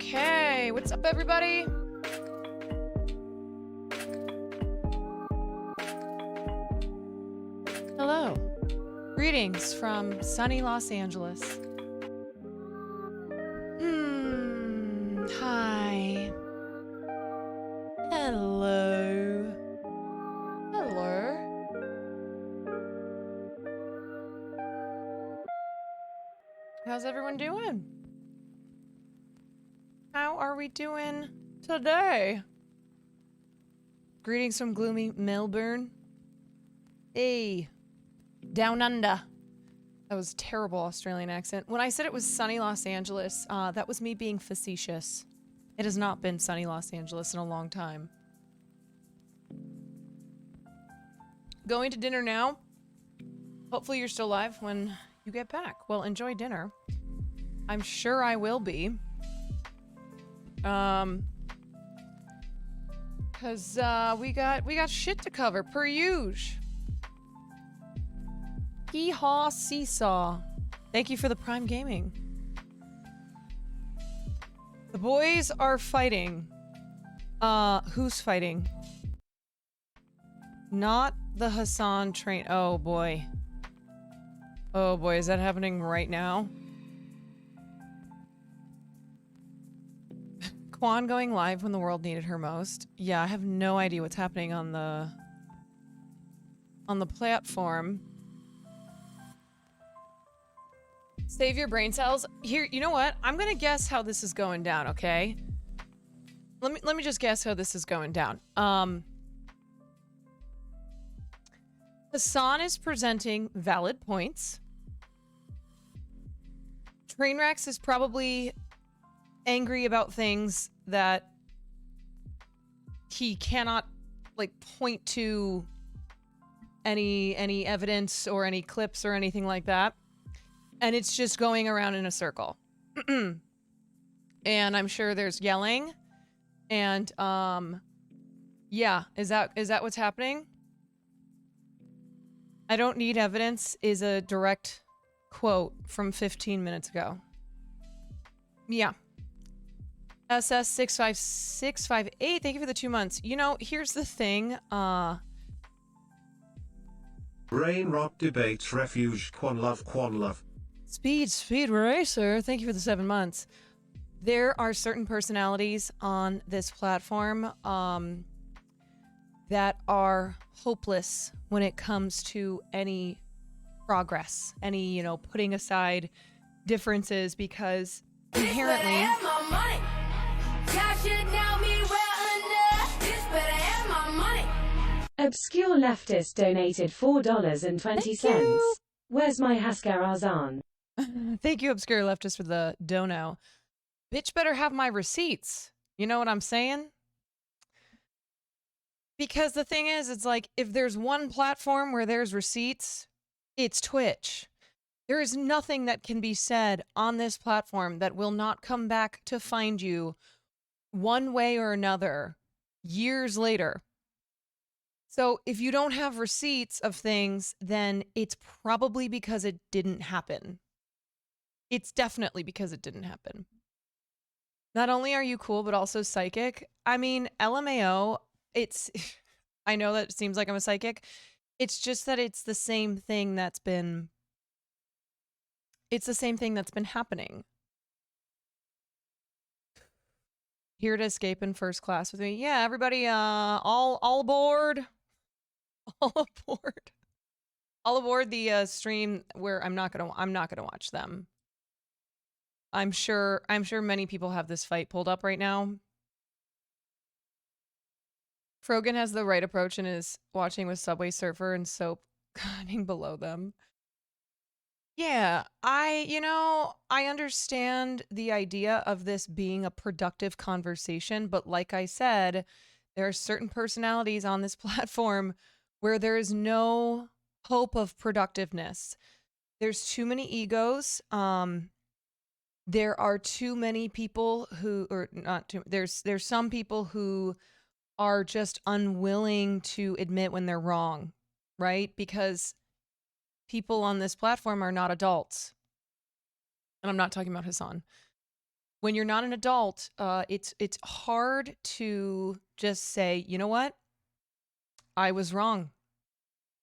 Okay, what's up, everybody? Hello. Greetings from sunny Los Angeles. Hi. Hello. Hello. How's everyone doing? How are we doing today? Greetings from gloomy Melbourne. Hey. Down under. That was a terrible Australian accent. When I said it was sunny Los Angeles, that was me being facetious. It has not been sunny Los Angeles in a long time. Going to dinner now. Hopefully you're still alive when you get back. Well, enjoy dinner. I'm sure I will be. Cause we got shit to cover per usual. Hee-haw seesaw. Thank you for the Prime Gaming. The boys are fighting. Who's fighting? Not the Hassan train. Oh boy. Oh boy, is that happening right now? Quan going live when the world needed her most. Yeah, I have no idea what's happening on the platform. Save your brain cells. Here, you know what? I'm gonna guess how this is going down, okay? Let me just guess how this is going down. Hassan is presenting valid points. Trainwrecks is probably angry about things that he cannot, like, point to any evidence or any clips or anything like that. And it's just going around in a circle. And I'm sure there's yelling. And, yeah, is that what's happening? I don't need evidence is a direct quote from 15 minutes ago. Yeah. SS65658, thank you for the 2 months. You know, here's the thing, Brain rot debates refuge Quan love. Speed Racer, thank you for the 7 months. There are certain personalities on this platform, that are hopeless when it comes to any progress, any, you know, putting aside differences, because inherently... Obscure leftist donated $4.20. Where's my Haskar Arzan? Thank you, Obscure Leftist, for the dono. Bitch better have my receipts. You know what I'm saying? Because the thing is, it's like, if there's one platform where there's receipts, it's Twitch. There is nothing that can be said on this platform that will not come back to find you one way or another years later. So if you don't have receipts of things, then it's probably because it didn't happen. It's definitely because it didn't happen. Not only are you cool, but also psychic. I mean, LMAO, it's... I know that it seems like I'm a psychic. It's just that it's the same thing that's been... It's the same thing that's been happening. Here to escape in first class with me. Yeah, everybody, all aboard. All aboard. All aboard the stream where I'm not gonna watch them. I'm sure many people have this fight pulled up right now. Frogan has the right approach and is watching with Subway Surfer and Soap cutting below them. Yeah, I understand the idea of this being a productive conversation, but like I said, there are certain personalities on this platform where there is no hope of productiveness. There's too many egos. There are too many people who, or not too, there's some people who are just unwilling to admit when they're wrong, right? Because people on this platform are not adults. And I'm not talking about Hassan. when you're not an adult, it's hard to just say, you know what, I was wrong,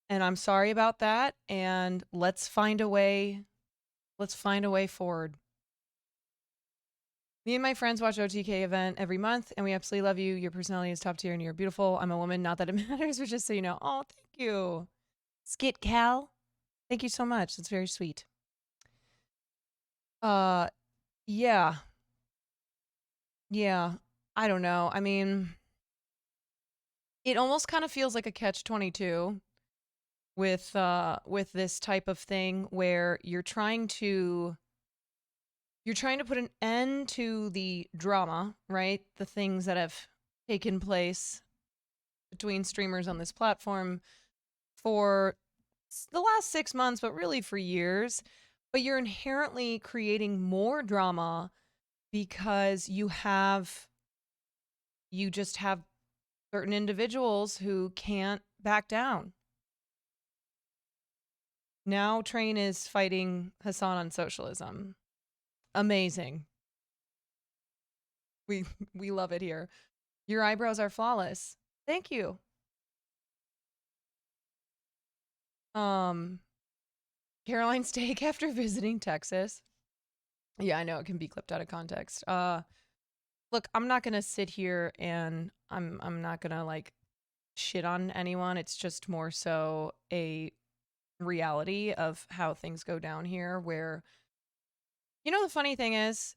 and I'm sorry about that, and let's find a way. Let's find a way forward. Me and my friends watch OTK event every month, and we absolutely love you. Your personality is top tier, and you're beautiful. I'm a woman, not that it matters, but just so you know. Oh, thank you, Skit Cal. Thank you so much. That's very sweet. Yeah. Yeah. I don't know. I mean, it almost kind of feels like a catch-22 with this type of thing where you're trying to put an end to the drama, right? The things that have taken place between streamers on this platform for the last 6 months, but really for years. But you're inherently creating more drama because you just have certain individuals who can't back down. Now Train is fighting Hassan on socialism. Amazing. We love it here. Your eyebrows are flawless. Thank you. Caroline Steak after visiting Texas. Yeah, I know it can be clipped out of context. Look, I'm not gonna sit here and I'm not gonna like shit on anyone. It's just more so a reality of how things go down here where, you know, the funny thing is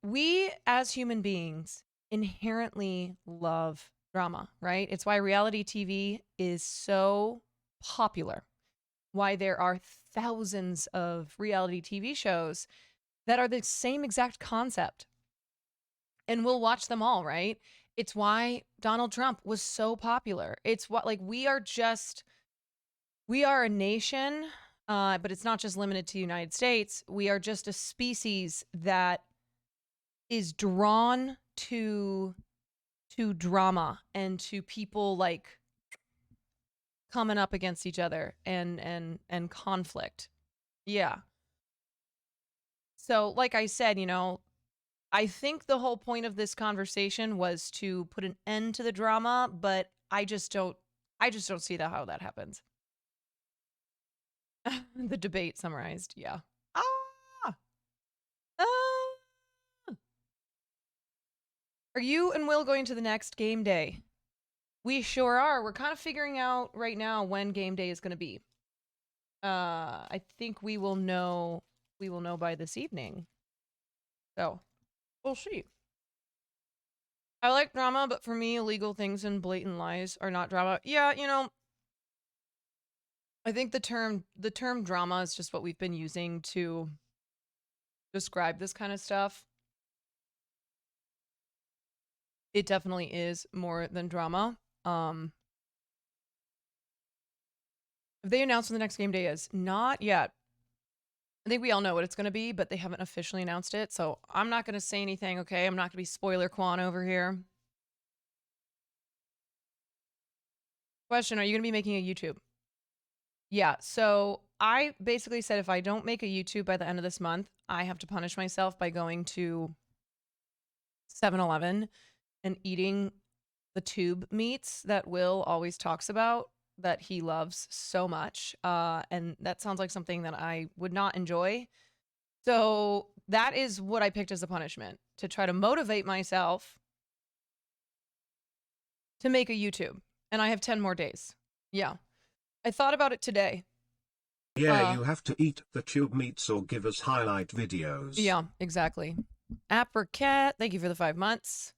we as human beings inherently love drama, right? It's why reality TV is so popular, why there are thousands of reality TV shows that are the same exact concept. And we'll watch them all, right? It's why Donald Trump was so popular. It's what, like, we are a nation, but it's not just limited to the United States. We are just a species that is drawn to drama and to people like coming up against each other and conflict. Yeah. So, like I said, you know, I think the whole point of this conversation was to put an end to the drama, but I just don't see how that happens. The debate summarized, yeah. Ah! Ah! Are you and Will going to the next game day? We sure are. We're kind of figuring out right now when game day is going to be. I think we will know by this evening. So, we'll see. I like drama, but for me, illegal things and blatant lies are not drama. Yeah, you know, I think the term drama is just what we've been using to describe this kind of stuff. It definitely is more than drama. Have they announced when the next game day is? Not yet. I think we all know what it's going to be, but they haven't officially announced it, so I'm not going to say anything, okay? I'm not going to be spoiler quan over here. Question, are you going to be making a YouTube? Yeah, so I basically said if I don't make a YouTube by the end of this month, I have to punish myself by going to 7-Eleven and eating the tube meats that Will always talks about that he loves so much. And that sounds like something that I would not enjoy. So that is what I picked as a punishment, to try to motivate myself to make a YouTube. And I have 10 more days. Yeah. I thought about it today. Yeah, you have to eat the tube meats or give us highlight videos. Yeah, exactly. Apricot, thank you for the 5 months.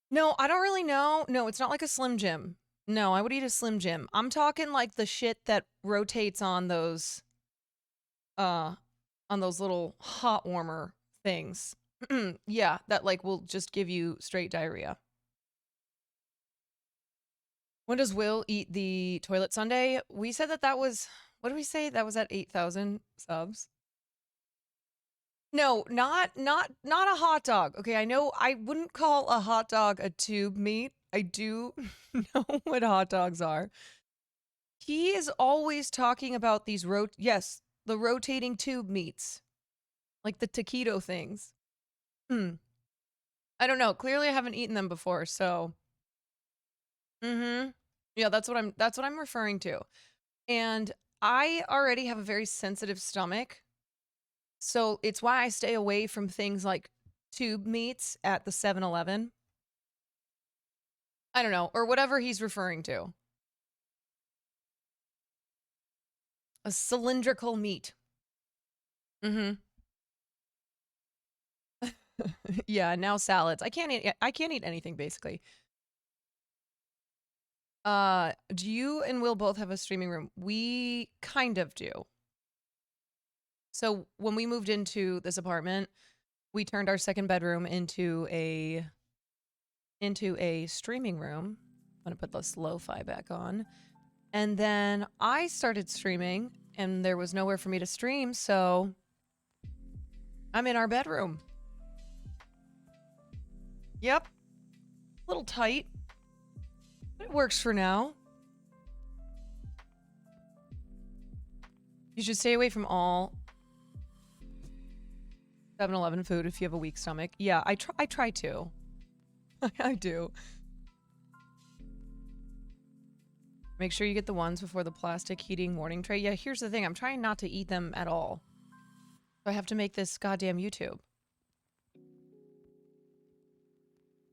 No, I don't really know. No, it's not like a Slim Jim. No, I would eat a Slim Jim. I'm talking like the shit that rotates on those little hot warmer things. Yeah, that like will just give you straight diarrhea. When does Will eat the toilet sundae? We said that was, what did we say? That was at 8,000 subs. No, not a hot dog. Okay, I know I wouldn't call a hot dog a tube meat. I do know what hot dogs are. He is always talking about these the rotating tube meats. Like the taquito things. I don't know. Clearly I haven't eaten them before, so. Yeah, that's what I'm referring to. And I already have a very sensitive stomach. So it's why I stay away from things like tube meats at the 7-Eleven. I don't know, or whatever he's referring to. A cylindrical meat. Yeah, now salads. I can't eat anything basically. Do you and Will both have a streaming room? We kind of do. So when we moved into this apartment, we turned our second bedroom into a streaming room. I'm gonna put this lo-fi back on. And then I started streaming and there was nowhere for me to stream, so I'm in our bedroom. Yep. A little tight. But it works for now. You should stay away from all 7-Eleven food if you have a weak stomach. Yeah, I try to. I do. Make sure you get the ones before the plastic heating warning tray. Yeah, here's the thing. I'm trying not to eat them at all. So I have to make this goddamn YouTube.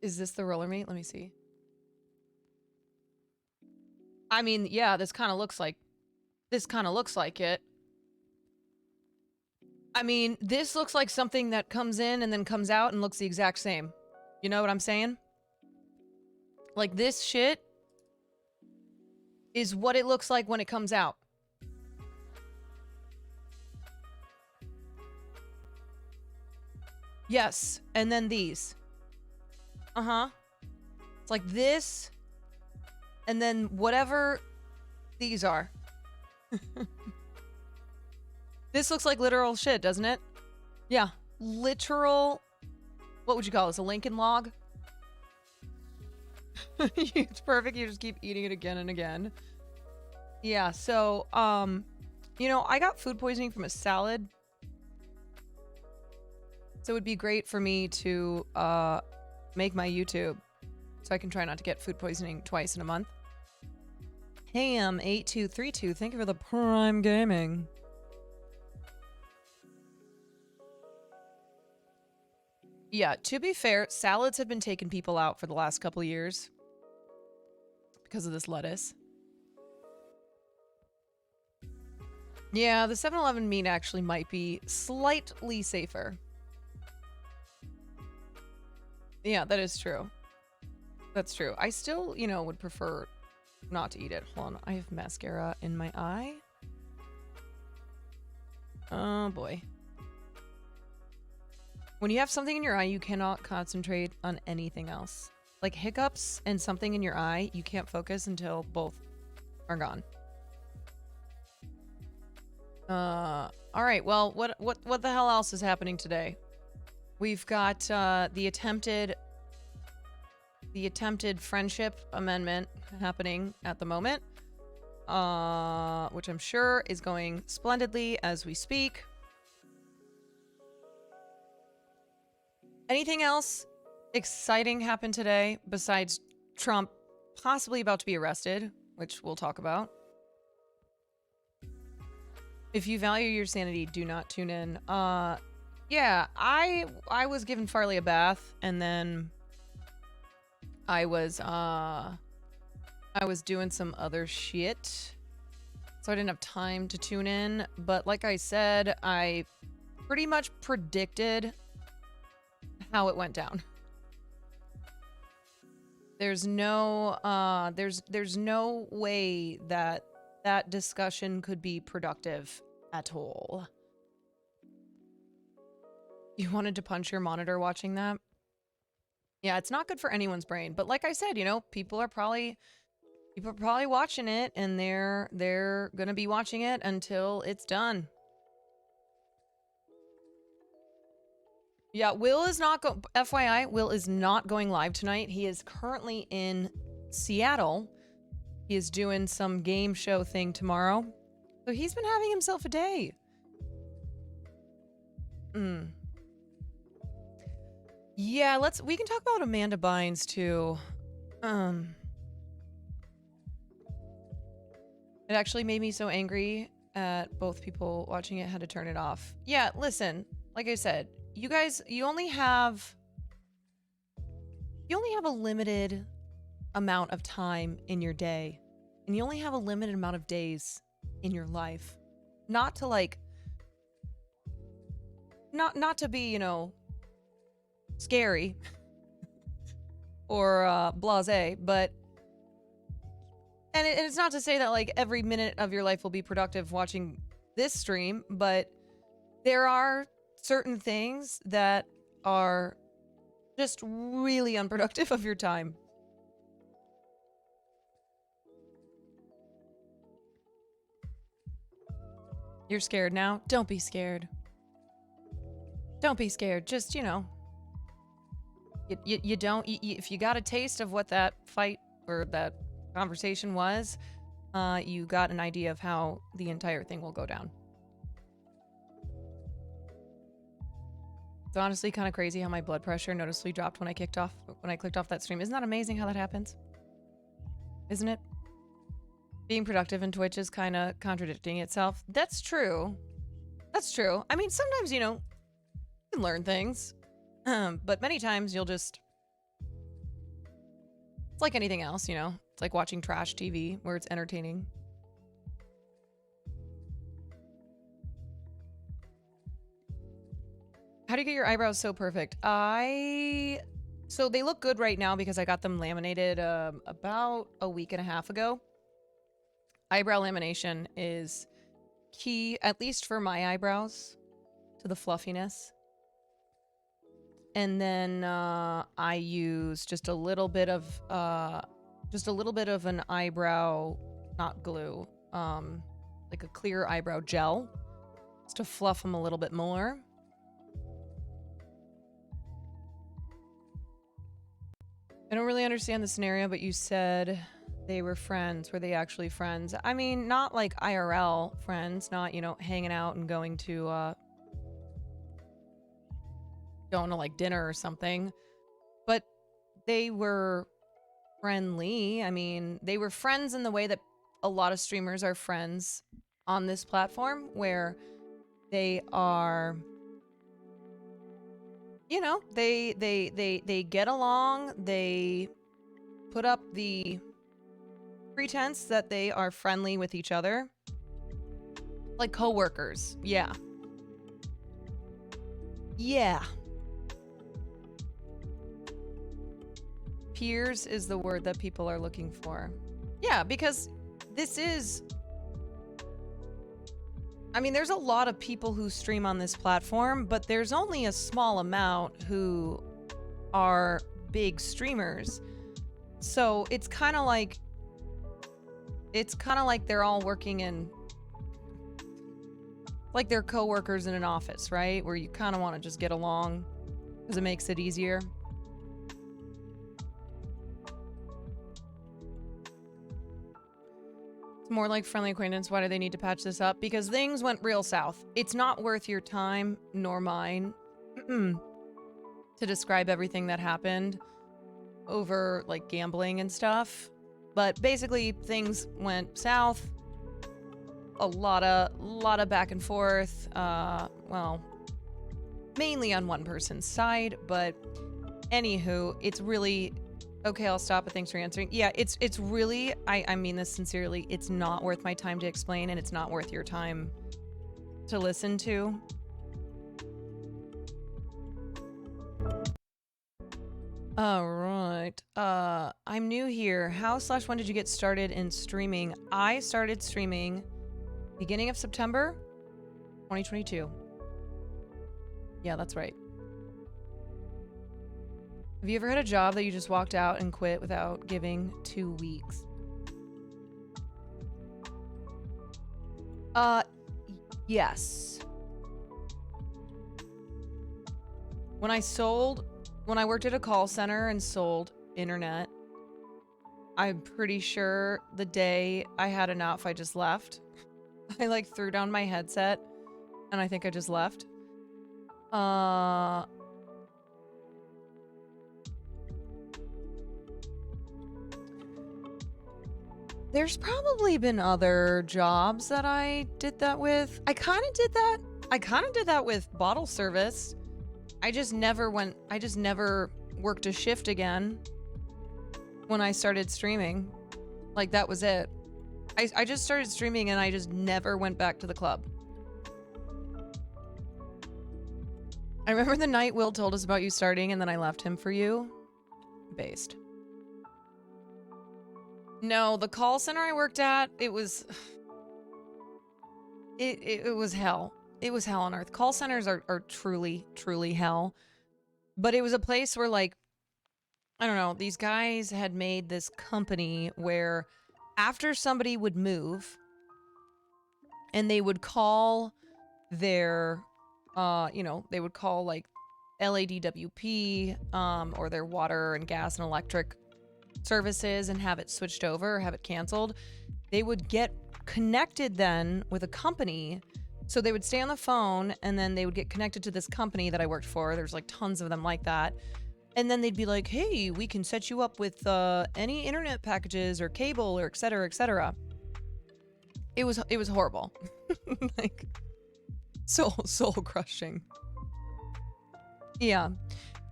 Is this the roller meat? Let me see. I mean, yeah, this kind of looks like it. I mean, this looks like something that comes in and then comes out and looks the exact same. You know what I'm saying? Like, this shit is what it looks like when it comes out. Yes, and then these. It's like this, and then whatever these are. This looks like literal shit, doesn't it? Yeah, literal. What would you call this? A Lincoln log? It's perfect. You just keep eating it again and again. Yeah, so, you know, I got food poisoning from a salad. So it would be great for me to, make my YouTube so I can try not to get food poisoning twice in a month. Ham8232, thank you for the Prime Gaming. Yeah, to be fair, salads have been taking people out for the last couple years because of this lettuce. Yeah, the 7-Eleven meat actually might be slightly safer. Yeah, that is true. That's true. I still, you know, would prefer not to eat it. Hold on, I have mascara in my eye. Oh boy. When you have something in your eye, you cannot concentrate on anything else. Like hiccups and something in your eye, you can't focus until both are gone. All right. Well, what the hell else is happening today? We've got the attempted friendship amendment happening at the moment, which I'm sure is going splendidly as we speak. Anything else exciting happened today besides Trump possibly about to be arrested, which we'll talk about? If you value your sanity, do not tune in. Yeah, I was giving Farley a bath, and then I was doing some other shit, so I didn't have time to tune in. But like I said, I pretty much predicted how it went down. There's no there's no way that that discussion could be productive at all. You wanted to punch your monitor watching that? Yeah, it's not good for anyone's brain. But like I said, you know, people are probably watching it, and they're gonna be watching it until it's done. Yeah, Will is not FYI, Will is not going live tonight. He is currently in Seattle. He is doing some game show thing tomorrow. So he's been having himself a day. Yeah, we can talk about Amanda Bynes too. It actually made me so angry at both people watching it had to turn it off. Yeah, listen, like I said, you guys, you only have a limited amount of time in your day, and you only have a limited amount of days in your life. Not to like not to be, scary or blasé, but and it's not to say that like every minute of your life will be productive watching this stream, but there are certain things that are just really unproductive of your time. You're scared now? Don't be scared. Don't be scared. Just, you don't, if you got a taste of what that fight or that conversation was, you got an idea of how the entire thing will go down. It's honestly kind of crazy how my blood pressure noticeably dropped when I clicked off that stream. Isn't that amazing how that happens? Isn't it? Being productive in Twitch is kind of contradicting itself. That's true. That's true. I mean, sometimes, you can learn things. But many times you'll just... It's like anything else, It's like watching trash TV where it's entertaining. How do you get your eyebrows so perfect? So they look good right now because I got them laminated about a week and a half ago. Eyebrow lamination is key, at least for my eyebrows, to the fluffiness. And then I use just a little bit of an eyebrow, not glue, like a clear eyebrow gel, just to fluff them a little bit more. I don't really understand the scenario, but you said they were friends. Were they actually friends? I mean, not like IRL friends, not, hanging out and going to like dinner or something. But they were friendly. I mean, they were friends in the way that a lot of streamers are friends on this platform, where they are... they get along, they put up the pretense that they are friendly with each other. Like coworkers. Yeah. Yeah. Peers is the word that people are looking for. Yeah, because this is... I mean, there's a lot of people who stream on this platform, but there's only a small amount who are big streamers. So it's kind of like they're all working in... like they're coworkers in an office, right? Where you kind of want to just get along because it makes it easier. More like friendly acquaintance. Why do they need to patch this up? Because things went real south. It's not worth your time nor mine to describe everything that happened over like gambling and stuff. But basically things went south. A lot of back and forth. Well, mainly on one person's side, but anywho, it's really... Okay, I'll stop, but thanks for answering. Yeah, it's really, I mean this sincerely, it's not worth my time to explain, and it's not worth your time to listen to. Alright, I'm new here. How/when did you get started in streaming? I started streaming beginning of September 2022. Yeah, that's right. Have you ever had a job that you just walked out and quit without giving 2 weeks? Yes. When I worked at a call center and sold internet, I'm pretty sure the day I had enough, I just left. I like threw down my headset and I think I just left. There's probably been other jobs that I did that with. I kind of did that with bottle service. I just never worked a shift again when I started streaming. Like, that was it. I just started streaming and I just never went back to the club. I remember the night Will told us about you starting and then I left him for you. Based. No, the call center I worked at, it was... It was hell. It was hell on earth. Call centers are truly, truly hell. But it was a place where, like, I don't know, these guys had made this company where after somebody would move and they would call their, they would call, like, LADWP, or their water and gas and electric services and have it switched over or have it canceled, they would get connected then with a company. So they would stay on the phone and then they would get connected to this company that I worked for. There's like tons of them like that. And then they'd be like, hey, we can set you up with any internet packages or cable or et cetera, et cetera. It was horrible. Like, soul crushing. Yeah.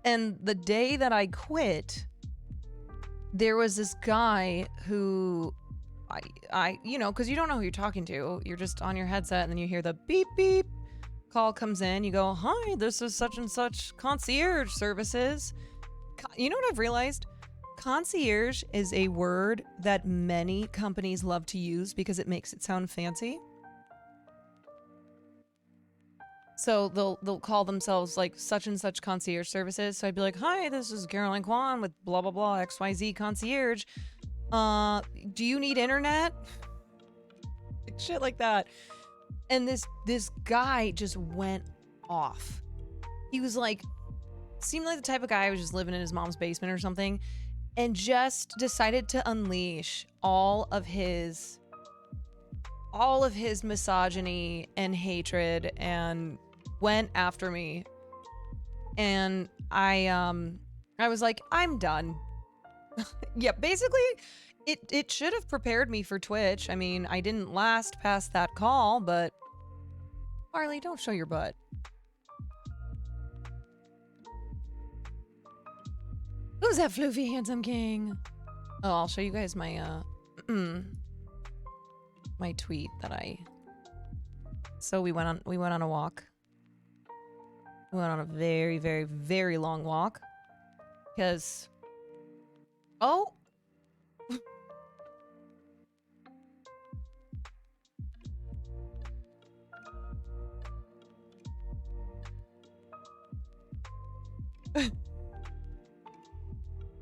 And the day that I quit, there was this guy who because you don't know who you're talking to. You're just on your headset and then you hear the beep, beep. Call comes in. You go, hi, this is such and such concierge services. You know what I've realized? Concierge is a word that many companies love to use because it makes it sound fancy. So they'll call themselves like such and such concierge services. So I'd be like, hi, this is Caroline Kwan with blah, blah, blah, XYZ concierge. Do you need internet? Shit like that. And this guy just went off. He was like, seemed like the type of guy who was just living in his mom's basement or something and just decided to unleash all of his misogyny and hatred and went after me. And I was like, I'm done. Yeah, basically it should have prepared me for Twitch. I mean, I didn't last past that call, but Harley, don't show your butt. Who's that floofy handsome king? Oh, I'll show you guys my my tweet that I... So we went on a walk. We went on a very, very, very long walk. Because... Oh!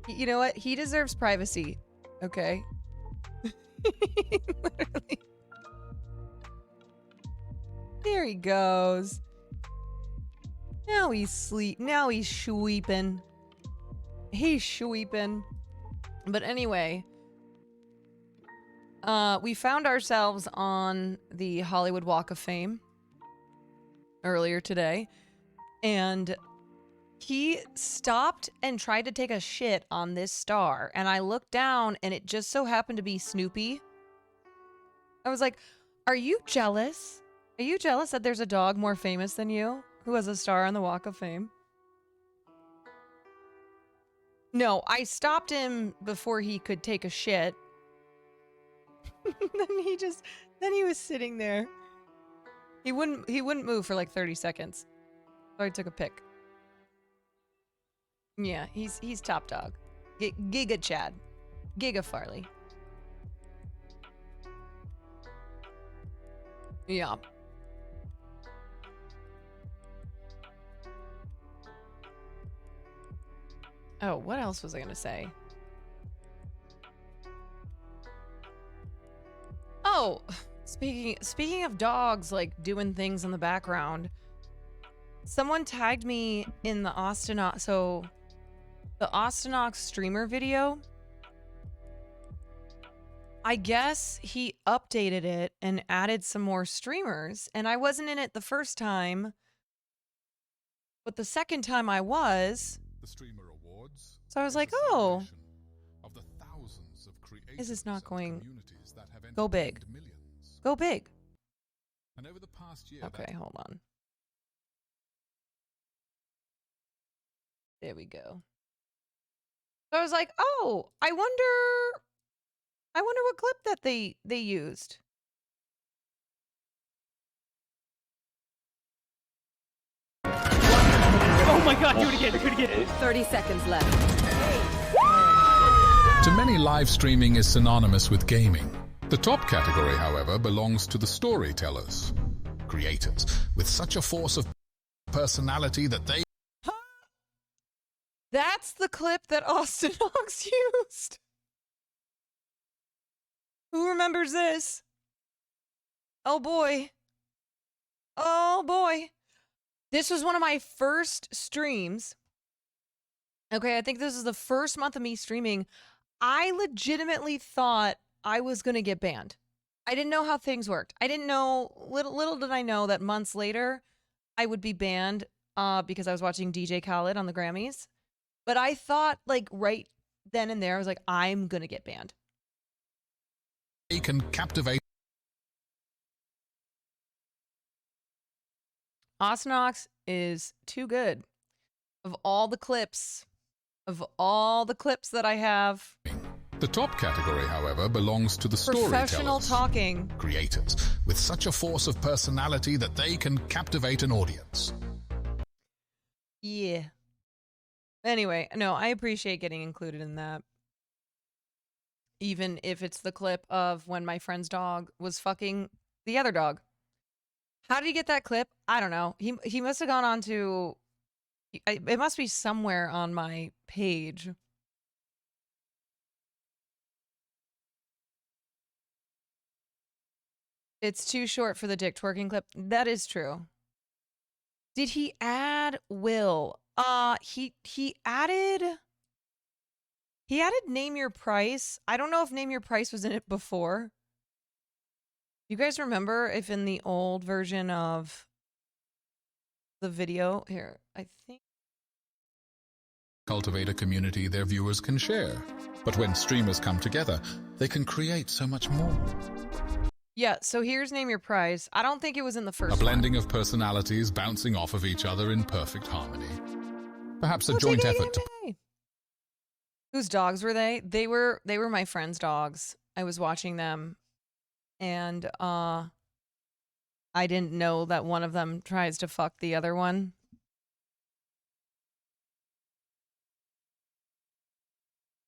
You know what? He deserves privacy. Okay? Literally. There he goes. Now he's sleep. Now he's sweeping. He's sweeping. But anyway, we found ourselves on the Hollywood Walk of Fame earlier today, and he stopped and tried to take a shit on this star, and I looked down, and it just so happened to be Snoopy. I was like, are you jealous? Are you jealous that there's a dog more famous than you who has a star on the Walk of Fame? No, I stopped him before he could take a shit. Then he was sitting there. He wouldn't move for like 30 seconds. So I took a pic. Yeah, he's top dog. Giga Chad. Giga Farley. Yeah. Oh, what else was I gonna say? Oh, speaking of dogs, like doing things in the background, someone tagged me in the the Austinox streamer video. I guess he updated it and added some more streamers, and I wasn't in it the first time, but the second time I was. The streamer awards. So I was like, oh, is this not going? Go big. Millions. Go big. And over the past year, Okay, hold on. There we go. So I was like, oh, I wonder what clip that they used. Oh my god, do it again, do it again. 30 seconds left. To many, live streaming is synonymous with gaming. The top category, however, belongs to the storytellers, creators, with such a force of personality that they That's the clip that Austin Hawks used. Who remembers this? Oh boy. Oh boy. This was one of my first streams. Okay, I think this is the first month of me streaming. I legitimately thought I was going to get banned. I didn't know how things worked. I didn't know, little did I know that months later I would be banned because I was watching DJ Khaled on the Grammys. But I thought, like, right then and there, I was like, I'm going to get banned. can captivate. Austin Hawks is too good. Of all the clips that I have, The top category, however, belongs to the professional storytellers, talking. creators, with such a force of personality that they can captivate an audience. Yeah. Anyway, no, I appreciate getting included in that. Even if it's the clip of when my friend's dog was fucking the other dog. How did he get that clip? I don't know. He must have gone on to... It must be somewhere on my page. It's too short for the dick twerking clip. That is true. Did he add Will? He added Name Your Price. I don't know if Name Your Price was in it before. You guys remember if in the old version of the video here, I think. Cultivate a community their viewers can share. But when streamers come together, they can create so much more. Yeah, so here's Name Your Price. I don't think it was in the first A blending one. of personalities bouncing off of each other in perfect harmony. Perhaps a Oh, joint TK, effort to TK. Whose dogs were they? They were my friend's dogs. I was watching them, and I didn't know that one of them tries to fuck the other one.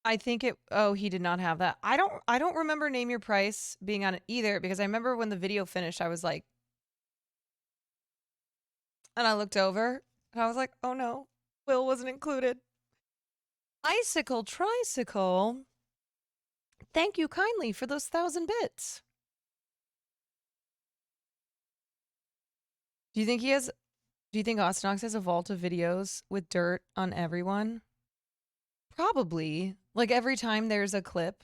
I think it. Oh, he did not have that. I don't remember Name Your Price being on it either, because I remember when the video finished, I was like, and I looked over and I was like, oh no, Will wasn't included. Icicle Tricycle, thank you kindly for those 1,000 bits. Do you think Austin Hawks has a vault of videos with dirt on everyone? Probably. Like every time there's a clip,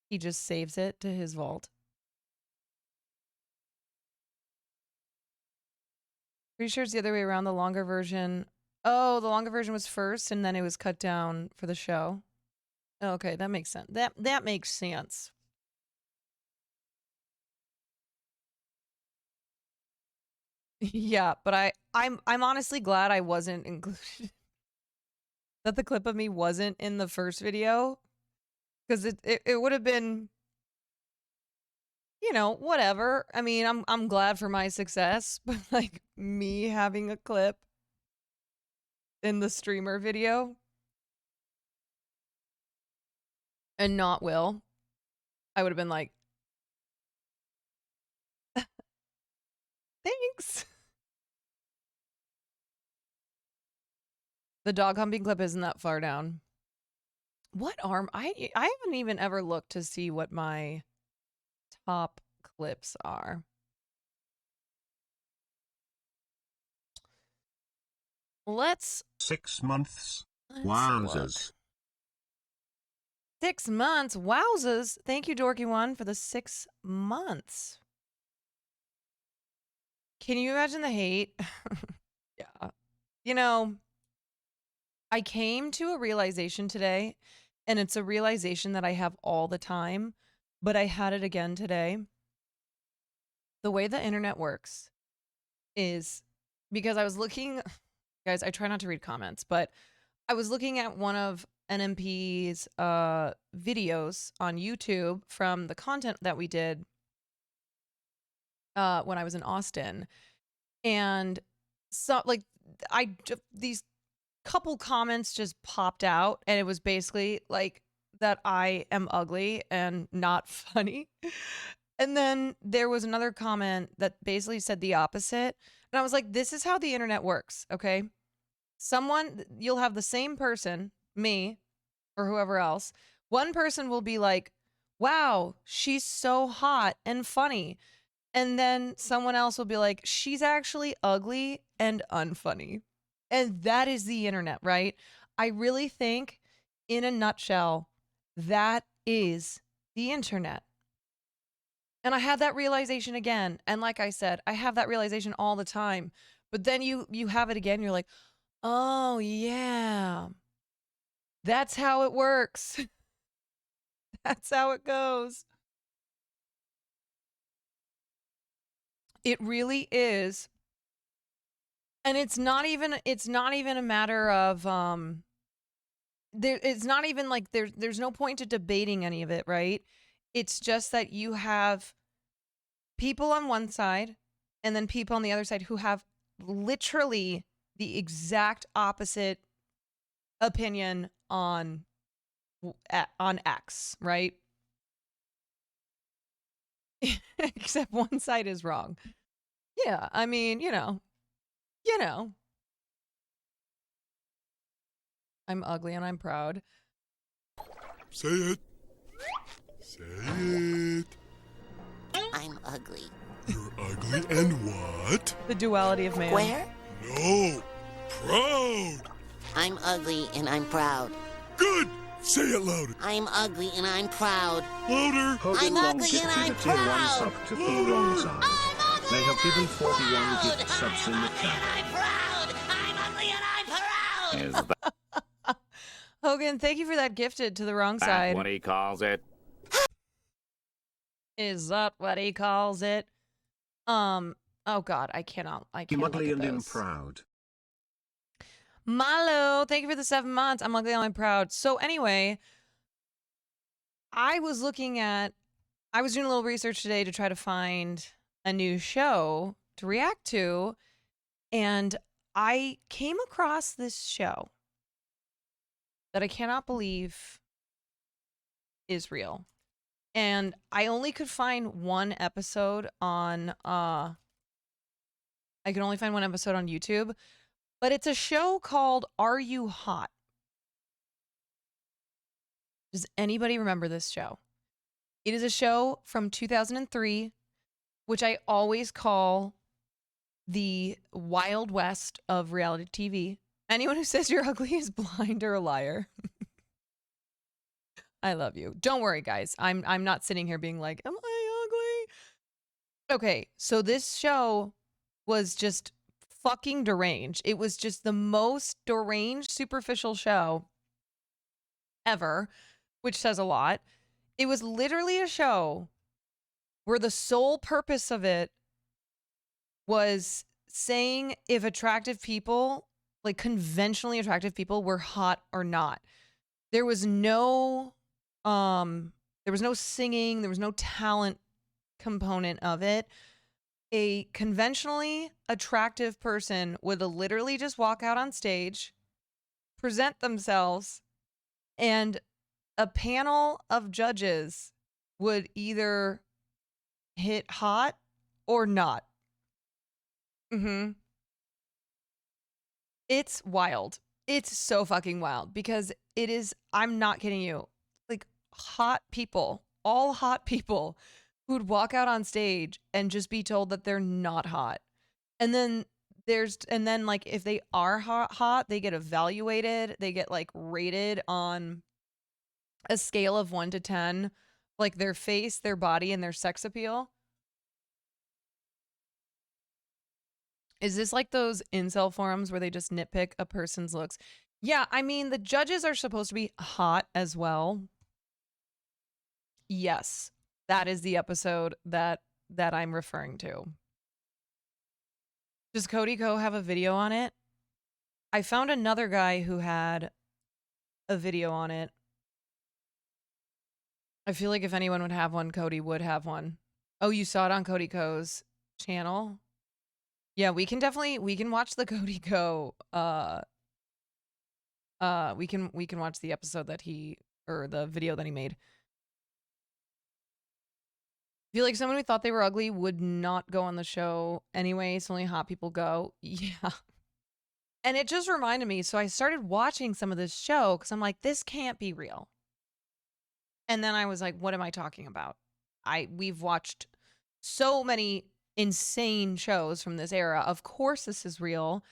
he just saves it to his vault. Pretty sure it's the other way around. The longer version. Oh, the longer version was first and then it was cut down for the show. Okay, that makes sense. That makes sense. Yeah, but I'm honestly glad I wasn't included. That the clip of me wasn't in the first video, because it would have been, you know, whatever. I mean, I'm glad for my success, but like me having a clip in the streamer video and not Will, I would have been like, thanks. The dog humping clip isn't that far down. What arm? I haven't even ever looked to see what my top clips are. Let's 6 months. look. Wowzers. 6 months. Wowzers. Thank you, Dorky1, for the 6 months. Can you imagine the hate? Yeah. You know, I came to a realization today, and it's a realization that I have all the time. but I had it again today. The way the internet works is because I was looking, guys, I try not to read comments, but I was looking at one of NMP's videos on YouTube from the content that we did when I was in Austin. And so like these couple comments just popped out, and it was basically like that I am ugly and not funny. And then there was another comment that basically said the opposite. And I was like, this is how the internet works, okay? You'll have the same person, me or whoever else. One person will be like, wow, she's so hot and funny. And then someone else will be like, she's actually ugly and unfunny. And that is the internet, right? I really think, in a nutshell, that is the internet. And I had that realization again. And like I said, I have that realization all the time. But then you have it again. You're like, oh, yeah. That's how it works. That's how it goes. It really is. And it's not even a matter of it's not even like there's no point to debating any of it, right? It's just that you have people on one side and then people on the other side who have literally the exact opposite opinion on X, right? Except one side is wrong. Yeah, I mean, you know. I'm ugly and I'm proud. Say it. Say it. I'm ugly. You're ugly and what? The duality of man. Where? No. Proud. I'm ugly and I'm proud. Good. Say it louder. I'm ugly and I'm proud. Louder. I'm ugly and I'm Tier 1 proud. sub to the wrong side. I'm ugly They have given and 41 proud. gift subs in the chat. I'm proud. I'm ugly and I'm proud. Hogan, thank you for that gifted to the wrong That's side. what he calls it. Is that what he calls it? Oh God, I cannot I'm look ugly at and I'm those. proud. Malo, thank you for the 7 months. I'm ugly and I'm proud. So anyway, I was doing a little research today to try to find a new show to react to, and I came across this show that I cannot believe is real. And I only could find one episode on YouTube, but it's a show called Are You Hot? Does anybody remember this show? It is a show from 2003, which I always call the Wild West of reality TV. Anyone who says you're ugly is blind or a liar. I love you. Don't worry, guys. I'm not sitting here being like, am I ugly? Okay, so this show was just fucking deranged. It was just the most deranged, superficial show ever, which says a lot. It was literally a show where the sole purpose of it was saying if attractive people, like conventionally attractive people, were hot or not. There was no singing, there was no talent component of it. A conventionally attractive person would literally just walk out on stage, present themselves, and a panel of judges would either hit hot or not. It's wild. It's so fucking wild because it is, I'm not kidding you, like hot people, all hot people who'd walk out on stage and just be told that they're not hot. And then like if they are hot, they get evaluated, they get like rated on a scale of 1 to 10, like their face, their body, and their sex appeal. Is this like those incel forums where they just nitpick a person's looks? Yeah, I mean, the judges are supposed to be hot as well. Yes. That is the episode that I'm referring to. Does Cody Co have a video on it? I found another guy who had a video on it. I feel like if anyone would have one, Cody would have one. Oh, you saw it on Cody Co's channel? Yeah, we can watch the Cody Co. We can watch the episode that or the video that he made. I feel like someone who thought they were ugly would not go on the show anyway. It's only hot people go. Yeah. And it just reminded me. So I started watching some of this show because I'm like, this can't be real. And then I was like, what am I talking about? We've watched so many insane shows from this era. Of course this is real.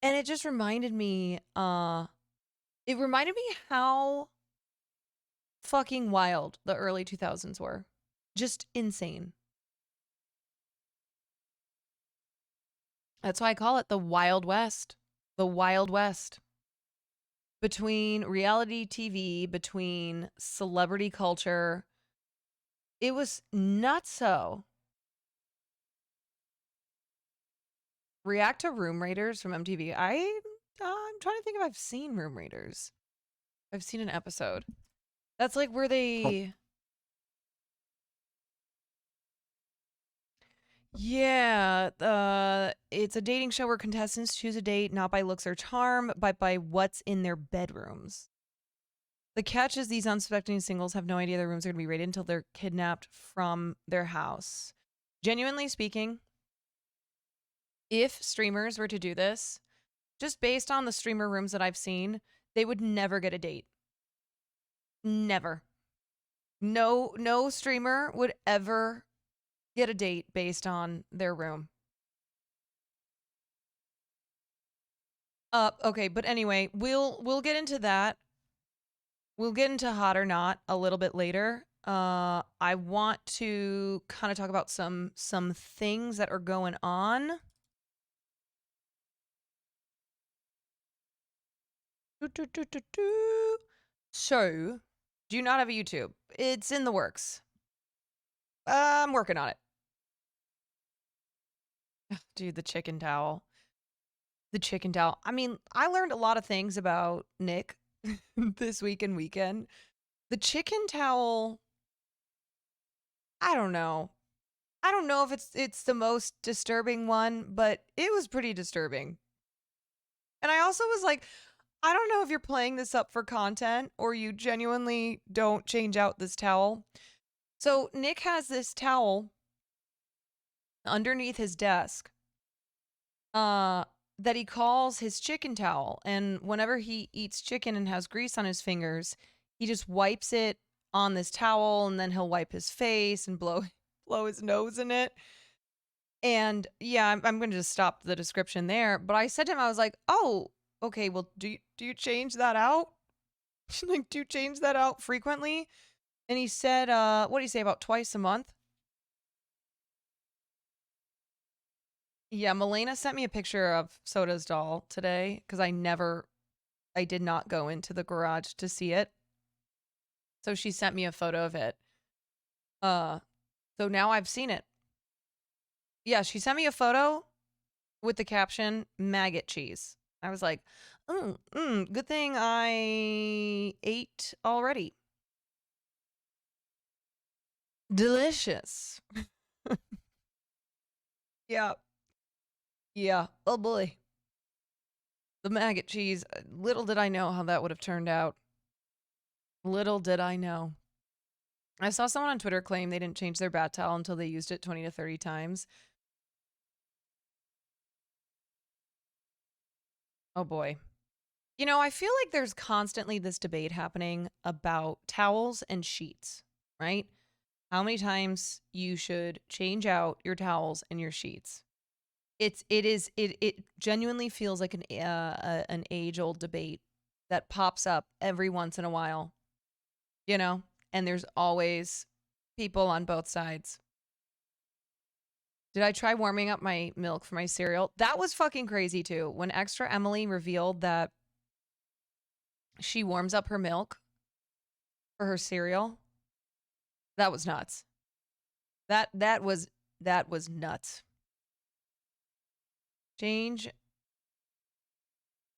And it just reminded me, how fucking wild the early 2000s were. Just insane. That's why I call it the Wild West. The Wild West. Between reality TV, between celebrity culture. It was nutso. React to Room Raiders from MTV. I'm trying to think if I've seen Room Raiders. I've seen an episode. That's like where they... Yeah, it's a dating show where contestants choose a date not by looks or charm, but by what's in their bedrooms. The catch is these unsuspecting singles have no idea their rooms are going to be raided until they're kidnapped from their house. Genuinely speaking, if streamers were to do this, just based on the streamer rooms that I've seen, they would never get a date. Never. No streamer would ever get a date based on their room. Okay, but anyway, we'll get into that. We'll get into hot or not a little bit later. I want to kind of talk about some things that are going on. So, do you not have a YouTube? It's in the works. I'm working on it. Dude, the chicken towel. The chicken towel. I mean, I learned a lot of things about Nick this week and weekend. The chicken towel, I don't know. I don't know if it's the most disturbing one, but it was pretty disturbing. And I also was like, I don't know if you're playing this up for content or you genuinely don't change out this towel. So Nick has this towel underneath his desk that he calls his chicken towel. And whenever he eats chicken and has grease on his fingers, he just wipes it on this towel, and then he'll wipe his face and blow his nose in it. And yeah, I'm going to just stop the description there. But I said to him, I was like, oh, okay, well, do you change that out? Like, do you change that out frequently? And he said, what did he say, about twice a month? Yeah, Milena sent me a picture of Soda's doll today because I did not go into the garage to see it. So she sent me a photo of it. So now I've seen it. Yeah, she sent me a photo with the caption, maggot cheese. I was like, good thing I ate already. Delicious. Yeah. Yeah. Oh boy. The maggot cheese. Little did I know how that would have turned out. Little did I know. I saw someone on Twitter claim they didn't change their bath towel until they used it 20 to 30 times. Oh boy. You know, I feel like there's constantly this debate happening about towels and sheets, right? How many times you should change out your towels and your sheets. It genuinely feels like an age-old debate that pops up every once in a while, you know, and there's always people on both sides. Did I try warming up my milk for my cereal? That was fucking crazy too. When Extra Emily revealed that she warms up her milk for her cereal, That was nuts. That was nuts. Change.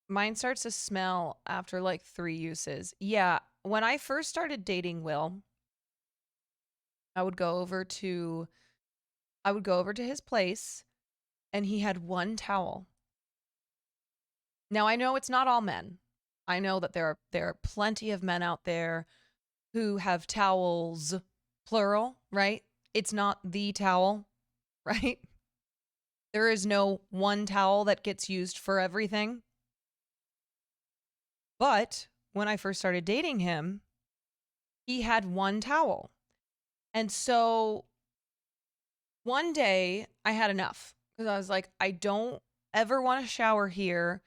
Mine starts to smell after like 3 uses. Yeah, when I first started dating Will, I would go over to his place and he had one towel. Now I know it's not all men. I know that there are plenty of men out there who have towels, plural, right? It's not the towel, right? There is no one towel that gets used for everything. But when I first started dating him, he had one towel. And so one day I had enough because I was like, I don't ever want to shower here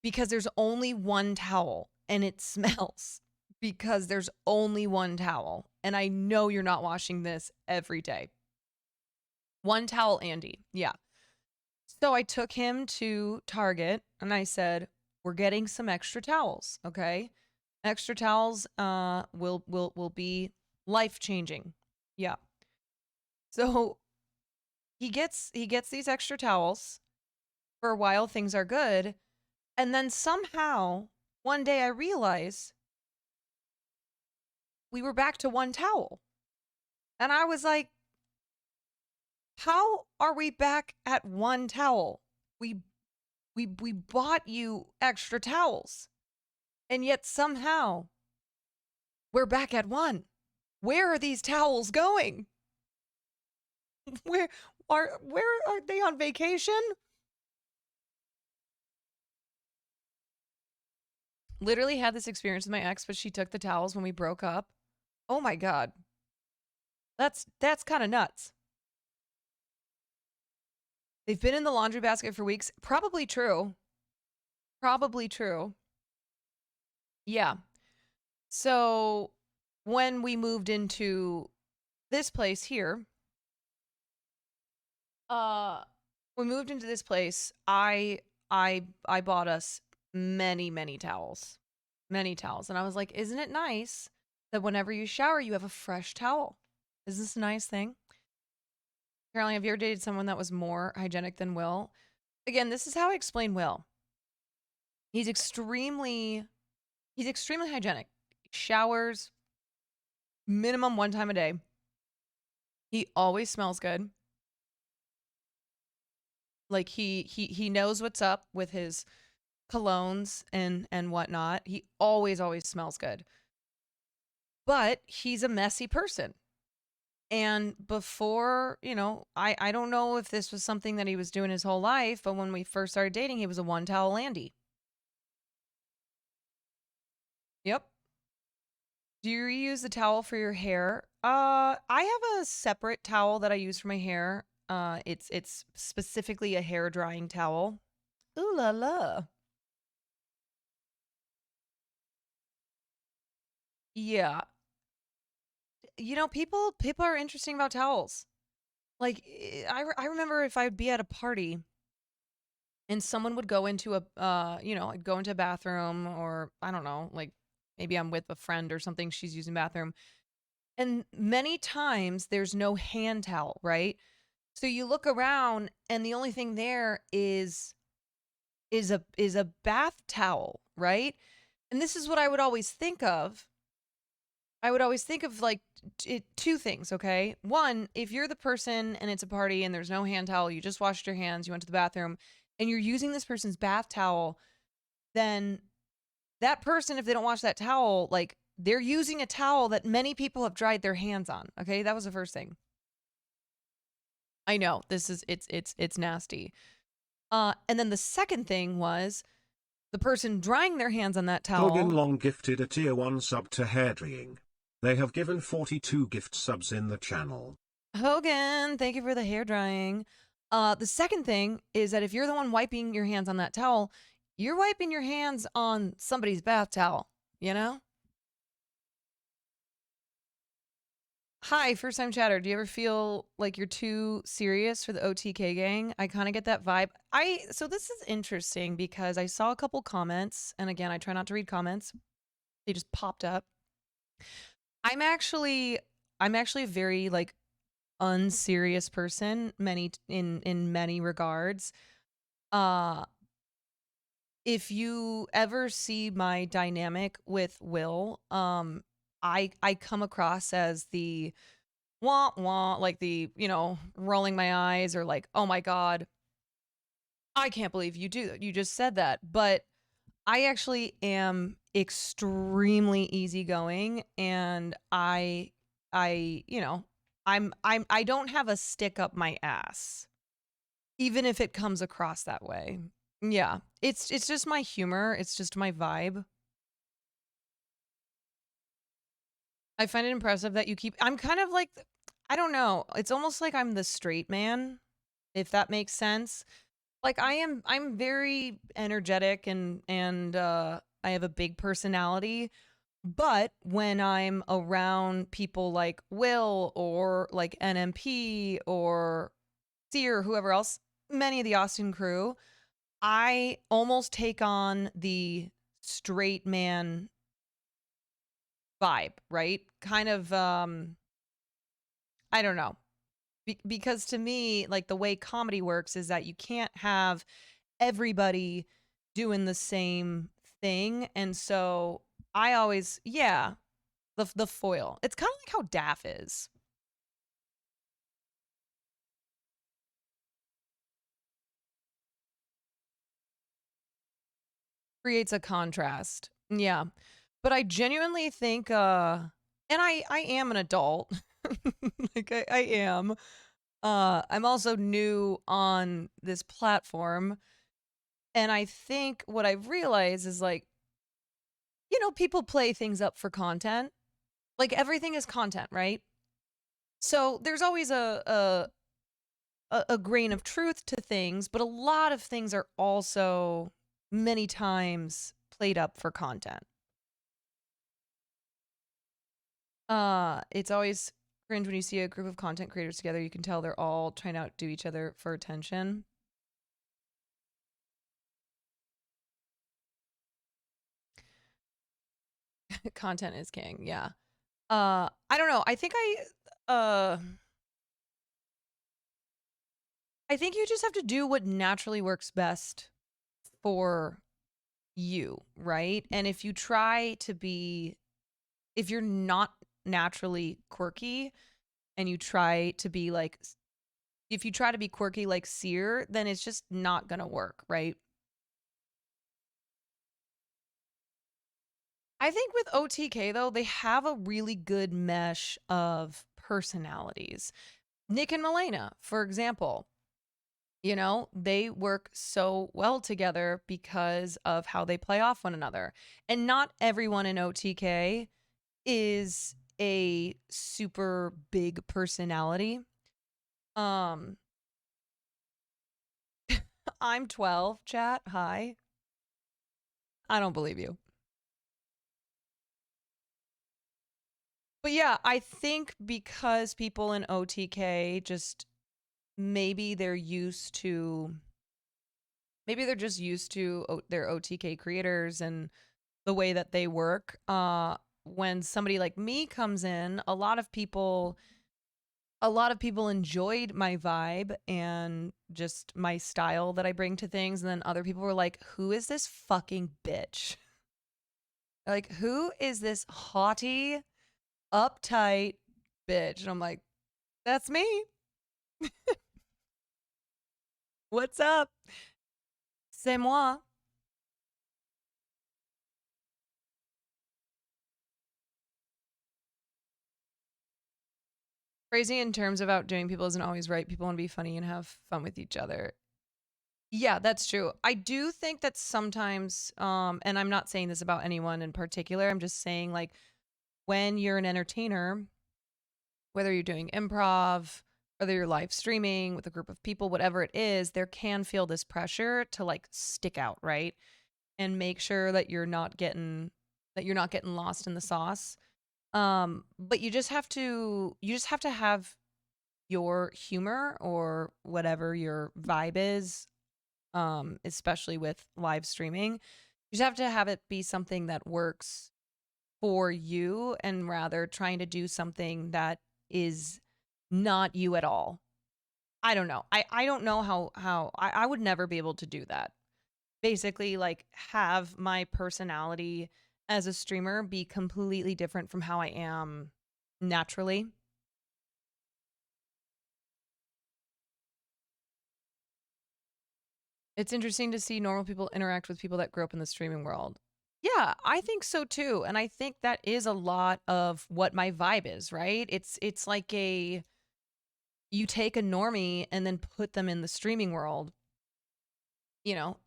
because there's only one towel and it smells because there's only one towel. And I know you're not washing this every day. One towel, Andy. Yeah. So I took him to Target and I said, we're getting some extra towels, okay? Extra towels will be life-changing. Yeah. So he gets these extra towels. For a while things are good, and then somehow one day I realize we were back to one towel. And I was like, how are we back at one towel? We bought you extra towels. And yet somehow we're back at one. Where are these towels going? Where are they on vacation? Literally had this experience with my ex, but she took the towels when we broke up. Oh my God. That's kind of nuts. They've been in the laundry basket for weeks. Probably true. Probably true. Yeah. So when we moved into this place here, I bought us many towels. Many towels. And I was like, isn't it nice that whenever you shower, you have a fresh towel? Is this a nice thing? Caroline, have you ever dated someone that was more hygienic than Will? Again, this is how I explain Will. He's extremely hygienic. Showers minimum 1 time a day. He always smells good. Like he knows what's up with his colognes and whatnot. He always smells good. But he's a messy person. And before, I don't know if this was something that he was doing his whole life, but when we first started dating, he was a one towel Andy. Yep. Do you reuse the towel for your hair? I have a separate towel that I use for my hair. It's specifically a hair drying towel. Ooh la la. Yeah. People are interesting about towels. Like, I remember if I'd be at a party and someone would go into I'd go into a bathroom, or I don't know, like maybe I'm with a friend or something, she's using bathroom. And many times there's no hand towel, right? So you look around and the only thing there is a bath towel, right? And this is what I would always think of. I would always think of like 2 things, okay? One, if you're the person and it's a party and there's no hand towel, you just washed your hands, you went to the bathroom, and you're using this person's bath towel, then that person, if they don't wash that towel, like they're using a towel that many people have dried their hands on, okay? That was the first thing. I know, it's nasty. And then the second thing was the person drying their hands on that towel. Hogan Long gifted a tier 1 sub to hairdrying. They have given 42 gift subs in the channel. Hogan, thank you for the hair drying. The second thing is that if you're the one wiping your hands on that towel, you're wiping your hands on somebody's bath towel, you know? Hi, first time chatter. Do you ever feel like you're too serious for the OTK gang? I kind of get that vibe. So this is interesting because I saw a couple comments, and again, I try not to read comments. They just popped up. I'm actually a very like unserious person in many regards. Uh if you ever see my dynamic with Will, I come across as the wah wah, like the, rolling my eyes or like, oh my God, I can't believe you just said that. But I actually am extremely easygoing, and I don't have a stick up my ass, even if it comes across that way. Yeah, it's just my humor. It's just my vibe. I find it impressive that you keep. I'm kind of like, I don't know. It's almost like I'm the straight man, if that makes sense. Like I'm very energetic and I have a big personality. But when I'm around people like Will or like NMP or Seer, whoever else, many of the Austin crew, I almost take on the straight man vibe, right? Kind of, I don't know. Because to me, like the way comedy works is that you can't have everybody doing the same thing. And so I always, yeah, the foil. It's kind of like how Daff is. Creates a contrast. Yeah. But I genuinely think and I am an adult. Like I am. I'm also new on this platform, and I think what I've realized is like, people play things up for content. Like everything is content, right? So there's always a grain of truth to things, but a lot of things are also many times played up for content. It's always cringe when you see a group of content creators together. You can tell they're all trying to outdo each other for attention. Content is king, yeah. I don't know. I think you just have to do what naturally works best for you, right? And if you're not naturally quirky and you try to be like, if you try to be quirky like Seer, then it's just not gonna work, right? I think with OTK though, they have a really good mesh of personalities. Nick and Milena, for example, they work so well together because of how they play off one another. And not everyone in OTK is a super big personality. I'm 12, chat. Hi. I don't believe you. But yeah, I think because people in OTK just maybe they're just used to their OTK creators and the way that they work. When somebody like me comes in, a lot of people enjoyed my vibe and just my style that I bring to things, and then other people were like, "Who is this fucking bitch?" Like, "Who is this haughty, uptight bitch?" And I'm like, "That's me." What's up? C'est moi. Phrasing in terms of outdoing people isn't always right. People want to be funny and have fun with each other. Yeah, that's true. I do think that sometimes, and I'm not saying this about anyone in particular, I'm just saying like when you're an entertainer, whether you're doing improv, whether you're live streaming with a group of people, whatever it is, there can feel this pressure to like stick out, right? And make sure that you're not getting lost in the sauce. But you just have to have your humor or whatever your vibe is, especially with live streaming. You just have to have it be something that works for you, and rather trying to do something that is not you at all. I don't know. I don't know how I would never be able to do that. Basically, like, have my personality as a streamer be completely different from how I am naturally. It's interesting to see normal people interact with people that grew up in the streaming world. Yeah, I think so too. And I think that is a lot of what my vibe is, right? It's like you take a normie and then put them in the streaming world,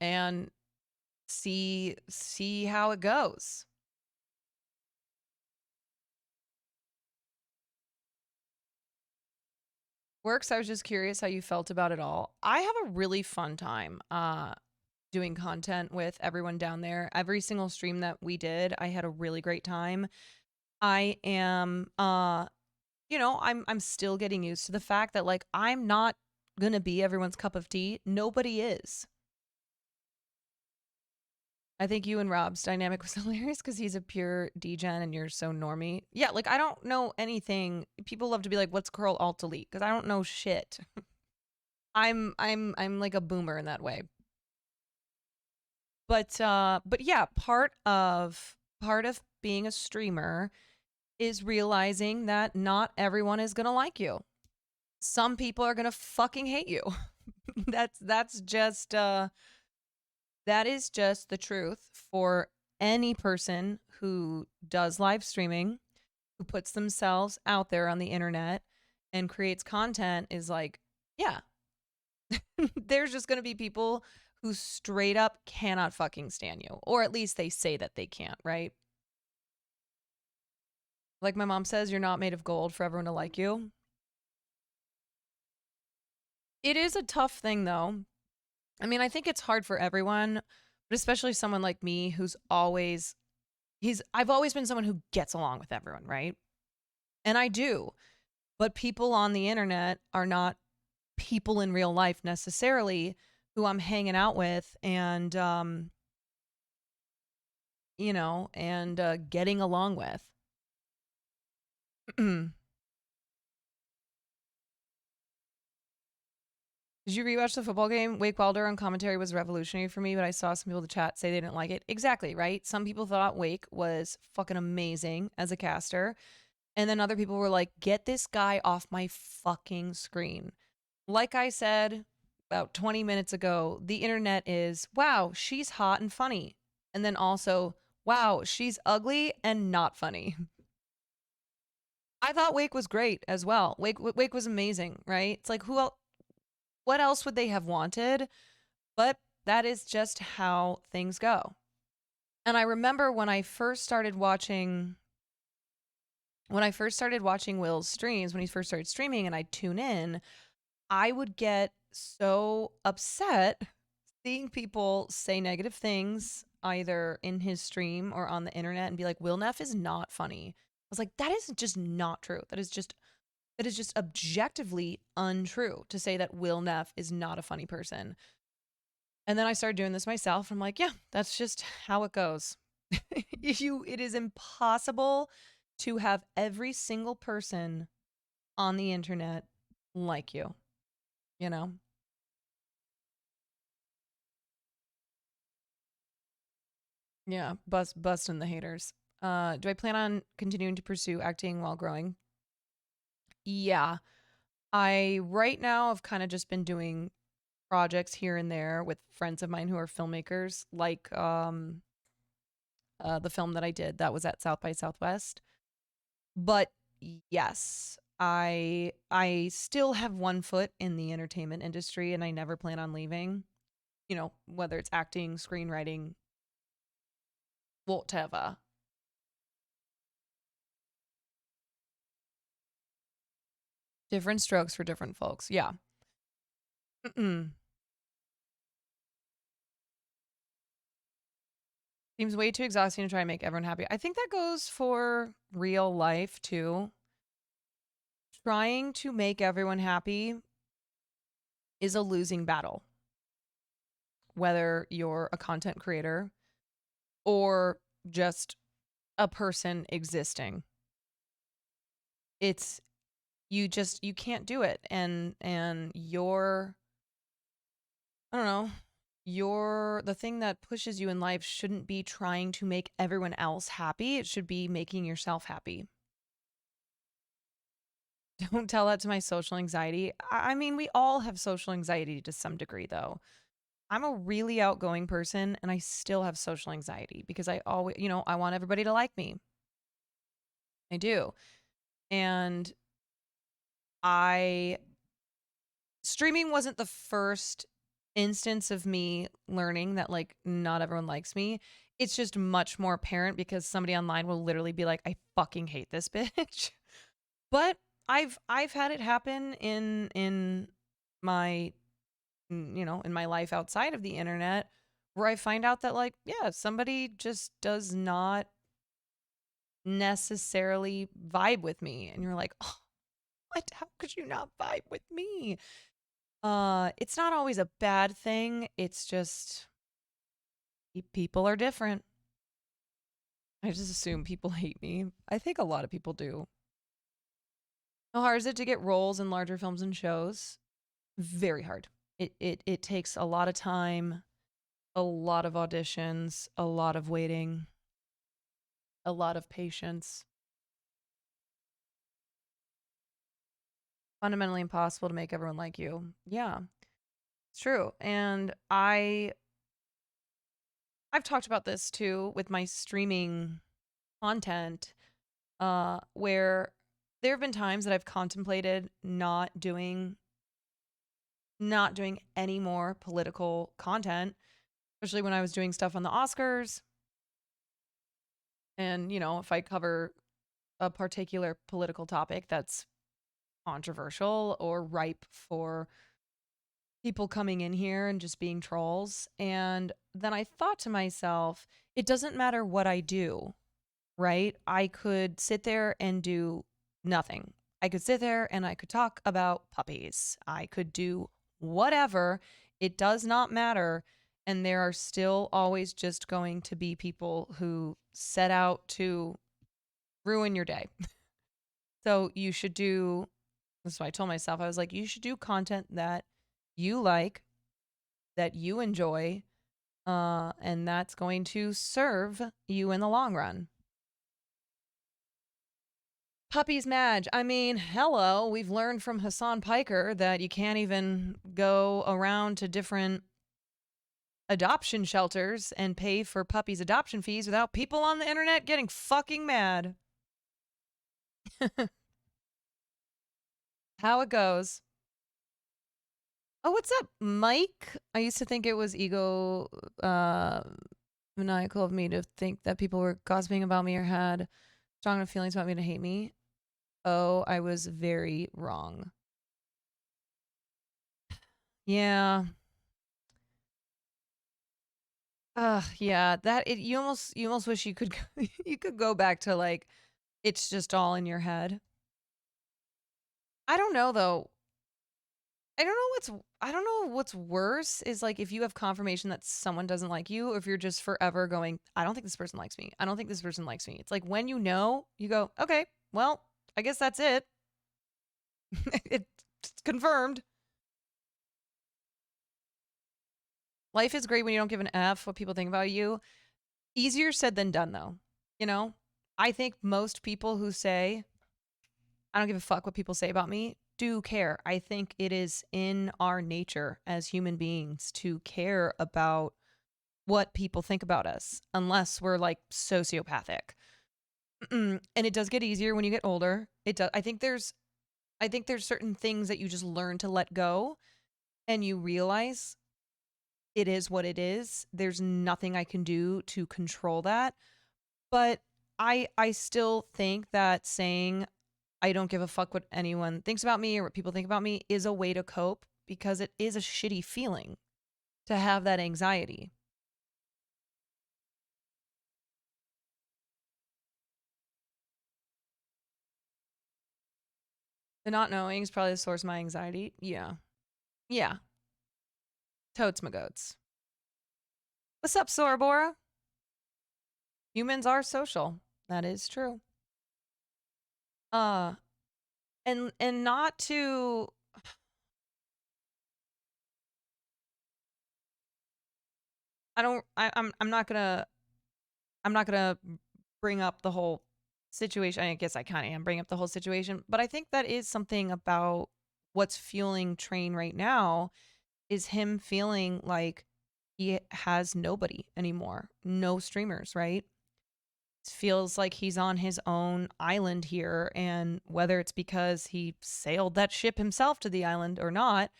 and see how it goes. Works, I was just curious how you felt about it all. I have a really fun time doing content with everyone down there. Every single stream that we did, I had a really great time. I am I'm still getting used to the fact that, like, I'm not gonna be everyone's cup of tea. Nobody is. I think you and Rob's dynamic was hilarious because he's a pure degen and you're so normie. Yeah, like, I don't know anything. People love to be like, "What's curl alt delete?" Because I don't know shit. I'm like a boomer in that way. But yeah, part of being a streamer is realizing that not everyone is gonna like you. Some people are gonna fucking hate you. that's just that is just the truth for any person who does live streaming, who puts themselves out there on the internet and creates content. Is like, yeah, there's just going to be people who straight up cannot fucking stand you, or at least they say that they can't, right? Like my mom says, you're not made of gold for everyone to like you. It is a tough thing though. I mean, I think it's hard for everyone, but especially someone like me who's I've always been someone who gets along with everyone, right? And I do. But people on the internet are not people in real life necessarily who I'm hanging out with and getting along with. Did you rewatch the football game? Wake Wilder on commentary was revolutionary for me, but I saw some people in the chat say they didn't like it. Exactly, right? Some people thought Wake was fucking amazing as a caster. And then other people were like, get this guy off my fucking screen. Like I said about 20 minutes ago, the internet is, wow, she's hot and funny. And then also, wow, she's ugly and not funny. I thought Wake was great as well. Wake was amazing, right? It's like, what else would they have wanted? But that is just how things go. And I remember when I first started watching Will's streams, when he first started streaming and I'd tune in, I would get so upset seeing people say negative things either in his stream or on the internet and be like, Will Neff is not funny. I was like, that is just not true. That is just objectively untrue to say that Will Neff is not a funny person. And then I started doing this myself. I'm like, yeah, that's just how it goes. It is impossible to have every single person on the internet like you, you know? Yeah, busting the haters. Do I plan on continuing to pursue acting while growing? Yeah. I right now have kind of just been doing projects here and there with friends of mine who are filmmakers, like the film that I did that was at South by Southwest. But yes, I still have one foot in the entertainment industry and I never plan on leaving. You know, whether it's acting, screenwriting, whatever. Different strokes for different folks. Yeah. Seems way too exhausting to try and make everyone happy. I think that goes for real life too. Trying to make everyone happy is a losing battle. Whether you're a content creator or just a person existing. It's You can't do it. And your, I don't know, the thing that pushes you in life shouldn't be trying to make everyone else happy. It should be making yourself happy. Don't tell that to my social anxiety. I mean, we all have social anxiety to some degree, though. I'm a really outgoing person and I still have social anxiety because I always, I want everybody to like me. I do. And streaming wasn't the first instance of me learning that like not everyone likes me. It's just much more apparent because somebody online will literally be like, I fucking hate this bitch. But I've had it happen in my in my life outside of the internet where I find out that like, yeah, somebody just does not necessarily vibe with me. And you're like, oh, what? How could you not vibe with me? It's not always a bad thing. It's just people are different. I just assume people hate me. I think a lot of people do. How hard is it to get roles in larger films and shows? Very hard. It takes a lot of time, a lot of auditions, a lot of waiting, a lot of patience. Fundamentally impossible to make everyone like you. Yeah, it's true. And I've talked about this too with my streaming content, where there have been times that I've contemplated not doing any more political content, especially when I was doing stuff on the Oscars. And, if I cover a particular political topic that's controversial or ripe for people coming in here and just being trolls. And then I thought to myself, it doesn't matter what I do, right? I could sit there and do nothing. I could sit there and I could talk about puppies. I could do whatever. It does not matter. And there are still always just going to be people who set out to ruin your day. So you should do, that's what I told myself. I was like, you should do content that you like, that you enjoy, and that's going to serve you in the long run. Puppies Madge. I mean, hello. We've learned from Hassan Piker that you can't even go around to different adoption shelters and pay for puppies' adoption fees without people on the internet getting fucking mad. How it goes. Oh, what's up, Mike? I used to think it was ego maniacal of me to think that people were gossiping about me or had strong enough feelings about me to hate me. Oh, I was very wrong. Yeah. Yeah, you almost wish you could you could go back to like it's just all in your head. I don't know though. I don't know what's worse is like if you have confirmation that someone doesn't like you or if you're just forever going, I don't think this person likes me. I don't think this person likes me. It's like when you go, okay, well, I guess that's it. It's confirmed. Life is great when you don't give an F what people think about you. Easier said than done though. I think most people who say, I don't give a fuck what people say about me, do care. I think it is in our nature as human beings to care about what people think about us, unless we're like sociopathic. And it does get easier when you get older. It does. I think there's certain things that you just learn to let go and you realize it is what it is. There's nothing I can do to control that. But I still think that saying I don't give a fuck what anyone thinks about me or what people think about me is a way to cope because it is a shitty feeling to have that anxiety. The not knowing is probably the source of my anxiety. Yeah. Yeah. Totes my goats. What's up, Sorabora? Humans are social. That is true. and not to I'm not gonna bring up the whole situation. I guess I kind of am bringing up the whole situation, but I think that is something about what's fueling Train right now is him feeling like he has nobody anymore, no streamers, right? It feels like he's on his own island here, and whether it's because he sailed that ship himself to the island or not,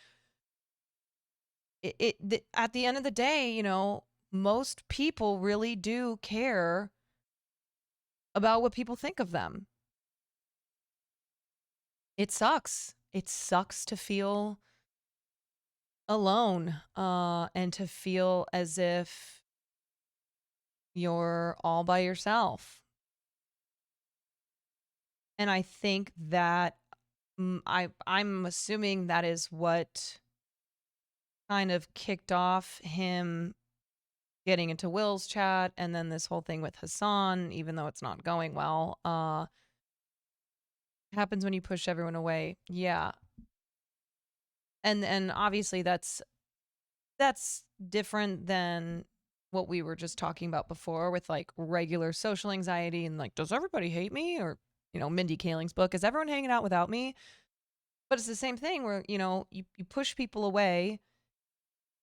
at the end of the day, you know, most people really do care about what people think of them. It sucks. It sucks to feel alone, and to feel as if you're all by yourself. And I think that I'm assuming that is what kind of kicked off him getting into Will's chat, and then this whole thing with Hassan, even though it's not going well. Happens when you push everyone away. Yeah. And obviously that's different than what we were just talking about before with like regular social anxiety and like, does everybody hate me? Or, you know, Mindy Kaling's book, is everyone hanging out without me? But it's the same thing where, you know, you push people away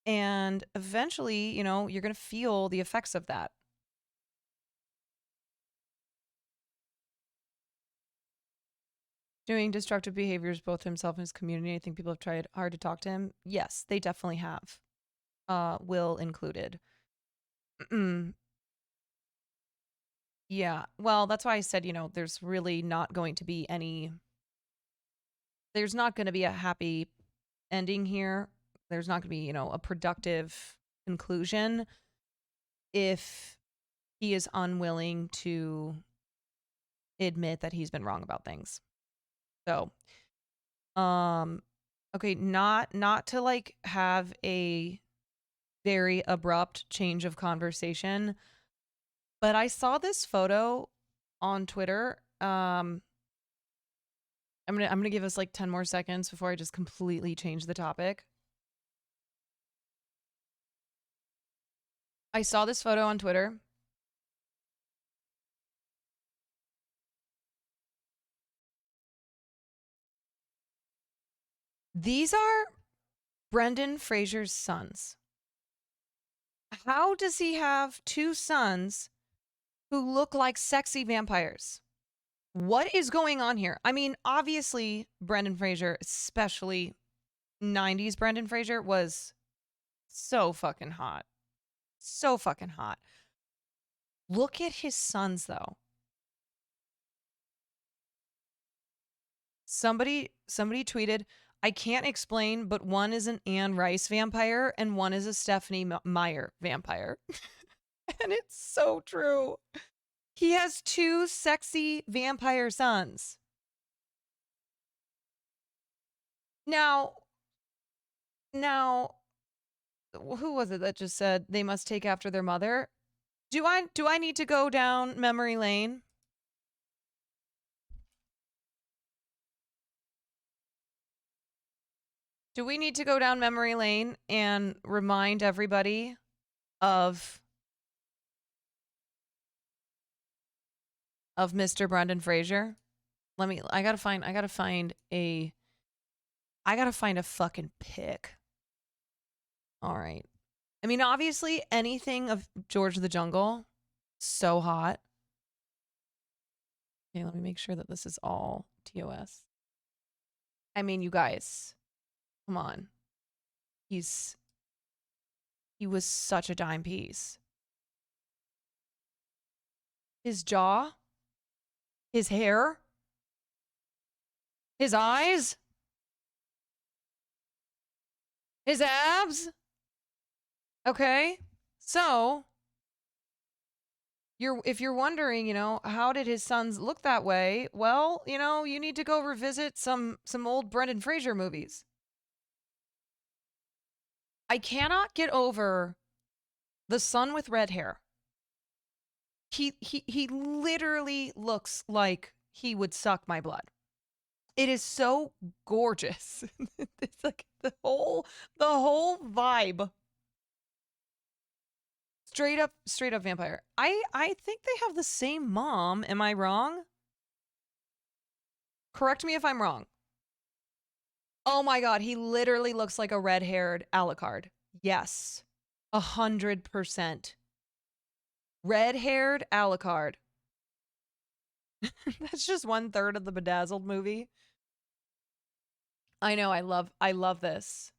and eventually, you know, you're going to feel the effects of that. Doing destructive behaviors both to himself and his community. I think people have tried hard to talk to him. Yes, they definitely have. Will included. Yeah. Well, that's why I said, you know, there's really not going to be there's not going to be a happy ending here. There's not going to be, you know, a productive conclusion if he is unwilling to admit that he's been wrong about things. So, okay, not to like have a very abrupt change of conversation, but I saw this photo on Twitter. I'm gonna give us like 10 more seconds before I just completely change the topic. I saw this photo on Twitter. These are Brendan Fraser's sons. How does he have two sons who look like sexy vampires? What is going on here? I mean, obviously, Brendan Fraser, especially 90s Brendan Fraser, was so fucking hot. So fucking hot. Look at his sons, though. Somebody tweeted, I can't explain, but one is an Anne Rice vampire and one is a Stephanie Meyer vampire. And it's so true. He has two sexy vampire sons. Now, who was it that just said they must take after their mother? Do I need to go down memory lane? Do we need to go down memory lane and remind everybody of Mr. Brendan Fraser? I gotta find a fucking pic. All right. I mean, obviously anything of George of the Jungle, so hot. Okay, let me make sure that this is all TOS. I mean, you guys, come on. He was such a dime piece. His jaw, his hair, his eyes, his abs. Okay, so if you're wondering, you know, how did his sons look that way? Well, you know, you need to go revisit some old Brendan Fraser movies. I cannot get over the son with red hair. He literally looks like he would suck my blood. It is so gorgeous. It's like the whole vibe. Straight up vampire. I think they have the same mom. Am I wrong? Correct me if I'm wrong. Oh my god, he literally looks like a red-haired Alucard. Yes. 100%. Red-haired Alucard. That's just 1/3 of the Bedazzled movie. I know, I love this.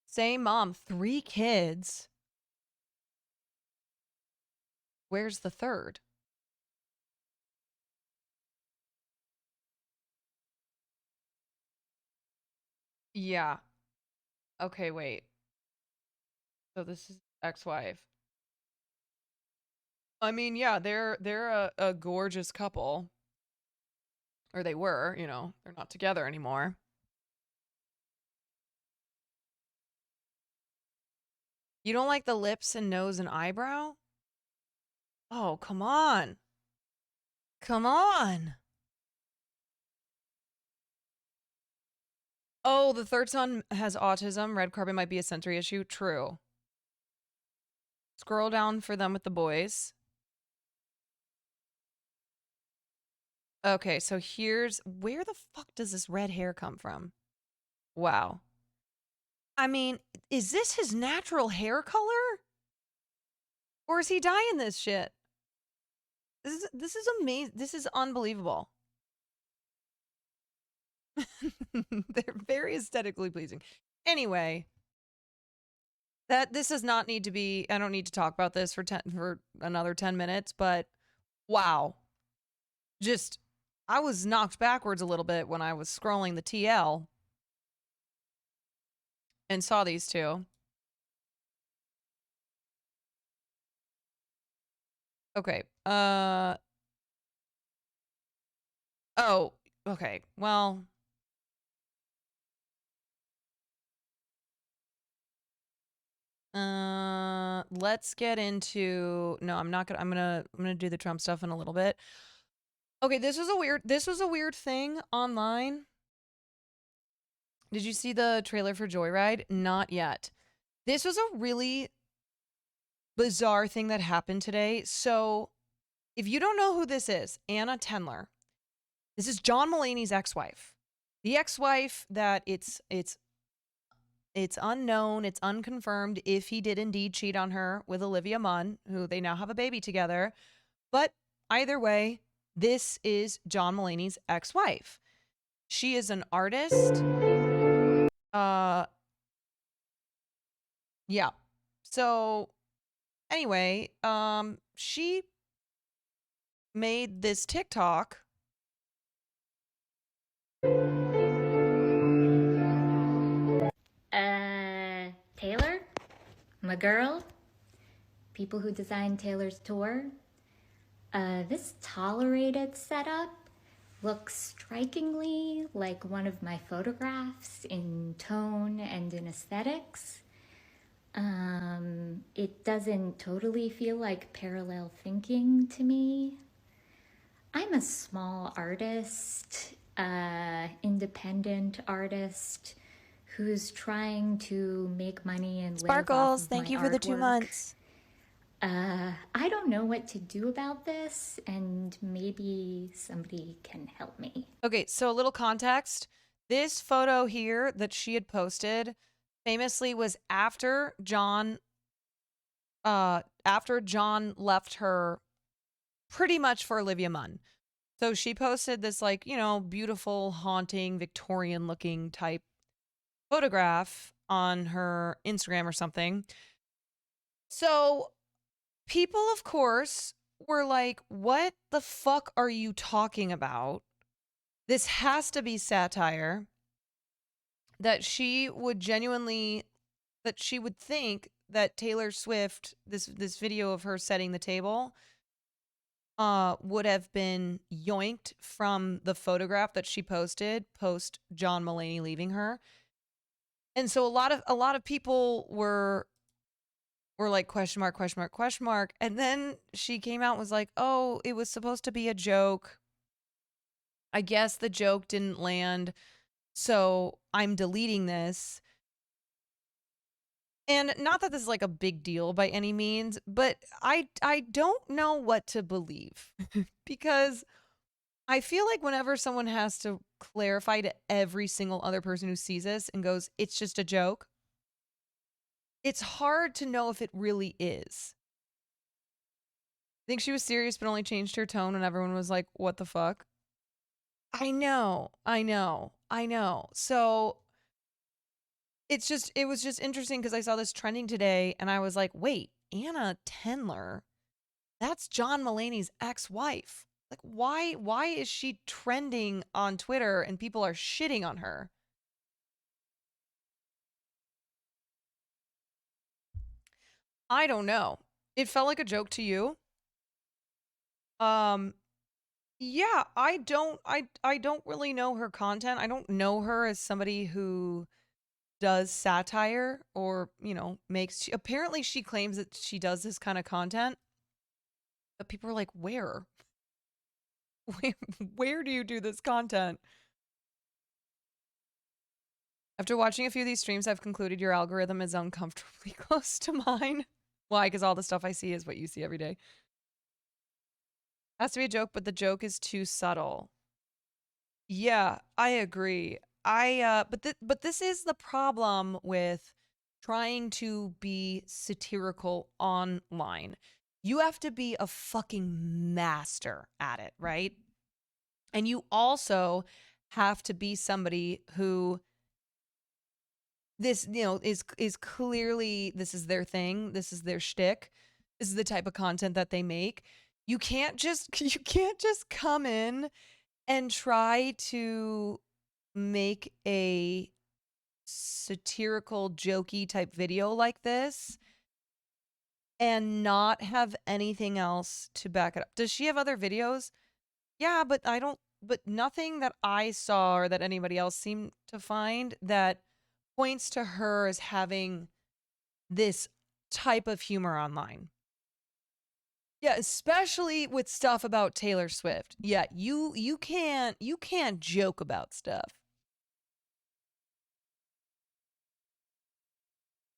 Same mom, 3 kids. Where's the third? Yeah. Okay, wait. So this is ex-wife. I mean, yeah, they're a gorgeous couple. Or they were, you know, they're not together anymore. You don't like the lips and nose and eyebrow? Oh, come on. Come on. Oh, the third son has autism. Red carpet might be a sensory issue. True. Scroll down for them with the boys. Okay, so here's... Where the fuck does this red hair come from? Wow. I mean, is this his natural hair color? Or is he dyeing this shit? This is amazing. This is unbelievable. They're very aesthetically pleasing. Anyway, this does not need to be... I don't need to talk about this for another 10 minutes, but wow. Just, I was knocked backwards a little bit when I was scrolling the TL and saw these two. Okay. Oh, okay. Well, let's get into... No, I'm not gonna... I'm gonna do the Trump stuff in a little bit. Okay, this was a weird thing online. Did you see the trailer for Joyride? Not yet. This was a really bizarre thing that happened today. So, if you don't know who this is, Anna Tendler. This is John Mulaney's ex-wife. The ex-wife that it's unknown, it's unconfirmed if he did indeed cheat on her with Olivia Munn, who they now have a baby together. But either way, this is John Mulaney's ex-wife. She is an artist. Yeah. So anyway, she made this TikTok. Taylor? My girl? People who designed Taylor's tour? This tolerated setup looks strikingly like one of my photographs in tone and in aesthetics. It doesn't totally feel like parallel thinking to me. I'm a small artist, independent artist who's trying to make money and Sparkles, live off of thank my you for the 2 artwork. months. I don't know what to do about this, and maybe somebody can help me. Okay, so a little context. This photo here that she had posted famously was after John left her pretty much for Olivia Munn. So she posted this, like, you know, beautiful, haunting, Victorian looking type photograph on her Instagram or something. So people, of course, were like, what the fuck are you talking about? This has to be satire. That she would genuinely, that she would think that Taylor Swift, this video of her setting the table, would have been yoinked from the photograph that she posted post John Mulaney leaving her. And so a lot of people were like, question mark, question mark, question mark. And then she came out and was like, oh, it was supposed to be a joke. I guess the joke didn't land, so I'm deleting this. And not that this is like a big deal by any means, but I don't know what to believe because I feel like whenever someone has to clarify to every single other person who sees this and goes, it's just a joke, it's hard to know if it really is. I think she was serious but only changed her tone and everyone was like, what the fuck? I know. So it was just interesting because I saw this trending today and I was like, wait, Anna Tendler, that's John Mulaney's ex-wife. Like, why is she trending on Twitter and people are shitting on her? I don't know. It felt like a joke to you. Yeah, I don't really know her content. I don't know her as somebody who does satire or, makes apparently she claims that she does this kind of content. But people are like, where? Where do you do this content? After watching a few of these streams, I've concluded your algorithm is uncomfortably close to mine. Why? Because all the stuff I see is what you see every day. Has to be a joke, but the joke is too subtle. Yeah, I agree. But this is the problem with trying to be satirical online. You have to be a fucking master at it, right? And you also have to be somebody who this, is clearly this is their thing. This is their shtick. This is the type of content that they make. You can't just come in and try to make a satirical, jokey type video like this and not have anything else to back it up. Does she have other videos? Yeah, but nothing that I saw or that anybody else seemed to find that points to her as having this type of humor online. Yeah, especially with stuff about Taylor Swift. Yeah, you can't joke about stuff.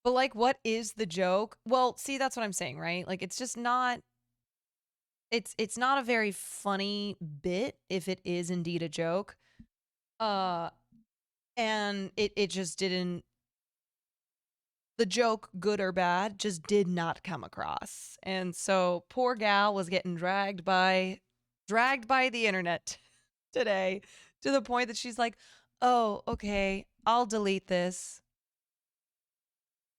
But like, what is the joke? Well, see, that's what I'm saying, right? Like, it's just not. It's not a very funny bit if it is indeed a joke. And it just didn't. The joke, good or bad, just did not come across, and so poor gal was getting dragged by the internet today to the point that she's like, "Oh, okay, I'll delete this.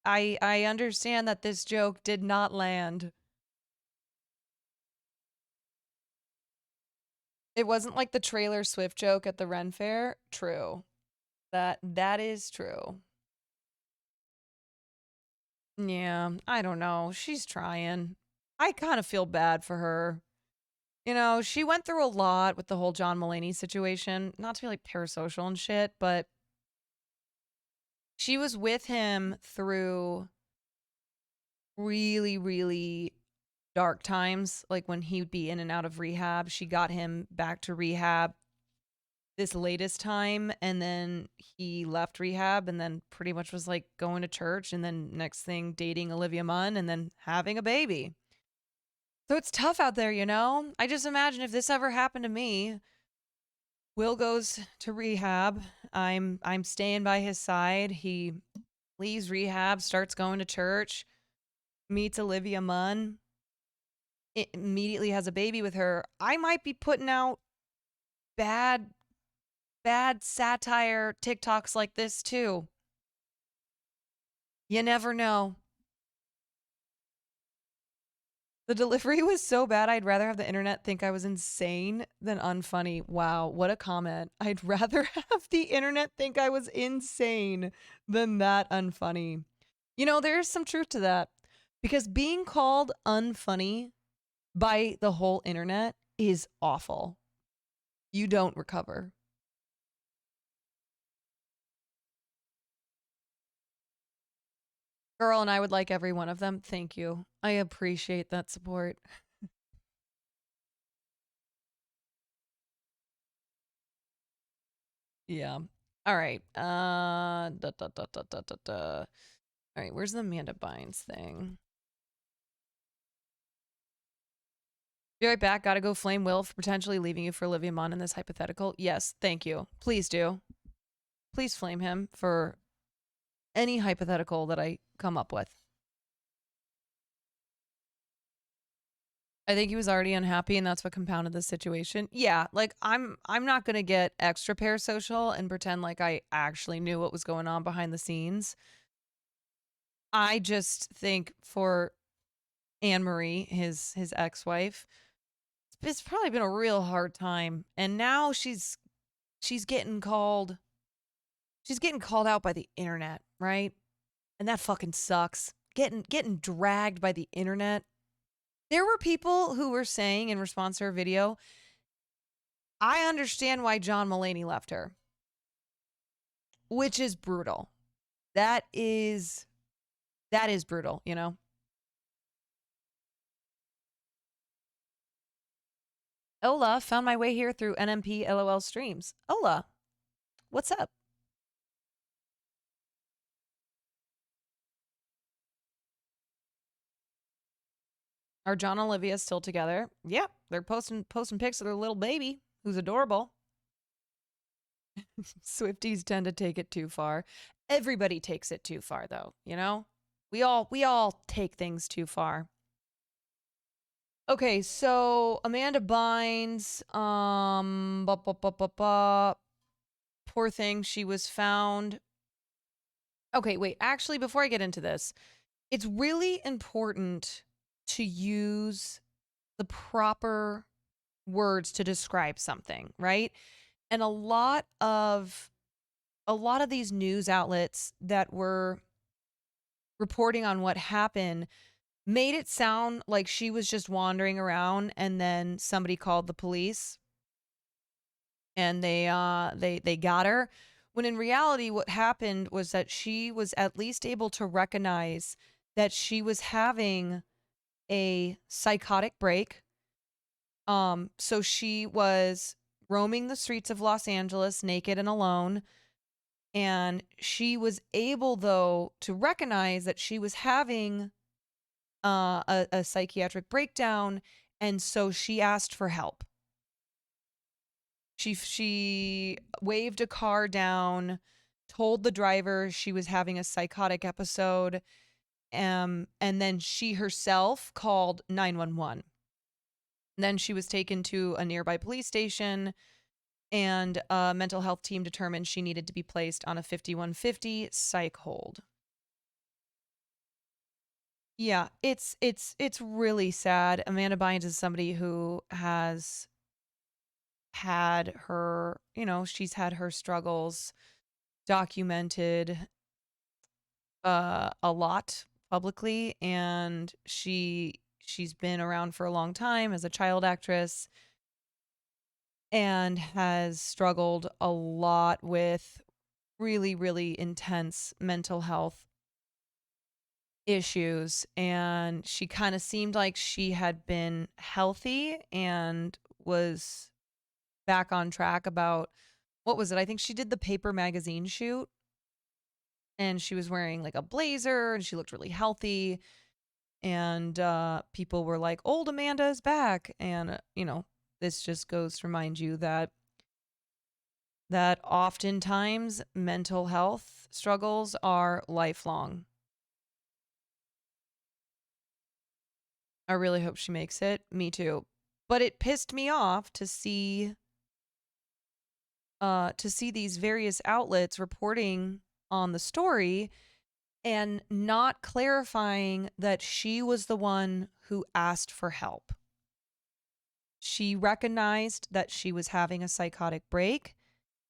I understand that this joke did not land." It wasn't like the Trailer Swift joke at the Ren Fair. True. That is true. Yeah, I don't know. She's trying. I kind of feel bad for her. She went through a lot with the whole John Mulaney situation. Not to be like parasocial and shit, but she was with him through really, really dark times. Like when he would be in and out of rehab, she got him back to rehab this latest time, and then he left rehab and then pretty much was like going to church, and then next thing dating Olivia Munn and then having a baby. So it's tough out there, I just imagine if this ever happened to me. Will goes to rehab. I'm staying by his side. He leaves rehab, starts going to church, meets Olivia Munn, immediately has a baby with her. I might be putting out bad satire TikToks like this too. You never know. The delivery was so bad, I'd rather have the internet think I was insane than unfunny. Wow, what a comment. I'd rather have the internet think I was insane than that unfunny. There's some truth to that. Because being called unfunny by the whole internet is awful. You don't recover. Girl, and I would like every one of them. Thank you. I appreciate that support. Yeah. All right. All right, where's the Amanda Bynes thing? Be right back. Gotta go flame Will for potentially leaving you for Olivia Munn in this hypothetical. Yes, thank you. Please do. Please flame him for any hypothetical that I come up with. I think he was already unhappy and that's what compounded the situation. Yeah, like I'm not going to get extra parasocial and pretend like I actually knew what was going on behind the scenes. I just think for Anne-Marie, his ex-wife, it's probably been a real hard time, and now she's getting called out by the internet, right? And that fucking sucks. Getting dragged by the internet. There were people who were saying in response to her video, I understand why John Mulaney left her, which is brutal. That is brutal, you know? Ola, found my way here through NMP LOL streams. Ola, what's up? Are John and Olivia still together? Yeah, they're posting pics of their little baby, who's adorable. Swifties tend to take it too far. Everybody takes it too far, though, you know? We all take things too far. Okay, so Amanda Bynes, poor thing, she was found. Okay, wait, actually, before I get into this, it's really important to use the proper words to describe something, right? And a lot of these news outlets that were reporting on what happened made it sound like she was just wandering around and then somebody called the police and they got her, when in reality what happened was that she was at least able to recognize that she was having a psychotic break. So she was roaming the streets of Los Angeles naked and alone, and she was able though to recognize that she was having a psychiatric breakdown, and so she asked for help. She waved a car down, told the driver she was having a psychotic episode, and then she herself called 911. Then she was taken to a nearby police station, and a mental health team determined she needed to be placed on a 5150 psych hold. Yeah, it's really sad. Amanda Bynes is somebody who has had her, she's had her struggles documented a lot publicly, and she's been around for a long time as a child actress and has struggled a lot with really, really intense mental health issues. And she kind of seemed like she had been healthy and was back on track about, what was it? I think she did the Paper magazine shoot and she was wearing like a blazer and she looked really healthy. And people were like, old Amanda is back. And, this just goes to remind you that oftentimes mental health struggles are lifelong. I really hope she makes it. Me too. But it pissed me off to see these various outlets reporting on the story and not clarifying that she was the one who asked for help. She recognized that she was having a psychotic break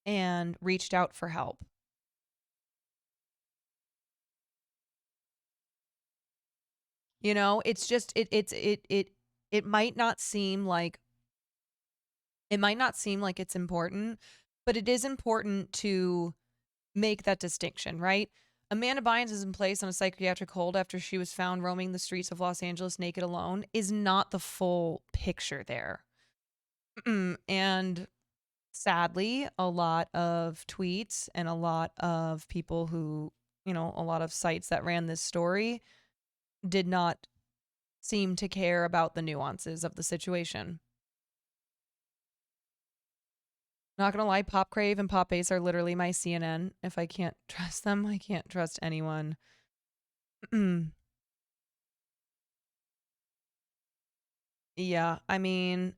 and reached out for help. It's just it might not seem like it's important, but it is important to make that distinction, right? Amanda Bynes is in place on a psychiatric hold after she was found roaming the streets of Los Angeles naked alone is not the full picture there. And sadly, a lot of tweets and a lot of people who, a lot of sites that ran this story did not seem to care about the nuances of the situation. Not gonna lie, Pop Crave and Pop Ace are literally my CNN. If I can't trust them, I can't trust anyone. Yeah, I mean,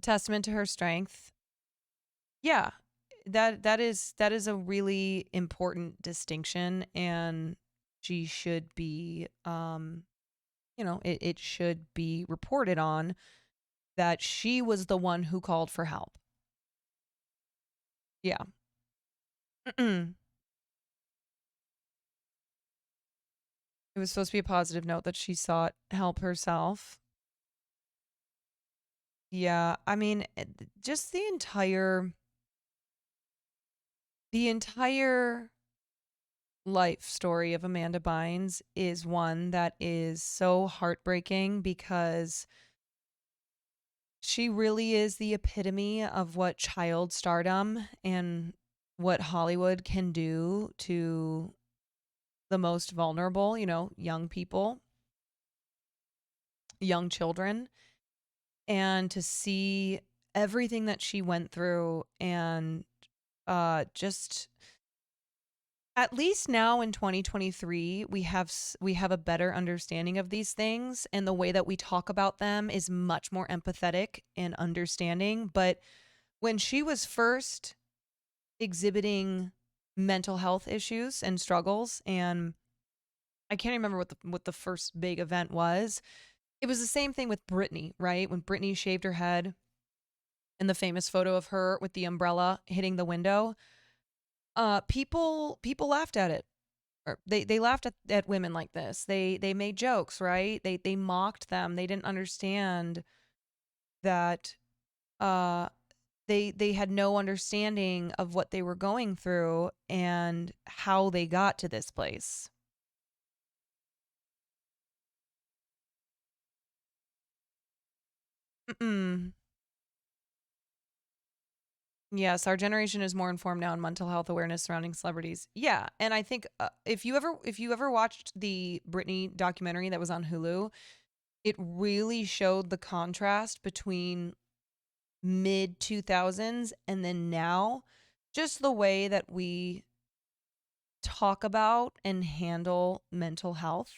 testament to her strength. Yeah, that is a really important distinction, and she should be, it should be reported on that she was the one who called for help. Yeah. It was supposed to be a positive note that she sought help herself. Yeah, I mean, just the entire life story of Amanda Bynes is one that is so heartbreaking because she really is the epitome of what child stardom and what Hollywood can do to the most vulnerable, young people, young children. And to see everything that she went through and just at least now in 2023 we have a better understanding of these things, and the way that we talk about them is much more empathetic and understanding. But when she was first exhibiting mental health issues and struggles, and I can't remember what the first big event was. It was the same thing with Britney, right? When Britney shaved her head and the famous photo of her with the umbrella hitting the window, people laughed at it. Or they laughed at women like this. They made jokes, right? They mocked them. They didn't understand that they had no understanding of what they were going through and how they got to this place. Mm-mm. Yes, our generation is more informed now in mental health awareness surrounding celebrities. Yeah, and I think if you ever watched the Britney documentary that was on Hulu, it really showed the contrast between mid 2000s and then now, just the way that we talk about and handle mental health,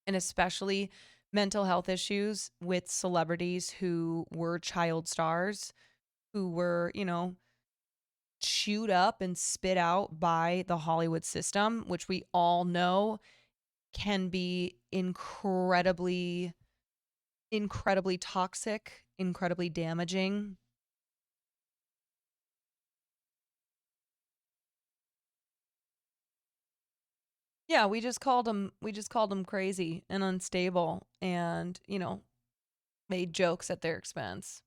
and especially mental health issues with celebrities who were child stars, who were, chewed up and spit out by the Hollywood system, which we all know can be incredibly toxic, incredibly damaging. Yeah, we just called them crazy and unstable, and, made jokes at their expense.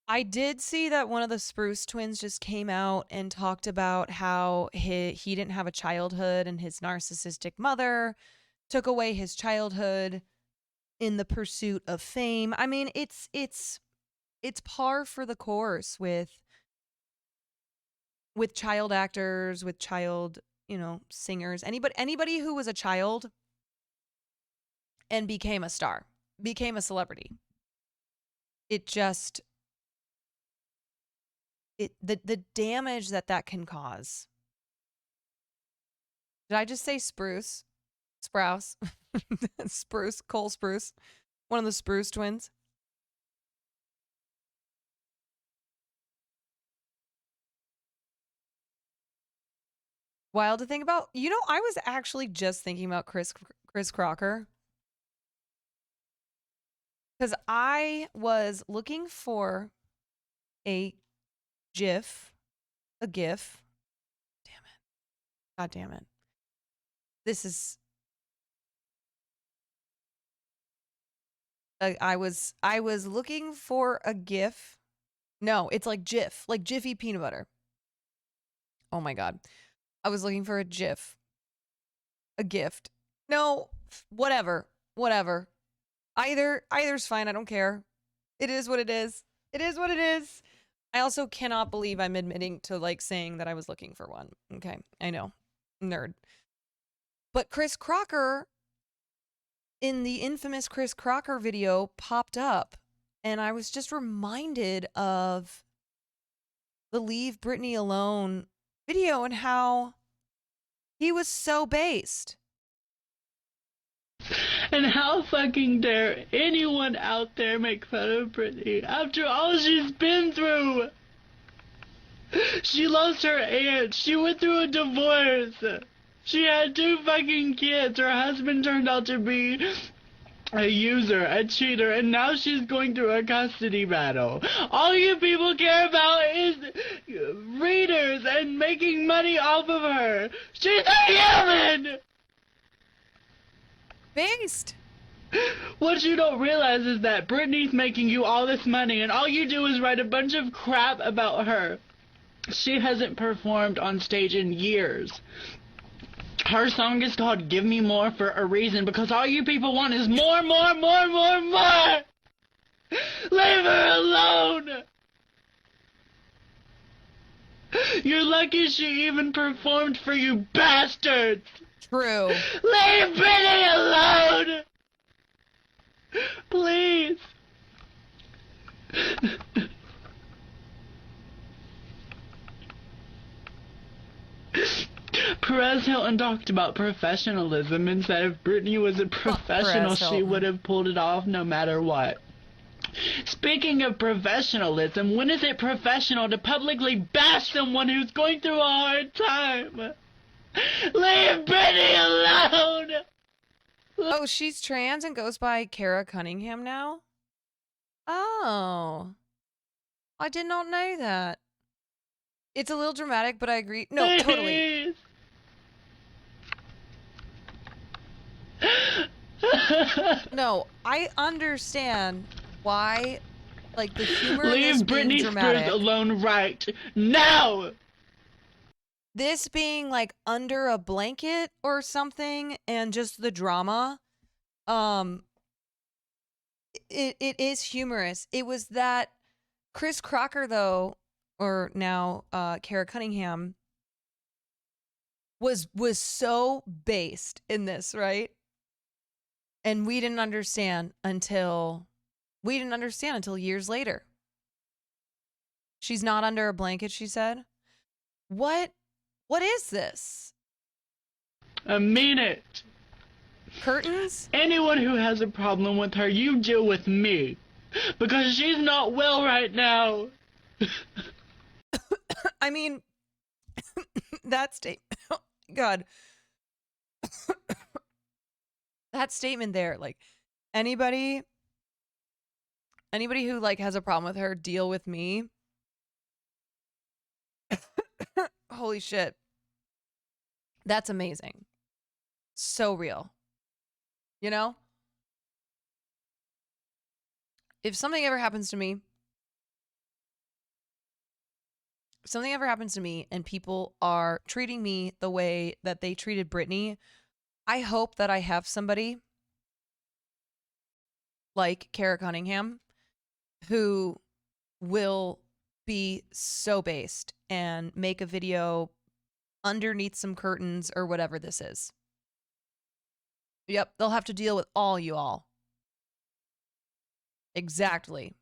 I did see that one of the Spruce twins just came out and talked about how he didn't have a childhood and his narcissistic mother took away his childhood in the pursuit of fame. I mean, it's par for the course with child actors, with child, singers, anybody who was a child and became a star, became a celebrity. It just the damage that can cause. Did I just say Spruce? Sprouse? Spruce, Cole Spruce, one of the Spruce twins. Wild to think about. I was actually just thinking about Chris Crocker, because I was looking for a a GIF. Damn it. God damn it. This is. I was looking for a GIF. No, it's like Jif, like Jiffy peanut butter. Oh my God. I was looking for a GIF. A gift. No, whatever. Whatever. Either's fine. I don't care. It is what it is. It is what it is. I also cannot believe I'm admitting to like saying that I was looking for one. Okay, I know. Nerd. But Chris Crocker in the infamous Chris Crocker video popped up, and I was just reminded of the Leave Britney Alone video and how he was so based. And how fucking dare anyone out there make fun of Britney after all she's been through? She lost her aunt. She went through a divorce. She had 2 fucking kids. Her husband turned out to be a user, a cheater, and now she's going through a custody battle. All you people care about is readers and making money off of her. She's a human! Based. What you don't realize is that Britney's making you all this money, and all you do is write a bunch of crap about her. She hasn't performed on stage in years. Her song is called Give Me More for a reason, because all you people want is more, more, more, more, more! Leave her alone! You're lucky she even performed for you bastards! True. Leave Britney alone! Please. Perez Hilton talked about professionalism and said if Britney was a professional, she would have pulled it off no matter what. Speaking of professionalism, when is it professional to publicly bash someone who's going through a hard time? Leave Britney alone! Oh, she's trans and goes by Kara Cunningham now? Oh. I did not know that. It's a little dramatic, but I agree. No, totally. No, I understand why, like, the humor in Leave this being Britney dramatic. Spears alone right now! This being, like, under a blanket or something, and just the drama, it is humorous. It was that Chris Crocker, though, or now Kara Cunningham, was so based in this, right? And we didn't understand until years later. She's not under a blanket, she said. What is this? I mean it. Curtains? Anyone who has a problem with her, you deal with me. Because she's not well right now. I mean, that statement, oh, God. That statement there, like, anybody who, like, has a problem with her, deal with me. Holy shit. That's amazing. So real. You know? If something ever happens to me, and people are treating me the way that they treated Britney, I hope that I have somebody like Kara Cunningham who will be so based and make a video underneath some curtains or whatever this is. Yep, they'll have to deal with all you all. Exactly.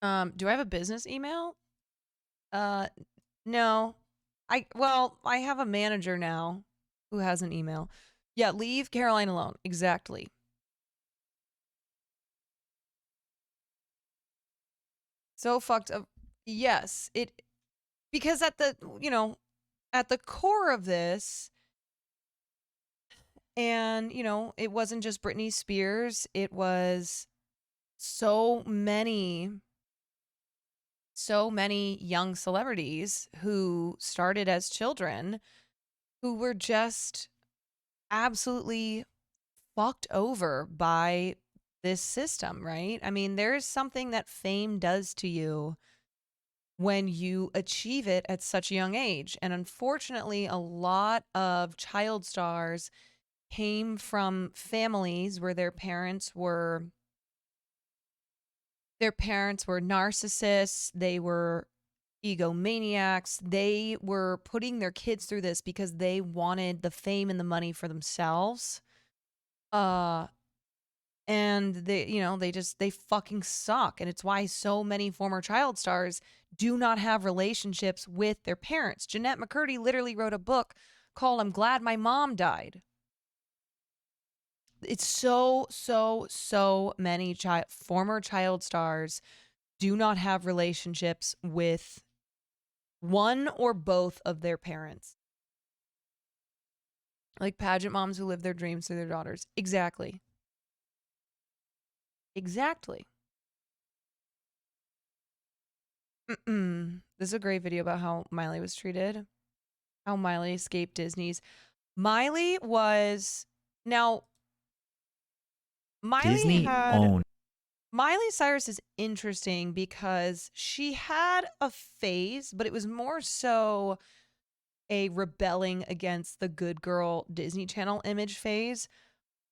Do I have a business email? No. I have a manager now who has an email. Yeah, leave Caroline alone. Exactly. So fucked up. Yes, because at the core of this, and, it wasn't just Britney Spears, it was so many young celebrities who started as children who were just absolutely fucked over by this system, right? I mean, there is something that fame does to you when you achieve it at such a young age. And unfortunately, a lot of child stars came from families where their parents were narcissists, they were egomaniacs, they were putting their kids through this because they wanted the fame and the money for themselves. And they fucking suck. And it's why so many former child stars do not have relationships with their parents. Jeanette McCurdy literally wrote a book called I'm Glad My Mom Died. It's so many former child stars do not have relationships with one or both of their parents. Like pageant moms who live their dreams through their daughters. Exactly. This is a great video about how Miley was treated. How Miley escaped Disney's. Miley Miley Cyrus is interesting because she had a phase, but it was more so a rebelling against the good girl Disney Channel image phase.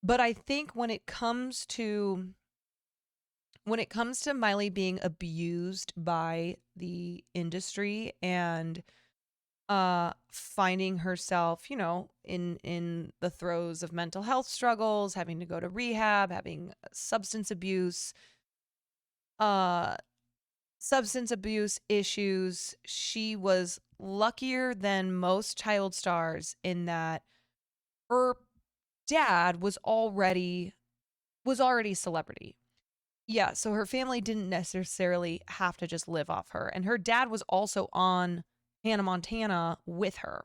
But I think when it comes to Miley being abused by the industry and finding herself, in the throes of mental health struggles, having to go to rehab, having substance abuse issues, she was luckier than most child stars in that her dad was already celebrity. Yeah, so her family didn't necessarily have to just live off her. And her dad was also on Hannah Montana with her.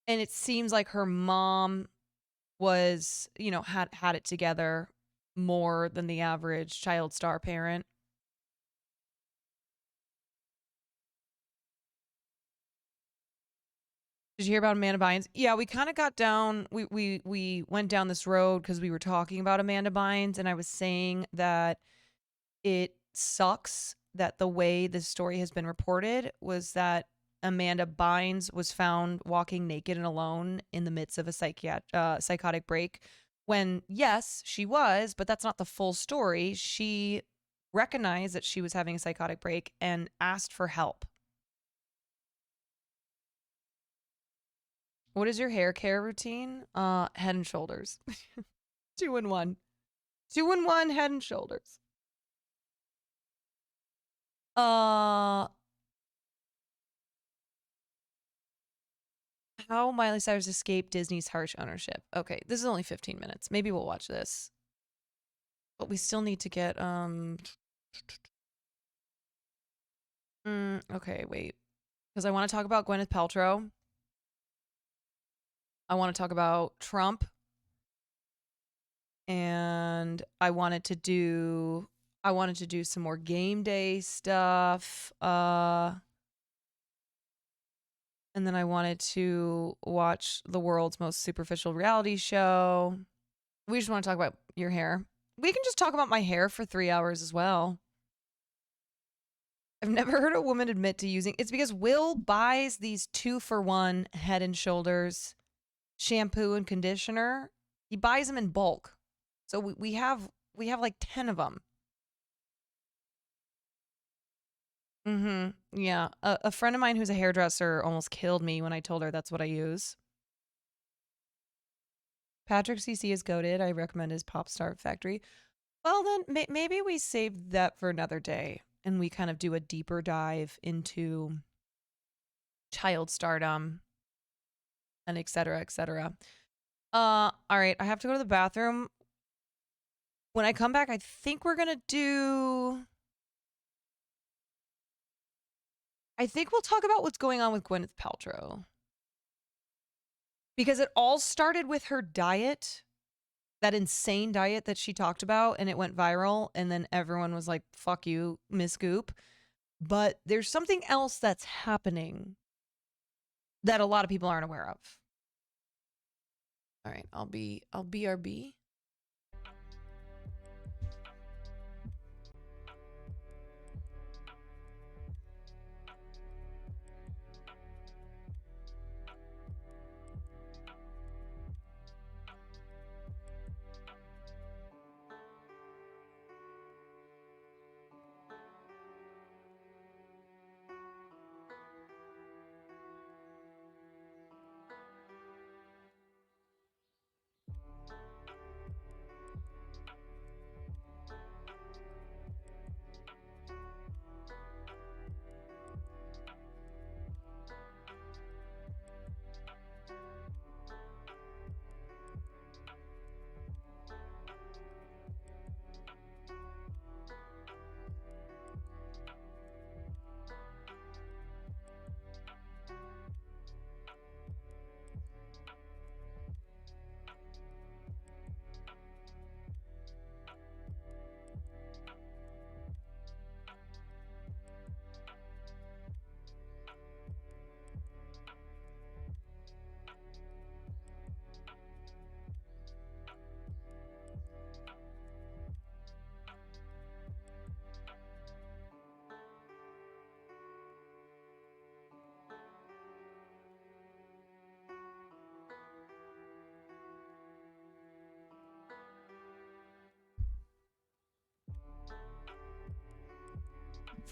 And it seems like her mom was, had it together more than the average child star parent. Did you hear about Amanda Bynes? Yeah, we kind of got down, we went down this road because we were talking about Amanda Bynes, and I was saying that it sucks that the way this story has been reported was that Amanda Bynes was found walking naked and alone in the midst of a psychotic break when, yes, she was, but that's not the full story. She recognized that she was having a psychotic break and asked for help. What is your hair care routine? Head and Shoulders. 2-in-1. 2-in-1 Head and Shoulders. How Miley Cyrus escaped Disney's harsh ownership. Okay, this is only 15 minutes. Maybe we'll watch this. But we still need to get okay, wait. Because I want to talk about Gwyneth Paltrow. I want to talk about Trump. And I wanted to do some more game day stuff. And then I wanted to watch the world's most superficial reality show. We just want to talk about your hair. We can just talk about my hair for 3 hours as well. I've never heard a woman admit to using... It's because Will buys these 2-for-1 Head and Shoulders shampoo and conditioner. He buys them in bulk. So we have like 10 of them. Yeah. A friend of mine who's a hairdresser almost killed me when I told her that's what I use. Patrick CC is goated. I recommend his Pop Star Factory. Well, then maybe we save that for another day and we kind of do a deeper dive into child stardom and et cetera, et cetera. All right. I have to go to the bathroom. When I come back, I think we're going to do... I think we'll talk about what's going on with Gwyneth Paltrow. Because it all started with her diet, that insane diet that she talked about, and it went viral, and then everyone was like, fuck you, Miss Goop. But there's something else that's happening that a lot of people aren't aware of. All right, I'll BRB.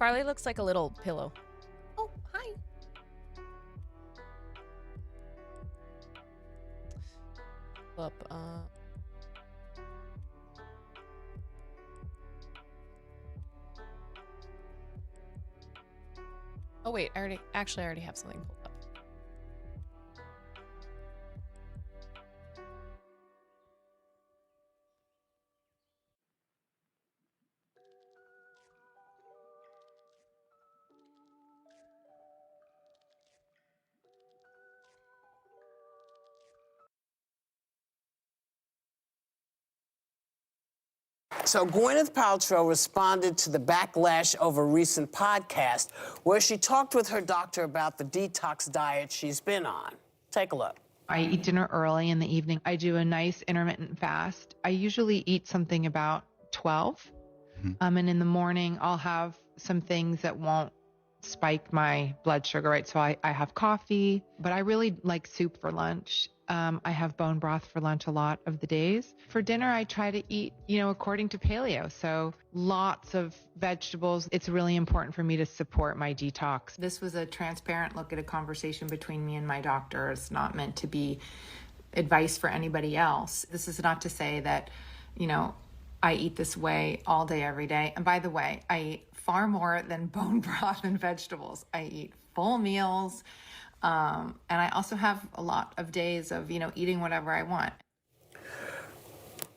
Farley looks like a little pillow. Oh, hi. Up, Oh wait, I already have something pulled up. So Gwyneth Paltrow responded to the backlash of a recent podcast where she talked with her doctor about the detox diet she's been on. Take a look. I eat dinner early in the evening. I do a nice intermittent fast. I usually eat something about 12. And in the morning, I'll have some things that won't spike my blood sugar, right? So I have coffee, but I really like soup for lunch. I have bone broth for lunch a lot of the days. For dinner, I try to eat, according to paleo. So lots of vegetables. It's really important for me to support my detox. This was a transparent look at a conversation between me and my doctor. It's not meant to be advice for anybody else. This is not to say that, I eat this way all day, every day. And by the way, I eat far more than bone broth and vegetables. I eat full meals. And I also have a lot of days of, eating whatever I want.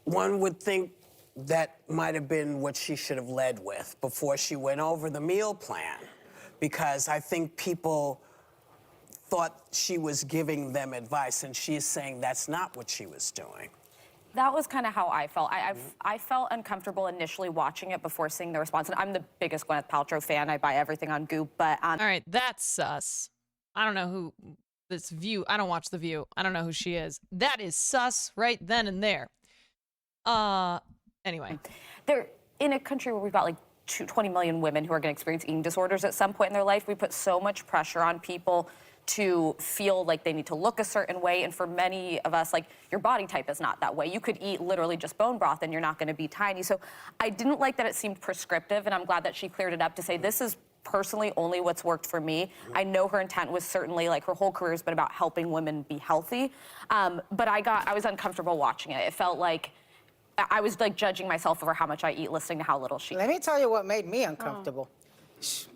One would think that might have been what she should have led with before she went over the meal plan, because I think people thought she was giving them advice, and she's saying that's not what she was doing. That was kind of how I felt. I felt uncomfortable initially watching it before seeing the response. And I'm the biggest Gwyneth Paltrow fan. I buy everything on Goop, but All right, that's sus. I don't know who this View. I don't watch The View. I don't know who she is. That is sus right then and there. Anyway. They're in a country where we've got like 20 million women who are going to experience eating disorders at some point in their life. We put so much pressure on people to feel like they need to look a certain way. And for many of us, like, your body type is not that way. You could eat literally just bone broth and you're not going to be tiny. So I didn't like that it seemed prescriptive, and I'm glad that she cleared it up to say this is personally only what's worked for me. I know her intent was certainly, like, her whole career has been about helping women be healthy. But I was uncomfortable watching it. It felt like I was like judging myself over how much I eat, listening to how little she. Let me tell you what made me uncomfortable.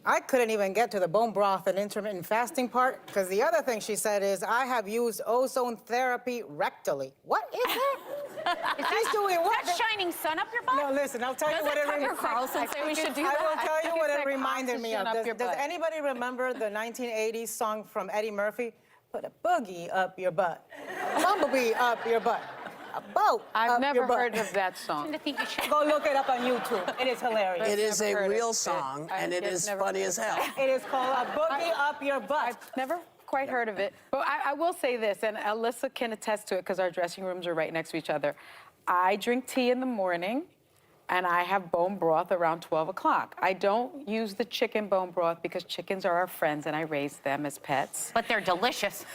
I couldn't even get to the bone broth and intermittent fasting part, because the other thing she said is, I have used ozone therapy rectally. What is that? She's doing what? Is that shining sun up your butt? No, listen, I'll tell you what it Tucker Carlson say we should do that? I will tell you what it reminded me of. Does anybody remember the 1980s song from Eddie Murphy? Put a boogie up your butt. A bumblebee up your butt. A boat. I've never heard of that song. Go look it up on YouTube. It is hilarious. It is a real song, and it is funny as hell. It is called A Boogie Up Your Butt. I've never quite heard of it. But I will say this, and Alyssa can attest to it because our dressing rooms are right next to each other. I drink tea in the morning, and I have bone broth around 12 o'clock. I don't use the chicken bone broth because chickens are our friends, and I raise them as pets. But they're delicious.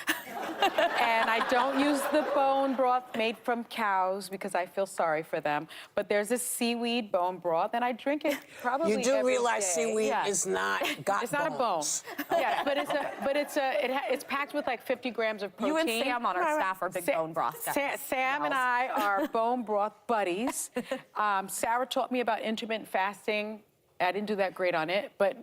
And I don't use the bone broth made from cows because I feel sorry for them. But there's a seaweed bone broth, and I drink it probably You do every realize day. seaweed is not got It's not bones. a bone. Yeah, but it's packed with like 50 grams of protein. You and Sam on our staff are big bone broth guys. Sam and I are bone broth buddies. Sarah taught me about intermittent fasting. I didn't do that great on it, but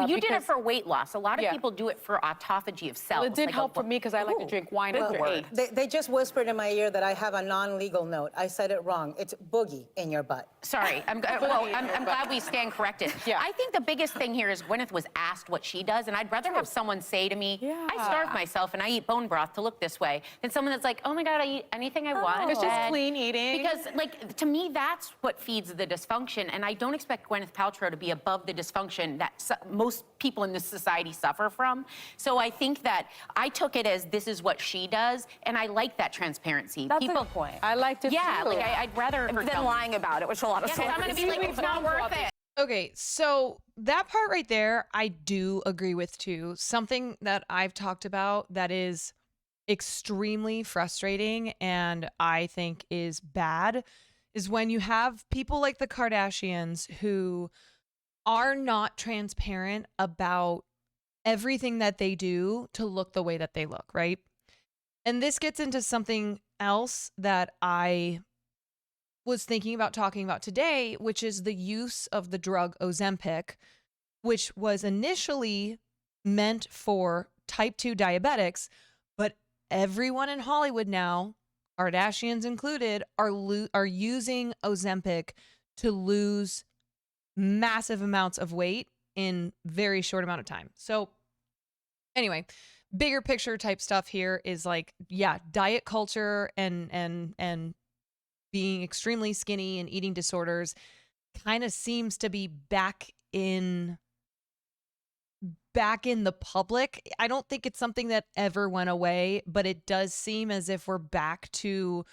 you did it for weight loss. A lot of people do it for autophagy of cells. Well, it did help for me because I like to drink wine after 8. They just whispered in my ear that I have a non-legal note. I said it wrong. It's boogie in your butt. Sorry, I'm glad we stand corrected. Yeah. I think the biggest thing here is Gwyneth was asked what she does, and I'd rather have someone say to me, I starve myself and I eat bone broth to look this way, than someone that's like, oh my God, I eat anything I want. It's just clean eating. Because, like, to me, that's what feeds the dysfunction, and I don't expect Gwyneth Paltrow to be above the dysfunction that most people in this society suffer from. So I think that I took it as this is what she does, and I like that transparency. That's a good point. I liked it Yeah, too. like I'd rather her Than lying about it, which a lot of Yeah, 'cause I'm gonna be like, it's not worth it. Okay, so that part right there, I do agree with too. Something that I've talked about that is extremely frustrating and I think is bad is when you have people like the Kardashians who are not transparent about everything that they do to look the way that they look, right? And this gets into something else that I was thinking about talking about today, which is the use of the drug Ozempic, which was initially meant for type 2 diabetics, but everyone in Hollywood now, Kardashians included, are using Ozempic to lose massive amounts of weight in very short amount of time. So anyway, bigger picture type stuff here is like, yeah, diet culture and being extremely skinny and eating disorders kind of seems to be back in the public. I don't think it's something that ever went away, but it does seem as if we're back to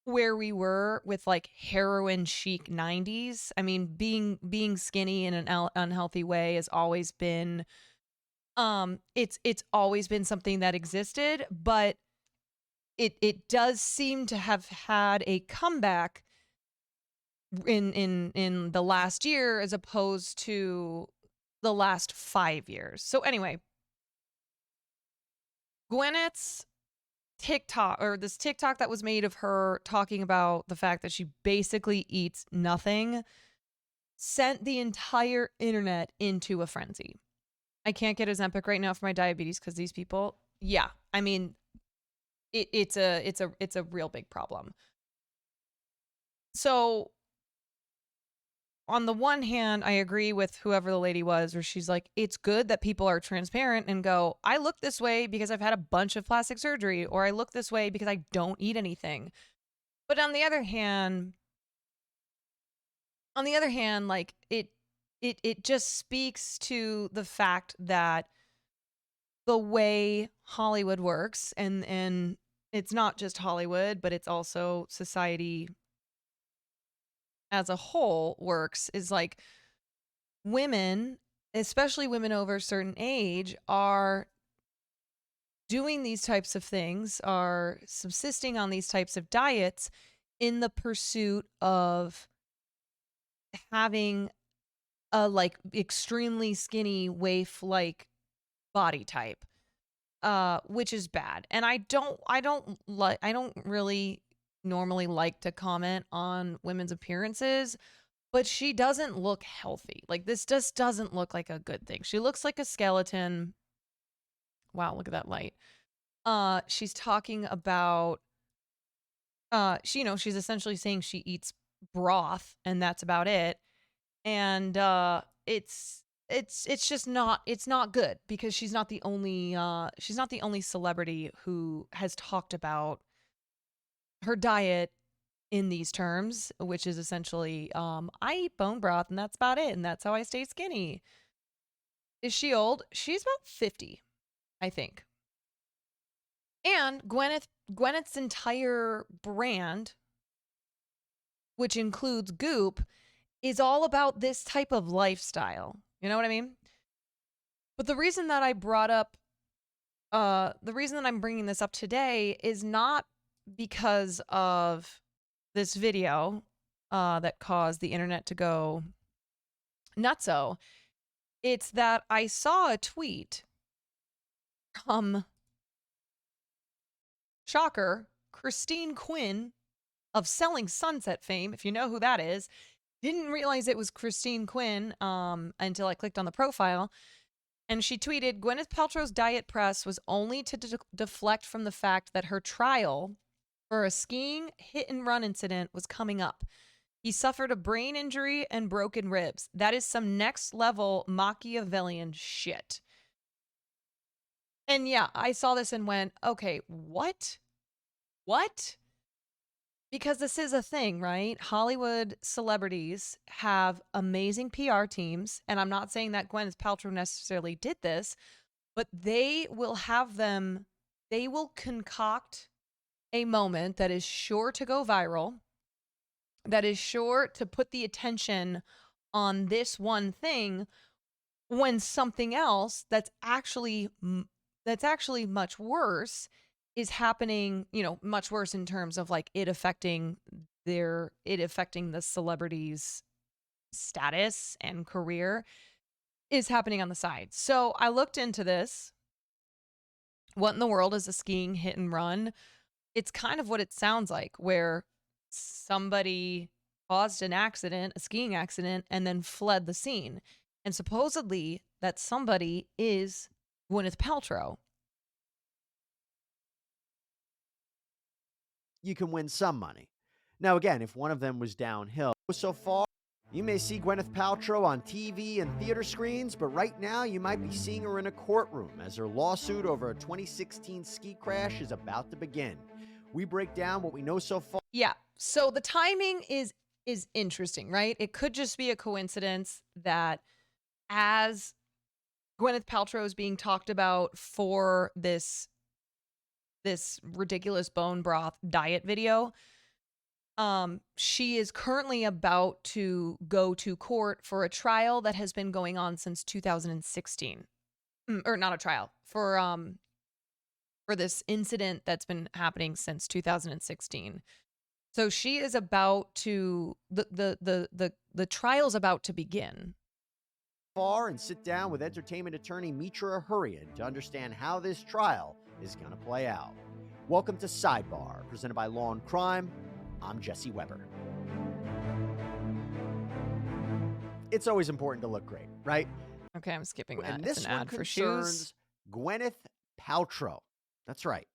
where we were with like heroin chic 90s. I mean, being skinny in an unhealthy way has always been it's always been something that existed, but it does seem to have had a comeback in the last year as opposed to the last 5 years. So anyway, Gwyneth's TikTok, or this TikTok that was made of her talking about the fact that she basically eats nothing, sent the entire internet into a frenzy. I can't get Ozempic right now for my diabetes because these people, yeah, I mean, it's a real big problem. So on the one hand, I agree with whoever the lady was, where she's like, it's good that people are transparent and go, I look this way because I've had a bunch of plastic surgery, or I look this way because I don't eat anything. But on the other hand, like it just speaks to the fact that the way Hollywood works, and it's not just Hollywood, but it's also society as a whole works, is like women, especially women over a certain age, are doing these types of things, are subsisting on these types of diets in the pursuit of having a like extremely skinny waif-like body type, which is bad. And I don't really normally like to comment on women's appearances, but she doesn't look healthy. Like, this just doesn't look like a good thing. She looks like a skeleton. Wow, look at that light. She's talking about she's essentially saying she eats broth and that's about it. And it's just not, it's not good, because she's not the only celebrity who has talked about her diet in these terms, which is essentially, I eat bone broth and that's about it, and that's how I stay skinny. Is she old? She's about 50, I think. And Gwyneth's entire brand, which includes Goop, is all about this type of lifestyle. You know what I mean? But the reason that I brought up, the reason that I'm bringing this up today is not because of this video that caused the internet to go nutso. It's that I saw a tweet from, shocker, Christine Quinn of Selling Sunset fame, if you know who that is. Didn't realize it was Christine Quinn until I clicked on the profile. And she tweeted, Gwyneth Paltrow's diet press was only to deflect from the fact that her trial for a skiing hit-and-run incident was coming up. He suffered a brain injury and broken ribs. That is some next-level Machiavellian shit. And yeah, I saw this and went, okay, what? What? Because this is a thing, right? Hollywood celebrities have amazing PR teams, and I'm not saying that Gwyneth Paltrow necessarily did this, but they will concoct a moment that is sure to go viral, that is sure to put the attention on this one thing, when something else that's actually much worse is happening, much worse in terms of like it affecting the celebrities' status and career is happening on the side. So I looked into this. What in the world is a skiing hit and run? It's kind of what it sounds like, where somebody caused an accident, a skiing accident, and then fled the scene. And supposedly that somebody is Gwyneth Paltrow. You can win some money. Now, again, if one of them was downhill, so far, you may see Gwyneth Paltrow on TV and theater screens, but right now you might be seeing her in a courtroom as her lawsuit over a 2016 ski crash is about to begin. We break down what we know so far. Yeah. So the timing is interesting, right? It could just be a coincidence that as Gwyneth Paltrow is being talked about for this ridiculous bone broth diet video, she is currently about to go to court for a trial that has been going on since 2016. Or not a trial, for this incident that's been happening since 2016. So she is about to the trial's about to begin. And sit down with entertainment attorney Mitra Hurrian to understand how this trial is going to play out. Welcome to Sidebar, presented by Law and Crime. I'm Jesse Weber. It's always important to look great, right? Okay, I'm skipping that. And this it's an one ad for concerns shoes. Gwyneth Paltrow. That's right.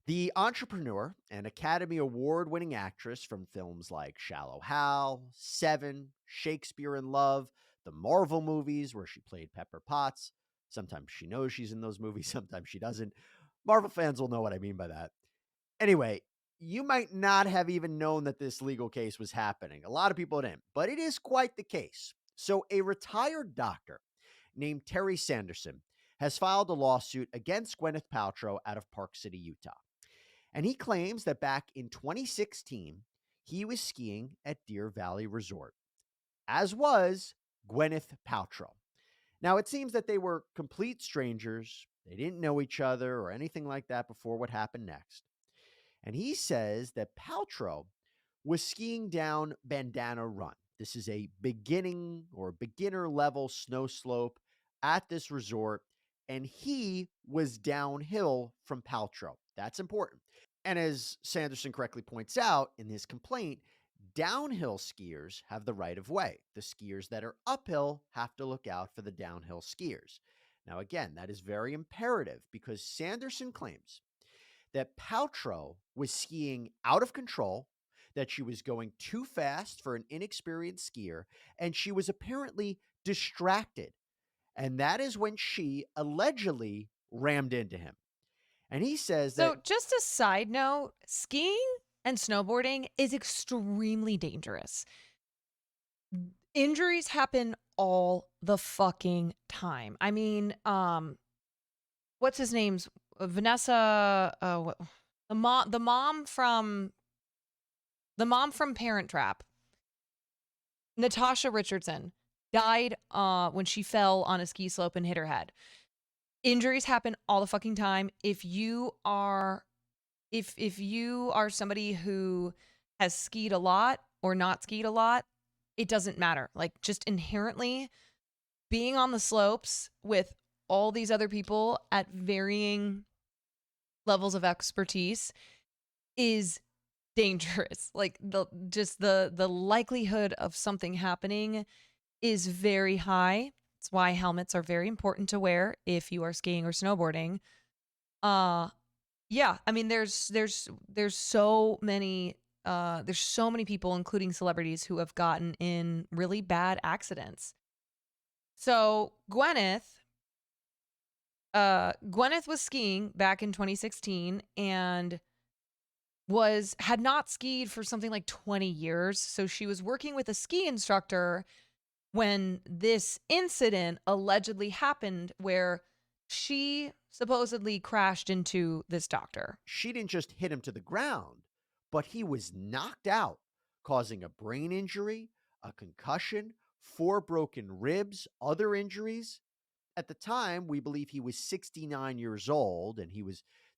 The entrepreneur and Academy Award-winning actress from films like Shallow Hal, Seven, Shakespeare in Love, the Marvel movies where she played Pepper Potts. Sometimes she knows she's in those movies, sometimes she doesn't. Marvel fans will know what I mean by that. Anyway, you might not have even known that this legal case was happening. A lot of people didn't, but it is quite the case. So a retired doctor named Terry Sanderson has filed a lawsuit against Gwyneth Paltrow out of Park City, Utah. And he claims that back in 2016, he was skiing at Deer Valley Resort, as was Gwyneth Paltrow. Now, it seems that they were complete strangers. They didn't know each other or anything like that before what happened next. And he says that Paltrow was skiing down Bandana Run. This is a beginner level snow slope at this resort, and he was downhill from Paltrow. That's important. And as Sanderson correctly points out in his complaint, downhill skiers have the right of way. The skiers that are uphill have to look out for the downhill skiers. Now, again, that is very imperative because Sanderson claims that Paltrow was skiing out of control, that she was going too fast for an inexperienced skier, and she was apparently distracted. And that is when she allegedly rammed into him. And he says that... So just a side note, skiing and snowboarding is extremely dangerous. Injuries happen all the fucking time. I mean, what's his name's Vanessa, the mom from Parent Trap, Natasha Richardson, died when she fell on a ski slope and hit her head. Injuries happen all the fucking time. If you are somebody who has skied a lot or not skied a lot, it doesn't matter. Like, just inherently being on the slopes with all these other people at varying levels of expertise is dangerous. Like, the likelihood of something happening is very high. That's why helmets are very important to wear if you are skiing or snowboarding. Yeah, I mean, there's so many people, including celebrities, who have gotten in really bad accidents. So Gwyneth was skiing back in 2016 and had not skied for something like 20 years. So she was working with a ski instructor when this incident allegedly happened, where she supposedly crashed into this doctor. She didn't just hit him to the ground, but he was knocked out, causing a brain injury, a concussion, 4 broken ribs, other injuries. At the time, we believe he was 69 years old, and he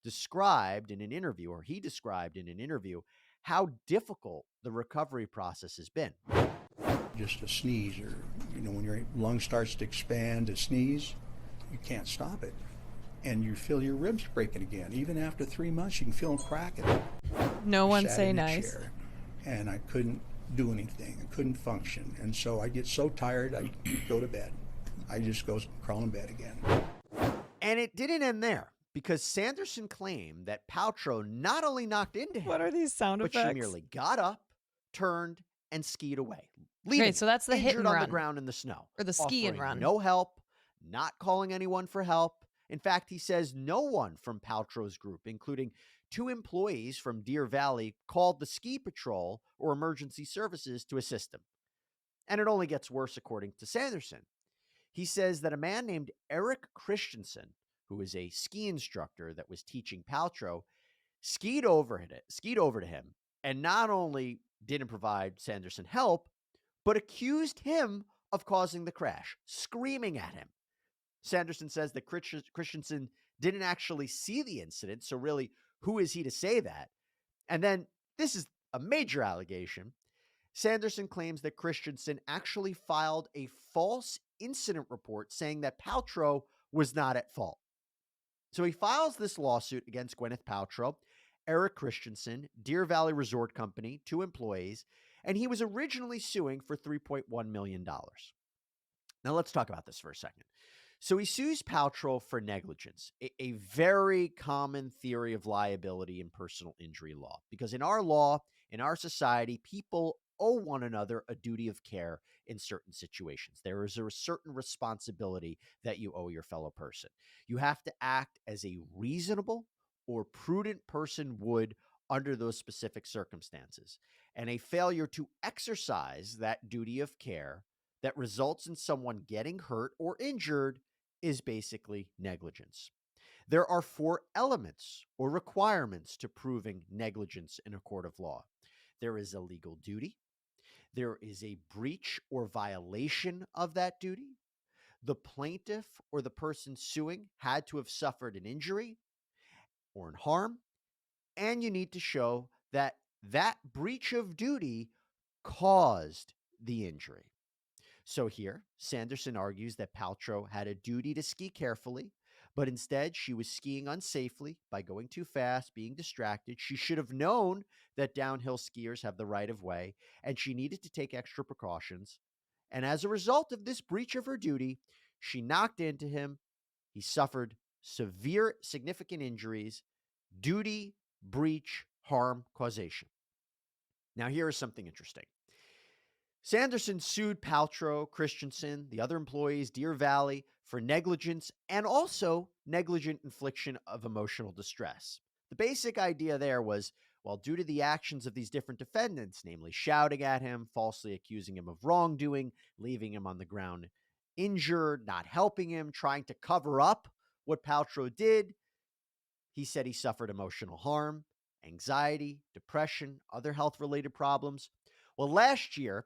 described in an interview how difficult the recovery process has been. just a sneeze, or when your lung starts to expand, a sneeze, you can't stop it, and you feel your ribs breaking again. Even after 3 months, you can feel them cracking. No one Sat say in a nice. chair, and I couldn't do anything. I couldn't function, and so I get so tired, I go to bed. I just go crawl in bed again. And it didn't end there, because Sanderson claimed that Paltrow not only knocked into him, What are these sound but effects? she merely got up, turned, and skied away, leaving Great, so that's the him hit injured and on run. the ground in the snow, Or the ski and offering run. no help, not calling anyone for help. In fact, he says no one from Paltrow's group, including 2 employees from Deer Valley, called the ski patrol or emergency services to assist him. And it only gets worse, according to Sanderson. He says that a man named Eric Christensen, who is a ski instructor that was teaching Paltrow, skied over to him, and not only didn't provide Sanderson help, but accused him of causing the crash, screaming at him. Sanderson says that Christensen didn't actually see the incident, so really, who is he to say that? And then, this is a major allegation. Sanderson claims that Christensen actually filed a false incident report saying that Paltrow was not at fault. So he files this lawsuit against Gwyneth Paltrow, Eric Christensen, Deer Valley Resort Company, 2 employees, and he was originally suing for $3.1 million. Now let's talk about this for a second. So he sues Paltrow for negligence, a very common theory of liability in personal injury law, because in our law, in our society, people owe one another a duty of care in certain situations. There is a certain responsibility that you owe your fellow person. You have to act as a reasonable or prudent person would under those specific circumstances. And a failure to exercise that duty of care that results in someone getting hurt or injured is basically negligence. There are 4 elements or requirements to proving negligence in a court of law. There is a legal duty. There is a breach or violation of that duty. The plaintiff or the person suing had to have suffered an injury or an harm, and you need to show that that breach of duty caused the injury. So here, Sanderson argues that Paltrow had a duty to ski carefully, but instead she was skiing unsafely by going too fast, being distracted. She should have known that downhill skiers have the right of way, and she needed to take extra precautions. And as a result of this breach of her duty, she knocked into him. He suffered severe, significant injuries, duty, breach, harm, causation. Now, here is something interesting. Sanderson sued Paltrow, Christensen, the other employees, Deer Valley, for negligence and also negligent infliction of emotional distress. The basic idea there was, well, due to the actions of these different defendants, namely shouting at him, falsely accusing him of wrongdoing, leaving him on the ground injured, not helping him, trying to cover up what Paltrow did, he said he suffered emotional harm, anxiety, depression, other health-related problems. Well, last year,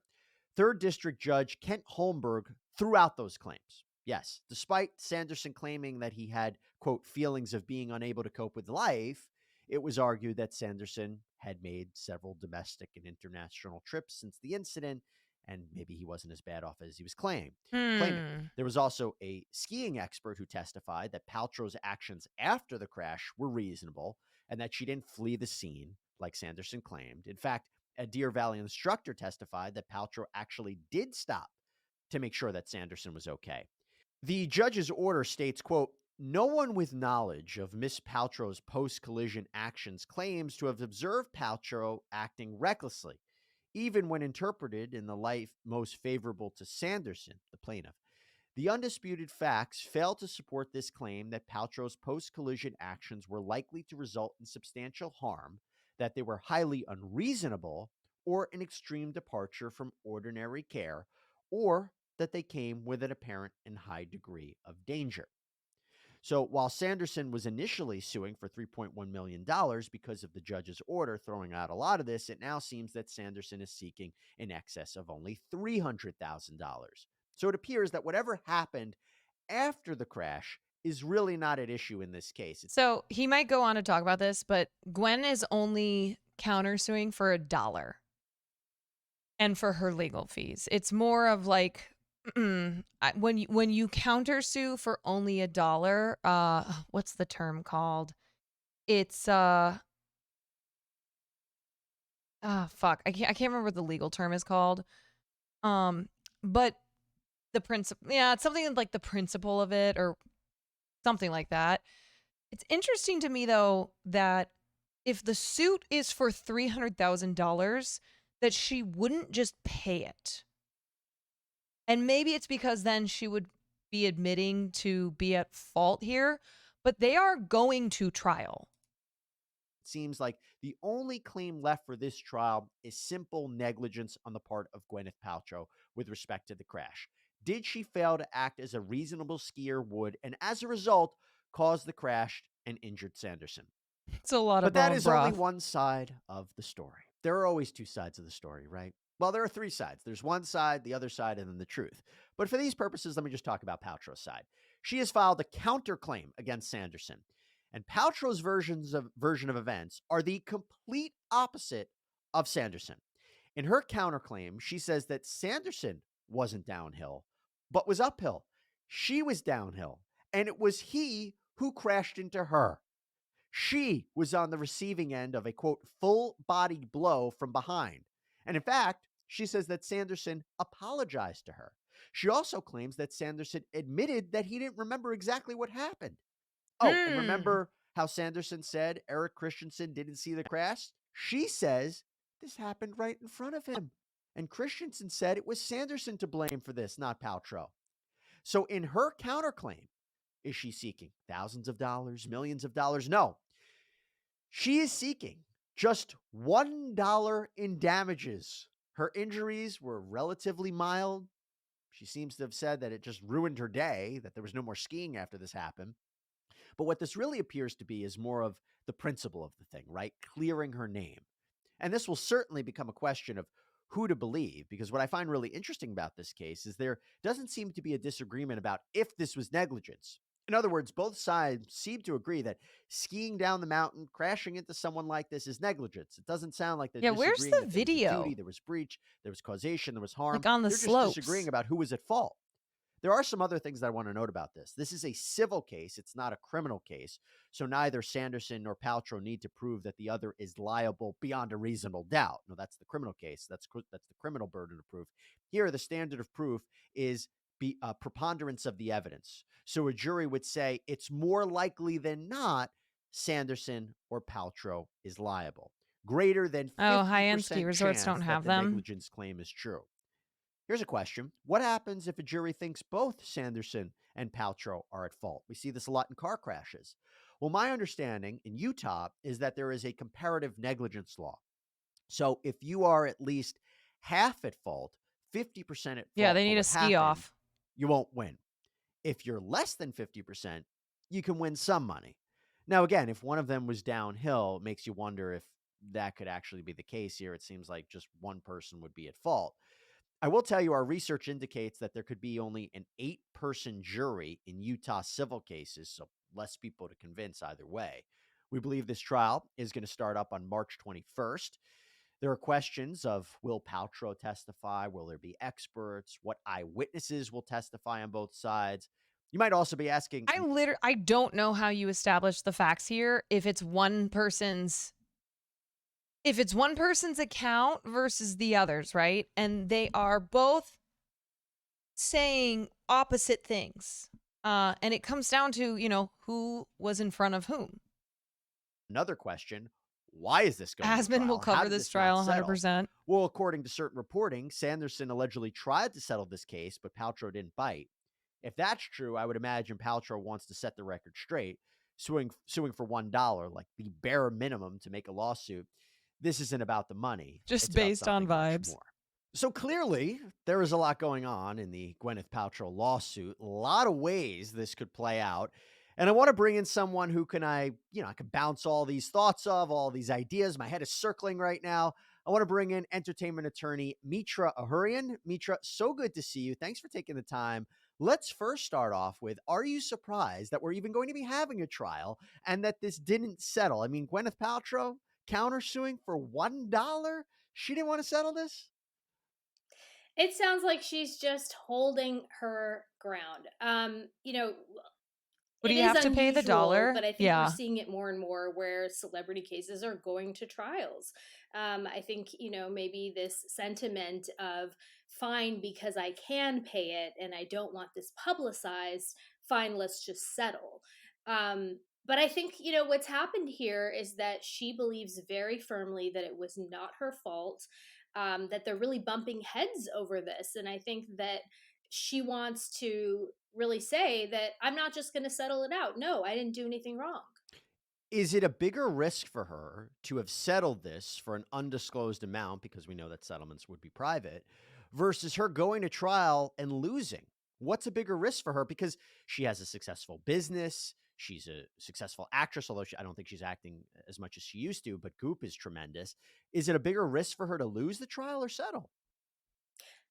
3rd District Judge Kent Holmberg threw out those claims. Yes, despite Sanderson claiming that he had, quote, feelings of being unable to cope with life, it was argued that Sanderson had made several domestic and international trips since the incident, and maybe he wasn't as bad off as he was claiming. There was also a skiing expert who testified that Paltrow's actions after the crash were reasonable and that she didn't flee the scene like Sanderson claimed. In fact, a Deer Valley instructor testified that Paltrow actually did stop to make sure that Sanderson was okay. The judge's order states, quote, "No one with knowledge of Miss Paltrow's post-collision actions claims to have observed Paltrow acting recklessly, even when interpreted in the light most favorable to Sanderson, the plaintiff. The undisputed facts fail to support this claim that Paltrow's post-collision actions were likely to result in substantial harm, that they were highly unreasonable, or an extreme departure from ordinary care, or that they came with an apparent and high degree of danger." So while Sanderson was initially suing for $3.1 million because of the judge's order throwing out a lot of this, it now seems that Sanderson is seeking in excess of only $300,000. So it appears that whatever happened after the crash is really not at issue in this case. So he might go on to talk about this, but Gwen is only countersuing for $1. and for her legal fees. It's more of like when you countersue for only $1, what's the term called? It's fuck. I can't remember what the legal term is called. But the principle, yeah, it's something like the principle of it or something like that. It's interesting to me though that if the suit is for $300,000, that she wouldn't just pay it. And maybe it's because then she would be admitting to be at fault here, but they are going to trial. It seems like the only claim left for this trial is simple negligence on the part of Gwyneth Paltrow with respect to the crash. Did she fail to act as a reasonable skier would, and as a result, cause the crash and injured Sanderson? It's a lot of But that bone is broth. only one side of the story. There are always two sides of the story, right? Well, there are three sides. There's one side, the other side, and then the truth. But for these purposes, let me just talk about Paltrow's side. She has filed a counterclaim against Sanderson. And Paltrow's version of events are the complete opposite of Sanderson. In her counterclaim, she says that Sanderson wasn't downhill, but was uphill. She was downhill, and it was he who crashed into her. She was on the receiving end of a, quote, full-body blow from behind. And in fact, she says that Sanderson apologized to her. She also claims that Sanderson admitted that he didn't remember exactly what happened. Oh, and remember how Sanderson said Eric Christensen didn't see the crash? She says this happened right in front of him. And Christensen said it was Sanderson to blame for this, not Paltrow. So in her counterclaim, is she seeking thousands of dollars, millions of dollars? No. She is seeking just $1 in damages. Her injuries were relatively mild. She seems to have said that it just ruined her day, that there was no more skiing after this happened. But what this really appears to be is more of the principle of the thing, right? Clearing her name. And this will certainly become a question of who to believe, because what I find really interesting about this case is there doesn't seem to be a disagreement about if this was negligence. In other words, both sides seem to agree that skiing down the mountain, crashing into someone like this is negligence. It doesn't sound like they're disagreeing where's the that there was a video? duty, there was breach, there was causation, there was harm. Like on the they're slopes. just disagreeing about who was at fault. There are some other things that I want to note about this. This is a civil case. It's not a criminal case. So neither Sanderson nor Paltrow need to prove that the other is liable beyond a reasonable doubt. No, that's the criminal case. That's the criminal burden of proof. Here, the standard of proof is preponderance of the evidence. So a jury would say it's more likely than not Sanderson or Paltrow is liable. Greater than 50% high-end ski resorts chance don't have that the them. negligence claim is true. Here's a question. What happens if a jury thinks both Sanderson and Paltrow are at fault? We see this a lot in car crashes. Well, my understanding in Utah is that there is a comparative negligence law. So if you are at least half at fault, 50% at fault, Yeah, they for need what a ski happened, off. you won't win. If you're less than 50%, you can win some money. Now, again, if one of them was downhill, it makes you wonder if that could actually be the case here. It seems like just one person would be at fault. I will tell you, our research indicates that there could be only an 8-person jury in Utah civil cases, so less people to convince either way. We believe this trial is going to start up on March 21st. There are questions of, will Paltrow testify? Will there be experts? What eyewitnesses will testify on both sides? You might also be asking, I don't know how you establish the facts here if it's one person's account versus the others, right? And they are both saying opposite things. And it comes down to, who was in front of whom. another question, why is this going to Asman will trial? How cover did this not trial settle? 100%. Well, according to certain reporting, Sanderson allegedly tried to settle this case, but Paltrow didn't bite. If that's true, I would imagine Paltrow wants to set the record straight, suing for $1, like the bare minimum to make a lawsuit. This isn't about the money. Just It's about based on something much vibes. more. So clearly, there is a lot going on in the Gwyneth Paltrow lawsuit. A lot of ways this could play out. And I want to bring in someone who I can bounce all these thoughts of, all these ideas. My head is circling right now. I want to bring in entertainment attorney Mitra Ahurian. Mitra, so good to see you. Thanks for taking the time. Let's first start off with, are you surprised that we're even going to be having a trial and that this didn't settle? I mean, Gwyneth Paltrow countersuing for $1? She didn't want to settle this? It sounds like she's just holding her ground. Would It he is have to pay the unusual, dollar? but I think we're Yeah. seeing it more and more where celebrity cases are going to trials. I think, maybe this sentiment of fine because I can pay it and I don't want this publicized, fine, let's just settle. But I think, what's happened here is that she believes very firmly that it was not her fault, that they're really bumping heads over this. And I think that she wants to really say that I'm not just going to settle it out. No, I didn't do anything wrong. Is it a bigger risk for her to have settled this for an undisclosed amount, because we know that settlements would be private, versus her going to trial and losing? What's a bigger risk for her? Because she has a successful business. She's a successful actress, although I don't think she's acting as much as she used to, but Goop is tremendous. Is it a bigger risk for her to lose the trial or settle?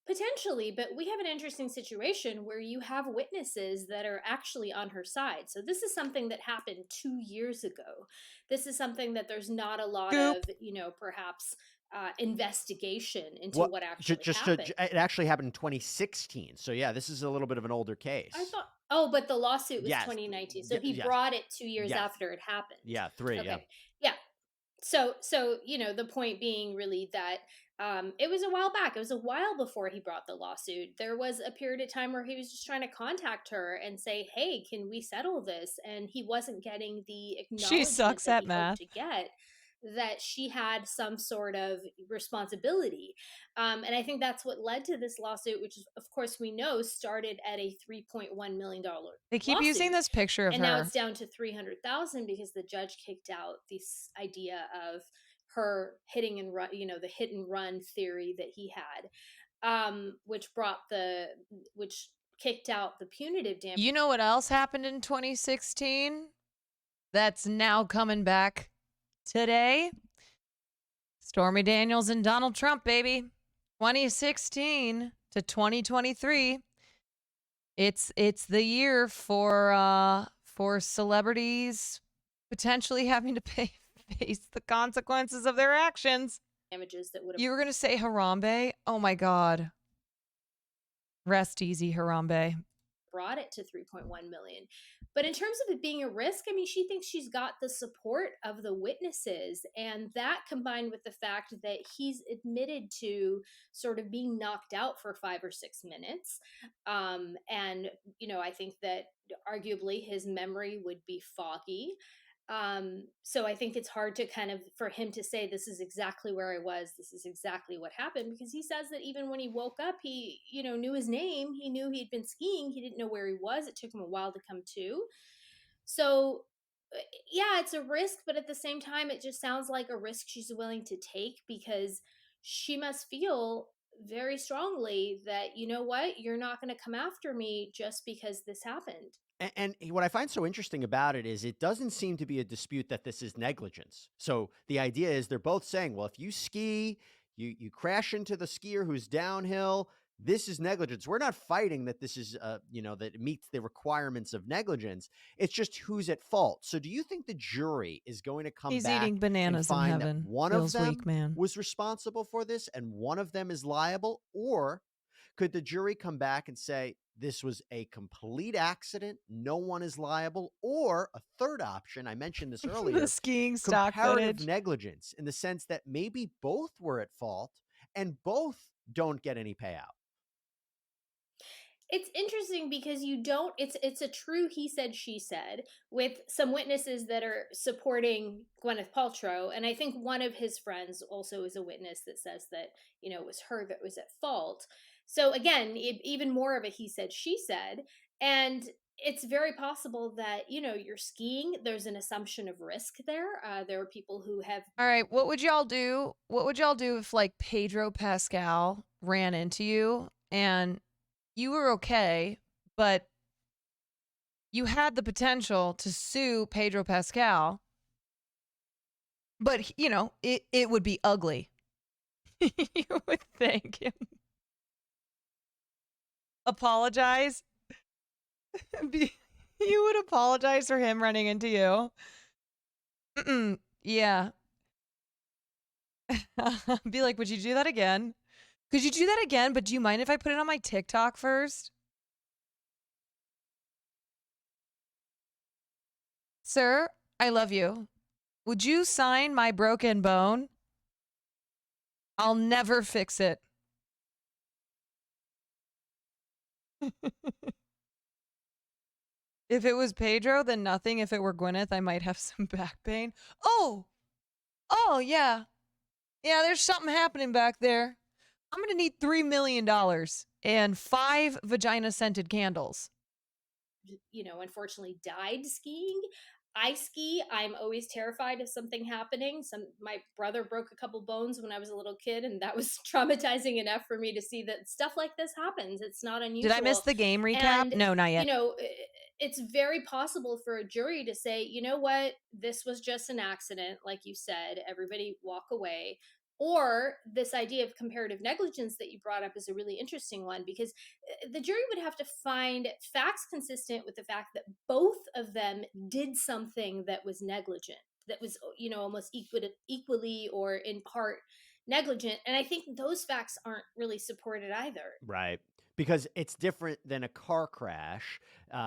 Potentially, but we have an interesting situation where you have witnesses that are actually on her side. So this is something that happened 2 years ago. This is something that there's not a lot Goop. of, perhaps investigation into Well, what actually just happened. it actually happened in 2016. So yeah, this is a little bit of an older case. I thought, oh, but the lawsuit was Yes. 2019. So he Yes. brought it 2 years Yes. after it happened. Yeah, 3. Okay. Yeah. Yeah. So the point being really that it was a while back. It was a while before he brought the lawsuit. There was a period of time where he was just trying to contact her and say, hey, can we settle this? And he wasn't getting the acknowledgement sucks that at he math. hoped to get, that she had some sort of responsibility. And I think that's what led to this lawsuit, which, of course, we know started at a $3.1 million They keep using this picture of and her. now it's down to 300,000 because the judge kicked out this idea of her hitting and run, the hit and run theory that he had, which kicked out the punitive damage. You know what else happened in 2016 that's now coming back today? Stormy Daniels and Donald Trump, baby. 2016 to 2023. It's the year for celebrities potentially having to face the consequences of their actions. Damages that would have. You were going to say Harambe? Oh my God. Rest easy, Harambe. Brought it to 3.1 million. But in terms of it being a risk, I mean, she thinks she's got the support of the witnesses, and that combined with the fact that he's admitted to sort of being knocked out for 5 or 6 minutes, and I think that arguably his memory would be foggy. So I think it's hard to for him to say this is exactly where I was, this is exactly what happened, because he says that even when he woke up, he, knew his name, he knew he'd been skiing, he didn't know where he was, it took him a while to come to. So yeah, it's a risk, but at the same time, it just sounds like a risk she's willing to take because she must feel very strongly that, you know what, you're not going to come after me just because this happened. And what I find so interesting about it is it doesn't seem to be a dispute that this is negligence. So the idea is they're both saying, well, if you ski, you crash into the skier who's downhill, this is negligence. We're not fighting that this is, that it meets the requirements of negligence. It's just who's at fault. So do you think the jury is going to come He's back eating bananas and in find heaven. that one Feels of them weak, man. was responsible for this and one of them is liable? Or could the jury come back and say, this was a complete accident, no one is liable? Or a third option, I mentioned this earlier, The skiing stock comparative footage. negligence, in the sense that maybe both were at fault and both don't get any payout. It's interesting because it's a true he said she said with some witnesses that are supporting Gwyneth Paltrow, and I think one of his friends also is a witness that says that it was her that was at fault. So again, even more of a he said she said, and it's very possible that you're skiing, there's an assumption of risk there. There are people who have. All right, what would y'all do? What would y'all do if like Pedro Pascal ran into you and you were okay, but you had the potential to sue Pedro Pascal, but it would be ugly. You would thank him. Apologize. You would apologize for him running into you. Yeah. Be like, would you do that again? Could you do that again? But do you mind if I put it on my TikTok first? Sir, I love you. Would you sign my broken bone? I'll never fix it. If it was Pedro, then nothing. If it were Gwyneth, I might have some back pain. Oh, yeah. Yeah, there's something happening back there. I'm going to need $3 million and 5 vagina-scented candles. Unfortunately died skiing. I ski. I'm always terrified of something happening. My brother broke a couple bones when I was a little kid, and that was traumatizing enough for me to see that stuff like this happens. It's not unusual. Did I miss the game recap? And, no, not yet. It's very possible for a jury to say, you know what, this was just an accident, like you said, everybody walk away. Or this idea of comparative negligence that you brought up is a really interesting one, because the jury would have to find facts consistent with the fact that both of them did something that was negligent, that was, almost equally or in part negligent. And I think those facts aren't really supported either. Right. Because it's different than a car crash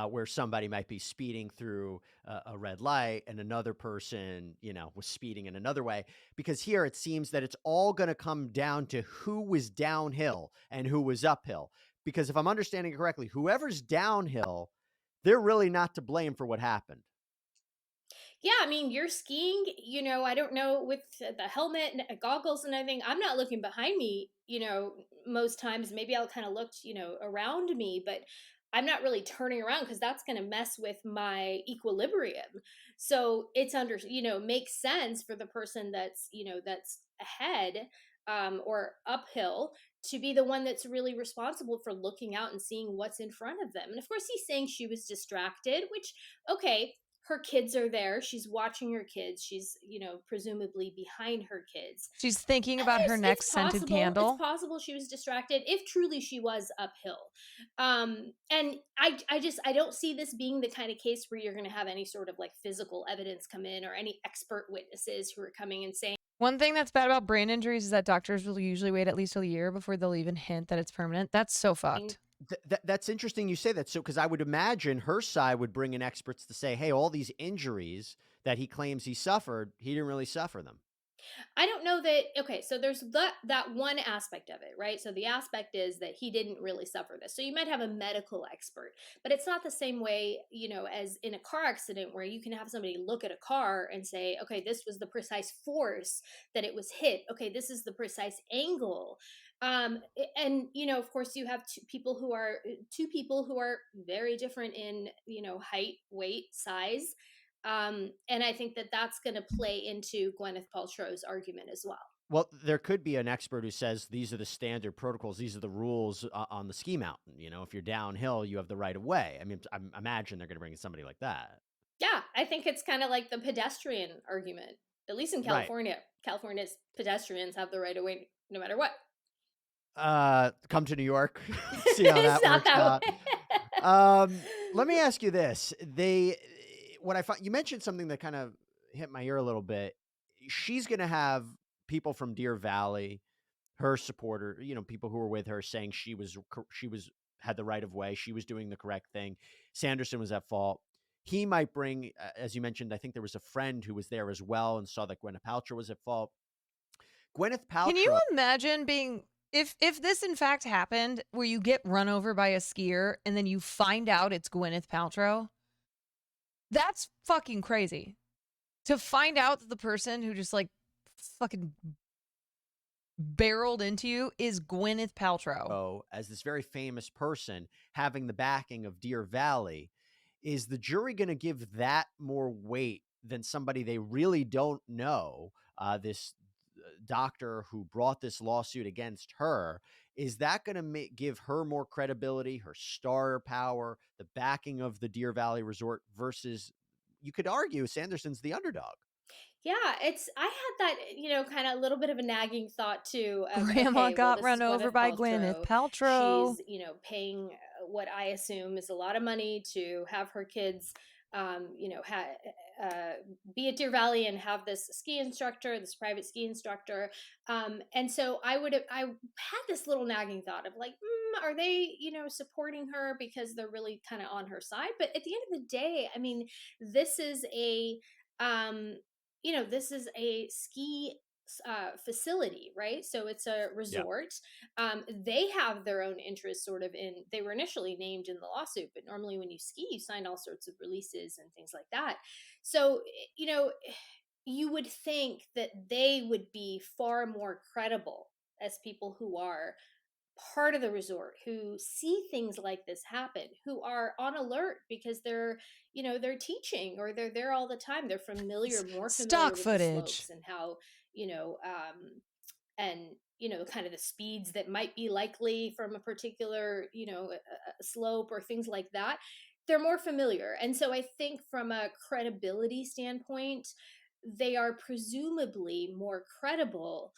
where somebody might be speeding through a red light and another person, was speeding in another way. Because here it seems that it's all going to come down to who was downhill and who was uphill. Because if I'm understanding it correctly, whoever's downhill, they're really not to blame for what happened. Yeah, I mean, you're skiing, I don't know, with the helmet and goggles and everything. I'm not looking behind me, most times. Maybe I'll kind of look, around me, but I'm not really turning around because that's going to mess with my equilibrium. So it's makes sense for the person that's, that's ahead or uphill to be the one that's really responsible for looking out and seeing what's in front of them. And of course, he's saying she was distracted, which, okay, her kids are there. She's watching her kids. She's, presumably behind her kids. She's thinking about her next scented candle. It's possible she was distracted if truly she was uphill. And I don't see this being the kind of case where you're going to have any sort of like physical evidence come in or any expert witnesses who are coming and saying. One thing that's bad about brain injuries is that doctors will usually wait at least a year before they'll even hint that it's permanent. That's so fucked. That's interesting you say that. So, because I would imagine her side would bring in experts to say, hey, all these injuries that he claims he suffered, he didn't really suffer them. I don't know that. Okay, so there's that one aspect of it, right? So the aspect is that he didn't really suffer this. So you might have a medical expert, but it's not the same way, as in a car accident where you can have somebody look at a car and say, okay, this was the precise force that it was hit. Okay, this is the precise angle. And of course, you have two people who are very different in height, weight, size. And I think that that's going to play into Gwyneth Paltrow's argument as well. Well, there could be an expert who says these are the standard protocols. These are the rules on the ski mountain. If you're downhill, you have the right of way. I mean, I imagine they're going to bring in somebody like that. Yeah, I think it's kind of like the pedestrian argument. At least in California, California's pedestrians have the right of way no matter what. Come to New York, see how that works out. Let me ask you this: what I found, you mentioned something that kind of hit my ear a little bit. She's going to have people from Deer Valley, her supporter, people who were with her saying she had the right of way. She was doing the correct thing. Sanderson was at fault. He might bring, as you mentioned, I think there was a friend who was there as well and saw that Gwyneth Paltrow was at fault. Gwyneth Paltrow. Can you imagine being, if this in fact happened, where you get run over by a skier and then you find out it's Gwyneth Paltrow? That's fucking crazy. To find out that the person who just like fucking barreled into you is Gwyneth Paltrow. Oh, as this very famous person having the backing of Deer Valley, is the jury going to give that more weight than somebody they really don't know? This doctor who brought this lawsuit against her, is that going to give her more credibility, her star power, the backing of the Deer Valley Resort versus, you could argue, Sanderson's the underdog? Yeah, I had that, kind of a little bit of a nagging thought too. Of, Grandma okay, got well, run over by Gwyneth Paltrow. She's, paying what I assume is a lot of money to have her kids be at Deer Valley and have this ski instructor, this private ski instructor. And so I had this little nagging thought of like, are they, supporting her because they're really kind of on her side? But at the end of the day, I mean, this is um, this is a ski facility, right? So it's a Yeah. resort. They have their own interests sort of in, they were initially named in the lawsuit, but normally when you ski, you sign all sorts of releases and things like that. So, you would think that they would be far more credible as people who are part of the resort, who see things like this happen, who are on alert because they're teaching or they're there all the time. They're more familiar Stock with the footage. slopes and how, and kind of the speeds that might be likely from a particular, a slope or things like that. They're more familiar. And so I think from a credibility standpoint, they are presumably more credible,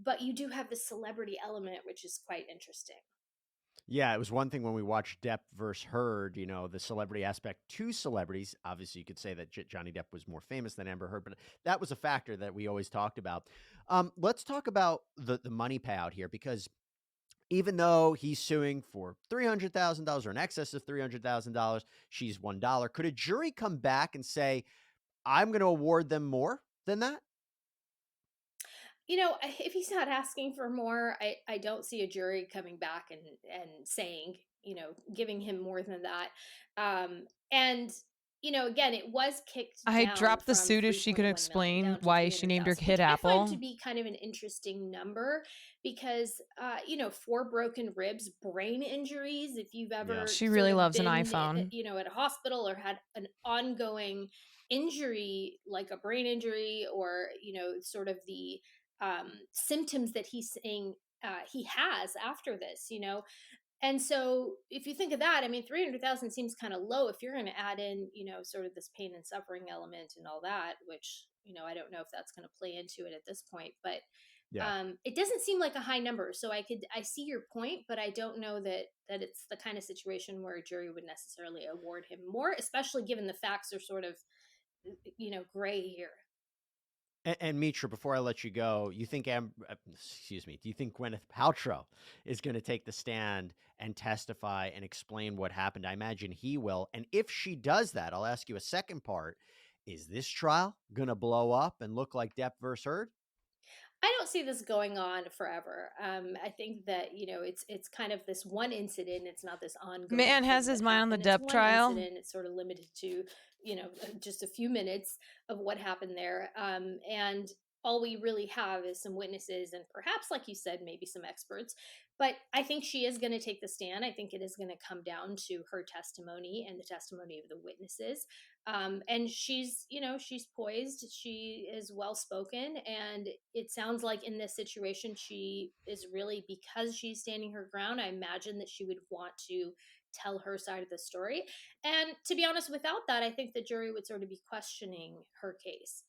but you do have the celebrity element, which is quite interesting. Yeah, it was one thing when we watched Depp versus Heard, the celebrity aspect to celebrities. Obviously, you could say that Johnny Depp was more famous than Amber Heard, but that was a factor that we always talked about. Let's talk about the money payout here, because even though he's suing for $300,000 or in excess of $300,000, she's $1. Could a jury come back and say, I'm going to award them more than that? If he's not asking for more, I don't see a jury coming back and saying, giving him more than that. And again, it was kicked I down dropped the from suit if she could 3.1 million explain down to why she named her 300,000, kid which I find to Apple. be kind of an interesting number because 4 broken ribs, brain injuries, if you've ever She sort really of loves an been iPhone. at a hospital or had an ongoing injury like a brain injury or sort of the symptoms that he's saying he has after this, and so if you think of that, I mean, 300,000 seems kind of low if you're going to add in, sort of this pain and suffering element and all that, which, I don't know if that's going to play into it at this point, but Yeah. it doesn't seem like a high number. So I see your point, but I don't know that it's the kind of situation where a jury would necessarily award him more, especially given the facts are sort of, gray here. And Mitra, before I let you go, you think excuse me, do you think Gwyneth Paltrow is going to take the stand and testify and explain what happened? I imagine he will. And if she does that, I'll ask you a second part. Is this trial going to blow up and look like Depp versus Heard? I don't see this going on forever. I think that it's kind of this one incident. It's not this ongoing. Man has thing his that mind on the happened. It's Depp one trial. incident. It's sort of limited to just a few minutes of what happened there, and all we really have is some witnesses and perhaps, like you said, maybe some experts. But I think she is going to take the stand. I think it is going to come down to her testimony and the testimony of the witnesses. And she's poised, she is well spoken, and it sounds like in this situation she is really, because she's standing her ground, I imagine that she would want to tell her side of the story. And to be honest, without that, I think the jury would sort of be questioning her case.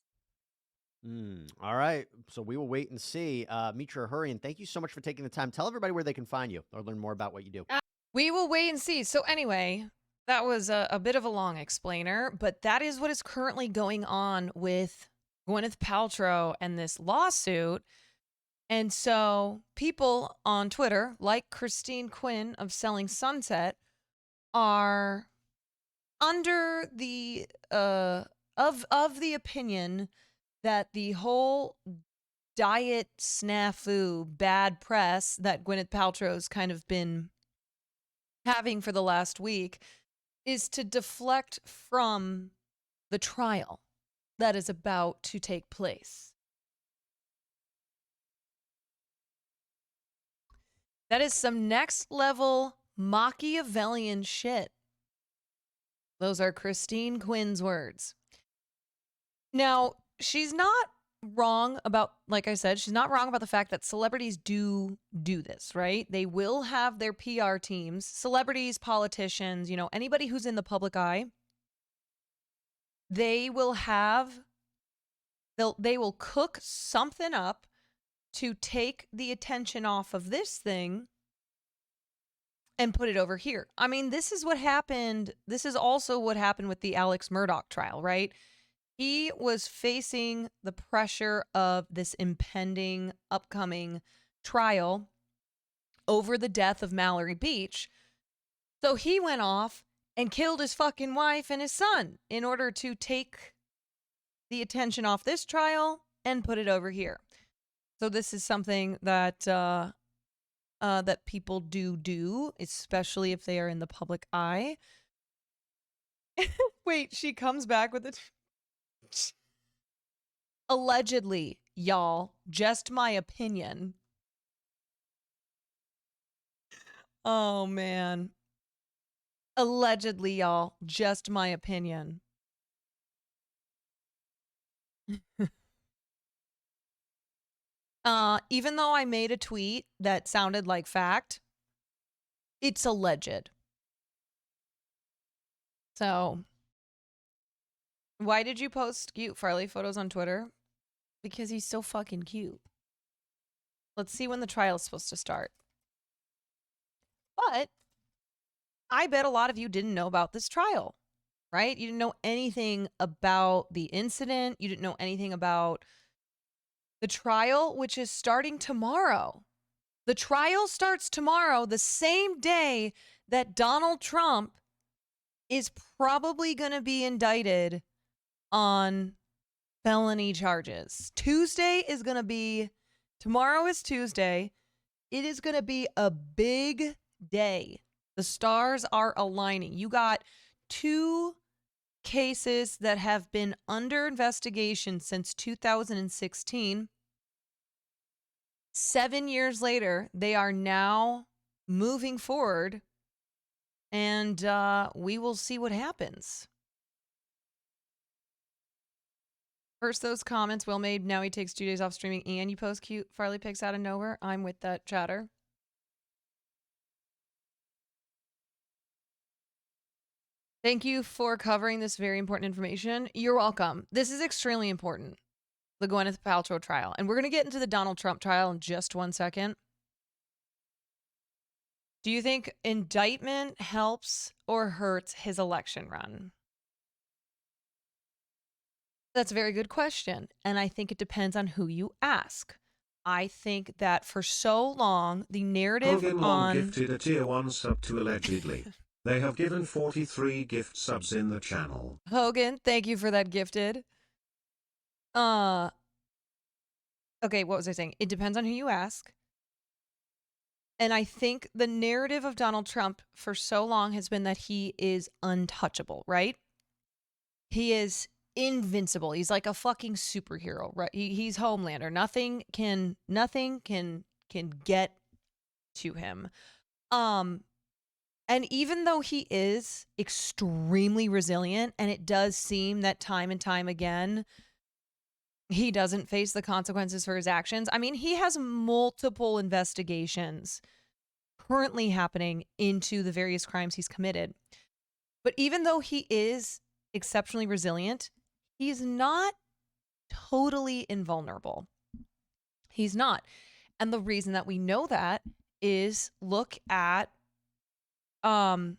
All right. So we will wait and see. Mitra Hurrian, thank you so much for taking the time. Tell everybody where they can find you or learn more about what you do. We will wait and see. So anyway, that was a bit of a long explainer, but that is what is currently going on with Gwyneth Paltrow and this lawsuit. And so people on Twitter, like Christine Quinn of Selling Sunset, are under the of the opinion that the whole diet snafu bad press that Gwyneth Paltrow's kind of been having for the last week is to deflect from the trial that is about to take place. That is some next level Machiavellian shit. Those are Christine Quinn's words. Now, she's not wrong about, like I said, she's not wrong about the fact that celebrities do this, right? They will have their PR teams, celebrities, politicians, anybody who's in the public eye. They will cook something up to take the attention off of this thing and put it over here. I mean, this is what happened. This is also what happened with the Alex Murdaugh trial, right? He was facing the pressure of this impending, upcoming trial over the death of Mallory Beach. So he went off and killed his fucking wife and his son in order to take the attention off this trial and put it over here. So this is something that that people do, especially if they are in the public eye. Wait, she comes back with it. Allegedly, y'all, just my opinion. Oh, man. Allegedly, y'all, just my opinion. Even though I made a tweet that sounded like fact, it's alleged. So, why did you post cute Farley photos on Twitter? Because he's so fucking cute. Let's see when the trial is supposed to start. But I bet a lot of you didn't know about this trial, right? You didn't know anything about the incident. You didn't know anything about the trial, which is starting tomorrow. The trial starts tomorrow, the same day that Donald Trump is probably going to be indicted on felony charges. Tomorrow is Tuesday. It is going to be a big day. The stars are aligning. You got 2 cases that have been under investigation since 2016. 7 years later, they are now moving forward, and we will see what happens. First, those comments Will made. Now he takes 2 days off streaming, and you post cute Farley pics out of nowhere. I'm with that chatter. Thank you for covering this very important information. You're welcome. This is extremely important. The Gwyneth Paltrow trial. And we're going to get into the Donald Trump trial in just 1 second. Do you think indictment helps or hurts his election run? That's a very good question. And I think it depends on who you ask. I think that for so long, the narrative Hogan Long on... gifted a tier 1 sub to allegedly. They have given 43 gift subs in the channel. Hogan, thank you for that gifted. Okay, what was I saying? It depends on who you ask. And I think the narrative of Donald Trump for so long has been that he is untouchable, right? He is invincible. He's like a fucking superhero, right? He's Homelander. Nothing can get to him. And even though he is extremely resilient, and it does seem that time and time again, he doesn't face the consequences for his actions. I mean, he has multiple investigations currently happening into the various crimes he's committed. But even though he is exceptionally resilient, he's not totally invulnerable. He's not. And the reason that we know that is look at the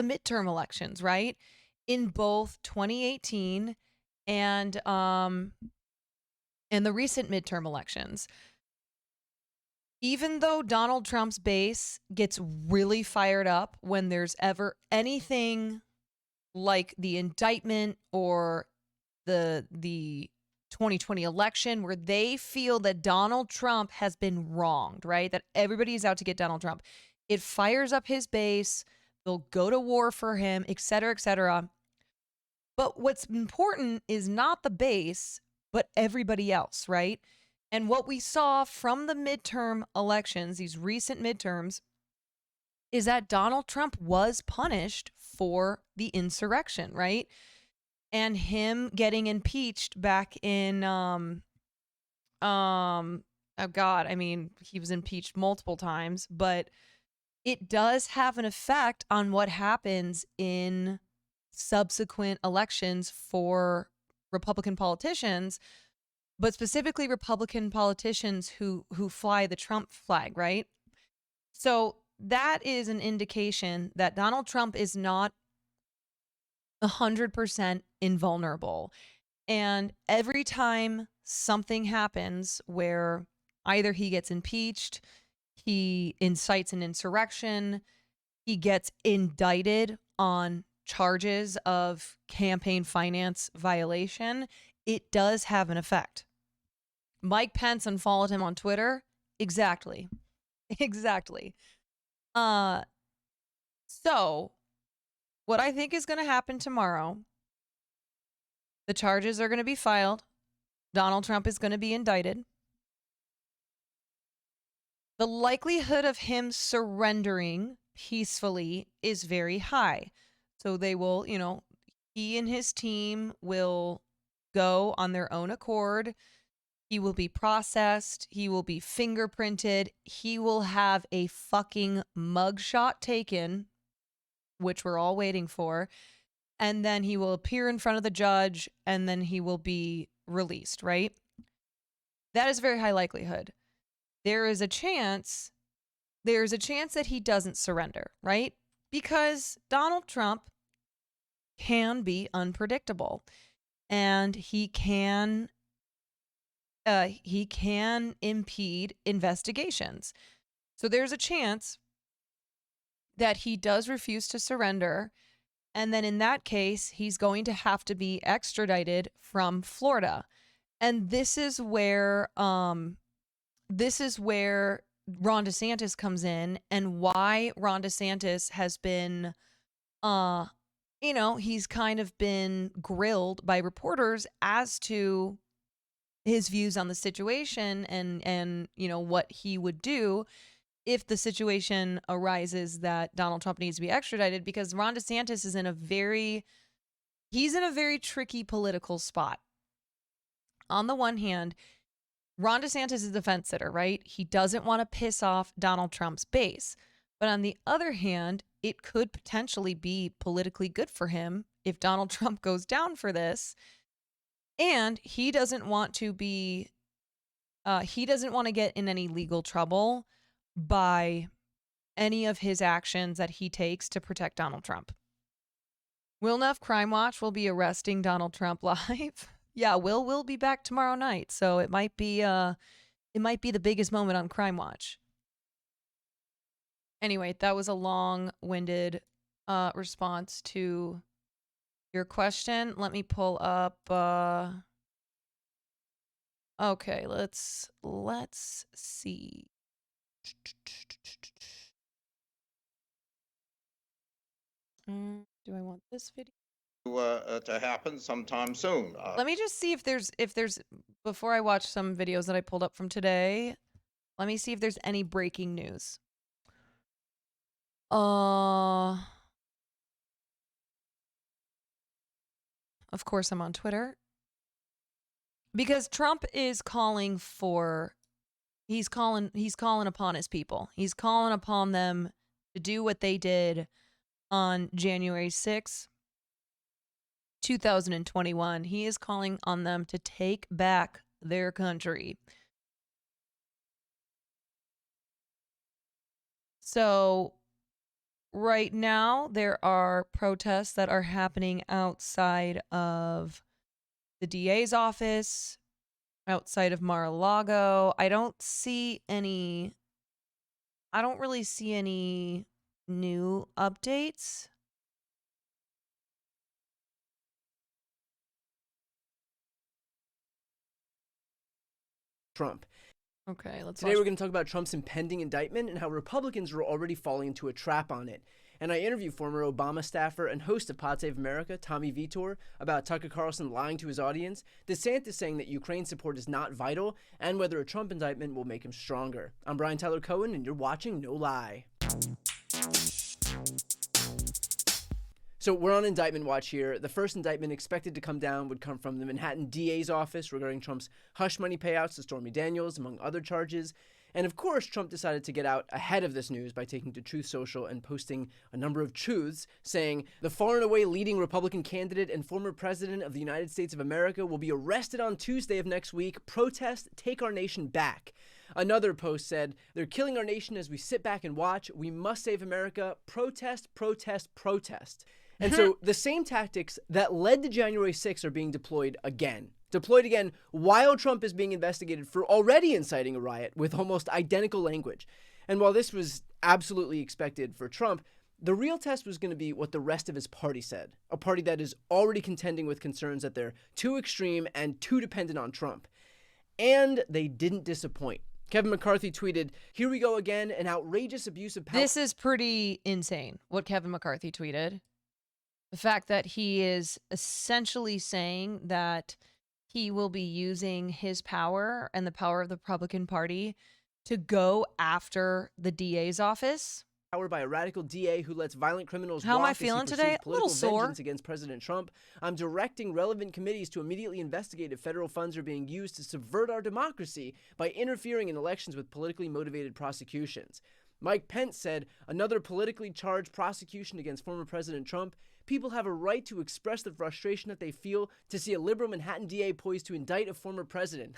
midterm elections, right? In both 2018 and in the recent midterm elections. Even though Donald Trump's base gets really fired up when there's ever anything like the indictment or the 2020 election where they feel that Donald Trump has been wronged, right? That everybody's out to get Donald Trump. It fires up his base. They'll go to war for him, et cetera, et cetera. But what's important is not the base, but everybody else, right? And what we saw from the midterm elections, these recent midterms, is that Donald Trump was punished for the insurrection, right? And him getting impeached back in, oh God, I mean, he was impeached multiple times, but it does have an effect on what happens in subsequent elections for Republican politicians, but specifically Republican politicians who fly the Trump flag, right? So that is an indication that Donald Trump is not 100% invulnerable. And every time something happens where either he gets impeached, he incites an insurrection, he gets indicted on charges of campaign finance violation, it does have an effect. Mike Pence unfollowed him on Twitter. Exactly. Exactly. So what I think is going to happen tomorrow, the charges are going to be filed. Donald Trump is going to be indicted. The likelihood of him surrendering peacefully is very high. So they will, he and his team will go on their own accord. He will be processed. He will be fingerprinted. He will have a fucking mugshot taken, which we're all waiting for. And then he will appear in front of the judge, and then he will be released, right? That is a very high likelihood. There's a chance that he doesn't surrender, right? Because Donald Trump can be unpredictable, and he can impede investigations. So there's a chance that he does refuse to surrender, and then in that case, he's going to have to be extradited from Florida. And this is where Ron DeSantis comes in, and why Ron DeSantis has been, he's kind of been grilled by reporters as to his views on the situation and what he would do if the situation arises that Donald Trump needs to be extradited, because Ron DeSantis is in a very tricky political spot. On the one hand, Ron DeSantis is a fence sitter, right? He doesn't want to piss off Donald Trump's base. But on the other hand, it could potentially be politically good for him if Donald Trump goes down for this. And he doesn't want to get in any legal trouble by any of his actions that he takes to protect Donald Trump. Will Neff Crime Watch will be arresting Donald Trump live. Yeah, will be back tomorrow night, so it might be the biggest moment on Crime Watch. Anyway, that was a long-winded response to your question. Let me pull up. Okay, let's see. Do I want this video? To happen sometime soon. Let me just see if there's before I watch some videos that I pulled up from today. Let me see if there's any breaking news. Of course I'm on Twitter. Because Trump is calling upon his people. He's calling upon them to do what they did on January 6th. 2021. He is calling on them to take back their country. So right now there are protests that are happening outside of the DA's office, outside of Mar-a-Lago. I don't really see any new updates. Trump. Okay, let's Today we're going to talk about Trump's impending indictment and how Republicans are already falling into a trap on it. And I interview former Obama staffer and host of Pod Save America, Tommy Vitor, about Tucker Carlson lying to his audience, DeSantis saying that Ukraine support is not vital, and whether a Trump indictment will make him stronger. I'm Brian Tyler Cohen, and you're watching No Lie. So we're on indictment watch here. The first indictment expected to come down would come from the Manhattan DA's office regarding Trump's hush money payouts to Stormy Daniels, among other charges. And of course, Trump decided to get out ahead of this news by taking to Truth Social and posting a number of truths saying the far and away leading Republican candidate and former president of the United States of America will be arrested on Tuesday of next week. Protest, take our nation back. Another post said, they're killing our nation as we sit back and watch. We must save America. Protest, protest, protest. And so the same tactics that led to January 6th are being deployed again while Trump is being investigated for already inciting a riot with almost identical language. And while this was absolutely expected for Trump, the real test was going to be what the rest of his party said, a party that is already contending with concerns that they're too extreme and too dependent on Trump. And they didn't disappoint. Kevin McCarthy tweeted, "Here we go again, an outrageous abuse of power." This is pretty insane, what Kevin McCarthy tweeted. The fact that he is essentially saying that he will be using his power and the power of the Republican Party to go after the DA's office. Powered by a radical DA who lets violent criminals How am walk I as he feeling pursues today? A little political sore. vengeance against President Trump. I'm directing relevant committees to immediately investigate if federal funds are being used to subvert our democracy by interfering in elections with politically motivated prosecutions. Mike Pence said, another politically charged prosecution against former President Trump. People have a right to express the frustration that they feel to see a liberal Manhattan DA poised to indict a former president.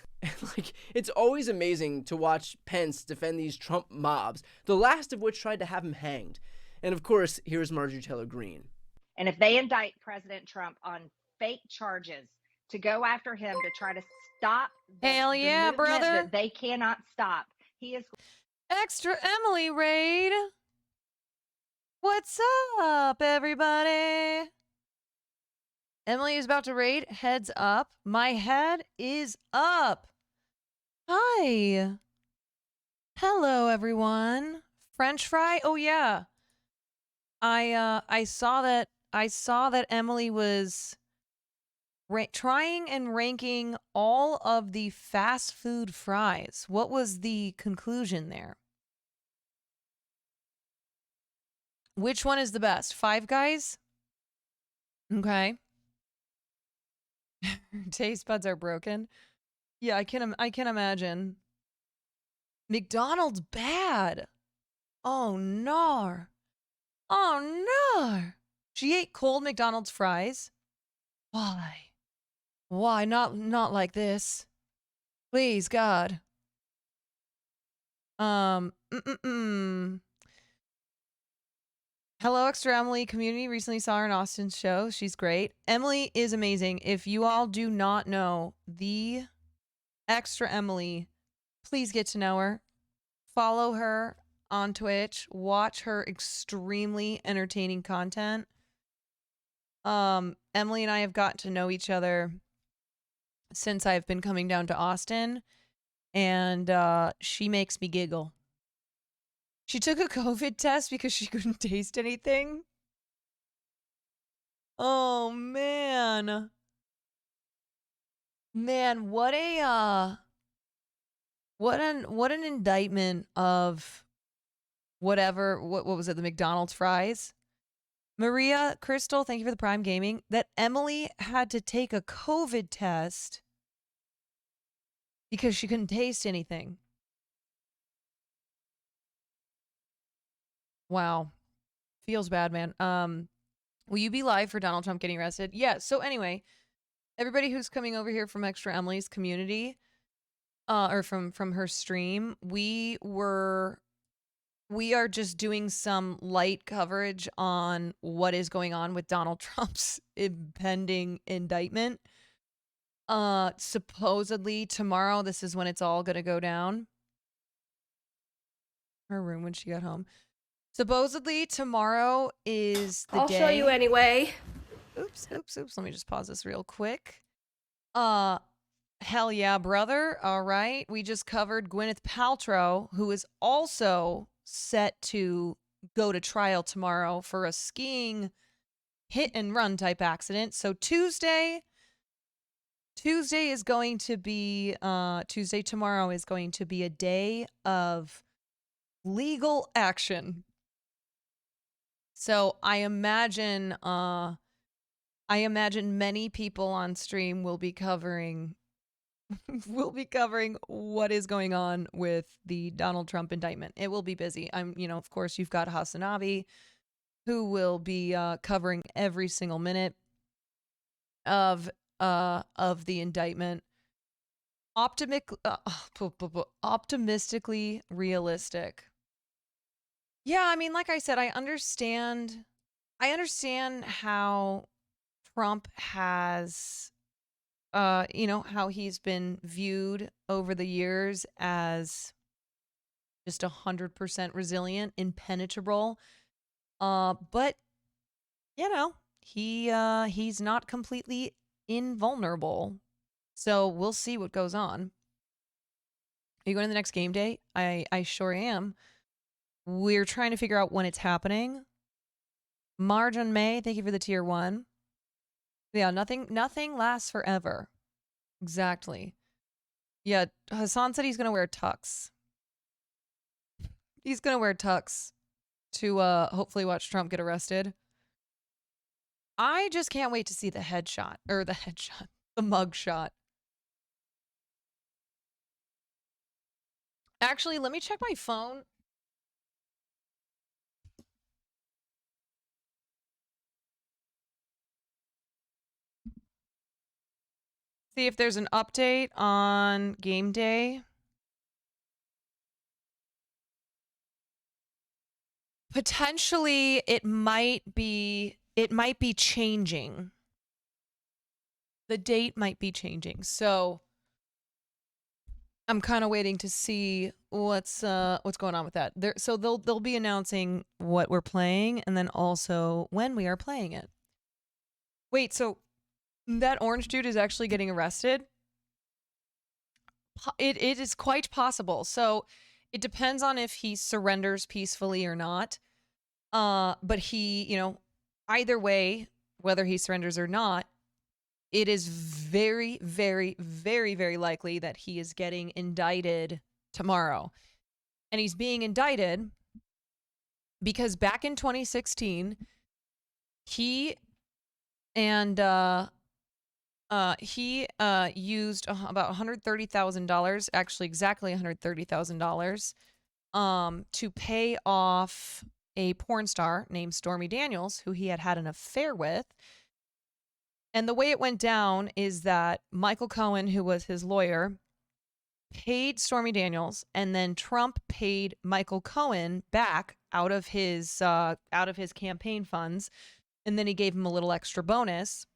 It's always amazing to watch Pence defend these Trump mobs, the last of which tried to have him hanged. And of course, here's Marjorie Taylor Greene. And if they indict President Trump on fake charges to go after him to try to stop the movement brother. that they cannot stop, he is... Extra Emily raid. What's up, everybody? Emily is about to raid. Heads up. My head is up. Hi. Hello, everyone. French fry? Oh yeah. I saw that Emily was trying and ranking all of the fast food fries. What was the conclusion there? Which one is the best? Five Guys? Okay. Taste buds are broken. Yeah, I can imagine. McDonald's bad. Oh no. Oh no. She ate cold McDonald's fries. Why? Why not like this? Please, God. Hello, Extra Emily. Community recently saw her in Austin's show. She's great. Emily is amazing. If you all do not know the Extra Emily, please get to know her. Follow her on Twitch. Watch her extremely entertaining content. Emily and I have got to know each other since I've been coming down to Austin, and she makes me giggle. She took a COVID test because she couldn't taste anything. Oh man. Man, what an indictment of what was it, the McDonald's fries? Maria Crystal, thank you for the Prime Gaming. That Emily had to take a COVID test because she couldn't taste anything. Wow. Feels bad, man. Will you be live for Donald Trump getting arrested? Yeah, so anyway, everybody who's coming over here from Extra Emily's community, or from her stream, we are just doing some light coverage on what is going on with Donald Trump's impending indictment. Supposedly tomorrow, this is when it's all gonna go down. Her room when she got home. Supposedly tomorrow is the day. I'll show you anyway. Oops. Let me just pause this real quick. Hell yeah, brother. All right. We just covered Gwyneth Paltrow, who is also set to go to trial tomorrow for a skiing hit and run type accident. So Tuesday is going to be, Tuesday tomorrow is going to be a day of legal action. So I imagine many people on stream will be covering we'll be covering what is going on with the Donald Trump indictment. It will be busy. Of course, you've got Hasanavi, who will be covering every single minute of the indictment. Optimistically realistic. Yeah, like I said, I understand how Trump has how he's been viewed over the years as just 100% resilient, impenetrable. But he's not completely invulnerable. So we'll see what goes on. Are you going to the next game day? I sure am. We're trying to figure out when it's happening. Marge on May, thank you for the tier 1. Yeah, nothing lasts forever. Exactly. Yeah, Hassan said he's going to wear tux. He's going to wear tux to hopefully watch Trump get arrested. I just can't wait to see the the mug shot. Actually, let me check my phone. See if there's an update on game day. Potentially, it might be changing. The date might be changing. So I'm kind of waiting to see what's going on with that. So they'll be announcing what we're playing and then also when we are playing it. Wait, so that orange dude is actually getting arrested? It is quite possible. So it depends on if he surrenders peacefully or not. But he, either way, whether he surrenders or not, it is very, very, very, very likely that he is getting indicted tomorrow. And he's being indicted because back in 2016, he used about $130,000, actually exactly $130,000, to pay off a porn star named Stormy Daniels, who he had an affair with. And the way it went down is that Michael Cohen, who was his lawyer, paid Stormy Daniels, and then Trump paid Michael Cohen back out of his campaign funds, and then he gave him a little extra bonus.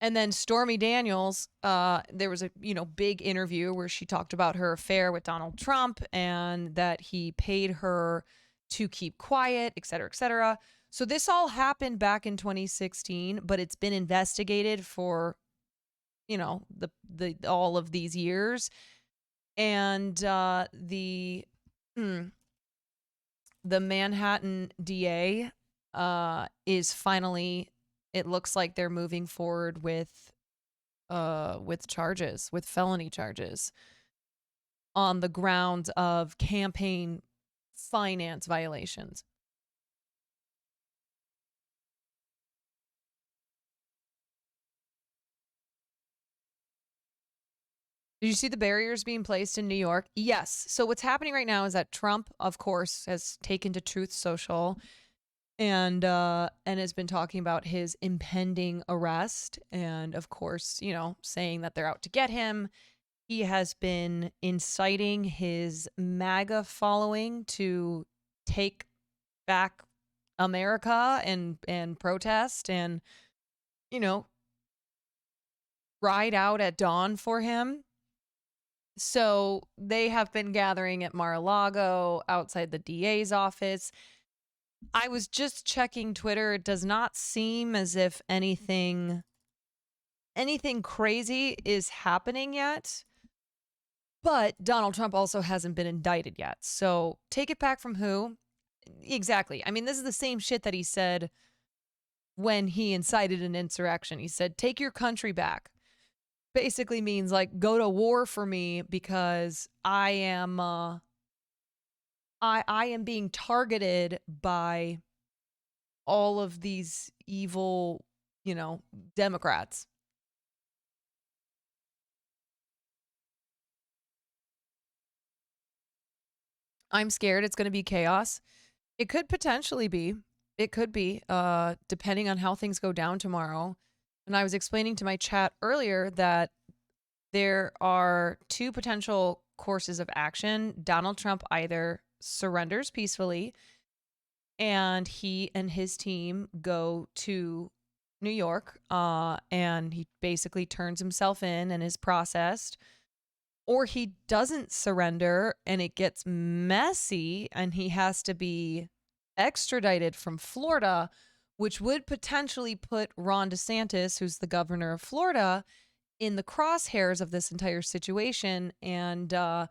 And then Stormy Daniels, there was a big interview where she talked about her affair with Donald Trump and that he paid her to keep quiet, et cetera, et cetera. So this all happened back in 2016, but it's been investigated for, the all of these years. And the Manhattan DA is finally, it looks like they're moving forward with charges, with felony charges on the grounds of campaign finance violations. Did you see the barriers being placed in New York? Yes. So what's happening right now is that Trump, of course, has taken to Truth Social and has been talking about his impending arrest and, of course, saying that they're out to get him. He has been inciting his MAGA following to take back America and protest and, ride out at dawn for him. So they have been gathering at Mar-a-Lago outside the DA's office. I was just checking Twitter. It does not seem as if anything crazy is happening yet. But Donald Trump also hasn't been indicted yet. So take it back from who? Exactly. This is the same shit that he said when he incited an insurrection. He said, take your country back. Basically means like go to war for me because I am being targeted by all of these evil, Democrats. I'm scared it's going to be chaos. It could potentially be. It could be, depending on how things go down tomorrow. And I was explaining to my chat earlier that there are two potential courses of action. Donald Trump either surrenders peacefully and he and his team go to New York, and he basically turns himself in and is processed, or he doesn't surrender and it gets messy and he has to be extradited from Florida, which would potentially put Ron DeSantis, who's the governor of Florida, in the crosshairs of this entire situation. And Ron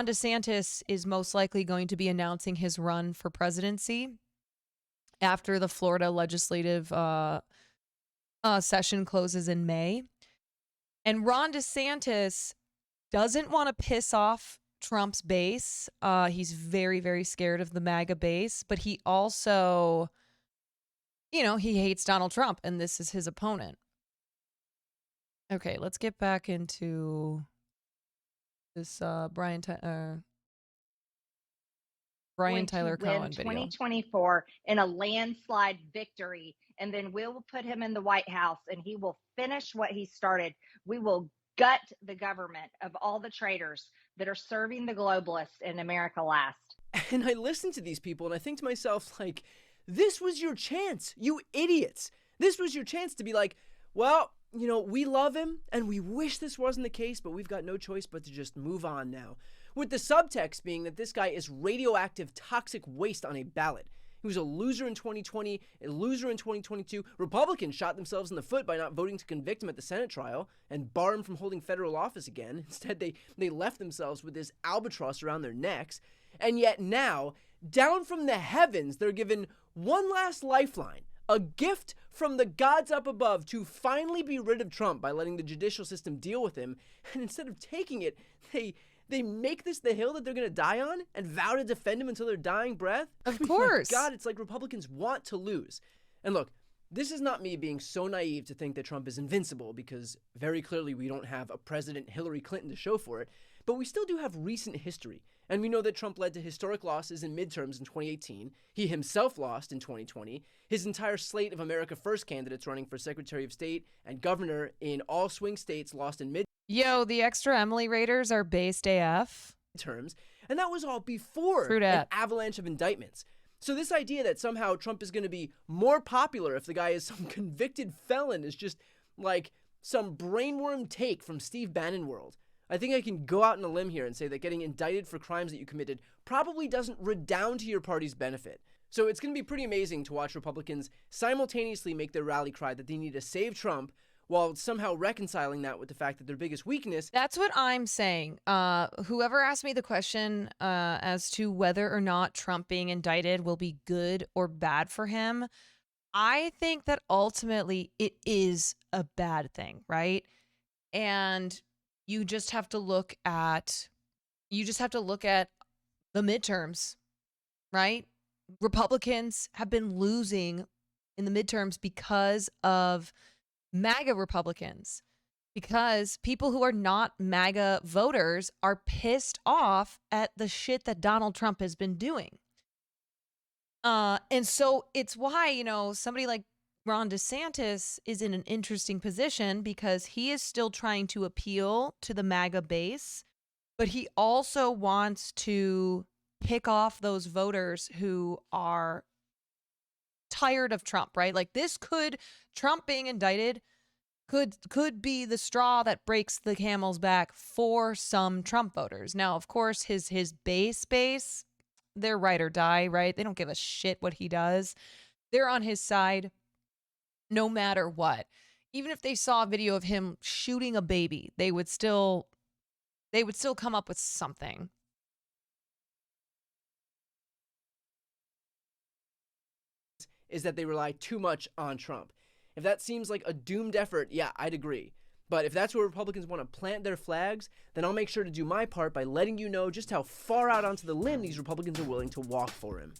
DeSantis is most likely going to be announcing his run for presidency after the Florida legislative session closes in May. And Ron DeSantis doesn't want to piss off Trump's base. He's very, very scared of the MAGA base, but he also, he hates Donald Trump, and this is his opponent. Okay, let's get back into this Brian Tyler Cohen video. 2024 in a landslide victory, and then we will put him in the White House, and he will finish what he started. We will gut the government of all the traitors that are serving the globalists in America last. And I listen to these people and I think to myself, like, this was your chance, you idiots. This was your chance to be like, well, we love him and we wish this wasn't the case, but we've got no choice but to just move on now. With the subtext being that this guy is radioactive, toxic waste on a ballot. He was a loser in 2020, a loser in 2022. Republicans shot themselves in the foot by not voting to convict him at the Senate trial and bar him from holding federal office again. Instead, they left themselves with this albatross around their necks. And yet now, down from the heavens, they're given one last lifeline, a gift from the gods up above to finally be rid of Trump by letting the judicial system deal with him. And instead of taking it, they make this the hill that they're going to die on and vow to defend him until their dying breath? Of course. God, it's like Republicans want to lose. And look, this is not me being so naive to think that Trump is invincible, because very clearly we don't have a President Hillary Clinton to show for it, but we still do have recent history. And we know that Trump led to historic losses in midterms in 2018. He himself lost in 2020. His entire slate of America First candidates running for Secretary of State and governor in all swing states lost in midterms. Yo, the extra Emily Raiders are based AF. Terms, and that was all before an avalanche of indictments. So this idea that somehow Trump is going to be more popular if the guy is some convicted felon is just like some brainworm take from Steve Bannon world. I think I can go out on a limb here and say that getting indicted for crimes that you committed probably doesn't redound to your party's benefit. So it's going to be pretty amazing to watch Republicans simultaneously make their rally cry that they need to save Trump, while somehow reconciling that with the fact that their biggest weakness. That's what I'm saying. Whoever asked me the question as to whether or not Trump being indicted will be good or bad for him, I think that ultimately it is a bad thing, right? And you just have to look at the midterms, right? Republicans have been losing in the midterms because of MAGA Republicans, because people who are not MAGA voters are pissed off at the shit that Donald Trump has been doing. And so it's why, somebody like Ron DeSantis is in an interesting position, because he is still trying to appeal to the MAGA base, but he also wants to pick off those voters who are tired of Trump, right? Like Trump being indicted could be the straw that breaks the camel's back for some Trump voters. Now, of course, his base, they're ride or die, right? They don't give a shit what he does. They're on his side no matter what. Even if they saw a video of him shooting a baby, they would still come up with something. Is that they rely too much on Trump. If that seems like a doomed effort, yeah, I'd agree. But if that's where Republicans want to plant their flags, then I'll make sure to do my part by letting you know just how far out onto the limb these Republicans are willing to walk for him.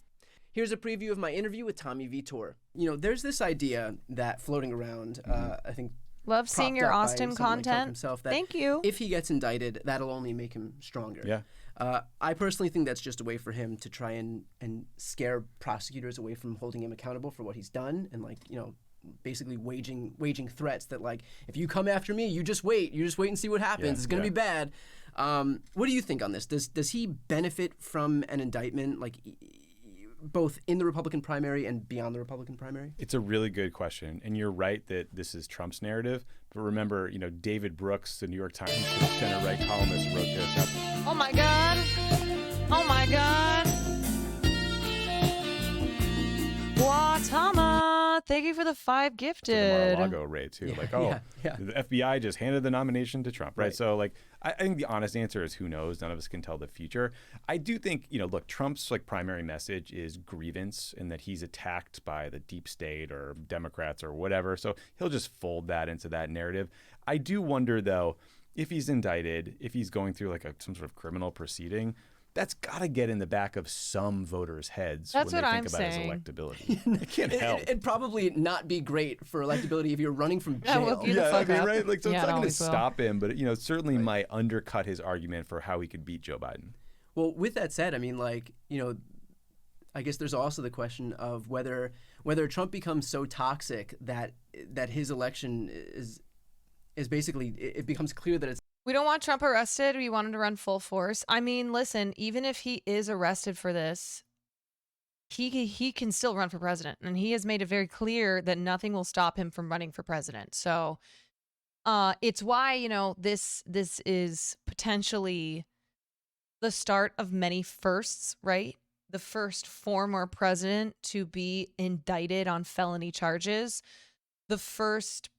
Here's a preview of my interview with Tommy Vitor. There's this idea that floating around, I think Love seeing propped your up by Austin someone like Trump content. himself, that Thank you. if he gets indicted, that'll only make him stronger. Yeah. I personally think that's just a way for him to try and scare prosecutors away from holding him accountable for what he's done, and basically waging threats that, like, if you come after me, you just wait and see what happens. Yeah, It's gonna be bad. What do you think on this? Does he benefit from an indictment, like both in the Republican primary and beyond the Republican primary? It's a really good question, and you're right that this is Trump's narrative. But remember, David Brooks, the New York Times center-right columnist, wrote this. Oh my God. Oh my God. Guatama, thank you for the 5 The gifted. Mar-a-Lago raid too. Yeah, the FBI just handed the nomination to Trump, right? Right. So I think the honest answer is who knows. None of us can tell the future. I do think look, Trump's primary message is grievance, and that he's attacked by the deep state or Democrats or whatever. So he'll just fold that into that narrative. I do wonder though, if he's indicted, if he's going through some sort of criminal proceeding, that's got to get in the back of some voters' heads That's when what they I'm think about saying. his electability. It can't help. It'd probably not be great for electability if you're running from Yeah, jail. well, you the fuck up. right? So Yeah, it's it not going to always will. stop him, but it certainly might undercut his argument for how he could beat Joe Biden. Well, with that said, I mean, I guess there's also the question of whether Trump becomes so toxic that his election is basically, it becomes clear that it's. We don't want Trump arrested. We want him to run full force. I mean, listen, even if he is arrested for this, he can still run for president. And he has made it very clear that nothing will stop him from running for president. So it's why, this is potentially the start of many firsts, right? The first former president to be indicted on felony charges. The first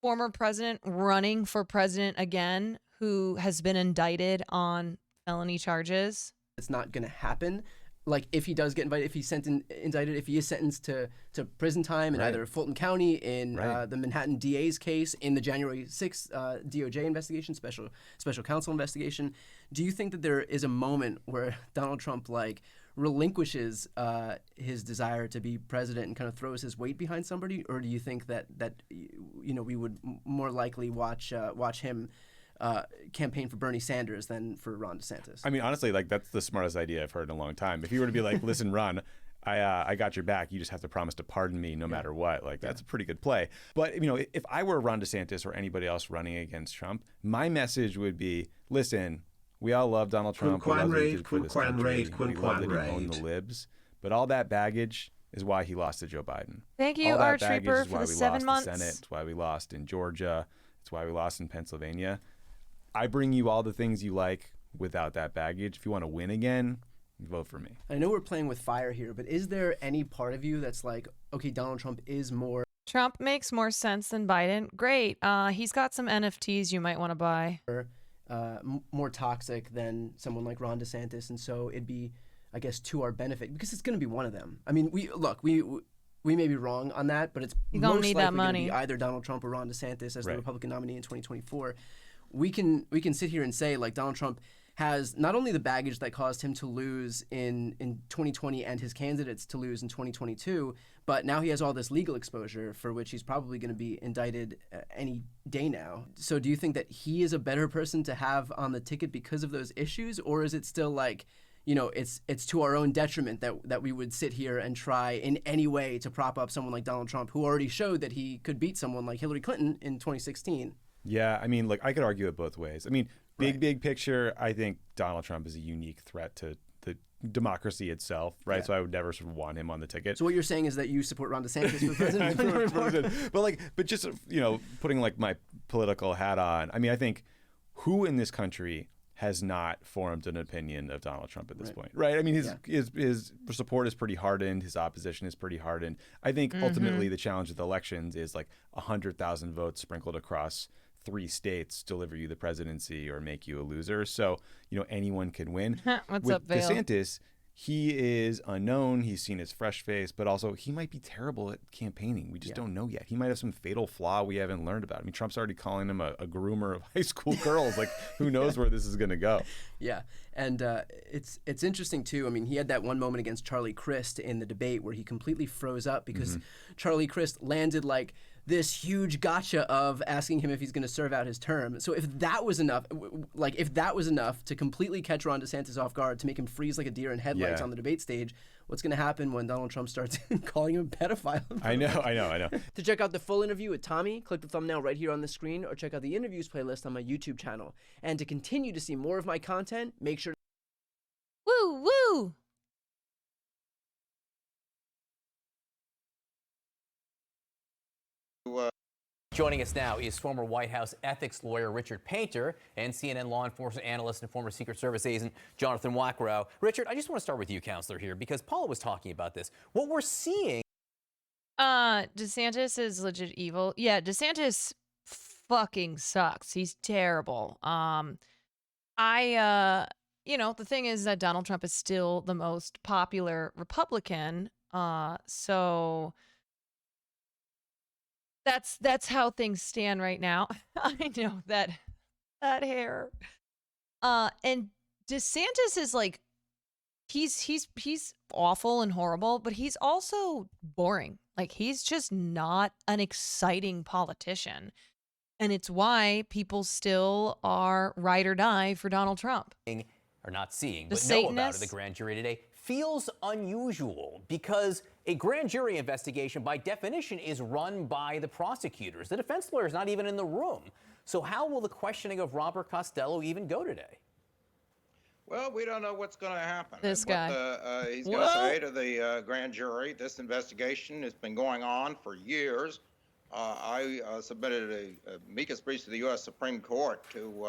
former president running for president again who has been indicted on felony charges. It's not going to happen. Like, if he does get invited, if he's indicted, if he is sentenced to prison time in either Fulton County, in the Manhattan DA's case, in the January 6th DOJ investigation, special counsel investigation, do you think that there is a moment where Donald Trump relinquishes his desire to be president and kind of throws his weight behind somebody, or do you think that we would more likely watch him campaign for Bernie Sanders than for Ron DeSantis? I mean, honestly, that's the smartest idea I've heard in a long time. If you were to be like, listen, Ron, I got your back. You just have to promise to pardon me no matter what. That's a pretty good play. But, if I were Ron DeSantis or anybody else running against Trump, my message would be, listen, we all love Donald Trump. We love what he did for this country. We love that he owned the libs. But all that baggage is why he lost to Joe Biden. Thank you, all Arch that baggage Reaper, is for why the we 7 lost months. the Senate. It's why we lost in Georgia. It's why we lost in Pennsylvania. I bring you all the things you like without that baggage. If you want to win again, vote for me. I know we're playing with fire here, but is there any part of you that's like, okay, Donald Trump is more... Trump makes more sense than Biden. Great. He's got some NFTs you might want to buy. more toxic than someone like Ron DeSantis, and so it'd be, I guess, to our benefit, because it's going to be one of them. I mean, we may be wrong on that, but it's You gonna most need likely that going to be money. either Donald Trump or Ron DeSantis as the Republican nominee in 2024. We can sit here and say, like, Donald Trump has not only the baggage that caused him to lose in 2020 and his candidates to lose in 2022, but now he has all this legal exposure for which he's probably going to be indicted any day now. So do you think that he is a better person to have on the ticket because of those issues, or is it still like, you know, it's to our own detriment that we would sit here and try in any way to prop up someone like Donald Trump, who already showed that he could beat someone like Hillary Clinton in 2016? Yeah, I mean, like, I could argue it both ways. I mean, big picture, I think Donald Trump is a unique threat to the democracy itself, right? Yeah. So I would never sort of want him on the ticket. So what you're saying is that you support Ron DeSantis for president? But just, you know, putting like my political hat on, I mean, I think who in this country has not formed an opinion of Donald Trump at this point, right? I mean, his support is pretty hardened. His opposition is pretty hardened. I think ultimately the challenge with elections is like 100,000 votes sprinkled across 3 states deliver you the presidency or make you a loser. So, you know, anyone can win. What's With up, Vale? DeSantis, he is unknown. He's seen his fresh face, but also he might be terrible at campaigning. We just don't know yet. He might have some fatal flaw we haven't learned about. I mean, Trump's already calling him a groomer of high school girls. Like, who knows where this is going to go? Yeah, and it's interesting too. I mean, he had that one moment against Charlie Crist in the debate where he completely froze up because Charlie Crist landed like this huge gotcha of asking him if he's going to serve out his term. So if that was enough, to completely catch Ron DeSantis off guard, to make him freeze like a deer in headlights on the debate stage, what's going to happen when Donald Trump starts calling him a pedophile? I know. To check out the full interview with Tommy, click the thumbnail right here on the screen, or check out the interviews playlist on my YouTube channel. And to continue to see more of my content, make sure Woo, woo! Joining us now is former White House ethics lawyer Richard Painter and CNN law enforcement analyst and former Secret Service agent Jonathan Wackrow. Richard, I just want to start with you, counselor, here, because Paula was talking about this. What we're seeing... DeSantis is legit evil. Yeah, DeSantis fucking sucks. He's terrible. The thing is that Donald Trump is still the most popular Republican. So that's how things stand right now. I know that hair. And DeSantis is like, he's awful and horrible, but he's also boring. Like, he's just not an exciting politician. And it's why people still are ride or die for Donald Trump. Or not seeing, The but know about Satanists? it, the grand jury today, feels unusual because a grand jury investigation, by definition, is run by the prosecutors. The defense lawyer is not even in the room. So how will the questioning of Robert Costello even go today? Well, we don't know what's going to happen. This And guy. What he's going to say to the grand jury, this investigation has been going on for years. I submitted a amicus brief to the U.S. Supreme Court to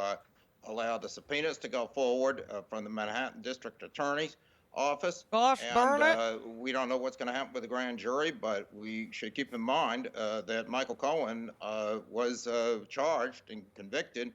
allow the subpoenas to go forward from the Manhattan District Attorney's Office. Gosh, darn it. We don't know what's going to happen with the grand jury, but we should keep in mind that Michael Cohen was charged and convicted.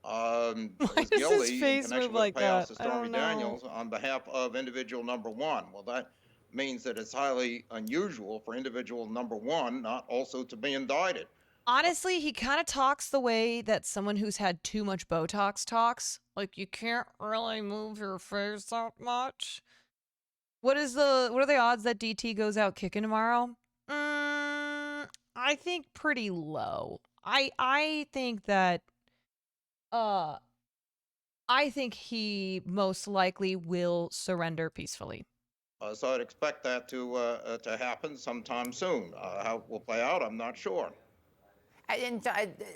Was does his guilty in face connection move with like payouts that? to I don't Stormy know. Daniels on behalf of individual number one. Well, that means that it's highly unusual for individual number one not also to be indicted. Honestly, he kind of talks the way that someone who's had too much Botox talks. Like, you can't really move your face that much. What are the odds that DT goes out kicking tomorrow? I think pretty low. I think that I think he most likely will surrender peacefully. So I'd expect that to happen sometime soon. How it will play out, I'm not sure. And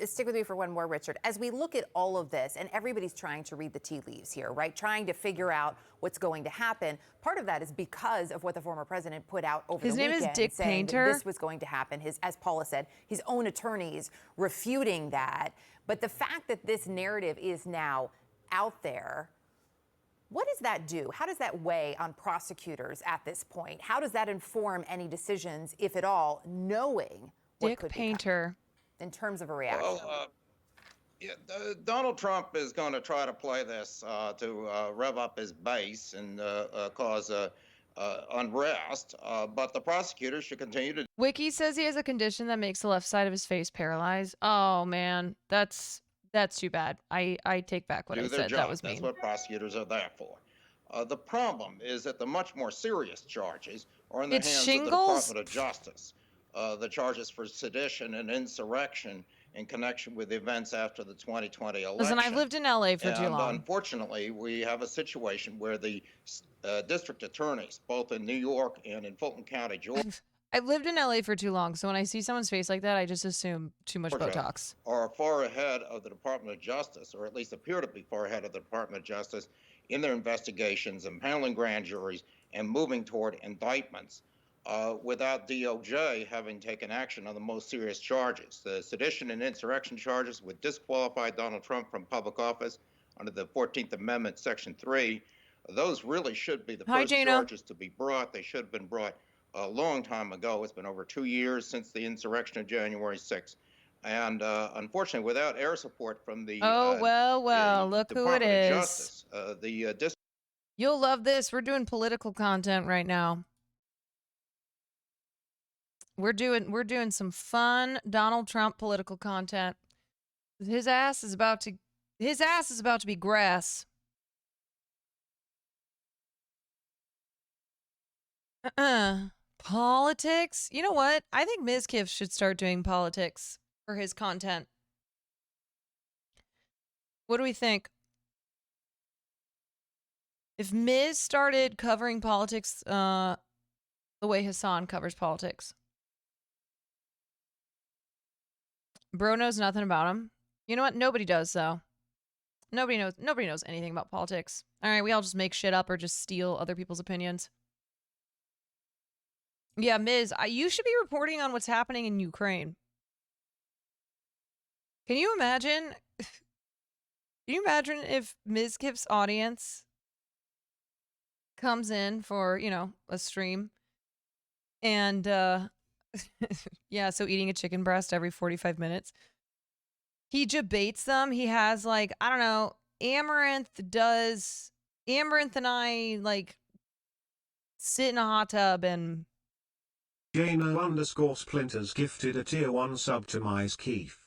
stick with me for one more, Richard. As we look at all of this, and everybody's trying to read the tea leaves here, right? Trying to figure out what's going to happen. Part of that is because of what the former president put out over His the name is weekend, Dick saying that Painter. this was going to happen. As Paula said, his own attorneys refuting that. But the fact that this narrative is now out there, what does that do? How does that weigh on prosecutors at this point? How does that inform any decisions, if at all, knowing what Dick could Painter. in terms of a reaction? Well, Donald Trump is going to try to play this to rev up his base and cause unrest, but the prosecutors should continue to. Wiki says he has a condition that makes the left side of his face paralyzed. Oh man, that's too bad. I take back what do I their said. job. That was That's mean. what prosecutors are there for. The problem is that the much more serious charges are in the It's hands shingles? of the Department of Justice. The charges for sedition and insurrection in connection with the events after the 2020 election. Listen, I've lived in LA for too And long. unfortunately, we have a situation where the district attorneys, both in New York and in Fulton County, Georgia, I've lived in LA for too long, so when I see someone's face like that, I just assume too much Botox. are far ahead of the Department of Justice, or at least appear to be far ahead of the Department of Justice in their investigations and handling grand juries and moving toward indictments without DOJ having taken action on the most serious charges. The sedition and insurrection charges would disqualify Donald Trump from public office under the 14th Amendment, Section 3. Those really should be the Hi, first Jana. charges to be brought. They should have been brought a long time ago. It's been over 2 years since the insurrection of January 6th. And unfortunately, without air support from the well, look who it Department of is. Justice, the You'll love this. We're doing political content right now. We're doing some fun Donald Trump political content. His ass is about to be grass. Politics? You know what? I think Mizkif should start doing politics for his content. What do we think? If Miz started covering politics the way Hassan covers politics. Bro knows nothing about him. You know what? Nobody does, though. Nobody knows anything about politics. All right, we all just make shit up or just steal other people's opinions. Yeah, Miz, you should be reporting on what's happening in Ukraine. Can you imagine? Can you imagine if Mizkif's audience comes in for, you know, a stream and yeah, so eating a chicken breast every 45 minutes. He debates them. He has like, I don't know, Amaranth and I like sit in a hot tub and Jano_Splinters gifted a tier 1 sub to Mize Keith.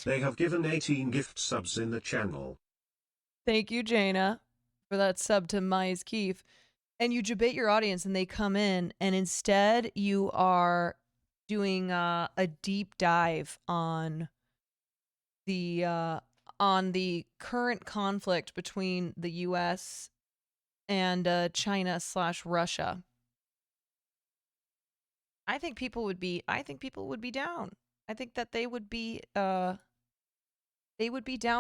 They have given 18 gift subs in the channel. thank you, Jaina, for that sub to Mize Keith. And you debate your audience and they come in and instead you are doing a deep dive on the current conflict between the US and China/Russia. I think people would be down. I think that they would be down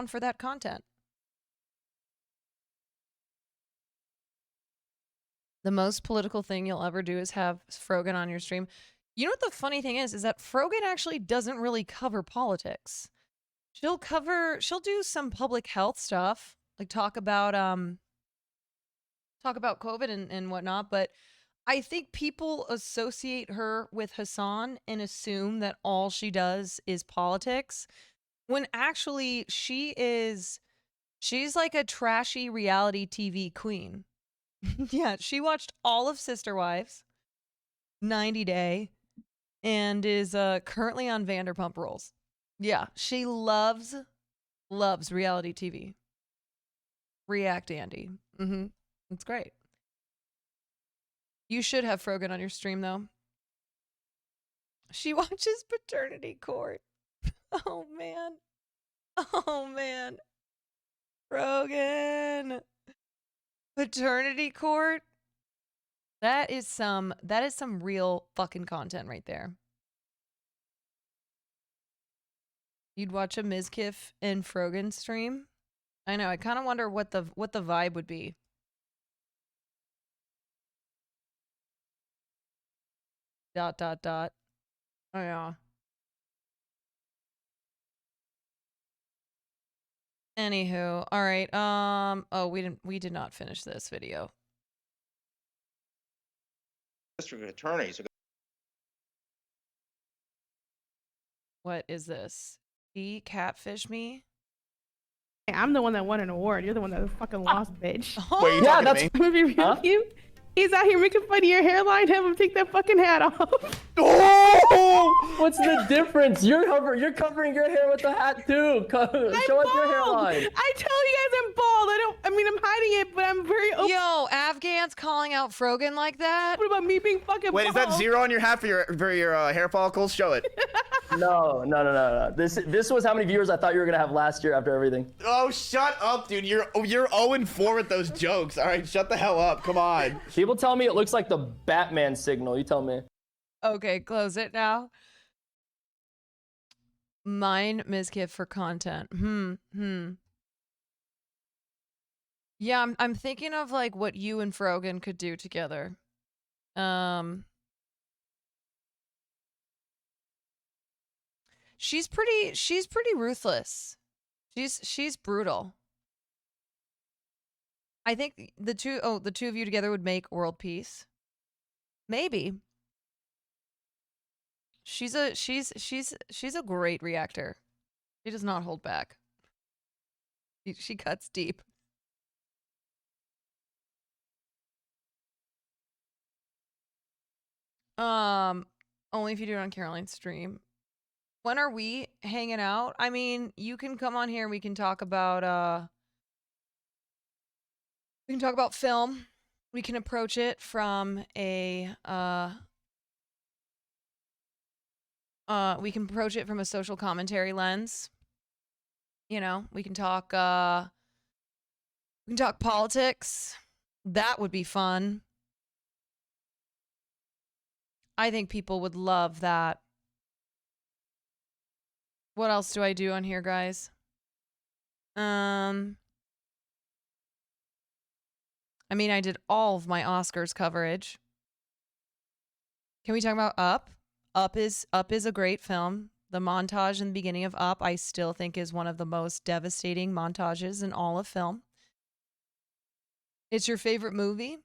for that content. The most political thing you'll ever do is have Frogan on your stream. You know what the funny thing is that Frogan actually doesn't really cover politics. She'll do some public health stuff, like talk about COVID and whatnot, but I think people associate her with Hassan and assume that all she does is politics, when actually she's like a trashy reality TV queen. Yeah, she watched all of Sister Wives, 90 Day, and is currently on Vanderpump Rules. Yeah, she loves reality TV. React Andy. It's great. You should have Frogan on your stream, though. She watches Paternity Court. Oh, man. Oh, man. Frogan. Paternity Court? That is some real fucking content right there. You'd watch a Mizkif and Frogan stream? I know, I kind of wonder what the vibe would be. ... Oh yeah. Anywho, all right. Oh, we did not finish this video. District attorneys. What is this? He catfish me? I'm the one that won an award. You're the one that fucking lost, bitch. Wait, you yeah, talking that's to gonna be real cute. He's out here making fun of your hairline. Have him take that fucking hat off. Oh! What's the difference? You're covering your hair with the hat too. Show us your hairline. I tell you guys I'm bald. I'm hiding it, but I'm very open. Yo, Afghan's calling out Frogan like that? What about me being fucking Wait, is bald? that 0 on your hat for your hair follicles? Show it. No. This was how many viewers I thought you were gonna have last year after everything. Oh, shut up, dude. You're 0-4 with those jokes. All right, shut the hell up. Come on. People tell me it looks like the Batman signal. You tell me. Okay, close it now. Mine Mizkif for content. Yeah, I'm thinking of like what you and Frogan could do together. She's pretty ruthless. She's brutal. I think the two of you together would make world peace. Maybe. She's a great reactor. She does not hold back. She cuts deep. Only if you do it on Caroline's stream. When are we hanging out? I mean, you can come on here and we can talk about film. We can approach it from a We can approach it from a social commentary lens. You know, we can talk politics. That would be fun. I think people would love that. What else do I do on here, guys? I mean, I did all of my Oscars coverage. Can we talk about Up? Up is a great film. The montage in the beginning of Up, I still think, is one of the most devastating montages in all of film. It's your favorite movie?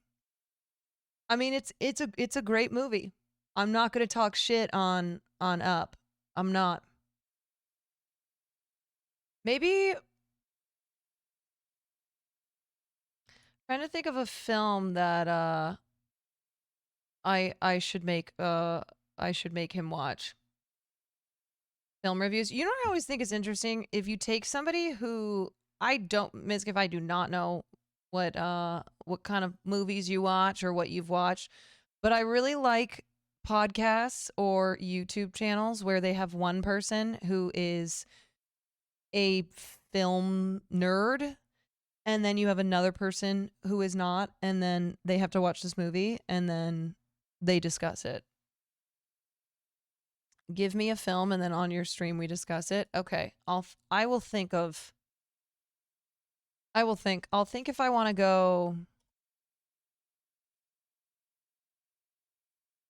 I mean, it's a great movie. I'm not going to talk shit on Up. I'm not. Maybe trying to think of a film that I should make him watch. Film reviews. You know what I always think is interesting? If you take somebody who Misk, I do not know what kind of movies you watch or what you've watched, but I really like podcasts or YouTube channels where they have one person who is a film nerd, and then you have another person who is not, and then they have to watch this movie and then they discuss it. Give me a film and then on your stream we discuss it. Okay. I'll think if I want to go,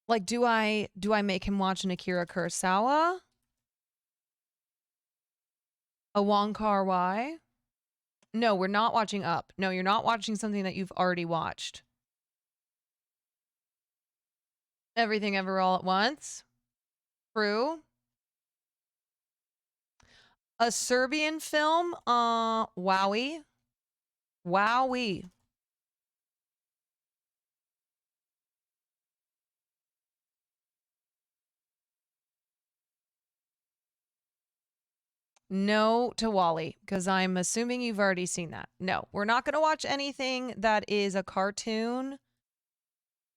like, do I make him watch an Akira Kurosawa? A Wong Kar-wai? No, we're not watching Up. No, you're not watching something that you've already watched. Everything Ever All at Once? True. A Serbian film? Wowie. Wowie. No to Wally, because I'm assuming you've already seen that. No, we're not going to watch anything that is a cartoon.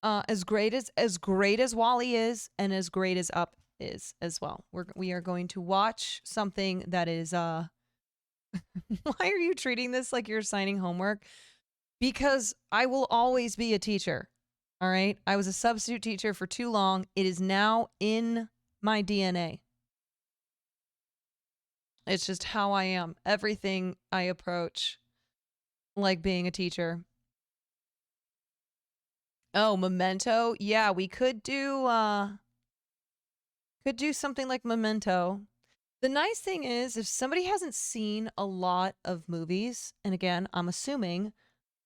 As great as Wally is, and as great as Up is as well. We are going to watch something that is why are you treating this like you're assigning homework? Because I will always be a teacher. All right? I was a substitute teacher for too long. It is now in my DNA. It's just how I am. Everything I approach like being a teacher. Oh, Memento? Yeah, we could do something like Memento. The nice thing is, if somebody hasn't seen a lot of movies, and again, I'm assuming,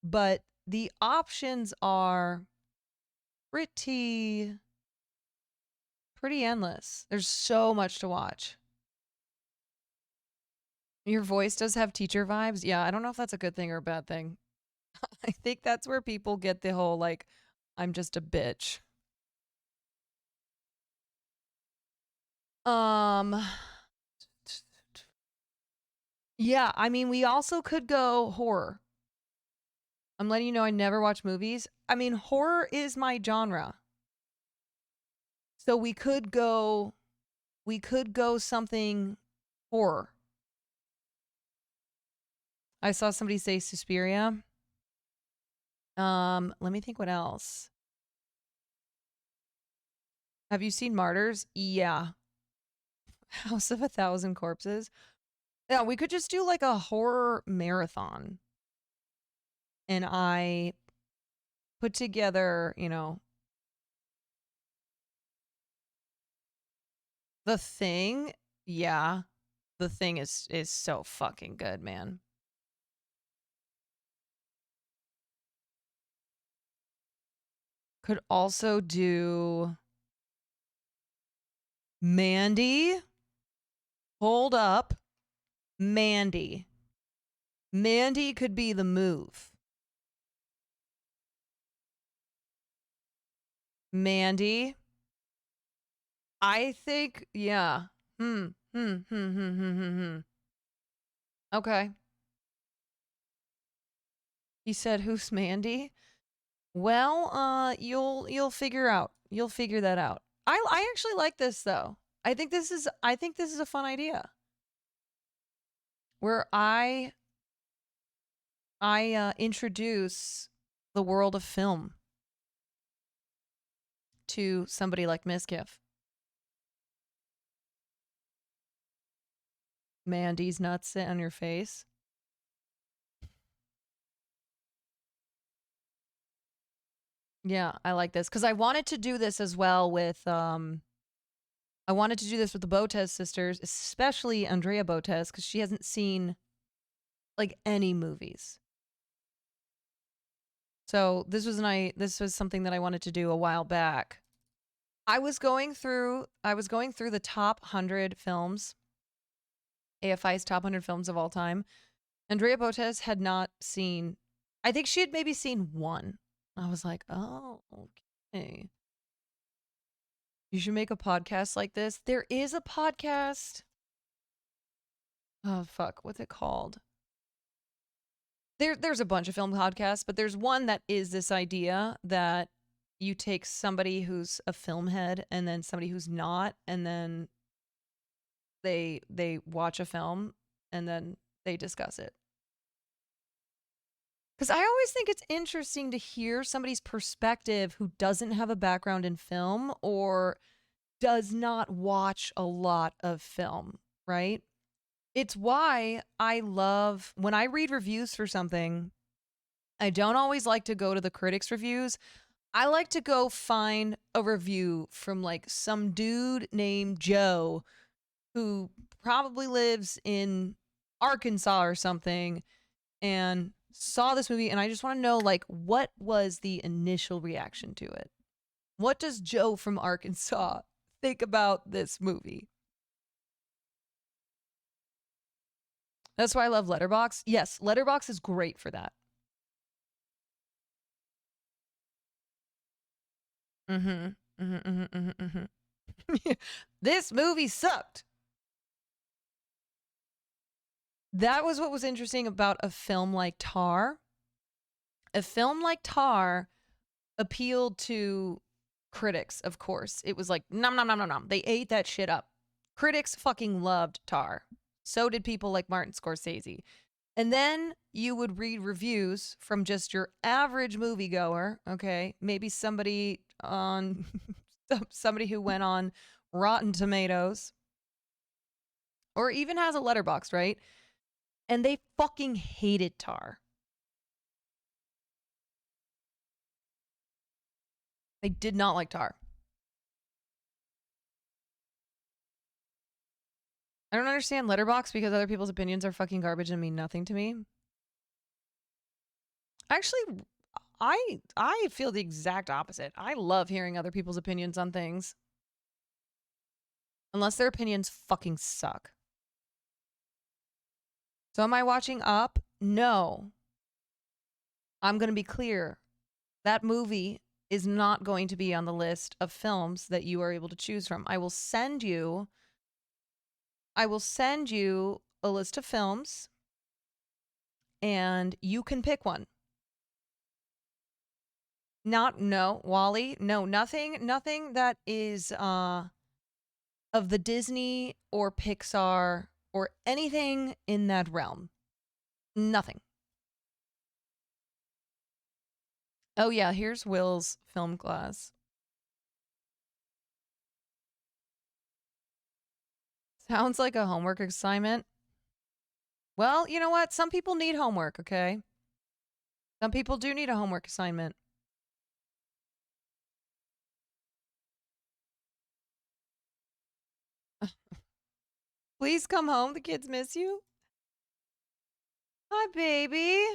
but the options are pretty endless. There's so much to watch. Your voice does have teacher vibes. Yeah, I don't know if that's a good thing or a bad thing. I think that's where people get the whole, like, I'm just a bitch. Yeah, I mean, we also could go horror. I'm letting you know I never watch movies. I mean, horror is my genre. So we could go something horror. I saw somebody say Suspiria. Let me think what else. Have you seen Martyrs? Yeah. House of a Thousand Corpses. Yeah, we could just do like a horror marathon. And I put together, you know, The Thing. Yeah. The Thing is so fucking good, man. Could also do Mandy. Hold up. Mandy. Mandy could be the move. Mandy. I think, yeah. Okay. He said, "Who's Mandy?" Well, you'll figure out. You'll figure that out. I actually like this though. I think this is a fun idea. Where I introduce the world of film to somebody like Miskiff. Mandy's nuts sit on your face. Yeah, I like this because I wanted to do this as well with I wanted to do this with the Botez sisters, especially Andrea Botez, because she hasn't seen like any movies. So this was something that I wanted to do a while back. I was going through the top 100 films, AFI's top 100 films of all time. Andrea Botez had not seen, I think she had maybe seen one. I was like, oh, okay. You should make a podcast like this. There is a podcast. Oh, fuck. What's it called? There's a bunch of film podcasts, but there's one that is this idea that you take somebody who's a film head and then somebody who's not, and then they watch a film and then they discuss it. Because I always think it's interesting to hear somebody's perspective who doesn't have a background in film or does not watch a lot of film, right? It's why I love, when I read reviews for something, I don't always like to go to the critics' reviews. I like to go find a review from like some dude named Joe who probably lives in Arkansas or something and saw this movie, and I just want to know, like, what was the initial reaction to it? What does Joe from Arkansas think about this movie? That's why I love Letterboxd. Yes, Letterboxd is great for that. This movie sucked. That was what was interesting about a film like Tar. A film like Tar appealed to critics, of course. It was like, nom, nom, nom, nom, nom. They ate that shit up. Critics fucking loved Tar. So did people like Martin Scorsese. And then you would read reviews from just your average moviegoer, okay? Maybe somebody on somebody who went on Rotten Tomatoes or even has a letterbox, right? And they fucking hated Tar. They did not like Tar. I don't understand Letterboxd because other people's opinions are fucking garbage and mean nothing to me. Actually, I feel the exact opposite. I love hearing other people's opinions on things. Unless their opinions fucking suck. So am I watching Up? No. I'm going to be clear. That movie is not going to be on the list of films that you are able to choose from. I will send you a list of films and you can pick one. Wally, no, nothing that is of the Disney or Pixar or anything in that realm. Nothing. Oh yeah, here's Will's film class. Sounds like a homework assignment. Well, you know what? Some people need homework, okay? Some people do need a homework assignment. Please come home. The kids miss you. Hi, baby.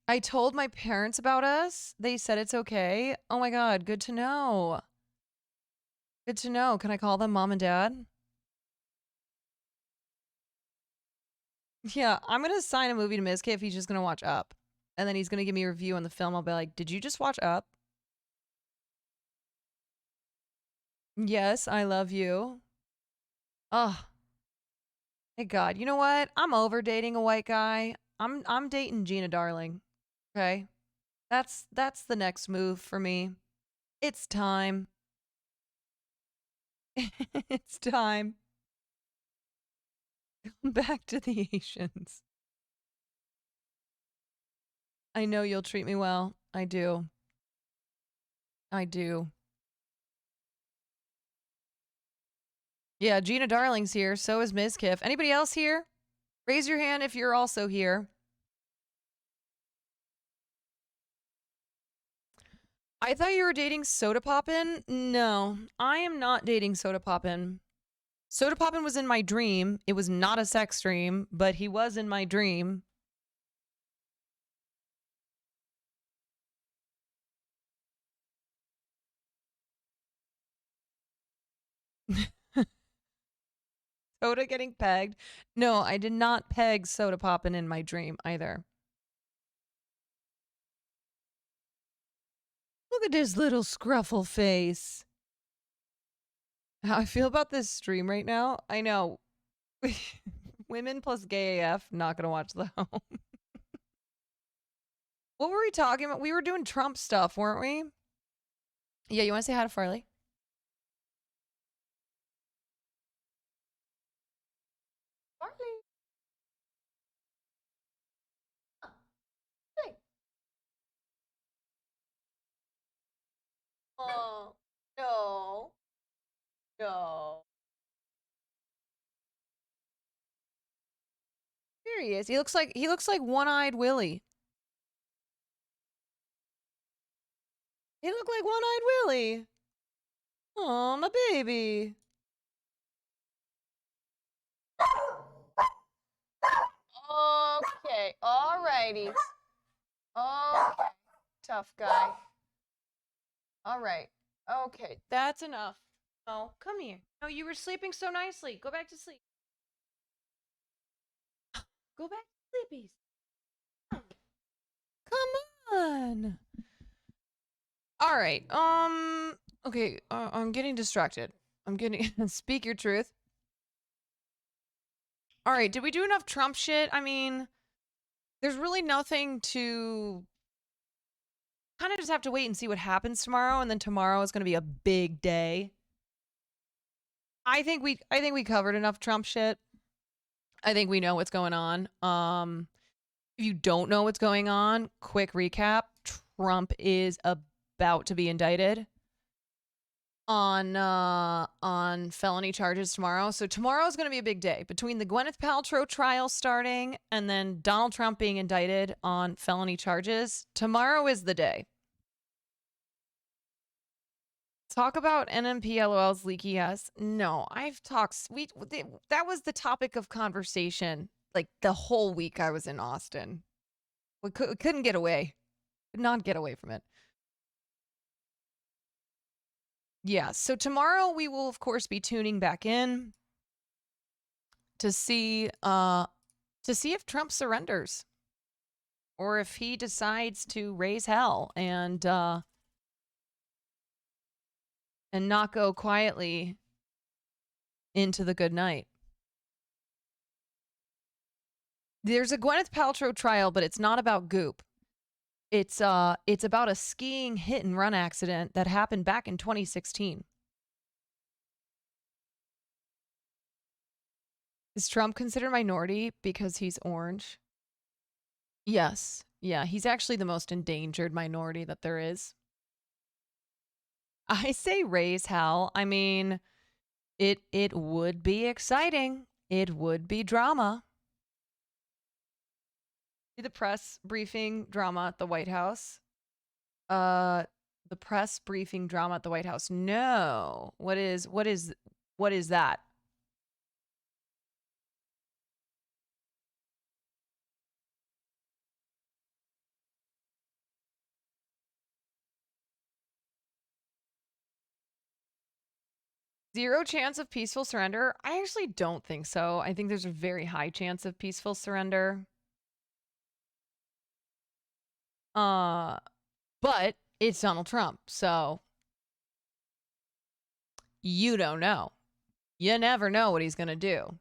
I told my parents about us. They said it's okay. Oh my God, good to know. Good to know. Can I call them mom and dad? Yeah, I'm going to assign a movie to Miz if he's just going to watch Up. And then he's going to give me a review on the film. I'll be like, did you just watch Up? Yes, I love you. Oh. Hey God, you know what? I'm over dating a white guy. I'm dating Gina Darling. Okay? That's the next move for me. It's time. It's time. Come back to the Asians. I know you'll treat me well. I do. I do. Yeah, Gina Darling's here. So is Ms. Kiff. Anybody else here? Raise your hand if you're also here. I thought you were dating Soda Poppin'. No, I am not dating Soda Poppin'. Soda Poppin' was in my dream. It was not a sex dream, but he was in my dream. Soda getting pegged. No, I did not peg Soda Poppin' in my dream either. Look at his little scruffle face. How I feel about this stream right now? I know. Women plus gay AF, not gonna watch the home. What were we talking about? We were doing Trump stuff, weren't we? Yeah, you want to say hi to Farley? Farley. Hey. Oh, no. No. Here he is. He looks like One-Eyed Willie. He looked like One-Eyed Willie. Oh, my baby. Okay, alrighty. Okay, tough guy. All right. Okay, that's enough. No, come here. No, you were sleeping so nicely. Go back to sleep. Go back to sleepies. Come on. All right. Okay. I'm getting distracted. I'm getting. Speak your truth. All right. Did we do enough Trump shit? I mean, there's really nothing to. Kind of just have to wait and see what happens tomorrow, and then tomorrow is going to be a big day. I think we covered enough Trump shit. I think we know what's going on. If you don't know what's going on, quick recap. Trump is about to be indicted on felony charges tomorrow. So tomorrow is going to be a big day between the Gwyneth Paltrow trial starting and then Donald Trump being indicted on felony charges. Tomorrow is the day. Talk about NMPLOL's leaky ass. No, I've talked. That was the topic of conversation like the whole week I was in Austin. We couldn't get away. Could not get away from it. Yeah, so tomorrow we will of course be tuning back in to see if Trump surrenders or if he decides to raise hell and not go quietly into the good night. There's a Gwyneth Paltrow trial, but it's not about Goop. It's about a skiing hit and run accident that happened back in 2016. Is Trump considered minority because he's orange? Yes. Yeah, he's actually the most endangered minority that there is. I say raise hell. I mean, it would be exciting. It would be drama. The press briefing drama at the White House. The press briefing drama at the White House. No. What is that? Zero chance of peaceful surrender? I actually don't think so. I think there's a very high chance of peaceful surrender. But it's Donald Trump, so you don't know. You never know what he's going to do.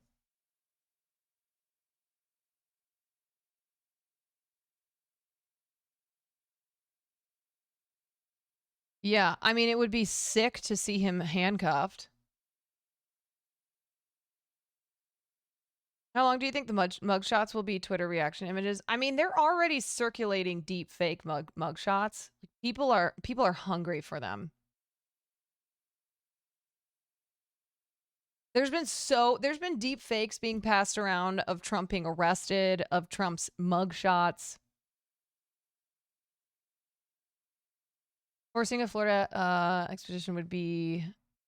Yeah, I mean, it would be sick to see him handcuffed. How long do you think the mugshots will be Twitter reaction images? I mean, they're already circulating deep fake mugshots. People are hungry for them. There's been deep fakes being passed around of Trump being arrested, of Trump's mugshots. Forcing a Florida extradition would be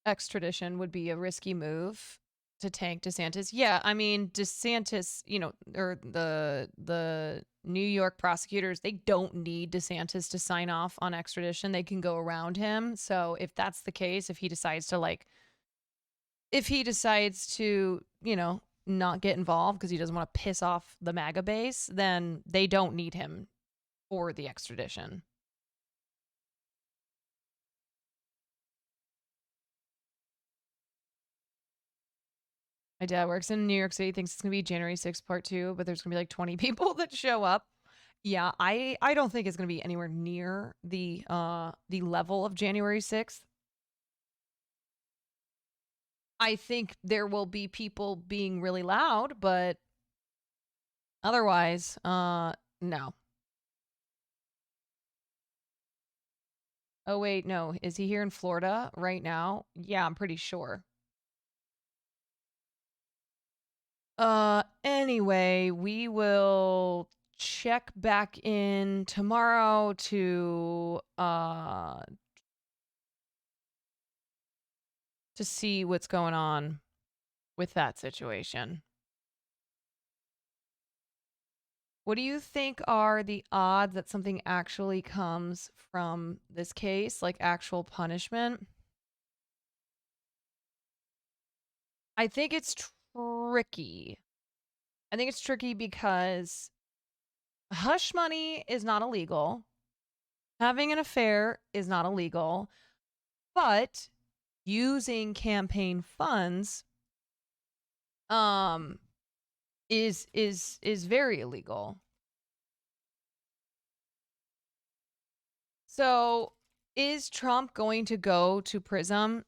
a risky move to tank DeSantis. Yeah, I mean, DeSantis, or the New York prosecutors, they don't need DeSantis to sign off on extradition. They can go around him. So if that's the case, if he decides to, not get involved because he doesn't want to piss off the MAGA base, then they don't need him for the extradition. My dad works in New York City, thinks it's going to be January 6th part 2, but there's going to be like 20 people that show up. Yeah, I don't think it's going to be anywhere near the level of January 6th. I think there will be people being really loud, but otherwise, no. Oh, wait, no. Is he here in Florida right now? Yeah, I'm pretty sure. Anyway, we will check back in tomorrow to see what's going on with that situation. What do you think are the odds that something actually comes from this case, like actual punishment? I think it's tricky. I think it's tricky because hush money is not illegal. Having an affair is not illegal. But using campaign funds is very illegal. So is Trump going to go to prison?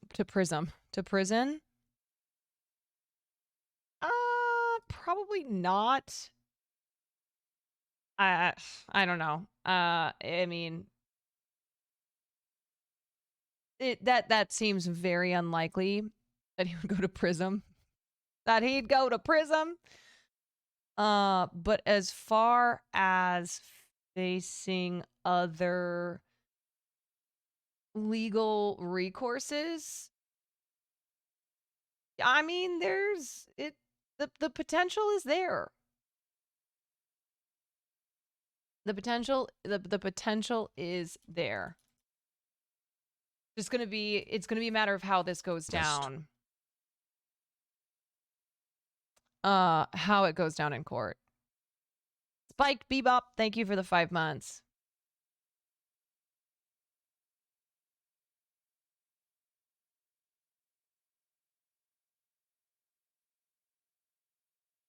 Probably not. I don't know. I mean, that seems very unlikely that he would go to prison. That he'd go to prison. But as far as facing other legal recourses, I mean, the potential is there. The potential is there. It's gonna be a matter of how this goes down. How it goes down in court. Spike Bebop, thank you for the 5 months.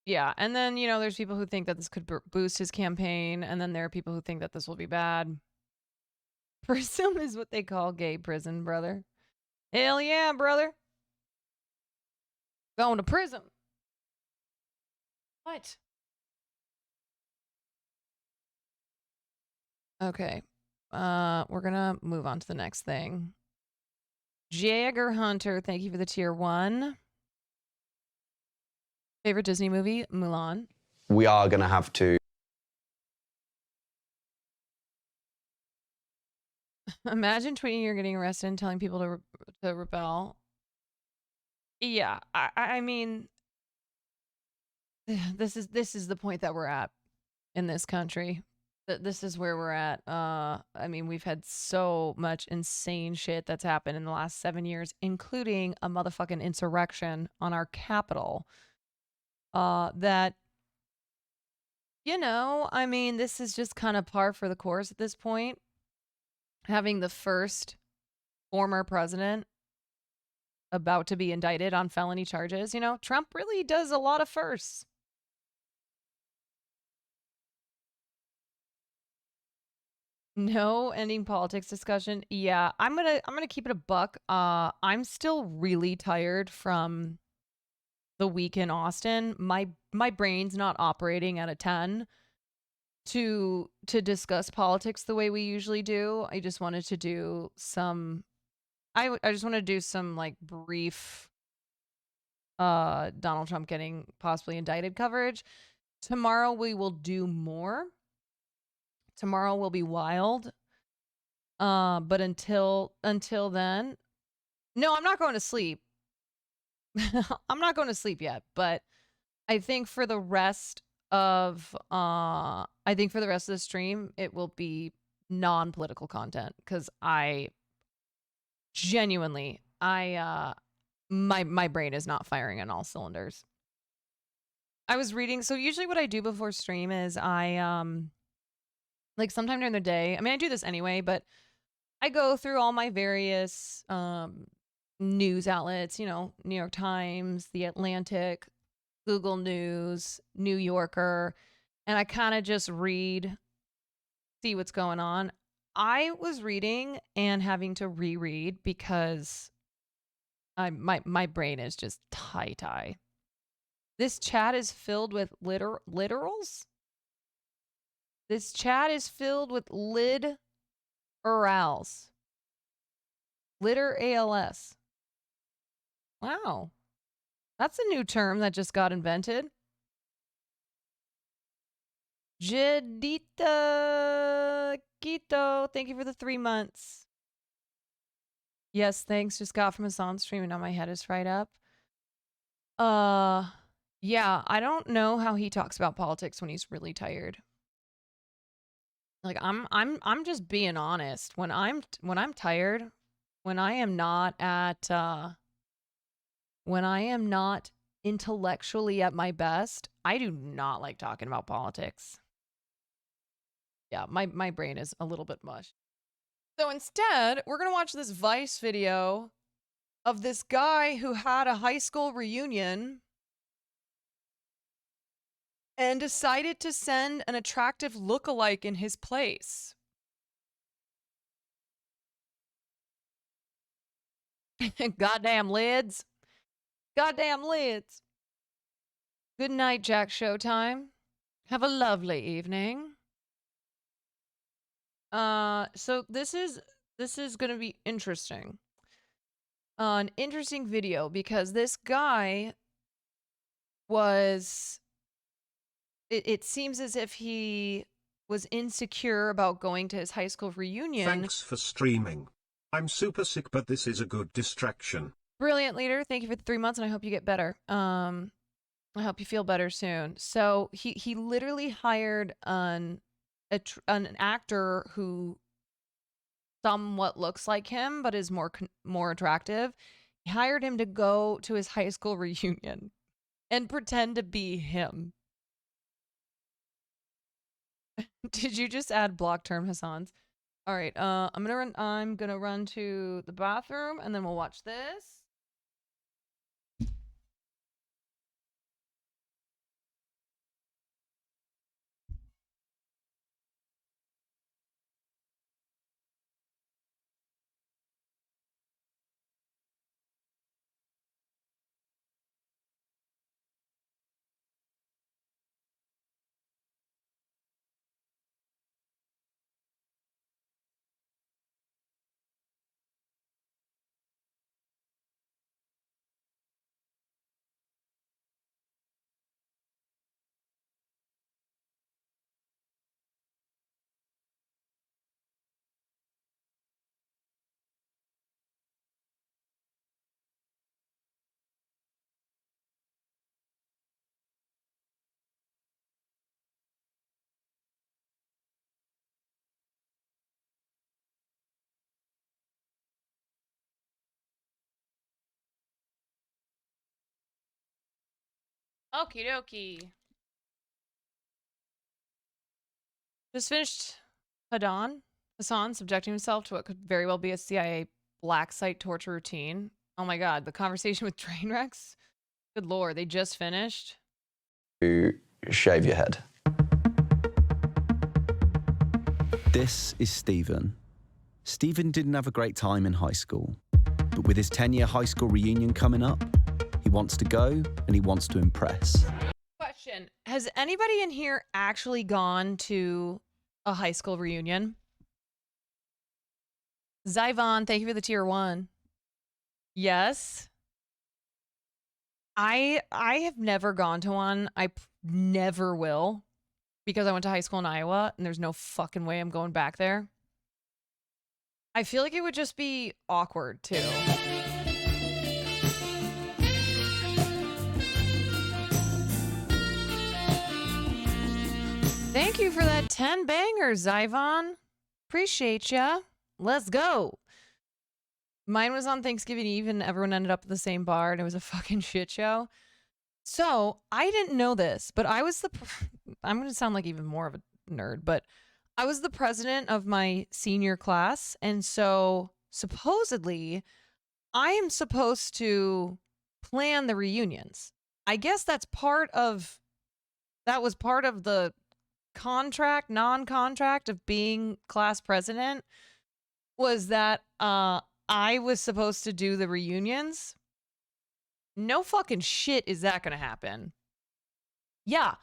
Yeah, and then, there's people who think that this could boost his campaign, and then there are people who think that this will be bad. Prism is what they call gay prison, brother. Hell yeah, brother. Going to prison. What? Okay. We're gonna move on to the next thing. Jagger Hunter, thank you for the tier 1. Favorite Disney movie? Mulan. We are going to have to. Imagine tweeting you're getting arrested and telling people to rebel. Yeah, I mean, this is the point that we're at in this country. This is where we're at. I mean, we've had so much insane shit that's happened in the last 7 years, including a motherfucking insurrection on our capital. That, I mean, this is just kind of par for the course at this point. Having the first former president about to be indicted on felony charges, Trump really does a lot of firsts. No ending politics discussion. Yeah, I'm gonna keep it a buck. I'm still really tired from the week in Austin. My my brain's not operating at a 10 to discuss politics the way we usually do. I just wanted to do some I just want to do some like brief Donald Trump getting possibly indicted coverage. Tomorrow we will do more. Tomorrow will be wild. But until then, no, I'm not going to sleep. I'm not going to sleep yet, but I think for the rest of the stream it will be non-political content because I genuinely my brain is not firing on all cylinders. I was reading, so usually what I do before stream is I like sometime during the day, I mean I do this anyway, but I go through all my various news outlets, you know, New York Times, The Atlantic, Google News, New Yorker, and I kind of just read, see what's going on. I was reading and having to reread because my brain is just tie. This chat is filled with literals. This chat is filled with literals. Litter ALS. Wow. That's a new term that just got invented. Jedita Quito, thank you for the 3 months. Yes, thanks. Just got from Hassan stream and now my head is fried up. Yeah, I don't know how he talks about politics when he's really tired. Like I'm just being honest. When I'm tired, when I am not intellectually at my best, I do not like talking about politics. Yeah, my brain is a little bit mush. So instead, we're going to watch this Vice video of this guy who had a high school reunion and decided to send an attractive lookalike in his place. Goddamn lids. Goddamn lids. Good night, Jack Showtime. Have a lovely evening. So this is going to be interesting. An interesting video because this guy was it seems as if he was insecure about going to his high school reunion. Thanks for streaming. I'm super sick, but this is a good distraction. Brilliant, leader. Thank you for the 3 months, and I hope you get better. I hope you feel better soon. So he literally hired an actor who somewhat looks like him, but is more attractive. He hired him to go to his high school reunion and pretend to be him. Did you just add block term Hassan's? All right, I'm gonna run to the bathroom and then we'll watch this. Okie dokie. Just finished Hassan subjecting himself to what could very well be a CIA black site torture routine. Oh my god, the conversation with Trainwrecks? Good lord, they just finished? To shave your head. This is Stephen. Stephen didn't have a great time in high school, but with his 10-year high school reunion coming up, he wants to go and he wants to impress. Question. Has anybody in here actually gone to a high school reunion? Zyvon, thank you for the tier 1. Yes. I have never gone to one. Never will, because I went to high school in Iowa and there's no fucking way I'm going back there. I feel like it would just be awkward too. Thank you for that 10 bangers, Zyvon. Appreciate ya. Let's go. Mine was on Thanksgiving Eve and everyone ended up at the same bar and it was a fucking shit show. So I didn't know this, but I was I'm going to sound like even more of a nerd, but I was the president of my senior class. And so supposedly I am supposed to plan the reunions. I guess that was part of the non-contract of being class president, was that I was supposed to do the reunions. No fucking shit is that gonna happen. Yeah,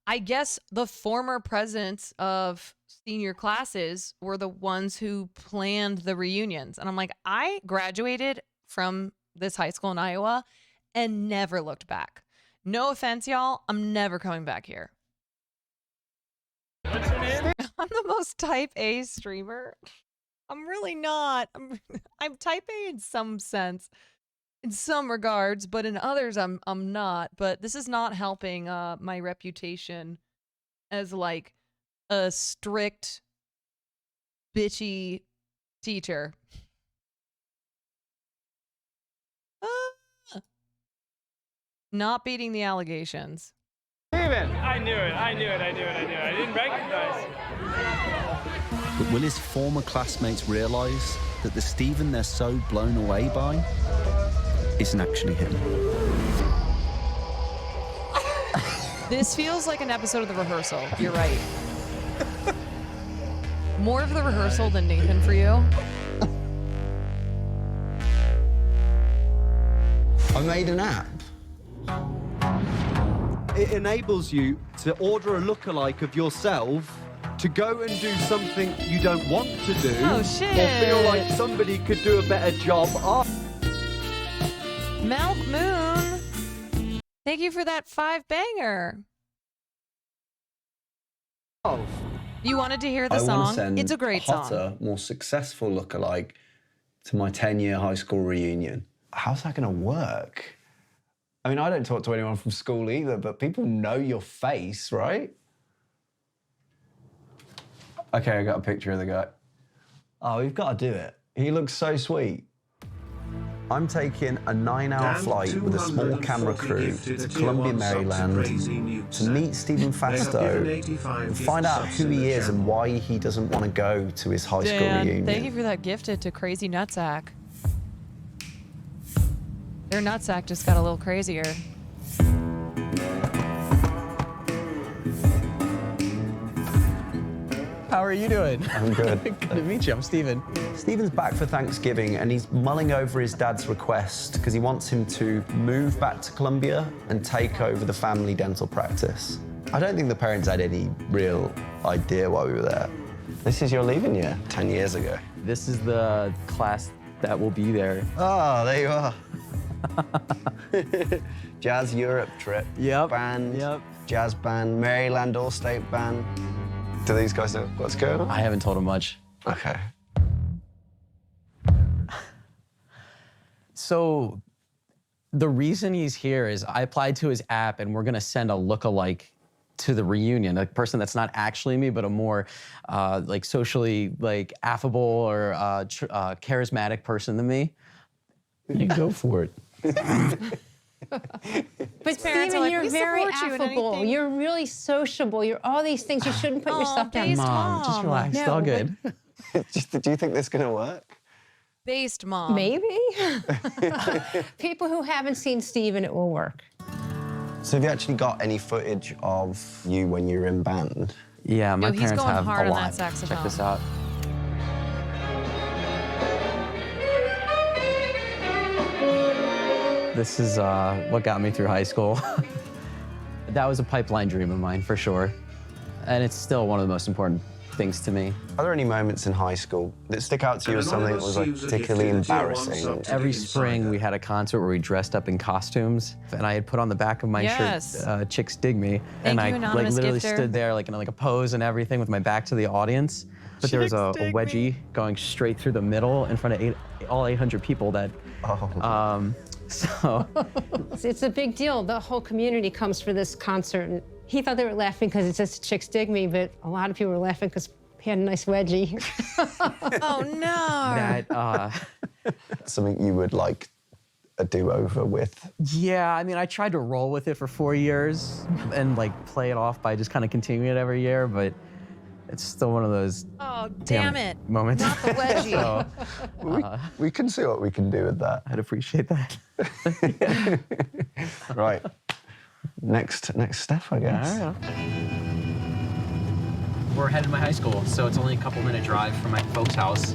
I guess the former presidents of senior classes were the ones who planned the reunions. And I'm like, I graduated from this high school in Iowa and never looked back. No offense, y'all. I'm never coming back here. What's your name? I'm the most type A streamer. I'm really not. I'm type A in some sense, in some regards, but in others I'm not. But this is not helping my reputation as like a strict bitchy teacher. Not beating the allegations. Steven! I knew it. I didn't recognize. But will his former classmates realise that the Stephen they're so blown away by isn't actually him? This feels like an episode of The Rehearsal. You're right. More of The Rehearsal than Nathan for you. I made an app. It enables you to order a lookalike of yourself to go and do something you don't want to do. Oh, shit. Or feel like somebody could do a better job. Milk Moon, thank you for that 5-banger. Oh. You wanted to hear the I want song? to send It's a great hotter, song. more successful lookalike to my 10-year high school reunion. How's that going to work? I mean, I don't talk to anyone from school either, but people know your face, right? Okay, I got a picture of the guy. Oh, we've got to do it. He looks so sweet. I'm taking a 9-hour flight with a small camera crew to Columbia, Maryland to meet Stephen Fastow and find out who he is and why he doesn't want to go to his high school reunion. Thank you for that gifted to Crazy Nutsack. Their nutsack just got a little crazier. How are you doing? I'm good. Good to meet you. I'm Steven. Steven's back for Thanksgiving and he's mulling over his dad's request because he wants him to move back to Columbia and take over the family dental practice. I don't think the parents had any real idea why we were there. This is your leaving year, 10 years ago. This is the class that will be there. Oh, there you are. Jazz Europe trip. Yep. Band. Yep. Jazz band. Maryland All-State Band. Do these guys know what's going on? I haven't told him much. Okay. So the reason he's here is I applied to his app and we're gonna send a lookalike to the reunion, a person that's not actually me, but a more like socially like affable or charismatic person than me. You go for it. But Steven, you're very affable. You're really sociable. You're all these things. You shouldn't put yourself down. Mom, just relax. It's all good. Do you think this is going to work? Based mom. Maybe. People who haven't seen Steven, it will work. So have you actually got any footage of you when you were in band? Yeah, my Yo, he's parents going have hard a on lot. that saxophone. Check this out. This is what got me through high school. That was a pipeline dream of mine, for sure. And it's still one of the most important things to me. Are there any moments in high school that stick out to you as something that was like particularly embarrassing? Every spring we had a concert where we dressed up in costumes, and I had put on the back of my shirt, "Chicks Dig Me," and I like literally stood there like in like a pose and everything with my back to the audience. But there was a wedgie going straight through the middle in front of all 800 people. That, so it's a big deal. The whole community comes for this concert. He thought they were laughing because it says "Chicks Dig Me," but a lot of people were laughing because he had a nice wedgie. Oh no! That something you would like a do-over with? Yeah, I mean, I tried to roll with it for 4 years and like play it off by just kind of continuing it every year, but it's still one of those damn it moments. Not the wedgie. So, we can see what we can do with that. I'd appreciate that. Right. Next step, I guess. All right. We're headed to my high school, so it's only a couple-minute drive from my folks' house.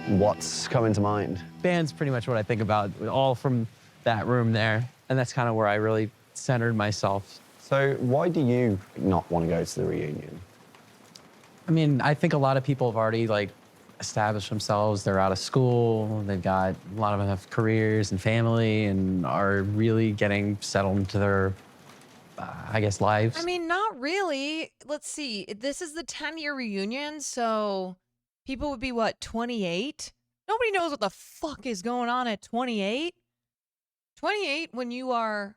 What's coming to mind? Band's pretty much what I think about, all from that room there, and that's kind of where I really centered myself. So why do you not want to go to the reunion? I mean, I think a lot of people have already like established themselves. They're out of school. They've got, a lot of them have careers and family and are really getting settled into their, I guess, lives. I mean, not really. Let's see. This is the 10-year reunion, so people would be, what, 28? Nobody knows what the fuck is going on at 28. 28, when you are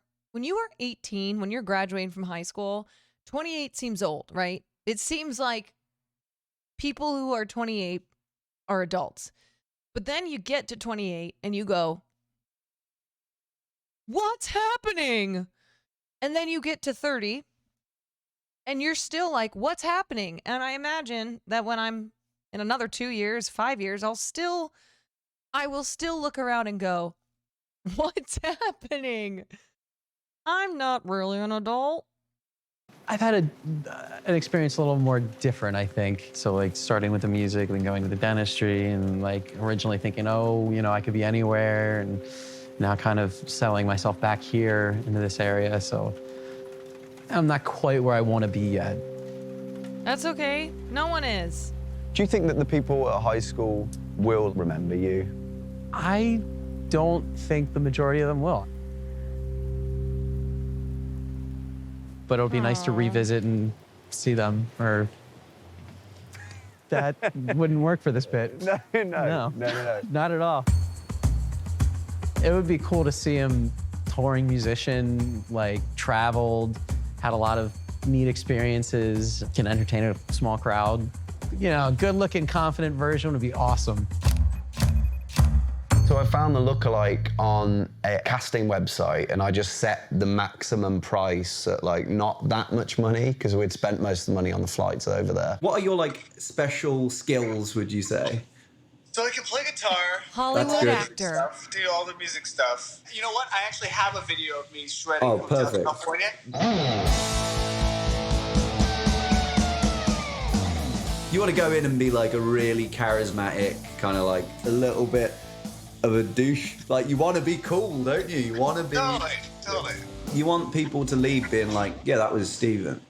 18, when you're graduating from high school, 28 seems old, right? It seems like people who are 28 are adults. But then you get to 28 and you go, what's happening? And then you get to 30 and you're still like, what's happening? And I imagine that when I'm in another 2 years, 5 years, I will still look around and go, what's happening? I'm not really an adult. I've had an experience a little more different, I think. So like starting with the music, then going to the dentistry, and like originally thinking, oh, you know, I could be anywhere, and now kind of settling myself back here into this area. So I'm not quite where I want to be yet. That's okay. No one is. Do you think that the people at high school will remember you? I don't think the majority of them will. But it'll be nice to revisit and see them, or that wouldn't work for this bit. No. Not at all. It would be cool to see him touring musician, like traveled, had a lot of neat experiences, can entertain a small crowd. You know, a good-looking, confident version would be awesome. So I found the lookalike on a casting website, and I just set the maximum price at like not that much money because we'd spent most of the money on the flights over there. What are your like special skills, would you say? So I can play guitar, Hollywood actor, stuff, do all the music stuff. You know what? I actually have a video of me shredding Oh, Hotel perfect. California. You want to go in and be like a really charismatic, kind of like a little bit of a douche. Like, you want to be cool, don't you? You want to be... Totally. You want people to leave being like, yeah, that was Stephen.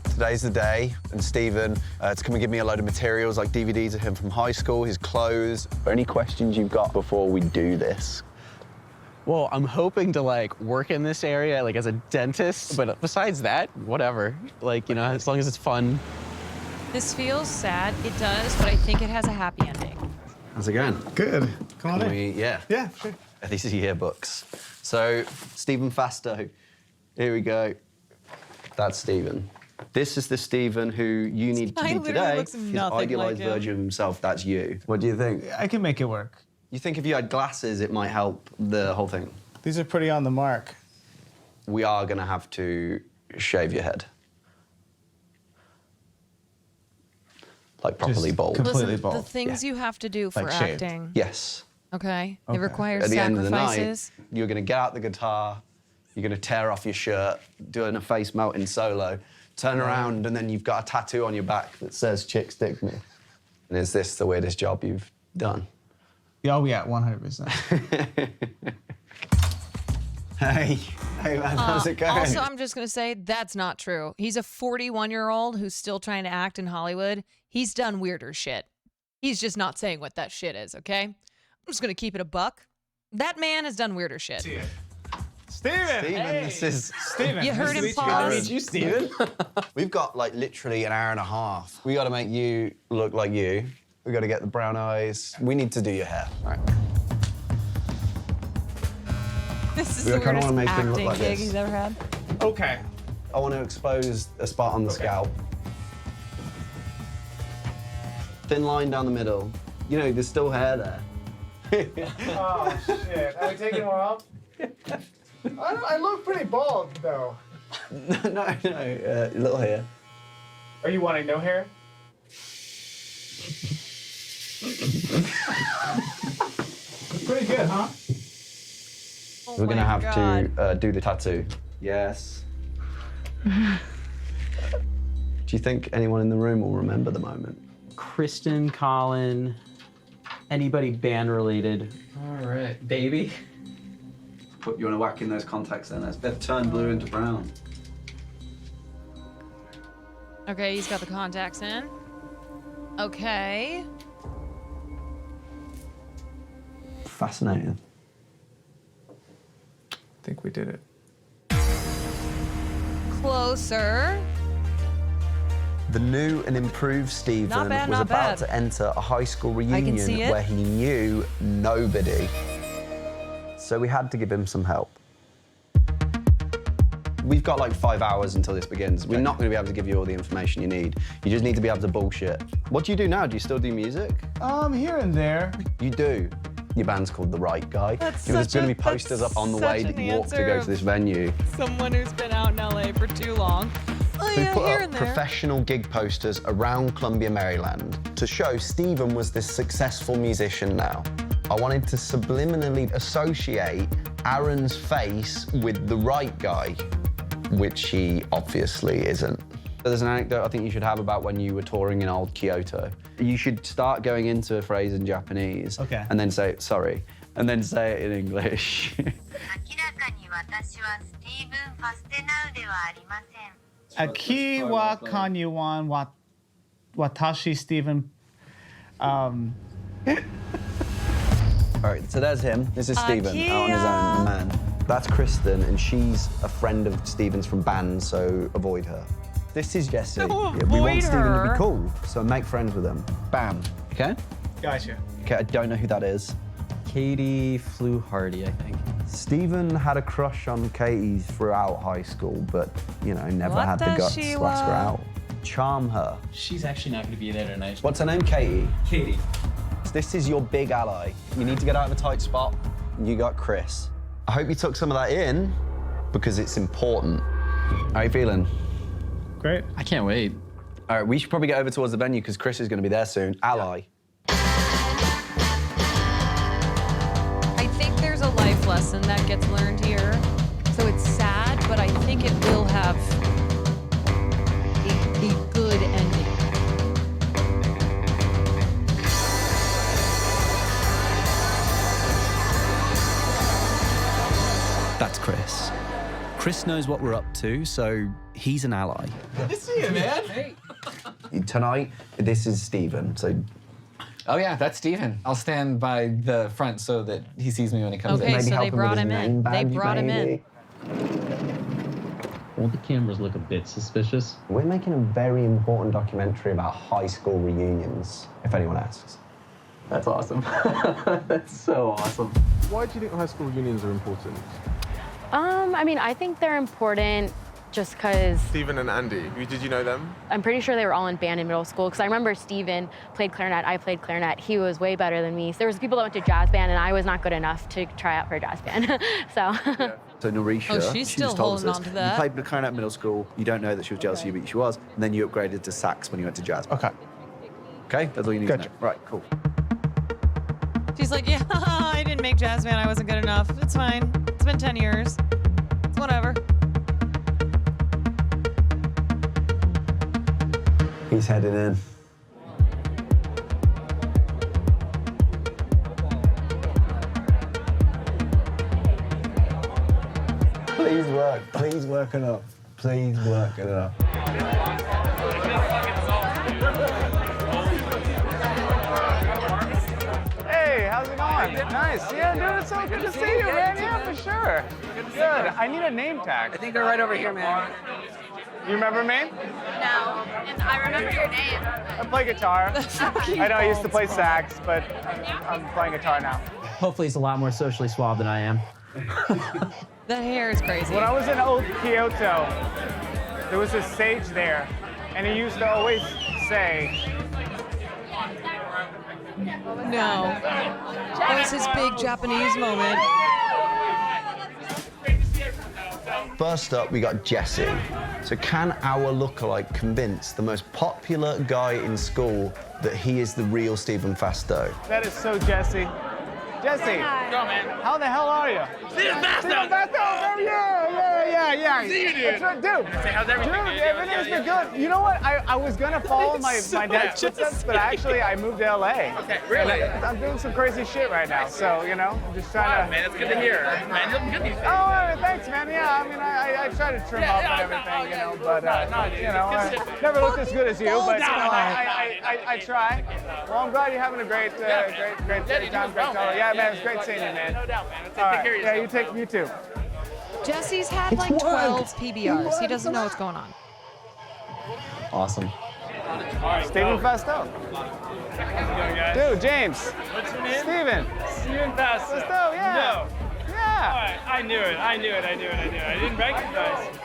Today's the day, and Stephen to come and give me a load of materials, like DVDs of him from high school, his clothes. Are there any questions you've got before we do this? Well, I'm hoping to like work in this area, like as a dentist, but besides that, whatever. Like, you know, as long as it's fun. This feels sad. It does, but I think it has a happy ending. How's it going? Good. Come on in. Yeah. Yeah, sure. These are yearbooks. So, Stephen Fastow. Here we go. That's Stephen. This is the Stephen who you need to guy be literally today. looks His nothing like idealized him. version of himself, that's you. What do you think? I can make it work. You think if you had glasses, it might help the whole thing? These are pretty on the mark. We are going to have to shave your head. Like properly bald. Completely Listen, bald. the things you have to do for Like shaved. acting. Yes. Okay. It Okay. requires At the end of the night, sacrifices. you're going to get out the guitar, you're going to tear off your shirt, doing a face melting solo, turn around, and then you've got a tattoo on your back that says "Chicks Dig Me." And is this the weirdest job you've done? Oh, yeah, 100%. Hey, man, how's it going? Also, I'm just going to say that's not true. He's a 41-year-old who's still trying to act in Hollywood. He's done weirder shit. He's just not saying what that shit is, okay? I'm just going to keep it a buck. That man has done weirder shit. Steven, hey. This is Steven. You heard him Nice pause. to meet you, Steven. We've got like literally an hour and a half. We got to make you look like you. We got to get the brown eyes. We need to do your hair. All right. This is We the kinda weirdest wanna make him look acting like gig this. he's ever had. Okay. I want to expose a spot on the scalp. Thin line down the middle. You know, there's still hair there. Oh, shit. Are we taking more off? I look pretty bald, though. no, a little hair. Are you wanting no hair? Pretty good, huh? We're going to have to do the tattoo. Yes. Do you think anyone in the room will remember the moment? Kristen, Colin, anybody band related. All right, baby. You want to whack in those contacts then? They've turned blue into brown. Okay, he's got the contacts in. Okay. Fascinating. I think we did it. Closer. The new and improved Stephen Not bad, was not about bad. to enter a high school see reunion it. where he knew nobody. So we had to give him some help. We've got like 5 hours until this begins. We're not going to be able to give you all the information you need. You just need to be able to bullshit. What do you do now? Do you still do music? Here and there. You do. Your band's called The Right Guy. That's There's such going to a- be posters that's up on the way such that an you walk to answer go of- to this venue. Someone who's been out in LA for too long. Oh, We yeah, put here up and there. professional gig posters around Columbia, Maryland to show Stephen was this successful musician now. I wanted to subliminally associate Aaron's face with The Right Guy, which he obviously isn't. There's an anecdote I think you should have about when you were touring in old Kyoto. You should start going into a phrase in Japanese and then say, sorry, and then say it in English. 明らかに私 Steven. All right, so there's him. This is Stephen out on his own, the man. That's Kristen, and she's a friend of Stephen's from band, so avoid her. This is Jesse. No, we want avoid Stephen to her. be cool, so make friends with him. Bam. Okay? Gotcha. Okay, I don't know who that is. Katie Fluharty, I think. Stephen had a crush on Katie throughout high school, but, you know, never had the guts to ask her out. Charm her. She's actually not going to be there tonight. What's her name? Katie? Katie. This is your big ally. You need to get out of a tight spot. You got Chris. I hope you took some of that in, because it's important. How are you feeling? Great. I can't wait. All right, we should probably get over towards the venue, because Chris is going to be there soon. Ally. I think there's a life lesson that gets learned here. So it's sad, but I think it will have a good ending. That's Chris. Chris knows what we're up to, so he's an ally. Good to see you, man. Hey. Tonight, this is Stephen, so... Oh, yeah, that's Steven. I'll stand by the front so that he sees me when he comes in. Okay, so they brought him in. They brought him in. All the cameras look a bit suspicious. We're making a very important documentary about high school reunions, if anyone asks. That's awesome. That's so awesome. Why do you think high school reunions are important? I mean, I think they're important just because Stephen and Andy, did you know them? I'm pretty sure they were all in band in middle school because I remember Steven played clarinet, I played clarinet. He was way better than me. There was people that went to jazz band and I was not good enough to try out for a jazz band. So. Yeah. So Narisha, Oh, she's she still just told holding us on to this. that. You played the clarinet at middle school. You don't know that she was jealous of you, but she was. And then you upgraded to sax when you went to jazz. Okay. Okay, that's all you need to know. Right, cool. She's like, yeah, I didn't make jazz band. I wasn't good enough. It's fine. It's been 10 years. It's whatever. He's heading in. work it up. Please work it up. Hey, how's it going? Nice. Yeah, dude, it's so good to see you, man. Yeah, for sure. Good. I need a name tag. I think they're right over here, man. You remember me? No, and I remember your name. I play guitar. I know I used to play sax, but I'm playing guitar now. Hopefully he's a lot more socially suave than I am. The hair is crazy. When I was in old Kyoto, there was a sage there, and he used to always say, No. That was his big Japanese moment. First up, we got Jesse. So can our lookalike convince the most popular guy in school that he is the real Stephen Fastow? that is so Jesse. Jesse, Go, man. how the hell are you? Stephen Fastow! Stephen Fastow! Yeah. See you, dude. That's right, dude. Say, how's everything? Dude, everything's been good. You know what? I was gonna follow my dad's footsteps, but actually I moved to LA. Okay, really? And I'm doing some crazy shit right now, so you know, I'm just Wow, trying to. man, it's good to hear. Man, you're looking good these days. Oh, thanks, man. Yeah, I mean, I try to trim up and everything, you know, but you know, I never looked as good as you, but you know, I try. Well, I'm glad you're having a great time, great color. Yeah, man, it's great seeing you, man. No doubt, man. All right. Yeah, you too. Jesse's had like 12 PBRs. He doesn't know what's going on. Awesome. Stephen Fastow. Dude, James. What's your name? Steven. Stephen Fastow. Fastow, yeah. No. Yeah. All right, I knew it. I didn't recognize you.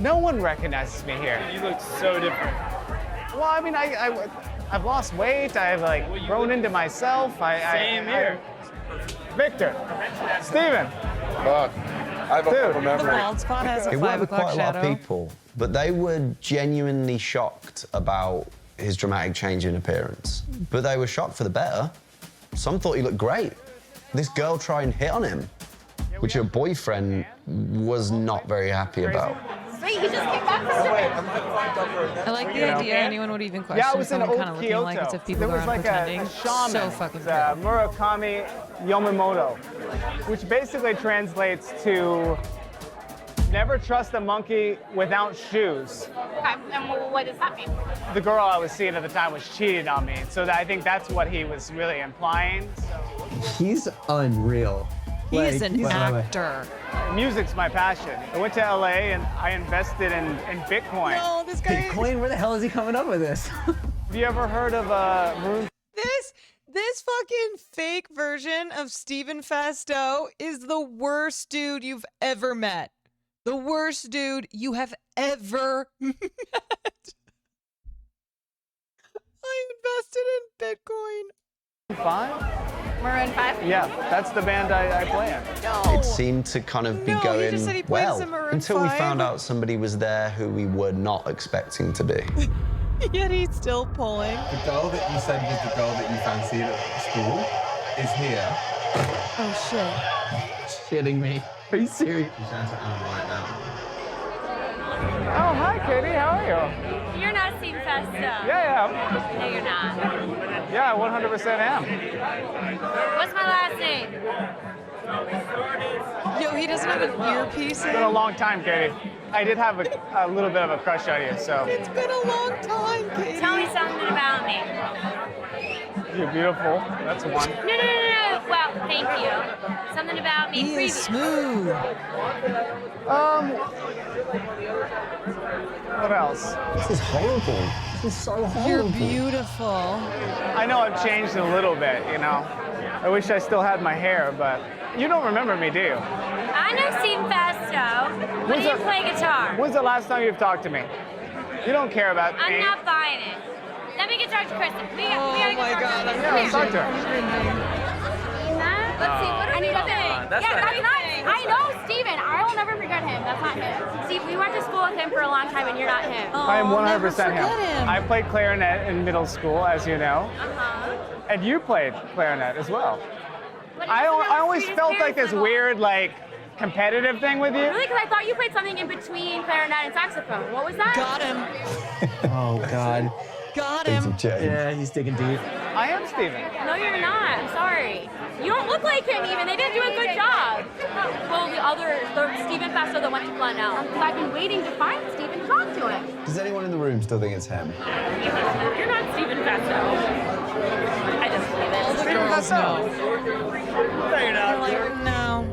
No one recognizes me here. You look so different. Well, I mean, I've lost weight. I've like grown into myself. Same here. Victor. Steven. Fuck. I have a horrible The memory. bald spot has a He 5 worked with o'clock quite a lot of shadow. people, but they were genuinely shocked about his dramatic change in appearance. But they were shocked for the better. Some thought he looked great. This girl tried and hit on him, which her boyfriend was not very happy about. Wait, he just came back from I like the idea anyone would even question Yeah, I was in someone old kind of looking Kyoto. like as if people There are was like pretending. a shaman, So fucking cool. Murakami Yamamoto, which basically translates to never trust a monkey without shoes. Okay, and what does that mean? The girl I was seeing at the time was cheating on me, so I think that's what he was really implying. He's unreal. He's an by the way. actor. Music's my passion. I went to LA and I invested in Bitcoin. No, this guy. Bitcoin, where the hell is he coming up with this? Have you ever heard of Maroon? This fucking fake version of Stephen Fastow is the worst dude you've ever met. The worst dude you have ever met. I invested in Bitcoin. 5? Maroon 5? Yeah, that's the band I play in. No. It seemed to kind of be No, he going just said he plays well in Maroon until we 5. found out somebody was there who we were not expecting to be. Yet he's still pulling. The girl that you said was the girl that you fancied at school is here. Oh shit. Shitting me. Are you serious? She's down to Anna right now. Oh, hi, Katie. How are you? You're not Stephen Fastow. Yeah. No, you're not. Yeah, I 100% am. What's my last name? Yo, he doesn't have an earpiece It's in. been a long time, Katie. I did have a little bit of a crush on you, so. It's been a long time, Katie. Tell me something about me. You're beautiful. That's one. No. Well, thank you. Something about me He is previous. smooth. What else? This is horrible. This is so horrible. You're beautiful. I know I've changed a little bit, you know. I wish I still had my hair, but you don't remember me, do you? I know Stephen Fastow, but you play guitar. When's the last time you've talked to me? You don't care about me. I'm not buying it. Let me get talk to Kristen. We gotta Oh get my God, I'm Yeah, let's talk to her. Let's see, what are you doing? That's Yeah, not that's not. I know Steven. I will never forget him. That's not him. See, we went to school with him for a long time, and you're not him. I am 100% never forget him. I played clarinet in middle school, as you know. Uh-huh. And you played clarinet as well. But I always Swedish felt like parents this level. weird, like, competitive thing with you. Really? Because I thought you played something in between clarinet and saxophone. What was that? Got him. Oh, God. Got him. Yeah, he's digging deep. I am Steven. No, you're not. I'm sorry. You don't look like him even. They didn't do a good job. Well, the Steven Festo that went to Glenelg. Because I've been waiting to find Steven to talk to him. Does anyone in the room still think it's him? You're not Steven Festo. I just believe it. Steven Festo. No, you're not. Like, no.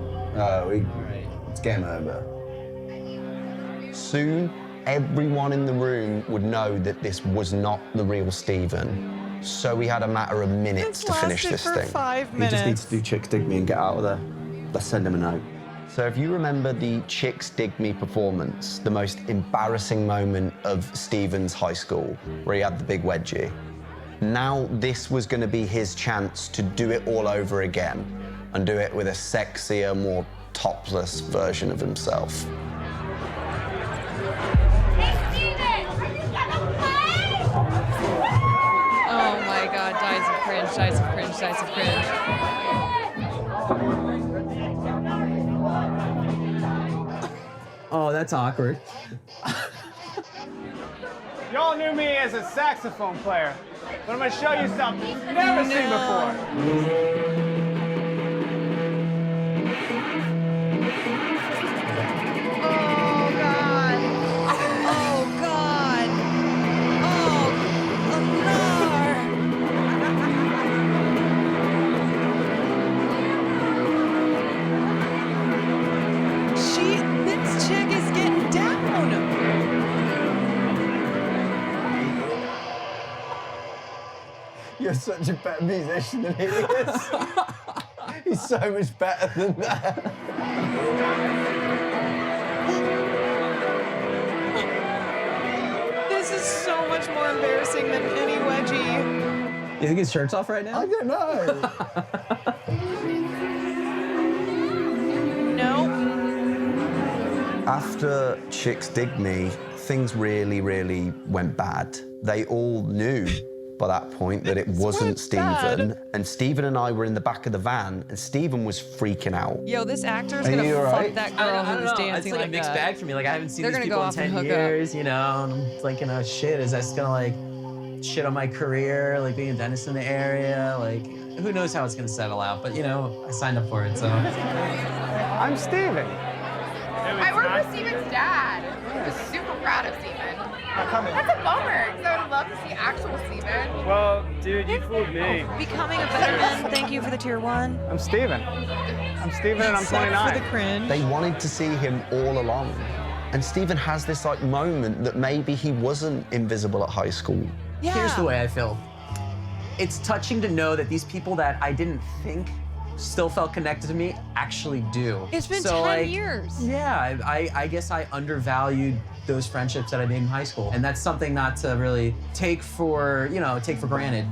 It's game over. Soon, everyone in the room would know that this was not the real Steven. So we had a matter of minutes to finish this for thing. 5 He minutes. just needs to do Chicks Dig Me and get out of there. Let's send him a note. So if you remember the Chicks Dig Me performance, the most embarrassing moment of Steven's high school, where he had the big wedgie, now this was going to be his chance to do it all over again and do it with a sexier, more topless version of himself. Oh my god, dies of cringe, dies of cringe, dies of cringe. Oh, that's awkward. Y'all knew me as a saxophone player, but I'm gonna show you something you've never seen before. Oh god. Oh god. This chick is getting down. You're such a better musician than he is. He's so much better than that. This is so much more embarrassing than any wedgie. You think his shirt's off right now? I don't know. No. After Chicks Dig Me, things really, really went bad. They all knew by that point that it wasn't Steven. And Steven and I were in the back of the van, and Steven was freaking out. Yo, this actor's Are gonna you fuck alright? that girl who was dancing It's like a mixed that. bag for me. Like, I haven't seen They're these gonna people go in off and 10 hook years, you know, and I'm like, you know, shit, is that just gonna, like, shit on my career, like being a dentist in the area? Like, who knows how it's gonna settle out, but, you know, I signed up for it, so. I'm Steven. I work with Steven's dad. I'm super proud of Steven. That's a bummer, because I would love to see actual Steven. Well, dude, you fooled me. Becoming a better man. Thank you for the tier 1. I'm Steven. I'm Steven and I'm Except 29. for the cringe. They wanted to see him all along. And Steven has this like moment that maybe he wasn't invisible at high school. Yeah. Here's the way I feel. It's touching to know that these people that I didn't think still felt connected to me actually do. It's been so, 10 years. Yeah, I guess I undervalued those friendships that I made in high school. And that's something not to really take for granted.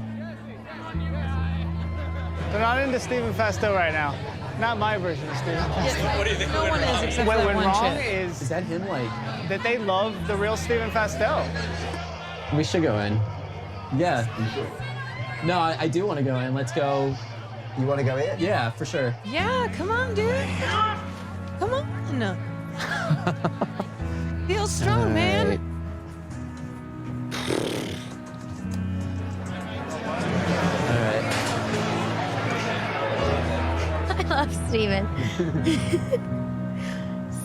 They're not into Steven Festo right now. Not my version of Steven Festo. What do you think? No one is except What for that went one wrong chick. is that him, like? That they love the real Steven Festo. We should go in. Yeah. No, I do want to go in. Let's go. You want to go in? Yeah, for sure. Yeah, come on, dude. Come on. Feel strong, man. All right. I love Steven.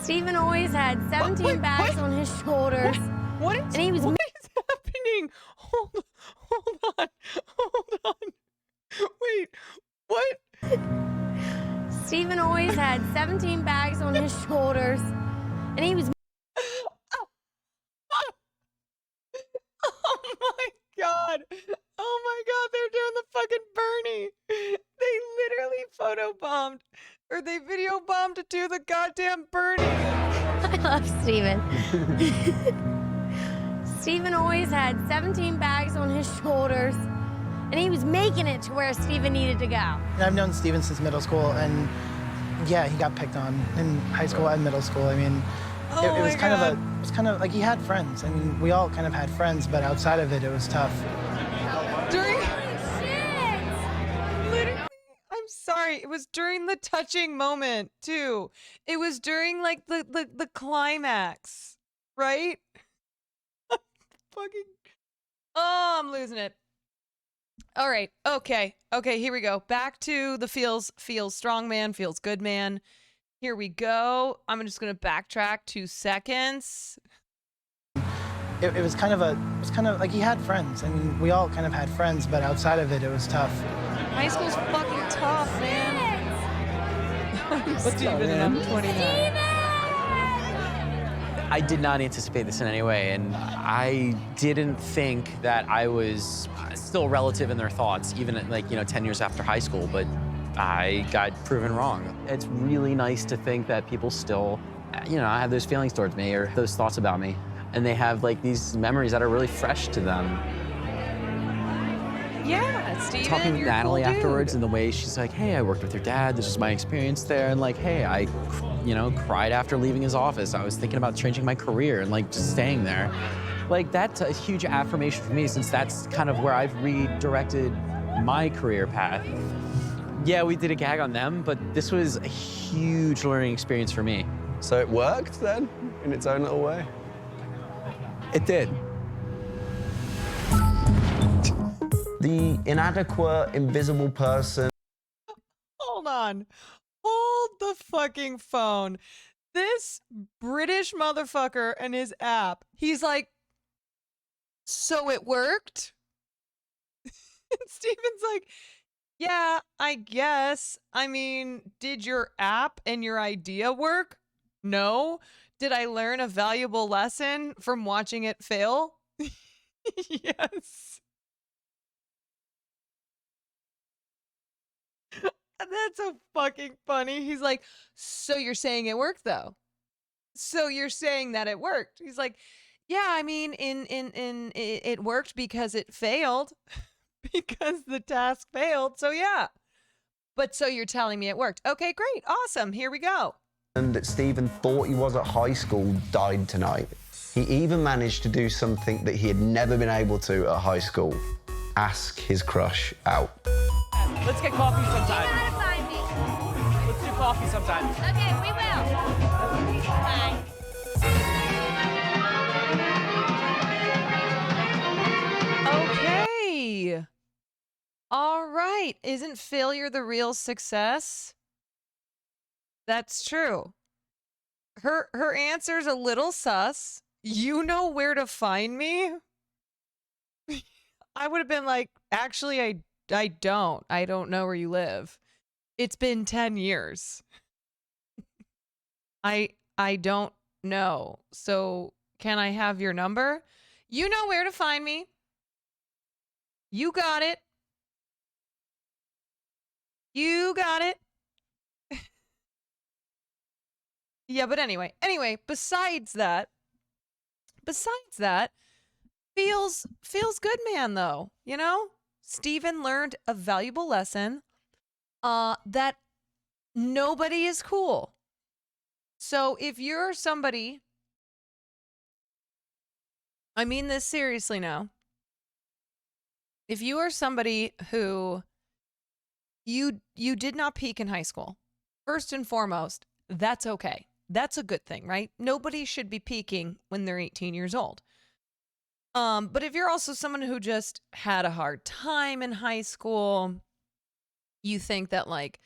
Steven always had 17 bags on his shoulders. What is, and he was what is happening? Hold on. Wait, what? Steven always had 17 bags on his shoulders, and he was. Oh my god. Oh my god, they're doing the fucking Bernie. They literally photobombed, or they video bombed to do the goddamn Bernie. I love Steven. Steven always had 17 bags on his shoulders, and he was making it to where Steven needed to go. I've known Steven since middle school, and yeah, he got picked on in high school and middle school. I mean, it was kind of like he had friends. I mean, we all kind of had friends, but outside of it, it was tough. Literally, I'm sorry. It was during the touching moment too. It was during like the climax, right? Fucking Oh, I'm losing it. All right. Okay. Okay, here we go. Back to the feels strong man, feels good man. Here we go. I'm just going to backtrack 2 seconds. It was kind of like he had friends. I mean, we all kind of had friends, but outside of it, it was tough. High school's fucking tough, man. I'm Steven and I'm 29. I did not anticipate this in any way, and I didn't think that I was still relative in their thoughts, even at, like, 10 years after high school, but I got proven wrong. It's really nice to think that people still, have those feelings towards me or those thoughts about me, and they have, like, these memories that are really fresh to them. Yeah, Steven, Talking with you're a Natalie cool dude. afterwards, and the way she's like, hey, I worked with your dad, this is my experience there, and like, hey, I, cried after leaving his office. I was thinking about changing my career and like just staying there. Like, that's a huge affirmation for me, since that's kind of where I've redirected my career path. Yeah, we did a gag on them, but this was a huge learning experience for me. So it worked then, in its own little way? It did. The inadequate, invisible person. Hold on. Hold the fucking phone. This British motherfucker and his app, he's like, so it worked? And Steven's like, yeah, I guess. I mean, did your app and your idea work? No. Did I learn a valuable lesson from watching it fail? Yes. That's so fucking funny. He's like, so you're saying it worked though? So you're saying that it worked? He's like, yeah, I mean, it worked because it failed, because the task failed. So yeah. But so you're telling me it worked? Okay, great, awesome. Here we go. And that Stephen thought he was at high school died tonight. He even managed to do something that he had never been able to at high school: ask his crush out. Let's get coffee sometime. You know how to find me. Let's do coffee sometime. Okay, we will. Bye. Okay. All right. Isn't failure the real success? That's true. Her answer's a little sus. You know where to find me? I would have been like, actually, I don't. I don't know where you live. It's been 10 years. I don't know. So can I have your number? You know where to find me. You got it. You got it. Yeah, but anyway, besides that, feels good, man, though. You know, Steven learned a valuable lesson that nobody is cool. So if you're somebody, I mean this seriously now, if you are somebody who you did not peak in high school, first and foremost, that's okay. That's a good thing, right? Nobody should be peaking when they're 18 years old. But if you're also someone who just had a hard time in high school, you think that, like,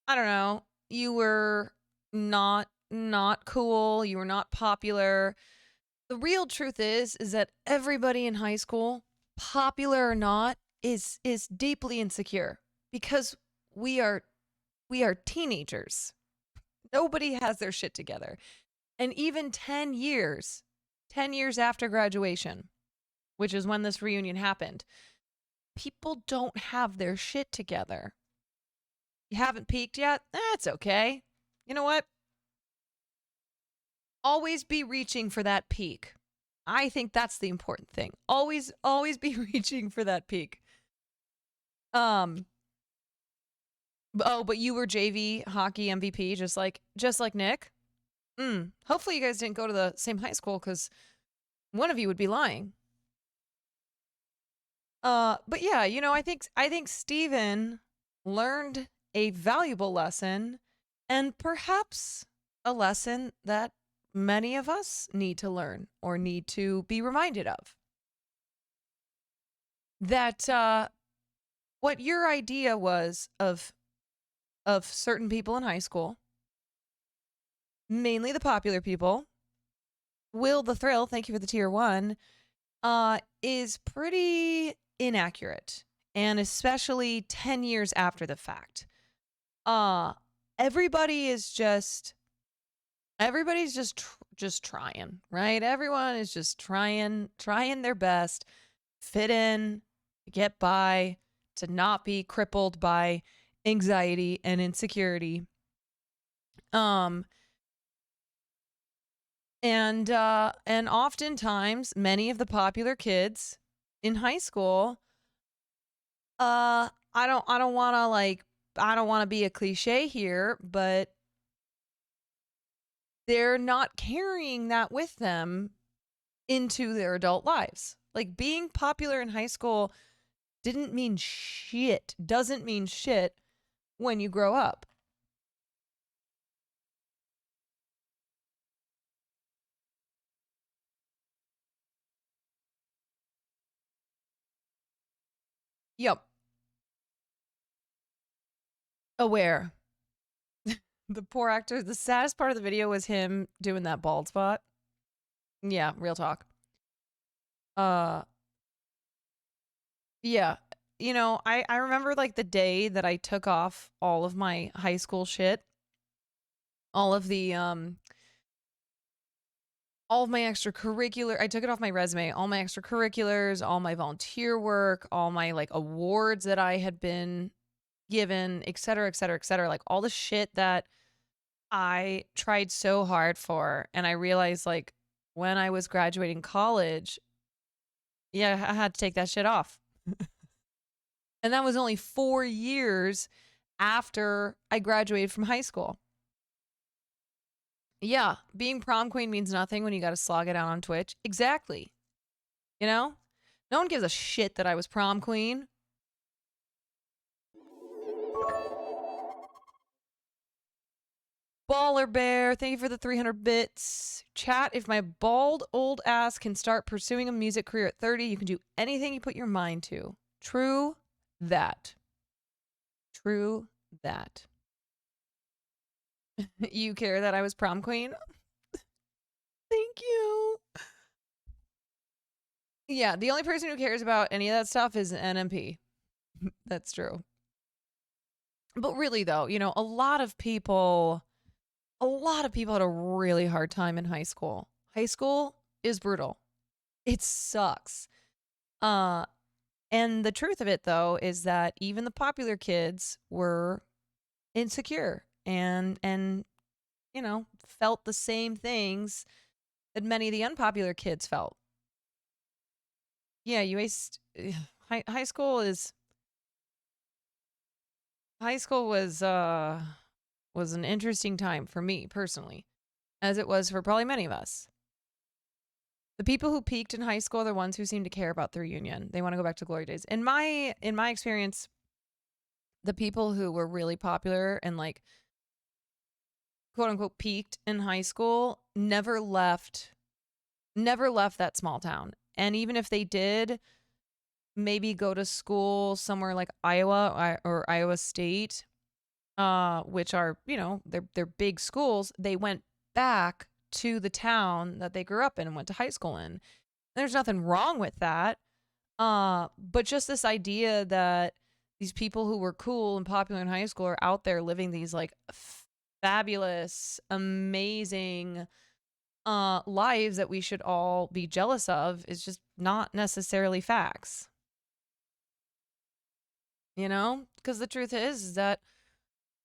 I don't know, you were not cool, you were not popular. The real truth is that everybody in high school, popular or not, is deeply insecure because we are teenagers. Nobody has their shit together. And even 10 years after graduation, which is when this reunion happened, people don't have their shit together. You haven't peaked yet? That's okay. You know what? Always be reaching for that peak. I think that's the important thing. Always be reaching for that peak. Oh, but you were JV hockey MVP, just like Nick. Hopefully you guys didn't go to the same high school, because one of you would be lying. But yeah, you know, I think Steven learned a valuable lesson, and perhaps a lesson that many of us need to learn or need to be reminded of. that what your idea was of certain people in high school, mainly the popular people, Will the Thrill, thank you for the tier 1, is pretty inaccurate, and especially 10 years after the fact. Everybody's just trying, right? Everyone is just trying their best, fit in, get by, to not be crippled by anxiety and insecurity. And oftentimes many of the popular kids in high school, I don't want to be a cliche here, but they're not carrying that with them into their adult lives. Like, being popular in high school doesn't mean shit when you grow up. Yep. Aware. The poor actor, the saddest part of the video was him doing that bald spot. Yeah, real talk. Yeah. You know, I remember like the day that I took off all of my high school shit. All of my extracurricular, I took it off my resume, all my extracurriculars, all my volunteer work, all my like awards that I had been given, et cetera, et cetera, et cetera. Like all the shit that I tried so hard for. And I realized like when I was graduating college, yeah, I had to take that shit off. And that was only 4 years after I graduated from high school. Yeah, being prom queen means nothing when you got to slog it out on Twitch. Exactly. You know? No one gives a shit that I was prom queen. Baller Bear, thank you for the 300 bits. Chat, if my bald old ass can start pursuing a music career at 30, you can do anything you put your mind to. True that. True that. You care that I was prom queen? Thank you. Yeah, the only person who cares about any of that stuff is NMP. That's true. But really though, you know, a lot of people had a really hard time in high school. High school is brutal. It sucks. And the truth of it though is that even the popular kids were insecure and you know, felt the same things that many of the unpopular kids felt. Yeah, high school was an interesting time for me personally, as it was for probably many of us. The people who peaked in high school are the ones who seem to care about the reunion. They want to go back to glory days. In my experience, the people who were really popular and like quote unquote peaked in high school never left that small town. And even if they did maybe go to school somewhere like Iowa or Iowa State, which are, you know, they're big schools, they went back to the town that they grew up in and went to high school in. There's nothing wrong with that. But just this idea that these people who were cool and popular in high school are out there living these like fabulous, amazing lives that we should all be jealous of is just not necessarily facts. You know? Because the truth is that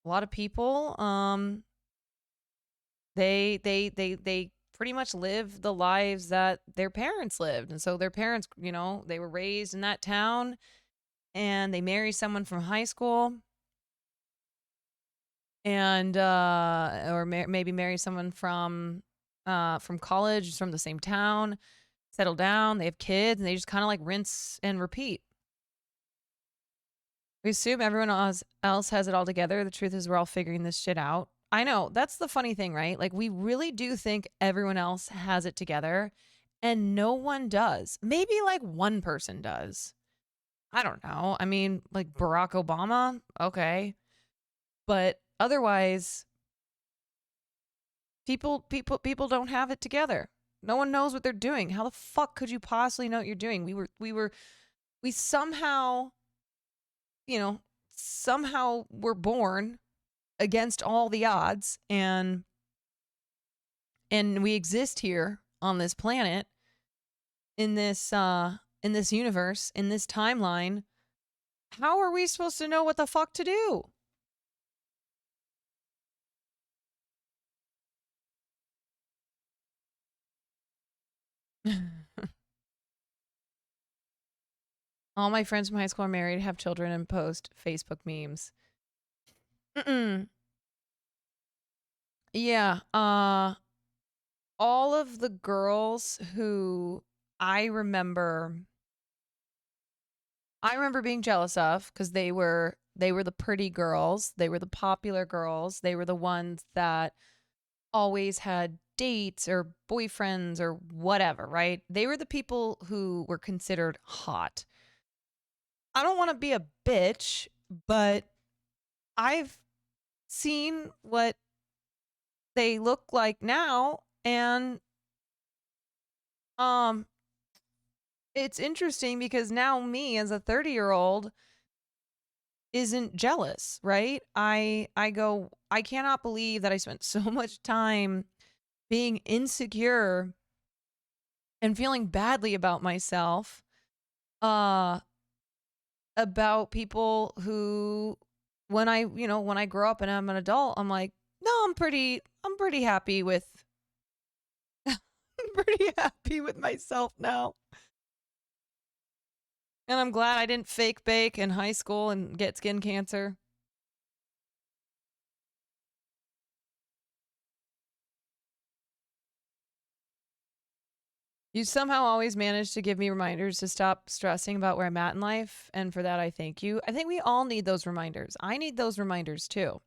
a lot of people, they pretty much live the lives that their parents lived. And so their parents, you know, they were raised in that town and they marry someone from high school and maybe marry someone from college, from the same town, settle down, they have kids, and they just kind of like rinse and repeat. We assume everyone else has it all together. The truth is we're all figuring this shit out. I know, that's the funny thing, right? Like, we really do think everyone else has it together, and no one does. Maybe like one person does. I don't know. I mean, like Barack Obama, okay. But otherwise, people don't have it together. No one knows what they're doing. How the fuck could you possibly know what you're doing? We somehow, somehow were born against all the odds, and we exist here on this planet, in this universe, in this timeline. How are we supposed to know what the fuck to do? All my friends from high school are married, have children, and post Facebook memes. Yeah, all of the girls who I remember being jealous of, because they were the pretty girls, they were the popular girls, they were the ones that always had dates or boyfriends or whatever, right? They were the people who were considered hot. I don't want to be a bitch, but I've seen what they look like now, and it's interesting because now me as a 30-year-old isn't jealous, right? I go, I cannot believe that I spent so much time being insecure and feeling badly about myself about people who, when I grow up and I'm an adult, I'm like, no, I'm pretty happy with I'm pretty happy with myself now. And I'm glad I didn't fake bake in high school and get skin cancer. You somehow always manage to give me reminders to stop stressing about where I'm at in life, and for that I thank you. I think we all need those reminders. I need those reminders too.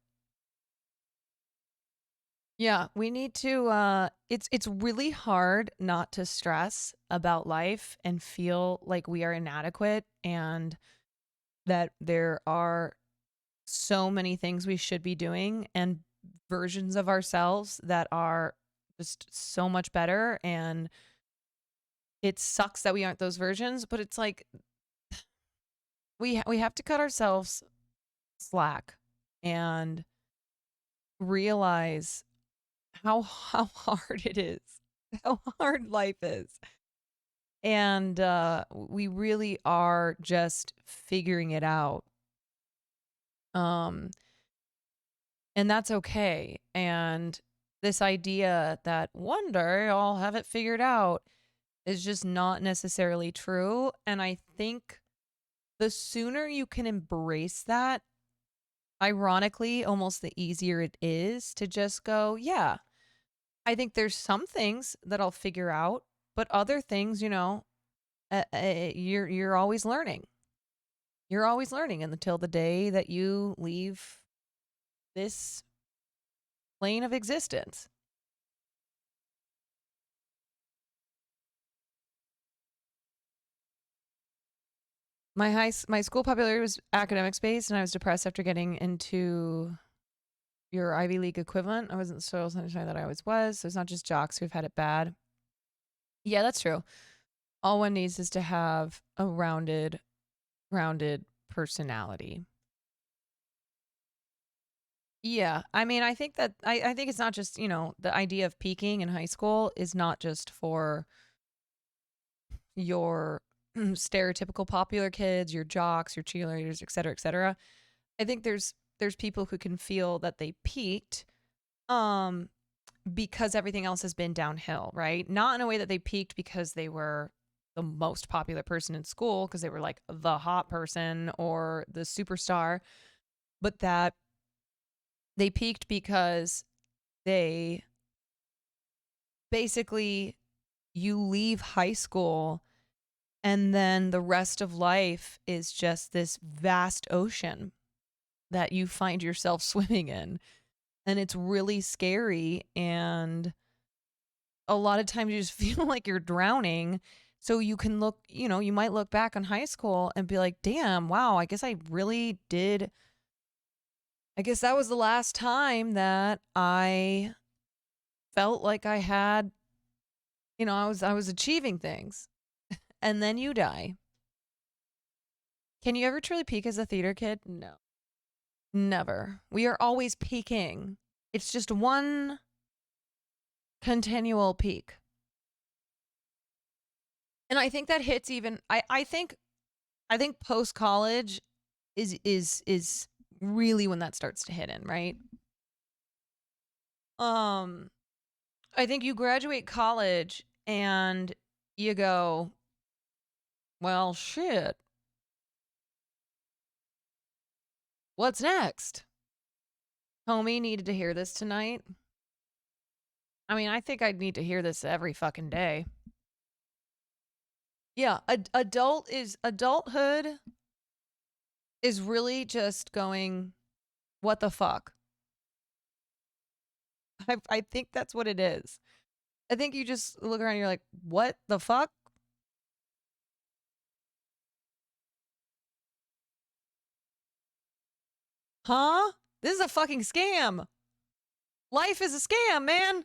Yeah, we need to it's really hard not to stress about life and feel like we are inadequate, and that there are so many things we should be doing, and versions of ourselves that are just so much better, and it sucks that we aren't those versions, but it's like we have to cut ourselves slack and realize how hard it is, how hard life is. And we really are just figuring it out. And that's okay. And this idea that one day I'll have it figured out is just not necessarily true. And I think the sooner you can embrace that, ironically, almost the easier it is to just go, yeah, I think there's some things that I'll figure out, but other things, you're always learning. You're always learning until the day that you leave this plane of existence. My school popularity was academics based, and I was depressed after getting into your Ivy League equivalent. I wasn't so sunshine that I always was. So it's not just jocks who've had it bad. Yeah, that's true. All one needs is to have a rounded personality. Yeah, I mean, I think that I think it's not just, the idea of peaking in high school is not just for your stereotypical popular kids, your jocks, your cheerleaders, et cetera, et cetera. I think there's people who can feel that they peaked because everything else has been downhill, right? Not in a way that they peaked because they were the most popular person in school, because they were like the hot person or the superstar, but that they peaked because they basically, you leave high school and then the rest of life is just this vast ocean that you find yourself swimming in. And it's really scary. And a lot of times you just feel like you're drowning. So you can look, you know, you might look back on high school and be like, damn, wow, I guess I really did. I guess that was the last time that I felt like I had, you know, I was achieving things. And then you die. Can you ever truly peak as a theater kid? No. Never. We are always peaking. It's just one continual peak. And I think that hits even I think post college is really when that starts to hit in, right? I think you graduate college and you go, well, shit. What's next? Homie needed to hear this tonight. I mean, I think I'd need to hear this every fucking day. Yeah, adulthood is really just going, what the fuck? I think that's what it is. I think you just look around and you're like, what the fuck? Huh? This is a fucking scam. Life is a scam, man.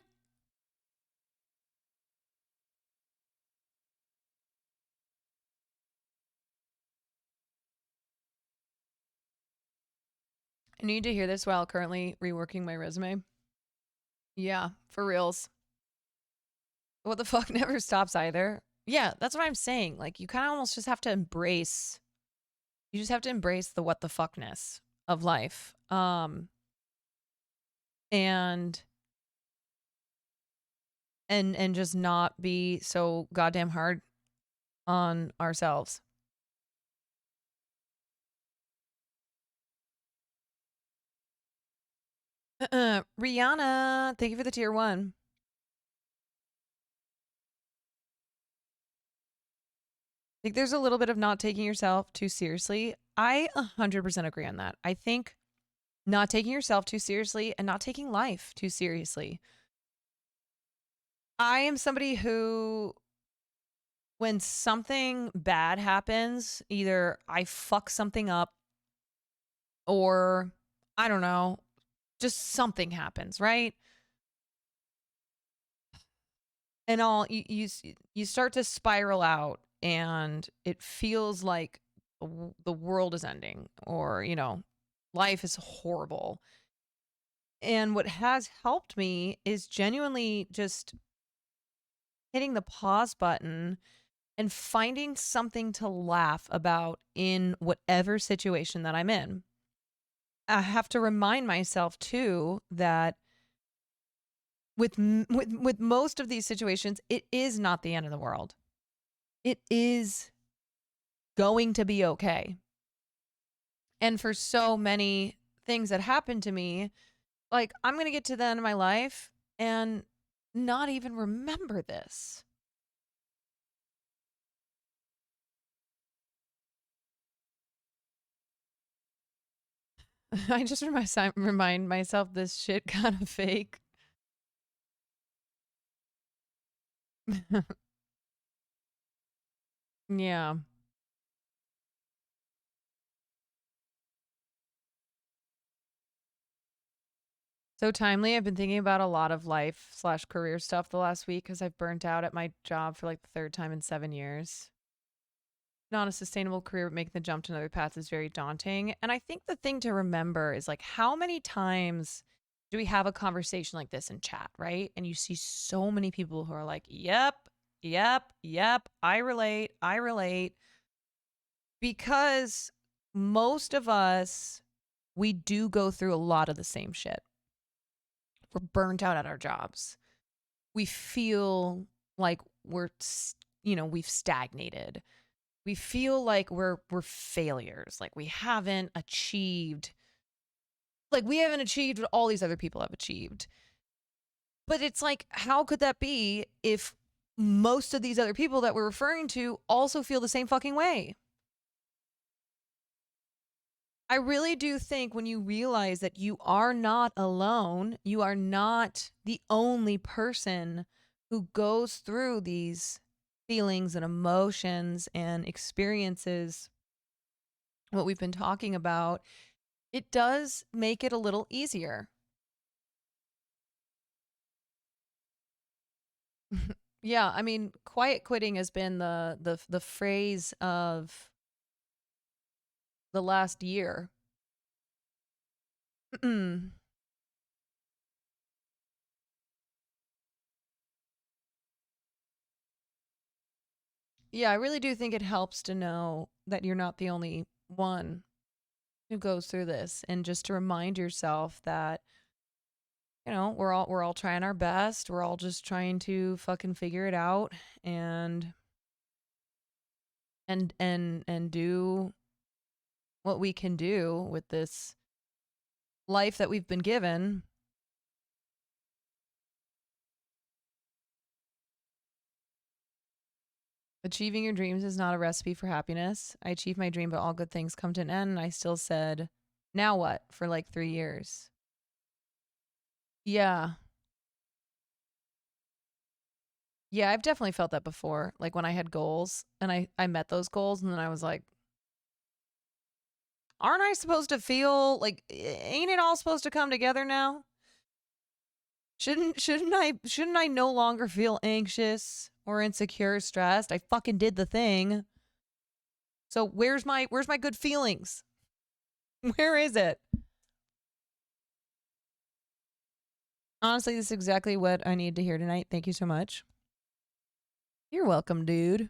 I need to hear this while currently reworking my resume. Yeah, for reals. What the fuck never stops either. Yeah, that's what I'm saying. Like, you kind of almost just have to embrace, you just have to embrace the what the fuckness of life. And just not be so goddamn hard on ourselves. Rihanna, thank you for the tier 1. I think there's a little bit of not taking yourself too seriously. I 100% agree on that. I think not taking yourself too seriously and not taking life too seriously. I am somebody who, when something bad happens, either I fuck something up or, I don't know, just something happens, right? And you start to spiral out and it feels like the world is ending, or, you know, life is horrible. And what has helped me is genuinely just hitting the pause button and finding something to laugh about in whatever situation that I'm in. I have to remind myself too that with most of these situations, it is not the end of the world. It is going to be okay. And for so many things that happen to me, like, I'm going to get to the end of my life and not even remember this. I just remind myself this shit kind of fake. Yeah. So timely. I've been thinking about a lot of life/career stuff the last week because I've burnt out at my job for like the 3rd time in 7 years. Not a sustainable career, but making the jump to another path is very daunting. And I think the thing to remember is, like, how many times do we have a conversation like this in chat, right? And you see so many people who are like, yep, I relate. Because most of us, we do go through a lot of the same shit. We're burnt out at our jobs. We feel like we've stagnated. We feel like we're failures. Like we haven't achieved what all these other people have achieved. But it's like, how could that be if most of these other people that we're referring to also feel the same fucking way? I really do think when you realize that you are not alone, you are not the only person who goes through these feelings and emotions and experiences, what we've been talking about, it does make it a little easier. Yeah, I mean, quiet quitting has been the phrase of the last year. Yeah, I really do think it helps to know that you're not the only one who goes through this, and just to remind yourself that, you know, we're all trying our best. We're all just trying to fucking figure it out and do what we can do with this life that we've been given. Achieving your dreams is not a recipe for happiness. I achieved my dream, but all good things come to an end. And I still said, now what? For like 3 years. Yeah. Yeah, I've definitely felt that before. Like when I had goals and I met those goals, and then I was like, aren't I supposed to feel like, ain't it all supposed to come together now? Shouldn't I no longer feel anxious or insecure, stressed? I fucking did the thing. So where's my good feelings? Where is it? Honestly, this is exactly what I need to hear tonight. Thank you so much. You're welcome, dude.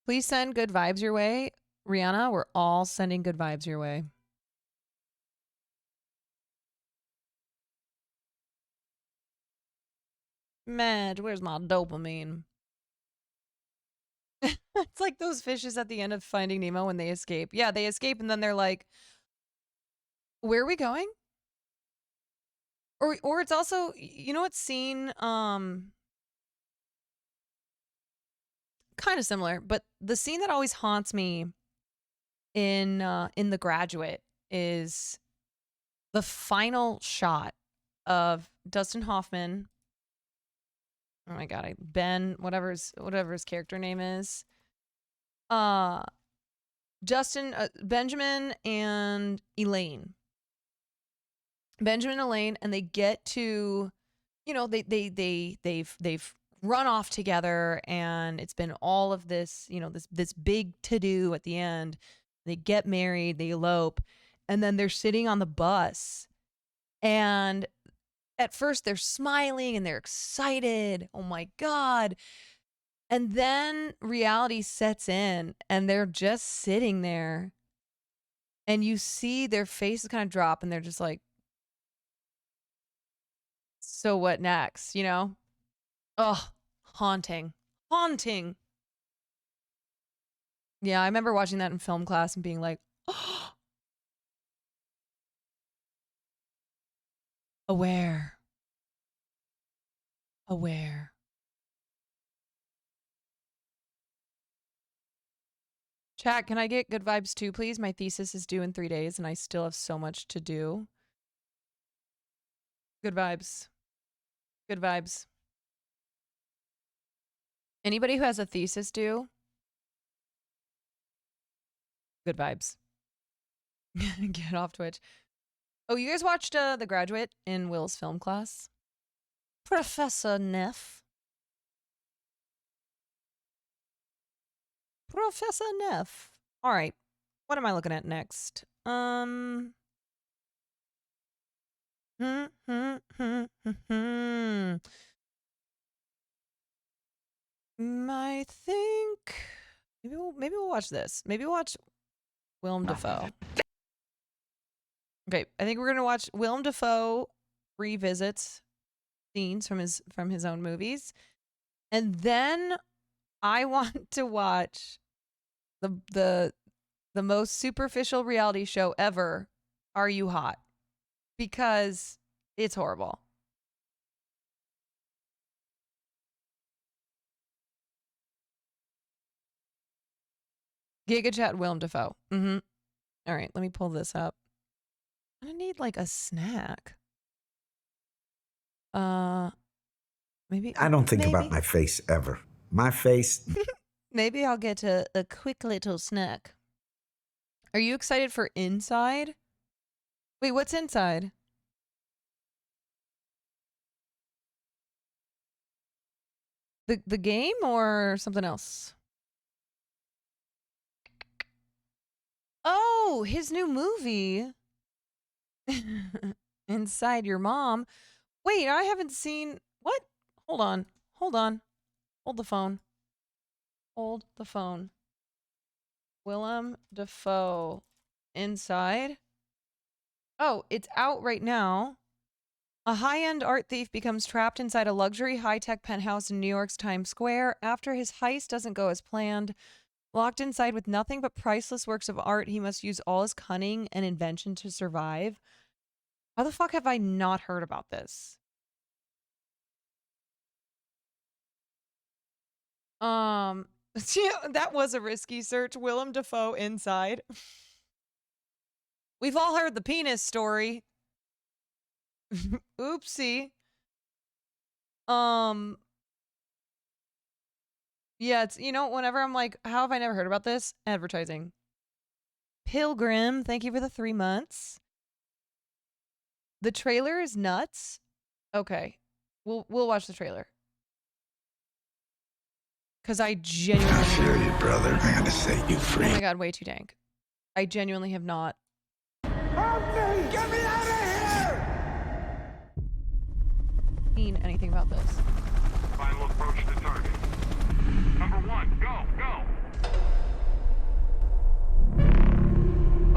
Please send good vibes your way. Rihanna, we're all sending good vibes your way. Madge, where's my dopamine? It's like those fishes at the end of Finding Nemo when they escape. Yeah, they escape and then they're like, where are we going? Or it's also, you know what scene, kind of similar, but the scene that always haunts me in The Graduate is the final shot of Dustin Hoffman. Oh my god, Ben, whatever his character name is. Benjamin and Elaine. Benjamin and Elaine, and they get to, you know, they've run off together, and it's been all of this, you know, this big to-do at the end. They get married, they elope, and then they're sitting on the bus, and at first they're smiling and they're excited. Oh my God. And then reality sets in and they're just sitting there, and you see their faces kind of drop and they're just like, so what next? You know? Ugh, haunting. Haunting. Yeah, I remember watching that in film class and being like, oh, aware. Aware. Chat, can I get good vibes too, please? My thesis is due in 3 days and I still have so much to do. Good vibes. Good vibes. Anybody who has a thesis due? Good vibes. Get off Twitch. Oh, you guys watched The Graduate in Will's film class? Professor Neff. Professor Neff. All right. What am I looking at next? I think maybe we'll watch this. Maybe we'll watch Willem Dafoe. Okay, I think we're gonna watch Willem Dafoe revisits scenes from his own movies, and then I want to watch the most superficial reality show ever, Are You Hot? Because it's horrible. Giga Chat Willem Dafoe. All right, let me pull this up. I need like a snack. Maybe I don't think maybe. about my face ever. My face. Maybe I'll get a quick little snack. Are you excited for Inside? Wait, what's Inside? The game or something else? Oh, his new movie. Inside Your Mom. Wait, I haven't seen what? Hold on. Hold on. Hold the phone. Hold the phone. Willem Dafoe. Inside. Oh, it's out right now. A high-end art thief becomes trapped inside a luxury high-tech penthouse in New York's Times Square after his heist doesn't go as planned. Locked inside with nothing but priceless works of art, he must use all his cunning and invention to survive. How the fuck have I not heard about this? That was a risky search. Willem Dafoe Inside. We've all heard the penis story. Oopsie. Yeah, it's, you know, whenever I'm like, how have I never heard about this? Advertising. Pilgrim, thank you for the 3 months. The trailer is nuts. Okay. We'll watch the trailer. Cause I genuinely I fear you, brother. I gotta set you free. Oh my god, way too dank. I genuinely have not. Help me! Get me out of here! Seen anything about this. Final approach to target. Number 1, go!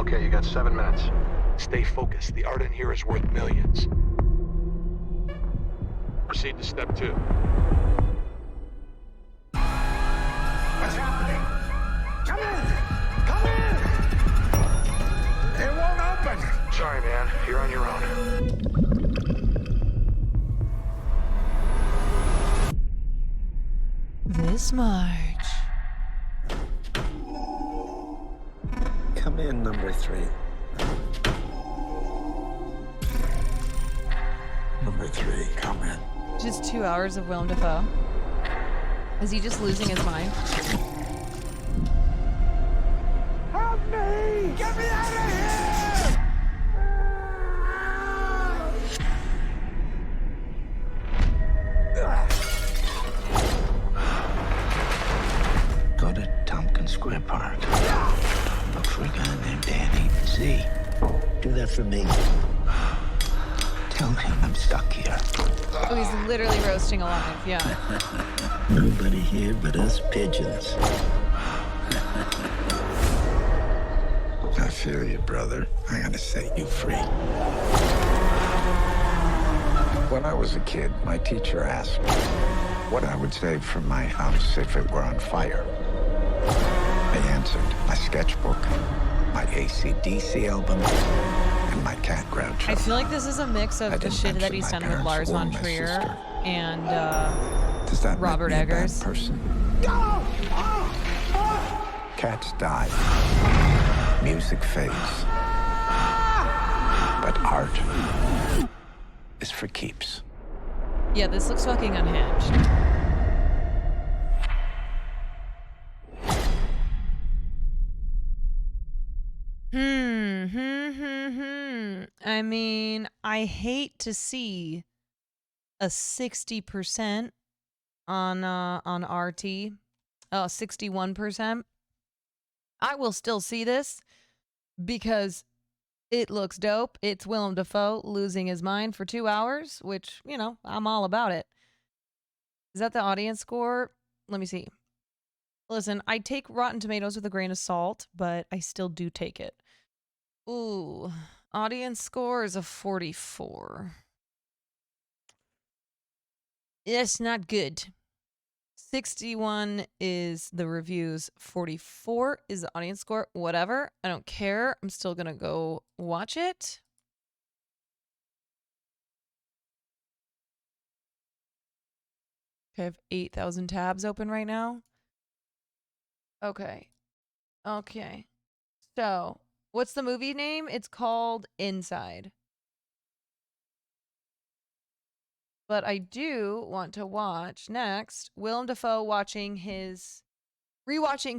Okay, you got 7 minutes. Stay focused. The art in here is worth millions. Proceed to step 2. What's happening? Come in! Come in! It won't open! Sorry, man. You're on your own. This March. Come in, number 3. Number 3, come in. Just 2 hours of Willem Dafoe. Is he just losing his mind? Help me! Get me out of here! Go to Tompkins Square Park. Look for a guy named Danny. See? Do that for me. Tell him I'm stuck here. Oh, he's literally roasting alive, yeah. Nobody here but us pigeons. I fear you, brother. I gotta set you free. When I was a kid, my teacher asked me what I would save from my house if it were on fire. I answered my sketchbook, my AC/DC album, and my cat Groucho. I feel like this is a mix of the shit that he's done with Lars von Trier and Robert Eggers. Cats die. Music fades. But art is for keeps. Yeah, this looks fucking unhinged. I mean, I hate to see a 60% on RT. 61%. I will still see this because it looks dope. It's Willem Dafoe losing his mind for 2 hours, which, you know, I'm all about it. Is that the audience score? Let me see. Listen, I take Rotten Tomatoes with a grain of salt, but I still do take it. Ooh, audience score is a 44. It's not good. 61 is the reviews. 44 is the audience score. Whatever. I don't care. I'm still going to go watch it. Okay, I have 8,000 tabs open right now. Okay. Okay. So, what's the movie name? It's called Inside. But I do want to watch next Willem Dafoe rewatching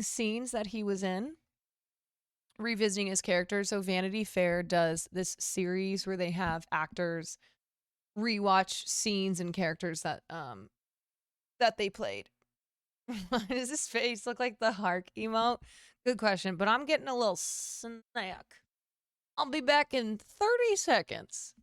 scenes that he was in, revisiting his character. So Vanity Fair does this series where they have actors rewatch scenes and characters that they played. Does his face look like the Hark emote? Good question, but I'm getting a little snack. I'll be back in 30 seconds.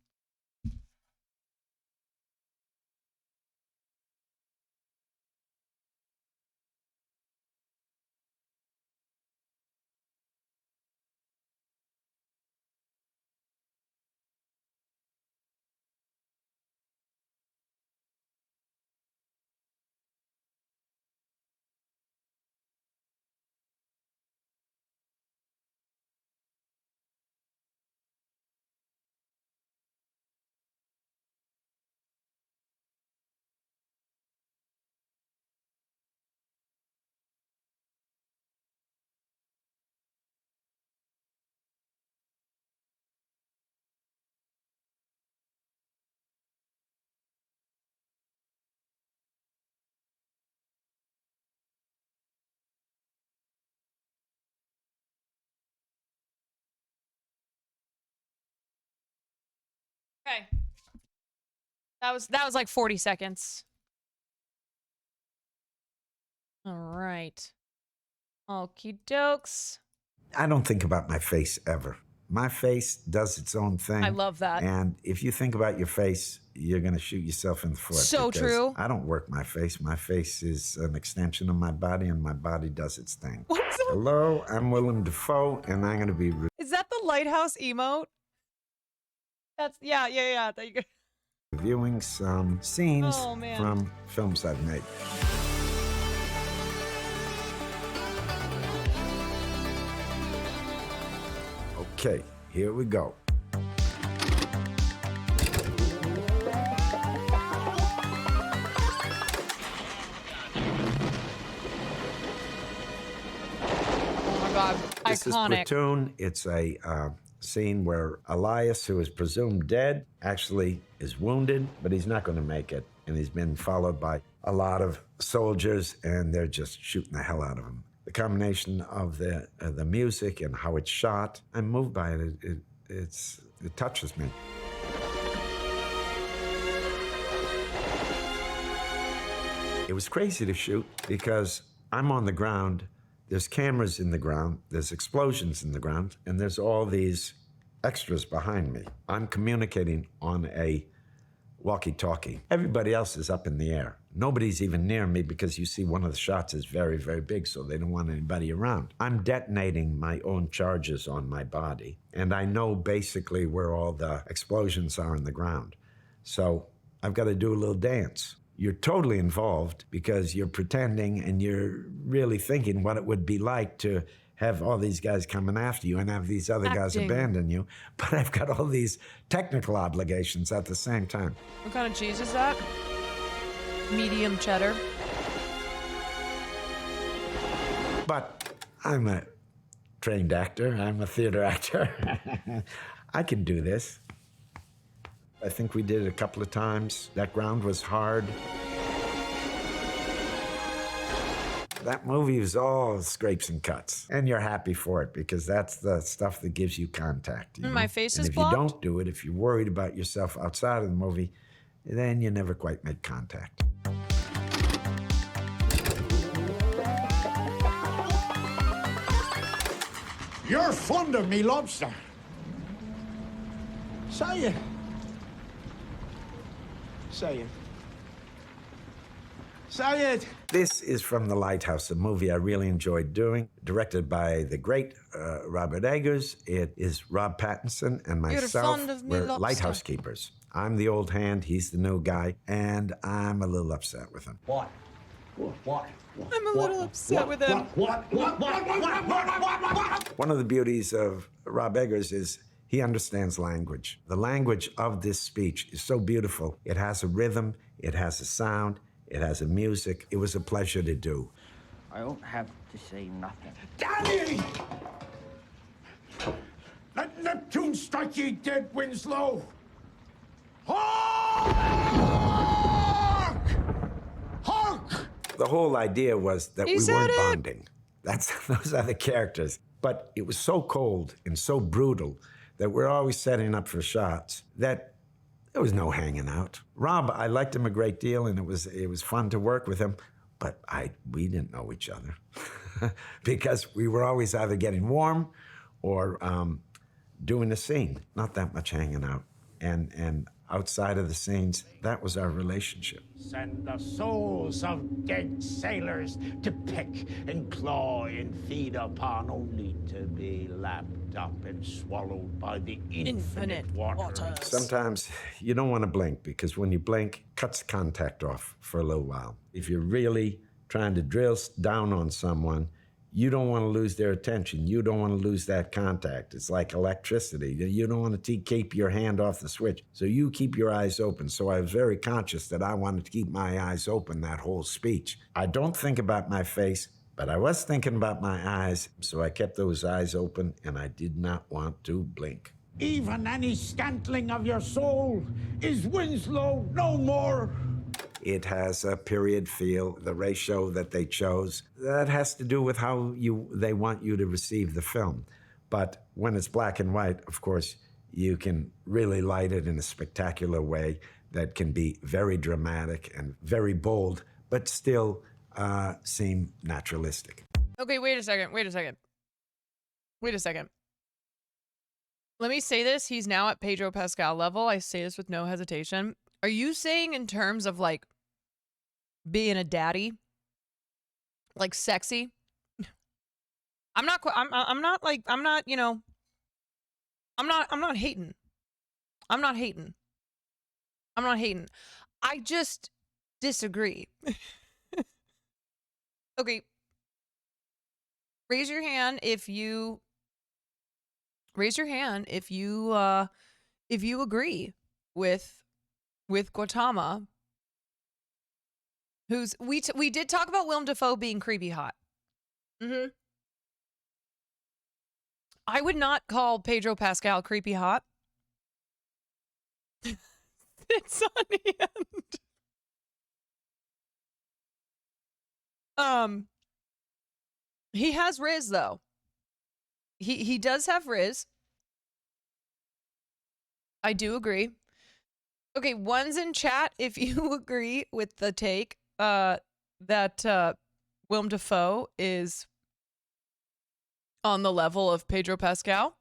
Okay. That was like 40 seconds. All right. Okie dokes. I don't think about my face ever. My face does its own thing. I love that. And if you think about your face, you're going to shoot yourself in the foot. So because true. I don't work my face. My face is an extension of my body, and my body does its thing. What's up? Hello, I'm Willem Dafoe, and I'm going to be Is that the lighthouse emote? That's yeah. There you go. reviewing some scenes Oh, man. from films I've made. Okay, here we go. Oh my God, This is iconic. Platoon. It's a scene where Elias, who is presumed dead, actually is wounded, but he's not going to make it. And he's been followed by a lot of soldiers, and they're just shooting the hell out of him. The combination of the music and how it's shot, I'm moved by it. It touches me. It was crazy to shoot because I'm on the ground. There's cameras in the ground, there's explosions in the ground, and there's all these extras behind me. I'm communicating on a walkie-talkie. Everybody else is up in the air. Nobody's even near me because you see one of the shots is very, very big, so they don't want anybody around. I'm detonating my own charges on my body, and I know basically where all the explosions are in the ground. So I've got to do a little dance. You're totally involved because you're pretending and you're really thinking what it would be like to have all these guys coming after you and have these other guys Acting. abandon you. But I've got all these technical obligations at the same time. What kind of cheese is that? Medium cheddar. But I'm a trained actor. I'm a theater actor. I can do this. I think we did it a couple of times. That ground was hard. That movie was all scrapes and cuts. And you're happy for it because that's the stuff that gives you contact. You know? My face and is if blocked? you don't do it, if you're worried about yourself outside of the movie, then you never quite make contact. You're fond of me lobster. Say it. Say it. Say it. This is from The Lighthouse, a movie I really enjoyed doing, directed by the great Robert Eggers. It is Rob Pattinson and myself. fond of me, We're lobster. lighthouse keepers. I'm the old hand, he's the new guy, and I'm a little upset with him. What? What? I'm a little upset with him. What? One of the beauties of Rob Eggers is he understands language. The language of this speech is so beautiful. It has a rhythm, it has a sound, it has a music. It was a pleasure to do. I don't have to say nothing. Danny! Let Neptune strike ye dead, Winslow! Oh! The whole idea was that He we said weren't it. bonding. Those are the characters. But it was so cold and so brutal that we're always setting up for shots that there was no hanging out. Rob, I liked him a great deal, and it was fun to work with him, but we didn't know each other because we were always either getting warm or doing a scene. Not that much hanging out, and outside of the scenes, that was our relationship. Send the souls of dead sailors to peck and claw and feed upon, only to be lapped up and swallowed by the infinite waters. Sometimes you don't want to blink, because when you blink, it cuts contact off for a little while. If you're really trying to drill down on someone, you don't want to lose their attention. You don't want to lose that contact. It's like electricity. You don't want to keep your hand off the switch. So you keep your eyes open. So I was very conscious that I wanted to keep my eyes open that whole speech. I don't think about my face, but I was thinking about my eyes. So I kept those eyes open, and I did not want to blink. Even any scantling of your soul is Winslow no more. It has a period feel, the ratio that they chose. That has to do with how they want you to receive the film. But when it's black and white, of course, you can really light it in a spectacular way that can be very dramatic and very bold, but still seem naturalistic. Okay, wait a second. Let me say this. He's now at Pedro Pascal level. I say this with no hesitation. Are you saying in terms of like being a daddy, like sexy? I'm not hating. I'm not hating. I just disagree. Okay. Raise your hand if you agree with Gautama, who's we did talk about Willem Dafoe being creepy hot. I would not call Pedro Pascal creepy hot. It's on hand. He has Riz though. He does have Riz. I do agree. Okay, one's in chat if you agree with the take that Willem Dafoe is on the level of Pedro Pascal.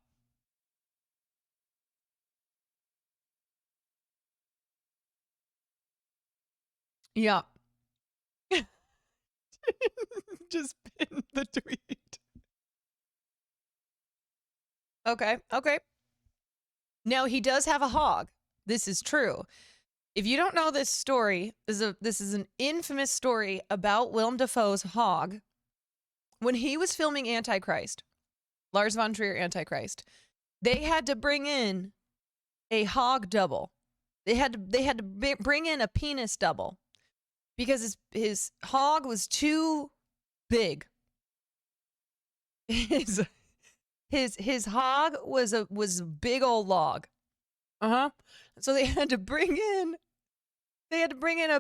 Yeah. Just pin the tweet. Okay. Now he does have a hog. This is true. If you don't know this story, this is an infamous story about Willem Dafoe's hog. When he was filming Antichrist, Lars von Trier Antichrist, they had to bring in a hog double. They had to bring in a penis double because his hog was too big. His hog was a big old log. So they had to bring in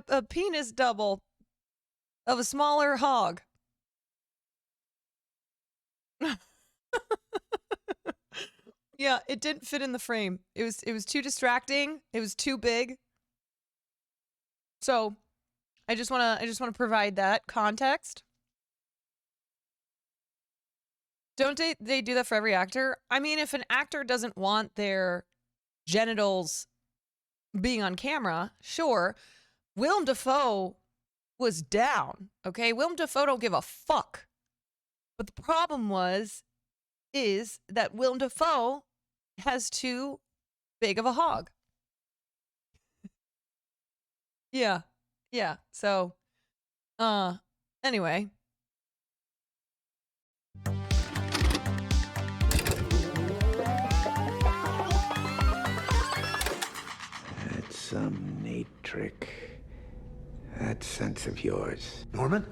a penis double of a smaller hog. Yeah, it didn't fit in the frame. It was too distracting. It was too big. So I just wanna provide that context. Don't they do that for every actor? I mean, if an actor doesn't want their genitals being on camera, sure. Willem Dafoe was down, okay? Willem Dafoe don't give a fuck. But the problem is that Willem Dafoe has too big of a hog. Yeah. So, anyway. That's some neat trick. That sense of yours. Norman?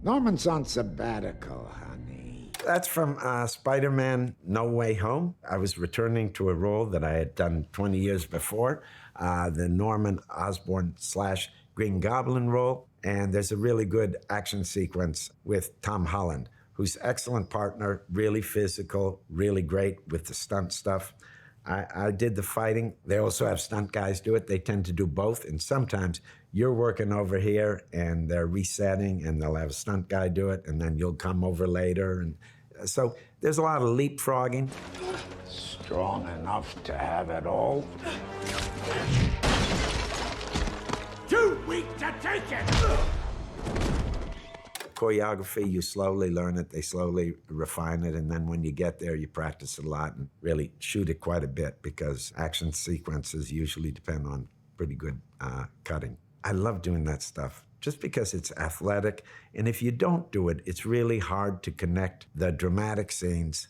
Norman's on sabbatical, honey. That's from Spider-Man No Way Home. I was returning to a role that I had done 20 years before, the Norman Osborn / Green Goblin role. And there's a really good action sequence with Tom Holland, who's excellent partner, really physical, really great with the stunt stuff. I did the fighting. They also have stunt guys do it. They tend to do both. And sometimes you're working over here and they're resetting and they'll have a stunt guy do it and then you'll come over later. And so there's a lot of leapfrogging. Strong enough to have it all. Too weak to take it! Choreography, you slowly learn it, they slowly refine it, and then when you get there, you practice a lot and really shoot it quite a bit because action sequences usually depend on pretty good cutting. I love doing that stuff just because it's athletic, and if you don't do it, it's really hard to connect the dramatic scenes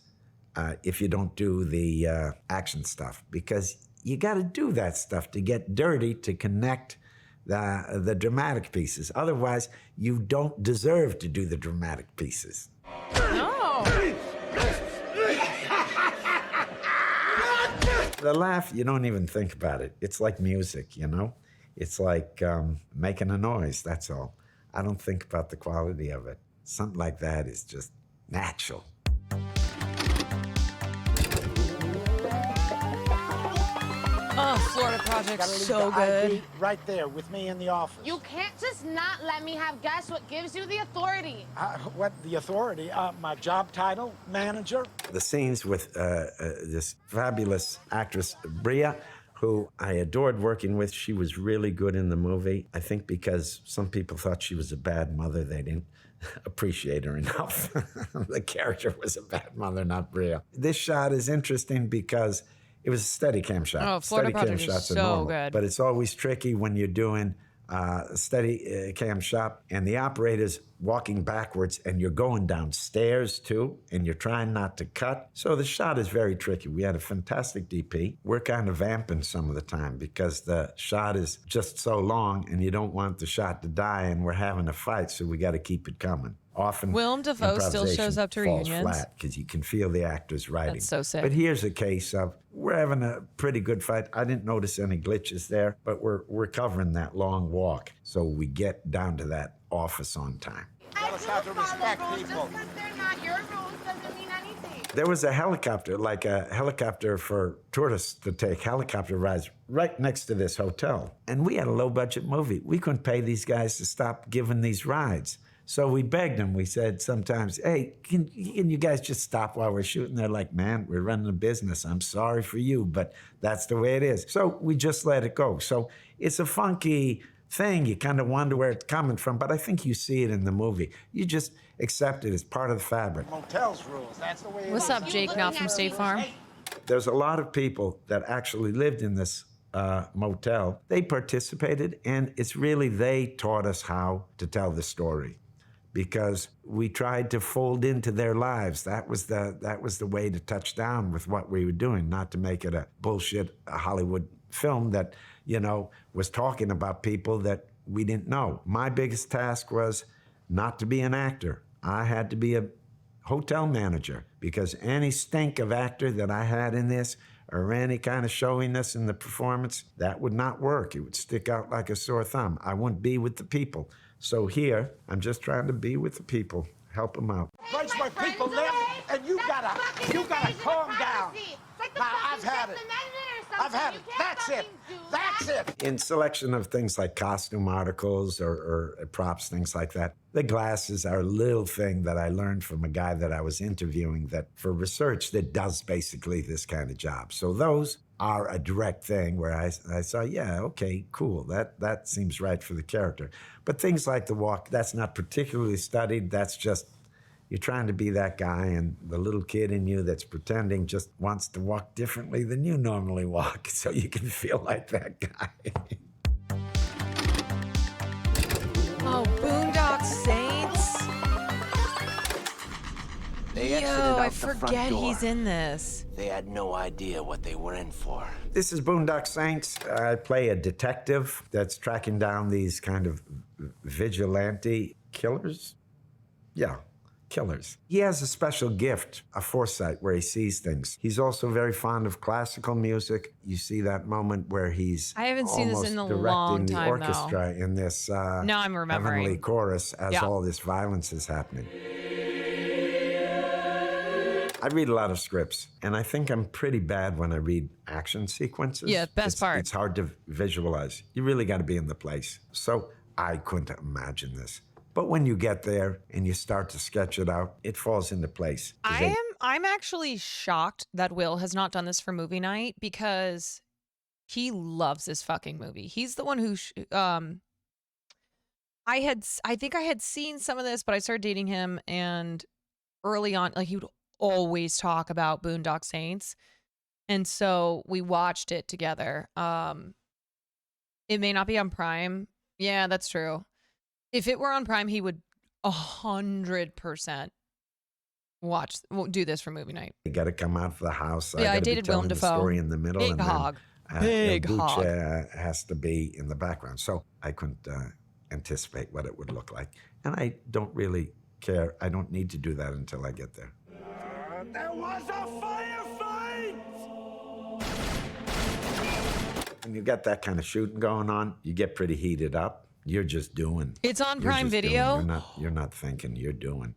if you don't do the action stuff, because you got to do that stuff to get dirty to connect the dramatic pieces. Otherwise, you don't deserve to do the dramatic pieces. No. The laugh, you don't even think about it. It's like music, you know? It's like making a noise, that's all. I don't think about the quality of it. Something like that is just natural. Oh, Florida Project's so good. Right there with me in the office. You can't just not let me have guess what gives you the authority. What the authority? My job title, manager. The scenes with this fabulous actress, Bria, who I adored working with. She was really good in the movie. I think because some people thought she was a bad mother, they didn't appreciate her enough. The character was a bad mother, not Bria. This shot is interesting because it was a Steadicam shot. Oh, Florida Project is so good. But it's always tricky when you're doing a Steadicam shot and the operator's walking backwards and you're going downstairs too, and you're trying not to cut. So the shot is very tricky. We had a fantastic DP. We're kind of vamping some of the time because the shot is just so long and you don't want the shot to die and we're having a fight, so we got to keep it coming. Often Willem Dafoe still shows up to falls reunions. flat because you can feel the actors writing. That's so sick. But here's a case of we're having a pretty good fight. I didn't notice any glitches there, but we're covering that long walk, so we get down to that office on time. Tell us how to respect people. Just because they're not your rules doesn't mean anything. There was a helicopter, like a helicopter for tourists to take helicopter rides right next to this hotel. And we had a low-budget movie. We couldn't pay these guys to stop giving these rides. So we begged them. We said sometimes, hey, can you guys just stop while we're shooting? They're like, man, we're running a business. I'm sorry for you, but that's the way it is. So we just let it go. So it's a funky thing. You kind of wonder where it's coming from, but I think you see it in the movie. You just accept it as part of the fabric. Motels rules, that's the way it is. What's up, Jake, not from State Farm? There's a lot of people that actually lived in this motel. They participated, and it's really they taught us how to tell the story, because we tried to fold into their lives. That was the way to touch down with what we were doing, not to make it a bullshit Hollywood film that, you know, was talking about people that we didn't know. My biggest task was not to be an actor. I had to be a hotel manager, because any stink of actor that I had in this, or any kind of showiness in the performance, that would not work. It would stick out like a sore thumb. I wouldn't be with the people. So here, I'm just trying to be with the people, help them out. Place where people live, and you gotta calm down. Now, I've had it. That's it. That's it. In selection of things like costume articles or props, things like that, the glasses are a little thing that I learned from a guy that I was interviewing that for research that does basically this kind of job. So those are a direct thing where I saw, yeah, okay, cool. That seems right for the character. But things like the walk, that's not particularly studied. That's just, you're trying to be that guy, and the little kid in you that's pretending just wants to walk differently than you normally walk, so you can feel like that guy. Oh, Boondock Saints. Yo, I forget he's in this. They had no idea what they were in for. This is Boondock Saints. I play a detective that's tracking down these kind of vigilante killers. Yeah, killers. He has a special gift, a foresight where he sees things. He's also very fond of classical music. You see that moment where he's I haven't seen this in a almost long directing the time, orchestra in this Now I'm remembering. heavenly chorus as Yeah. all this violence is happening. I read a lot of scripts, and I think I'm pretty bad when I read action sequences. Yeah, best part. It's hard to visualize. You really got to be in the place. So I couldn't imagine this. But when you get there and you start to sketch it out, it falls into place. I'm actually shocked that Will has not done this for movie night because he loves this fucking movie. He's the one who I think I had seen some of this, but I started dating him, and early on, like, he would always talk about Boondock Saints, and so we watched it together. It may not be on Prime. Yeah, that's true. If it were on Prime, he would 100% do this for movie night. You got to come out of the house. Yeah, I gotta be dated Willem telling the Dafoe. story in the middle. Big and then, hog. Big Butch, hog. has to be in the background. So I couldn't anticipate what it would look like. And I don't really care. I don't need to do that until I get there. There was a firefight! When you got that kind of shooting going on, you get pretty heated up. You're just doing. It's on You're Prime just doing. Video? You're not thinking, you're doing.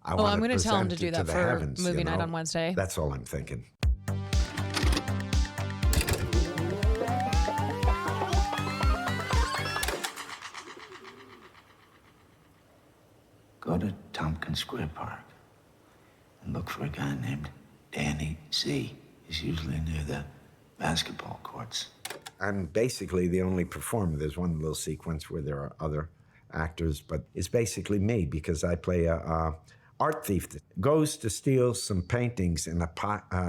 I'm going to tell him to do that for movie night on Wednesday. That's all I'm thinking. Go to Tompkins Square Park and look for a guy named Danny C. He's usually near the basketball courts. I'm basically the only performer. There's one little sequence where there are other actors, but it's basically me because I play a art thief that goes to steal some paintings in a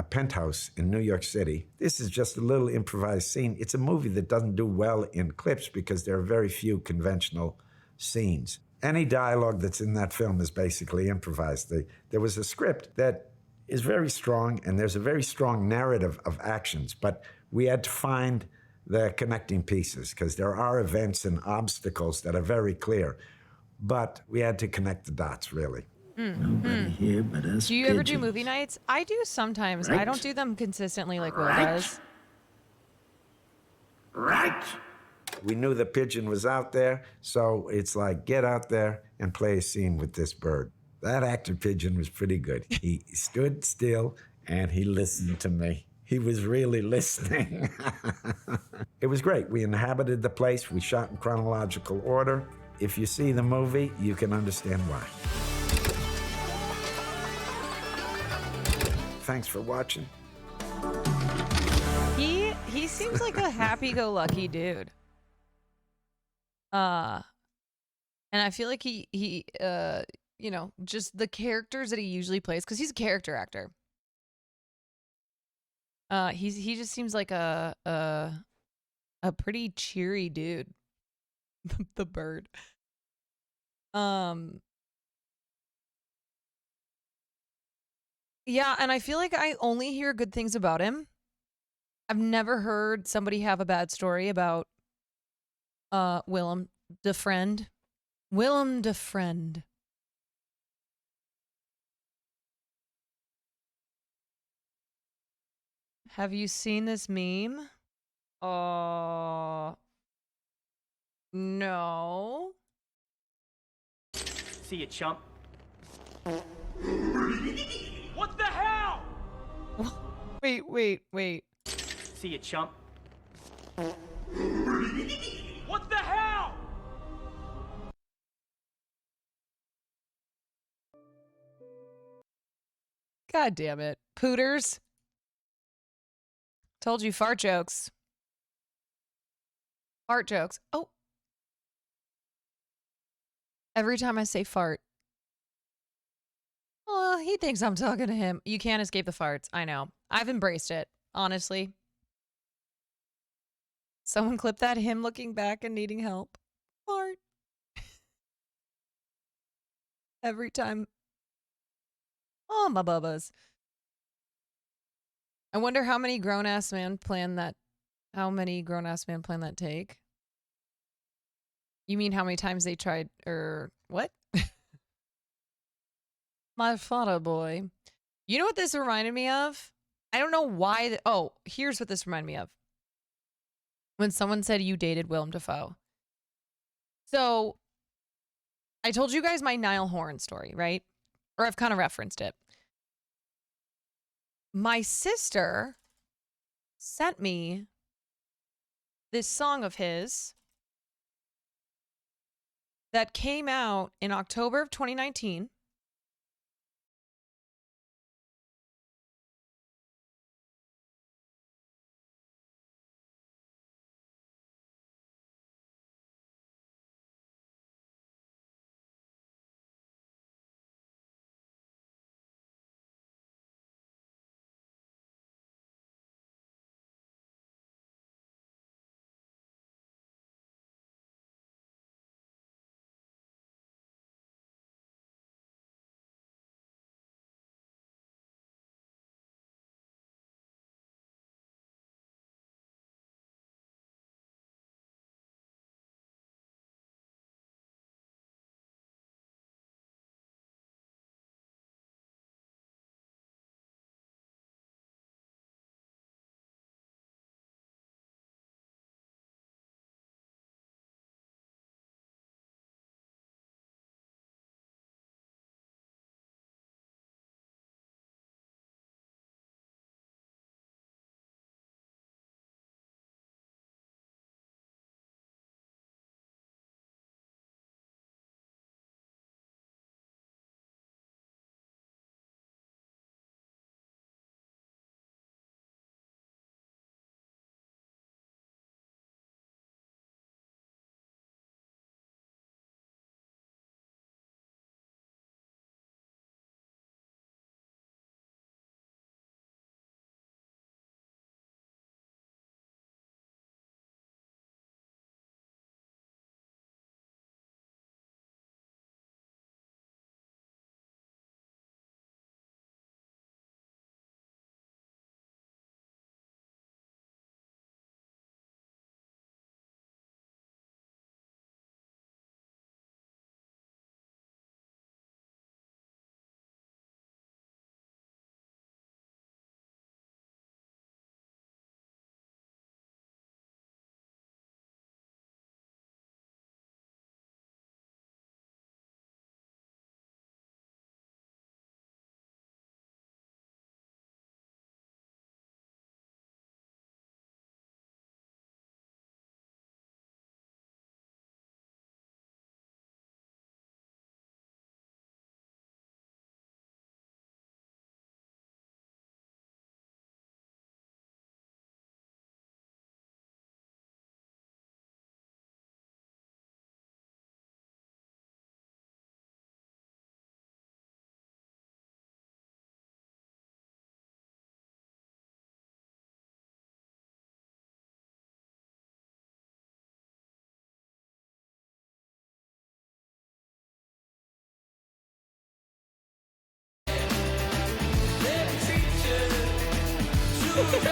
penthouse in New York City. This is just a little improvised scene. It's a movie that doesn't do well in clips because there are very few conventional scenes. Any dialogue that's in that film is basically improvised. There was a script that is very strong, and there's a very strong narrative of actions, but we had to find the connecting pieces because there are events and obstacles that are very clear, but we had to connect the dots, really. Nobody here but us. Do you ever do pigeons. movie nights? I do sometimes. I Right. don't do them consistently like Will Right. does. Right. We knew the pigeon was out there, so it's like, get out there and play a scene with this bird. That actor pigeon was pretty good. He stood still and he listened to me. He was really listening. It was great. We inhabited the place. We shot in chronological order. If you see the movie, you can understand why. Thanks for watching. He seems like a happy-go-lucky dude. And I feel like he you know, just the characters that he usually plays, because he's a character actor. He just seems like a pretty cheery dude. The bird. Yeah, and I feel like I only hear good things about him. I've never heard somebody have a bad story about Willem DeFriend. Willem DeFriend. Have you seen this meme? No. See you, chump. What the hell? Wait. See you, chump. What the hell? God damn it. Pooters. Told you fart jokes. Fart jokes. Oh. Every time I say fart. Oh, he thinks I'm talking to him. You can't escape the farts. I know. I've embraced it, honestly. Someone clip that, him looking back and needing help. Fart. Every time. Oh, my bubbas. I wonder how many grown-ass men plan that take. You mean how many times they tried, or what? My father boy. You know what this reminded me of? I don't know why. Oh, here's what this reminded me of. When someone said you dated Willem Dafoe. So I told you guys my Niall Horan story, right? Or I've kind of referenced it. My sister sent me this song of his that came out in October of 2019.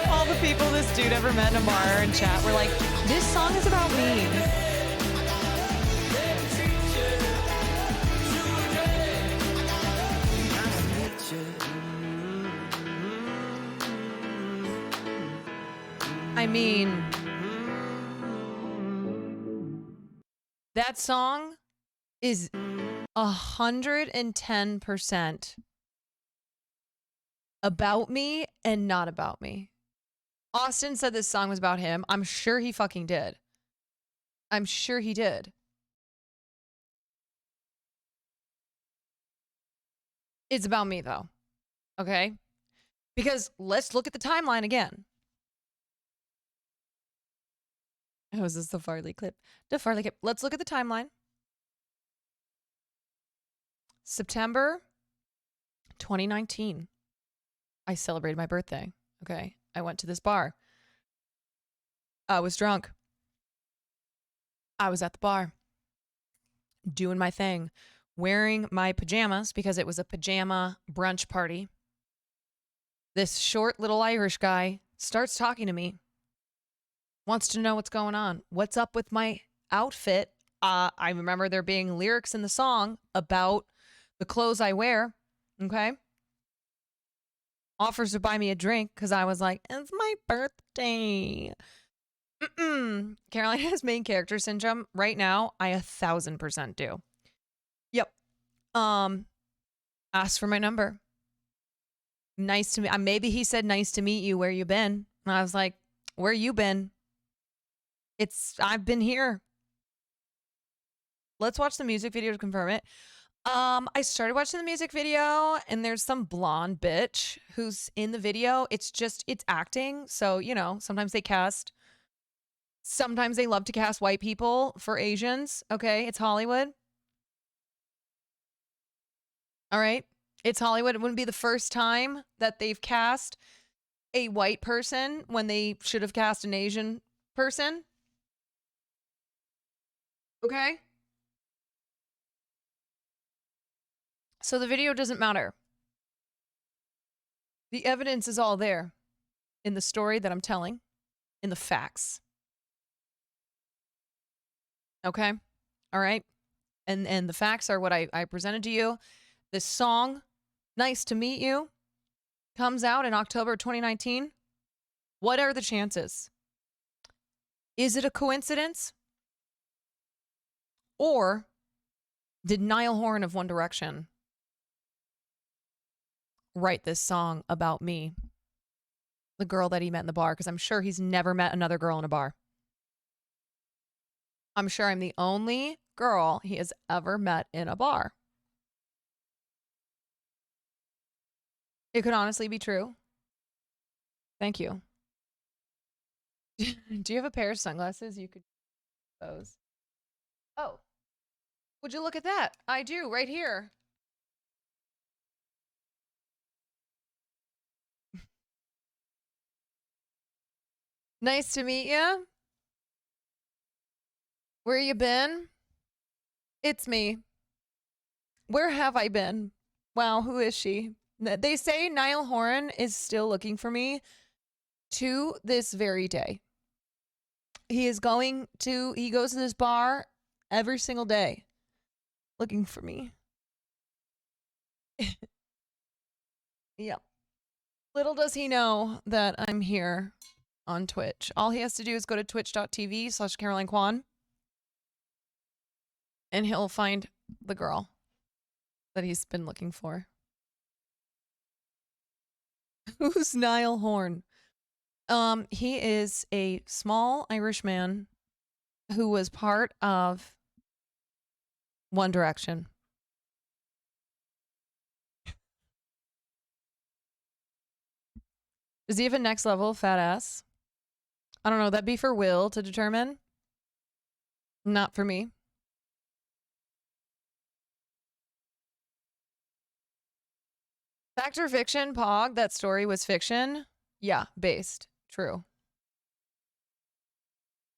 All the people this dude ever met in a bar and chat were like, this song is about me. I mean, that song is 110% about me and not about me. Austin said this song was about him. I'm sure he fucking did. I'm sure he did. It's about me though. Okay? Because let's look at the timeline again. Oh, is this the Farley clip? The Farley clip. Let's look at the timeline. September 2019. I celebrated my birthday. Okay. I went to this bar. I was drunk. I was at the bar doing my thing, wearing my pajamas because it was a pajama brunch party. This short little Irish guy starts talking to me, wants to know what's going on. What's up with my outfit? I remember there being lyrics in the song about the clothes I wear. Okay. Offers to buy me a drink because I was like, it's my birthday. Caroline has main character syndrome. Right now, I 1000% do. Yep. Asked for my number. Nice to meet. Maybe he said, nice to meet you. Where you been? And I was like, where you been? I've been here. Let's watch the music video to confirm it. I started watching the music video and there's some blonde bitch who's in the video. It's acting. So, sometimes they love to cast white people for Asians. Okay. It's Hollywood. All right. It's Hollywood. It wouldn't be the first time that they've cast a white person when they should have cast an Asian person. Okay. So the video doesn't matter. The evidence is all there in the story that I'm telling, in the facts. Okay? All right? And the facts are what I presented to you. This song, Nice to Meet You, comes out in October 2019. What are the chances? Is it a coincidence? Or did Niall Horan of One Direction write this song about me, the girl that he met in the bar? Because I'm sure he's never met another girl in a bar. I'm sure I'm the only girl he has ever met in a bar. It could honestly be true. Thank you. Do you have a pair of sunglasses? You could use those. Oh, would you look at that? I do, right here. Nice to meet you. Where you been? It's me. Where have I been? Wow, who is she? They say Niall Horan is still looking for me to this very day. He goes to this bar every single day looking for me. Yep. Little does he know that I'm here on Twitch. All he has to do is go to twitch.tv/Caroline Kwan and he'll find the girl that he's been looking for. Who's Niall Horan? He is a small Irish man who was part of One Direction. Does he have a next level fat ass? I don't know. That'd be for Will to determine. Not for me. Fact or fiction, Pog? That story was fiction? Yeah, based. True.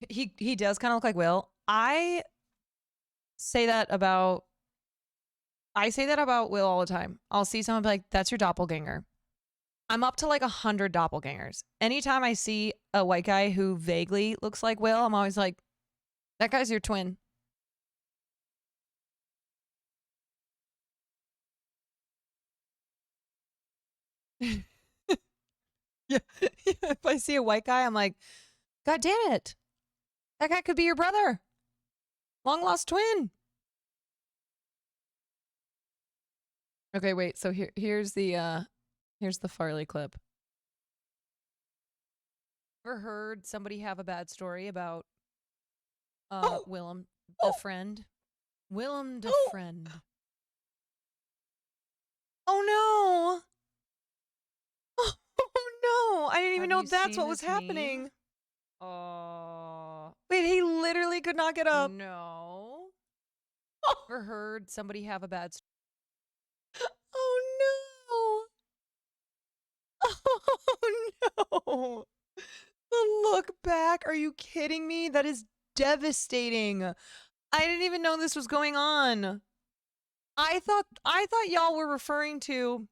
He does kind of look like Will. I say that about Will all the time. I'll see someone be like, that's your doppelganger. I'm up to like 100 doppelgangers. Anytime I see a white guy who vaguely looks like Will, I'm always like, that guy's your twin. Yeah. If I see a white guy, I'm like, God damn it. That guy could be your brother. Long lost twin. Okay, wait. So here's the Farley clip. Ever heard somebody have a bad story about Willem the friend? Willem the friend. Oh no. Oh no. I didn't even know that's what was happening. Wait, he literally could not get up. No. Ever heard somebody have a bad story? Oh no. Oh no. The look back. Are you kidding me? That is devastating. I didn't even know this was going on. I thought y'all were referring to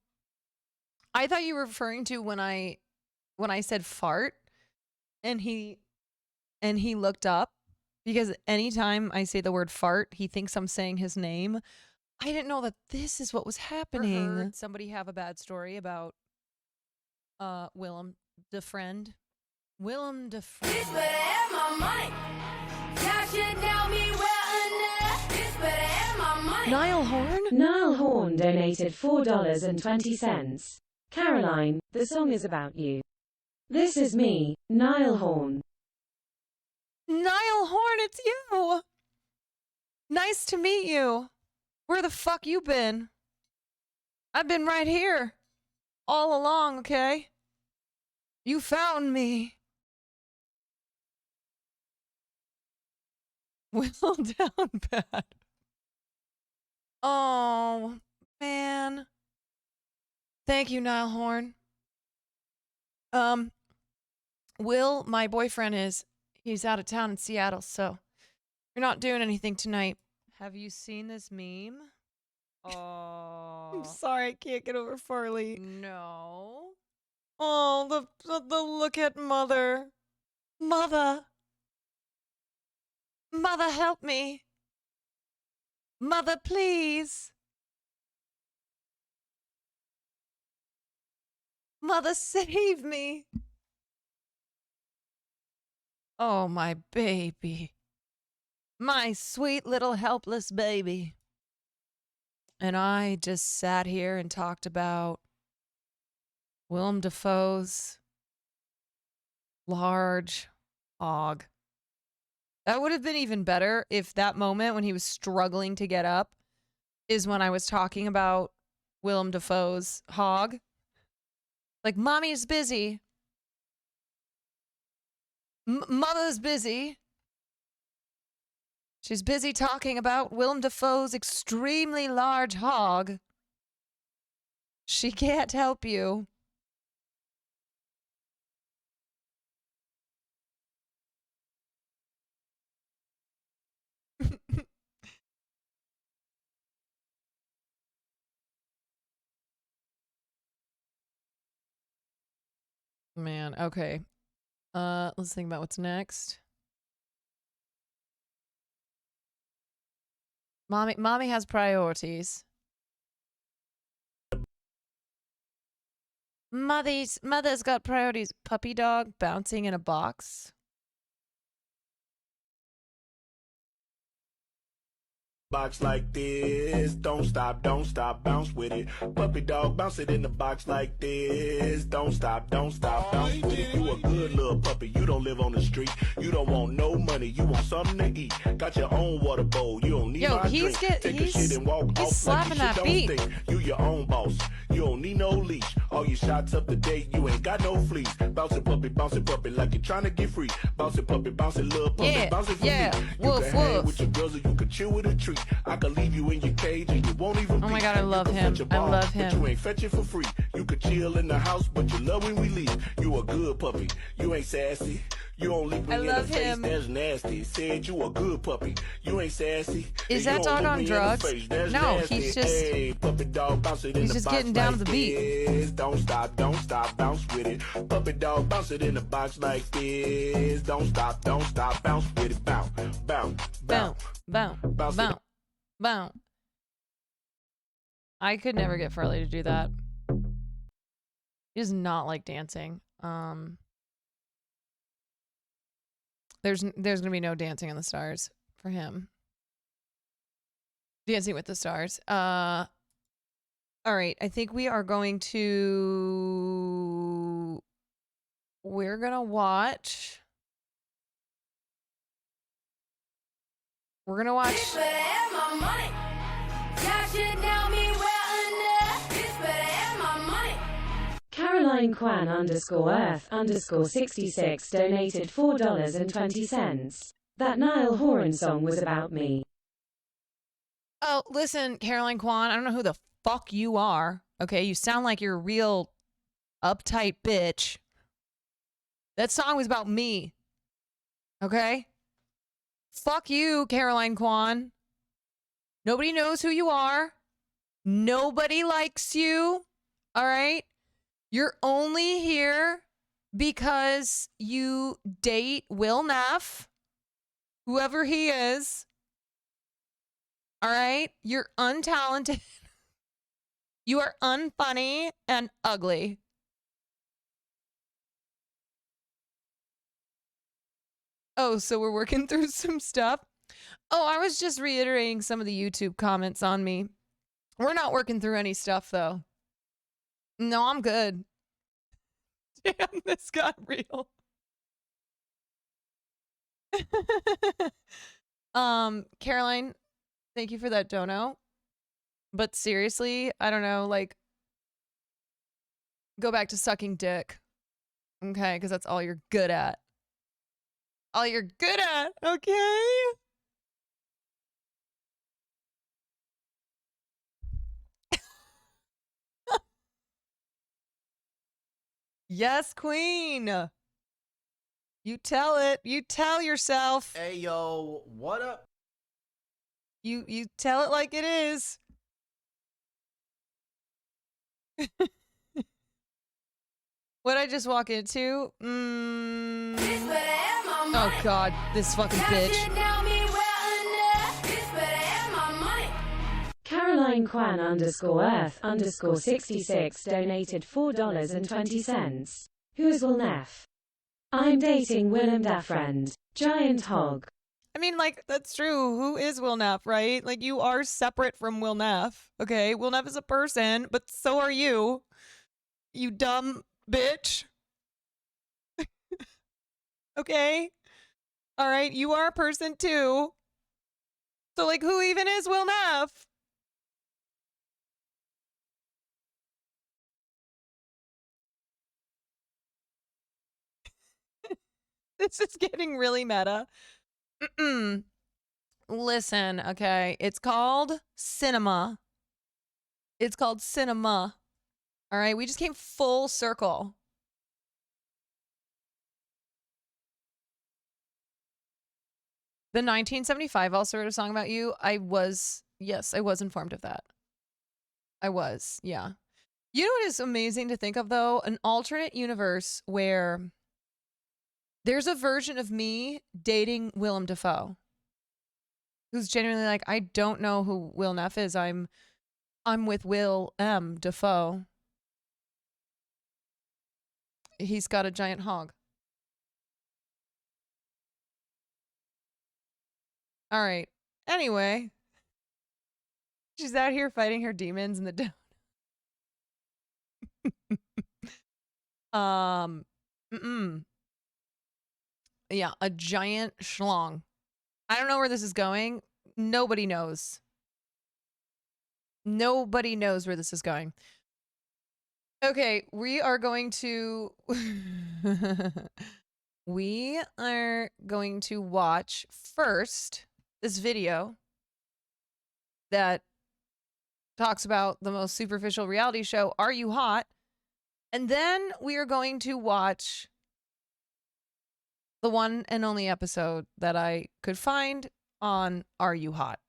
when I said fart and he looked up, because anytime I say the word fart, he thinks I'm saying his name. I didn't know that this is what was happening. Heard somebody have a bad story about Willem de Friend. Willem de Friend. Bitch better have my money. Y'all should know me well enough. Bitch better have my money. Niall Horn? Niall Horn donated $4.20. Caroline, the song is about you. This is me, Niall Horn. Niall Horn, it's you. Nice to meet you. Where the fuck you been? I've been right here. All along, okay? You found me. Will down bad. Oh, man. Thank you, Niall Horn. Will, my boyfriend he's out of town in Seattle, so you're not doing anything tonight. Have you seen this meme? Oh. I'm sorry, I can't get over Farley. No. Oh, the look at mother. Mother. Mother, help me. Mother, please. Mother, save me. Oh, my baby. My sweet little helpless baby. And I just sat here and talked about Willem Dafoe's large hog. That would have been even better if that moment when he was struggling to get up is when I was talking about Willem Dafoe's hog. Like, mommy's busy. Mother's busy. She's busy talking about Willem Dafoe's extremely large hog. She can't help you. Man, okay. Let's think about what's next. Mommy has priorities. Mother's got priorities. Puppy dog bouncing in a box. Box like this, don't stop, bounce with it. Puppy dog, bounce it in the box like this. Don't stop, bounce with it. You a good little puppy, you don't live on the street. You don't want no money, you want something to eat. Got your own water bowl, you don't need my drink. Take a shit and walk off slapping like that you beat. Don't think. You your own boss, you don't need no leash. All your shots up to date, you ain't got no fleas. Bounce it puppy like you're trying to get free. Bounce it puppy, little puppy, bounce it for me. You Woof, can hang woof. with your girls or you can chill with a treat. I could leave you in your cage and you won't even Oh my God, I love him. I love him. But you ain't fetching for free. You could chill in the house, but you love when we leave. You a good puppy. You ain't sassy. You don't lick me in the face. That's nasty. Said you a good puppy. You ain't sassy. Is that dog on drugs? No, he's just. Hey, puppy dog, bounce it in He's the just box getting down like to the beat. this. Don't stop, bounce with it. Puppy dog, bounce it in the box like this. Don't stop, bounce with it. Bounce, Bounce. I could never get Farley to do that. He does not like dancing. There's gonna be no Dancing in the Stars for him. Dancing with the Stars. All right, I think we are going to. We're gonna watch. We're gonna watch. Bitch better have my money. Y'all should know me well enough. Bitch better have my money. Caroline Kwan _Earth_66 donated $4.20. That Niall Horan song was about me. Oh, listen, Caroline Kwan, I don't know who the fuck you are. Okay, you sound like you're a real uptight bitch. That song was about me. Okay? Fuck you, Caroline Kwan. Nobody knows who you are. Nobody likes you. All right? You're only here because you date Will Neff, whoever he is. All right? You're untalented. You are unfunny and ugly. Oh, so we're working through some stuff? Oh, I was just reiterating some of the YouTube comments on me. We're not working through any stuff, though. No, I'm good. Damn, this got real. Caroline, thank you for that dono. But seriously, I don't know, like, go back to sucking dick. Okay, because that's all you're good at. All you're good at, okay? Yes, queen. You tell it. You tell yourself. Hey, yo, what up? You tell it like it is. What'd I just walk into? Oh god, this fucking bitch. Caroline Kwan _Earth 66 donated $4.20. Who is Wilnef? I'm dating Willem da friend. Giant hog. I mean, like, that's true. Who is Will Neff, right? Like, you are separate from Will Neff. Okay, Will Neff is a person, but so are you. You dumb bitch. Okay? All right, you are a person too. So, like, who even is Will Neff? This is getting really meta. Listen, okay. It's called cinema. It's called cinema. All right, we just came full circle. The 1975 Also Wrote a Song About You, yes, I was informed of that. I was, yeah. You know what is amazing to think of, though? An alternate universe where there's a version of me dating Willem Dafoe, who's genuinely like, I don't know who Will Neff is. I'm with Will M. Dafoe. He's got a giant hog. All right. Anyway, she's out here fighting her demons in the down. Yeah, a giant schlong. I don't know where this is going. Nobody knows. Nobody knows where this is going. Okay, we are going to watch first this video that talks about the most superficial reality show, Are You Hot? And then we are going to watch the one and only episode that I could find on Are You Hot?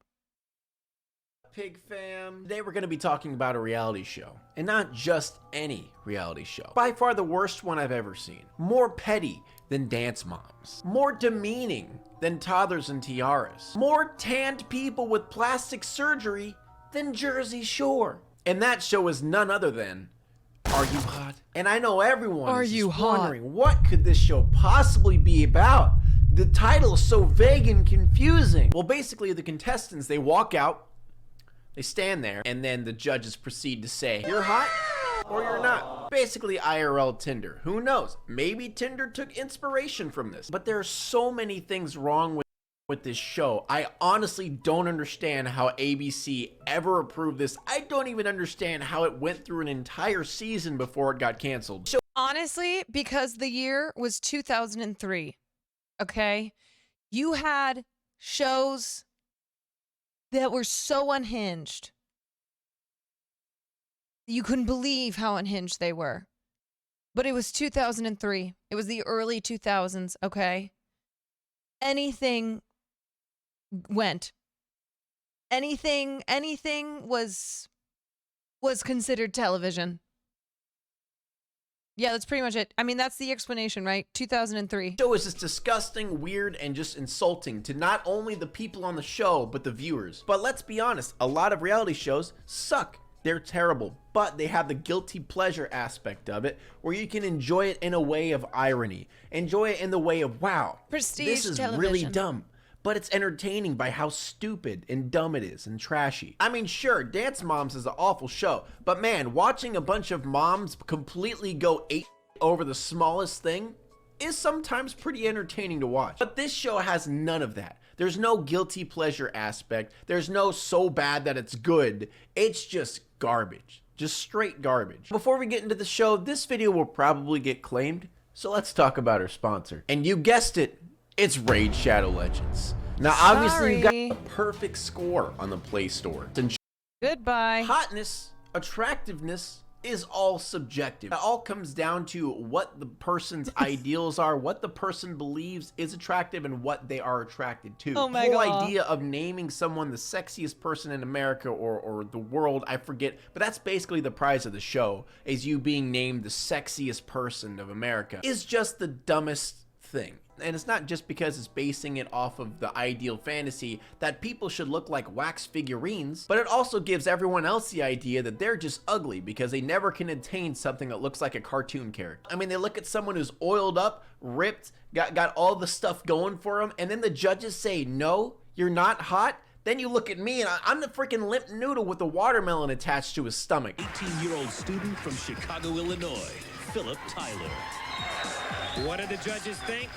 Pig fam. Today we're going to be talking about a reality show. And not just any reality show. By far the worst one I've ever seen. More petty than Dance Moms. More demeaning than Toddlers and Tiaras. More tanned people with plastic surgery than Jersey Shore. And that show is none other than Are You Hot? And I know everyone is just wondering, what could this show possibly be about? The title is so vague and confusing. Well, basically the contestants, they walk out, they stand there, and then the judges proceed to say, you're hot or you're not. Basically IRL Tinder. Who knows? Maybe Tinder took inspiration from this. But there are so many things wrong with this show. I honestly don't understand how ABC ever approved this. I don't even understand how it went through an entire season before it got canceled. Honestly, because the year was 2003, okay? You had shows that were so unhinged. You couldn't believe how unhinged they were. But it was 2003. It was the early 2000s, okay? Anything went. Anything was considered television. Yeah, that's pretty much it. I mean, that's the explanation, right? 2003. The show is just disgusting, weird, and just insulting to not only the people on the show, but the viewers. But let's be honest, a lot of reality shows suck. They're terrible, but they have the guilty pleasure aspect of it, where you can enjoy it in a way of irony. Enjoy it in the way of, wow, Prestige this is television. really dumb. But it's entertaining by how stupid and dumb it is and trashy. I mean, sure, Dance Moms is an awful show, but man, watching a bunch of moms completely go ape over the smallest thing is sometimes pretty entertaining to watch. But this show has none of that. There's no guilty pleasure aspect. There's no so bad that it's good. It's just garbage. Just straight garbage. Before we get into the show, this video will probably get claimed, so let's talk about our sponsor. And you guessed it, it's Raid Shadow Legends. Now, obviously, you got a perfect score on the Play Store. Goodbye. Hotness, attractiveness is all subjective. It all comes down to what the person's ideals are, what the person believes is attractive, and what they are attracted to. Oh my the whole God. idea of naming someone the sexiest person in America or the world, I forget, but that's basically the prize of the show, is you being named the sexiest person of America, is just the dumbest thing. And it's not just because it's basing it off of the ideal fantasy that people should look like wax figurines, but it also gives everyone else the idea that they're just ugly because they never can attain something that looks like a cartoon character. I mean, they look at someone who's oiled up, ripped, got all the stuff going for them, and then the judges say, no, you're not hot. Then you look at me and I'm the freaking limp noodle with a watermelon attached to his stomach. 18-year-old student from Chicago, Illinois, Philip Tyler. What did the judges think?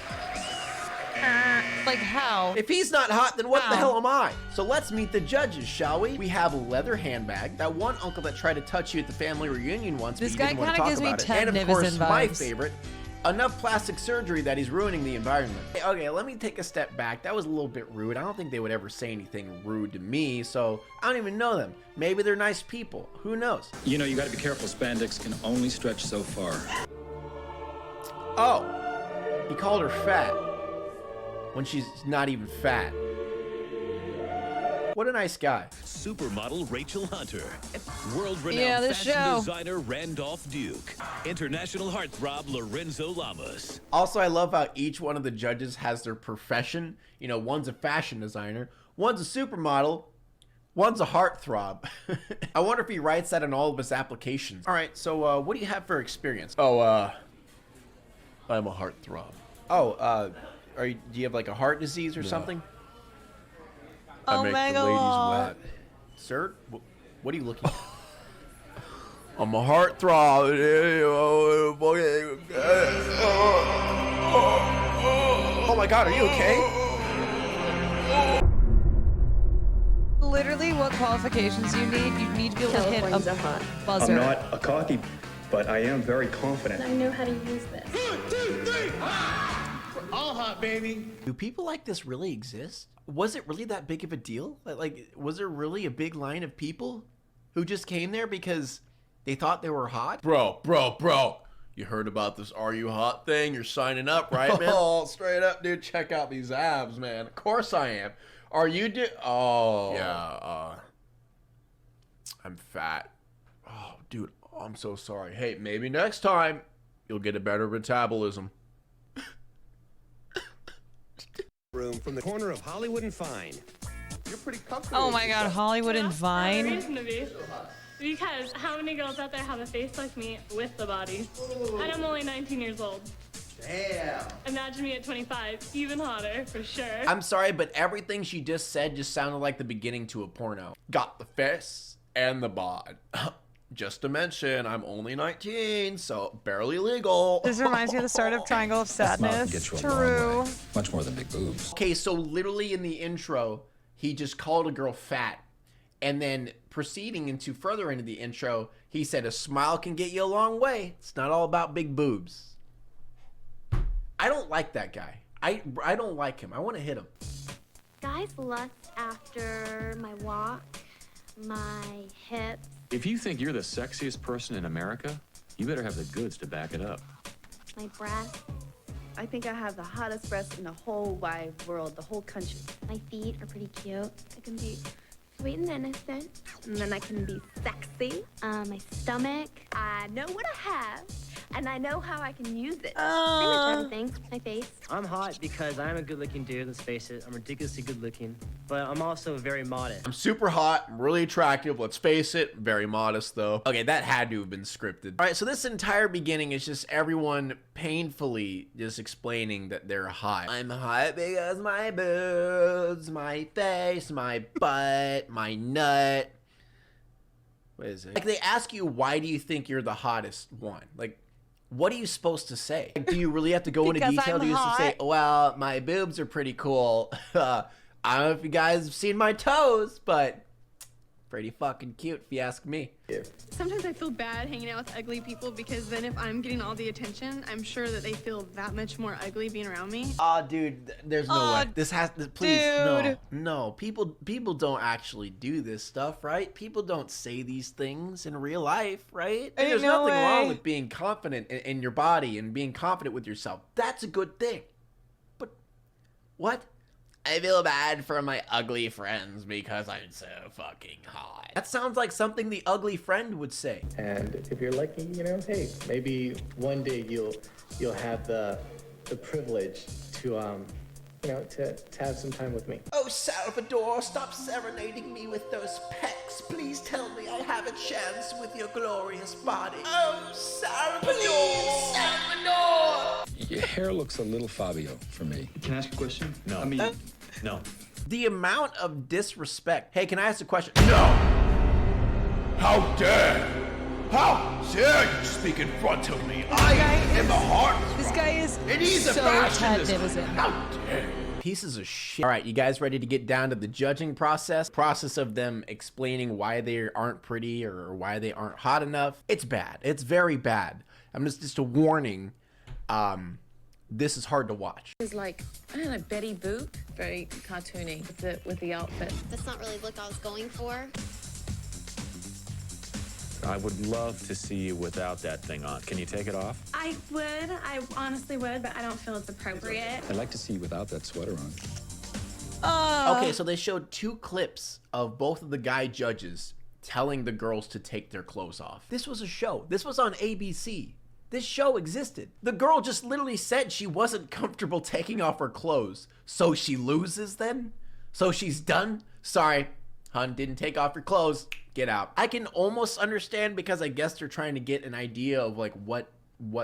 Like how? If he's not hot, then what the hell am I? So let's meet the judges, shall we? We have a leather handbag, that one uncle that tried to touch you at the family reunion once, This but you guy didn't want to kinda talk gives me about it. Ted And of course, Nivison my vibes. favorite, enough plastic surgery that he's ruining the environment. Okay, let me take a step back. That was a little bit rude. I don't think they would ever say anything rude to me, so I don't even know them. Maybe they're nice people. Who knows? You know, you gotta be careful. Spandex can only stretch so far. Oh, he called her fat when she's not even fat. What a nice guy. Supermodel Rachel Hunter. Yeah, World-renowned this fashion show. designer Randolph Duke. International heartthrob Lorenzo Lamas. Also, I love how each one of the judges has their profession. You know, one's a fashion designer, one's a supermodel, one's a heartthrob. I wonder if he writes that in all of his applications. All right, so what do you have for experience? Oh, I'm a heartthrob. Oh, do you have like a heart disease or something? Oh my God. Sir, what are you looking at? I'm a heartthrob. Oh my God, are you okay? Literally, what qualifications you need to be able to hit a buzzer. I'm not a cocky, but I am very confident. I know how to use this. 1, 2, 3, we're all hot, baby. Do people like this really exist? Was it really that big of a deal? Like, was there really a big line of people who just came there because they thought they were hot? Bro. You heard about this Are You Hot thing? You're signing up, right, man? Oh, straight up, dude. Check out these abs, man. Of course I am. Are you Oh. Yeah, I'm fat. Oh, dude, I'm so sorry. Hey, maybe next time you'll get a better metabolism. Room from the corner of Hollywood and Vine. You're pretty comfortable. Oh my God, Hollywood and Vine. Reason to be. Because how many girls out there have a face like me with the body? And I'm only 19 years old. Damn. Imagine me at 25, even hotter, for sure. I'm sorry, but everything she just said just sounded like the beginning to a porno. Got the face and the bod. Just to mention, I'm only 19, so barely legal. This reminds me of the start of Triangle of Sadness. True. Much more than big boobs. Okay, so literally in the intro, he just called a girl fat. And then proceeding further into the intro, he said a smile can get you a long way. It's not all about big boobs. I don't like that guy. I don't like him. I want to hit him. Guys lust after my walk, my hips. If you think you're the sexiest person in America, you better have the goods to back it up. My breasts. I think I have the hottest breasts in the whole wide world, the whole country. My feet are pretty cute. I can be sweet and innocent. And then I can be sexy. My stomach. I know what I have. and I know how I can use it. Pretty much everything. My face. I'm hot because I'm a good-looking dude, let's face it. I'm ridiculously good-looking, but I'm also very modest. I'm super hot, I'm really attractive, let's face it, very modest though. Okay, that had to have been scripted. All right, so this entire beginning is just everyone painfully just explaining that they're hot. I'm hot because my boobs, my face, my butt, my nut. What is it? Like, they ask you, why do you think you're the hottest one? Like, what are you supposed to say? Like, do you really have to go into detail? Do you just say, well, my boobs are pretty cool. I don't know if you guys have seen my toes, but pretty fucking cute if you ask me. Sometimes I feel bad hanging out with ugly people because then if I'm getting all the attention, I'm sure that they feel that much more ugly being around me. Aw, dude, there's no way. This has to, please, no. People don't actually do this stuff, right? People don't say these things in real life, right? And there's nothing wrong with being confident in your body and being confident with yourself. That's a good thing. But what? I feel bad for my ugly friends because I'm so fucking hot. That sounds like something the ugly friend would say. And if you're lucky, you know, hey, maybe one day you'll have the privilege to you know, to have some time with me. Oh, Salvador, stop serenading me with those pecs. Please tell me I have a chance with your glorious body. Oh, Salvador! Please, Salvador! Your hair looks a little Fabio for me. Can I ask a question? No. I mean, no. The amount of disrespect. Hey, can I ask a question? No! How dare! How dare you speak in front of me? I am a heart. This guy is and he's so a fashionist. How dare you? Pieces of shit. All right, you guys ready to get down to the judging process? Process of them explaining why they aren't pretty or why they aren't hot enough. It's bad. It's very bad. I'm just a warning. This is hard to watch. It's like, I don't know, Betty Boop, very cartoony with the outfit. That's not really the look I was going for. I would love to see you without that thing on. Can you take it off? I would. I honestly would, but I don't feel it's appropriate. I'd like to see you without that sweater on. Okay, so they showed 2 clips of both of the guy judges telling the girls to take their clothes off. This was a show. This was on ABC. This show existed. The girl just literally said she wasn't comfortable taking off her clothes. So she loses then? So she's done? Sorry, hun, didn't take off your clothes. Get out. I can almost understand because I guess they're trying to get an idea of like what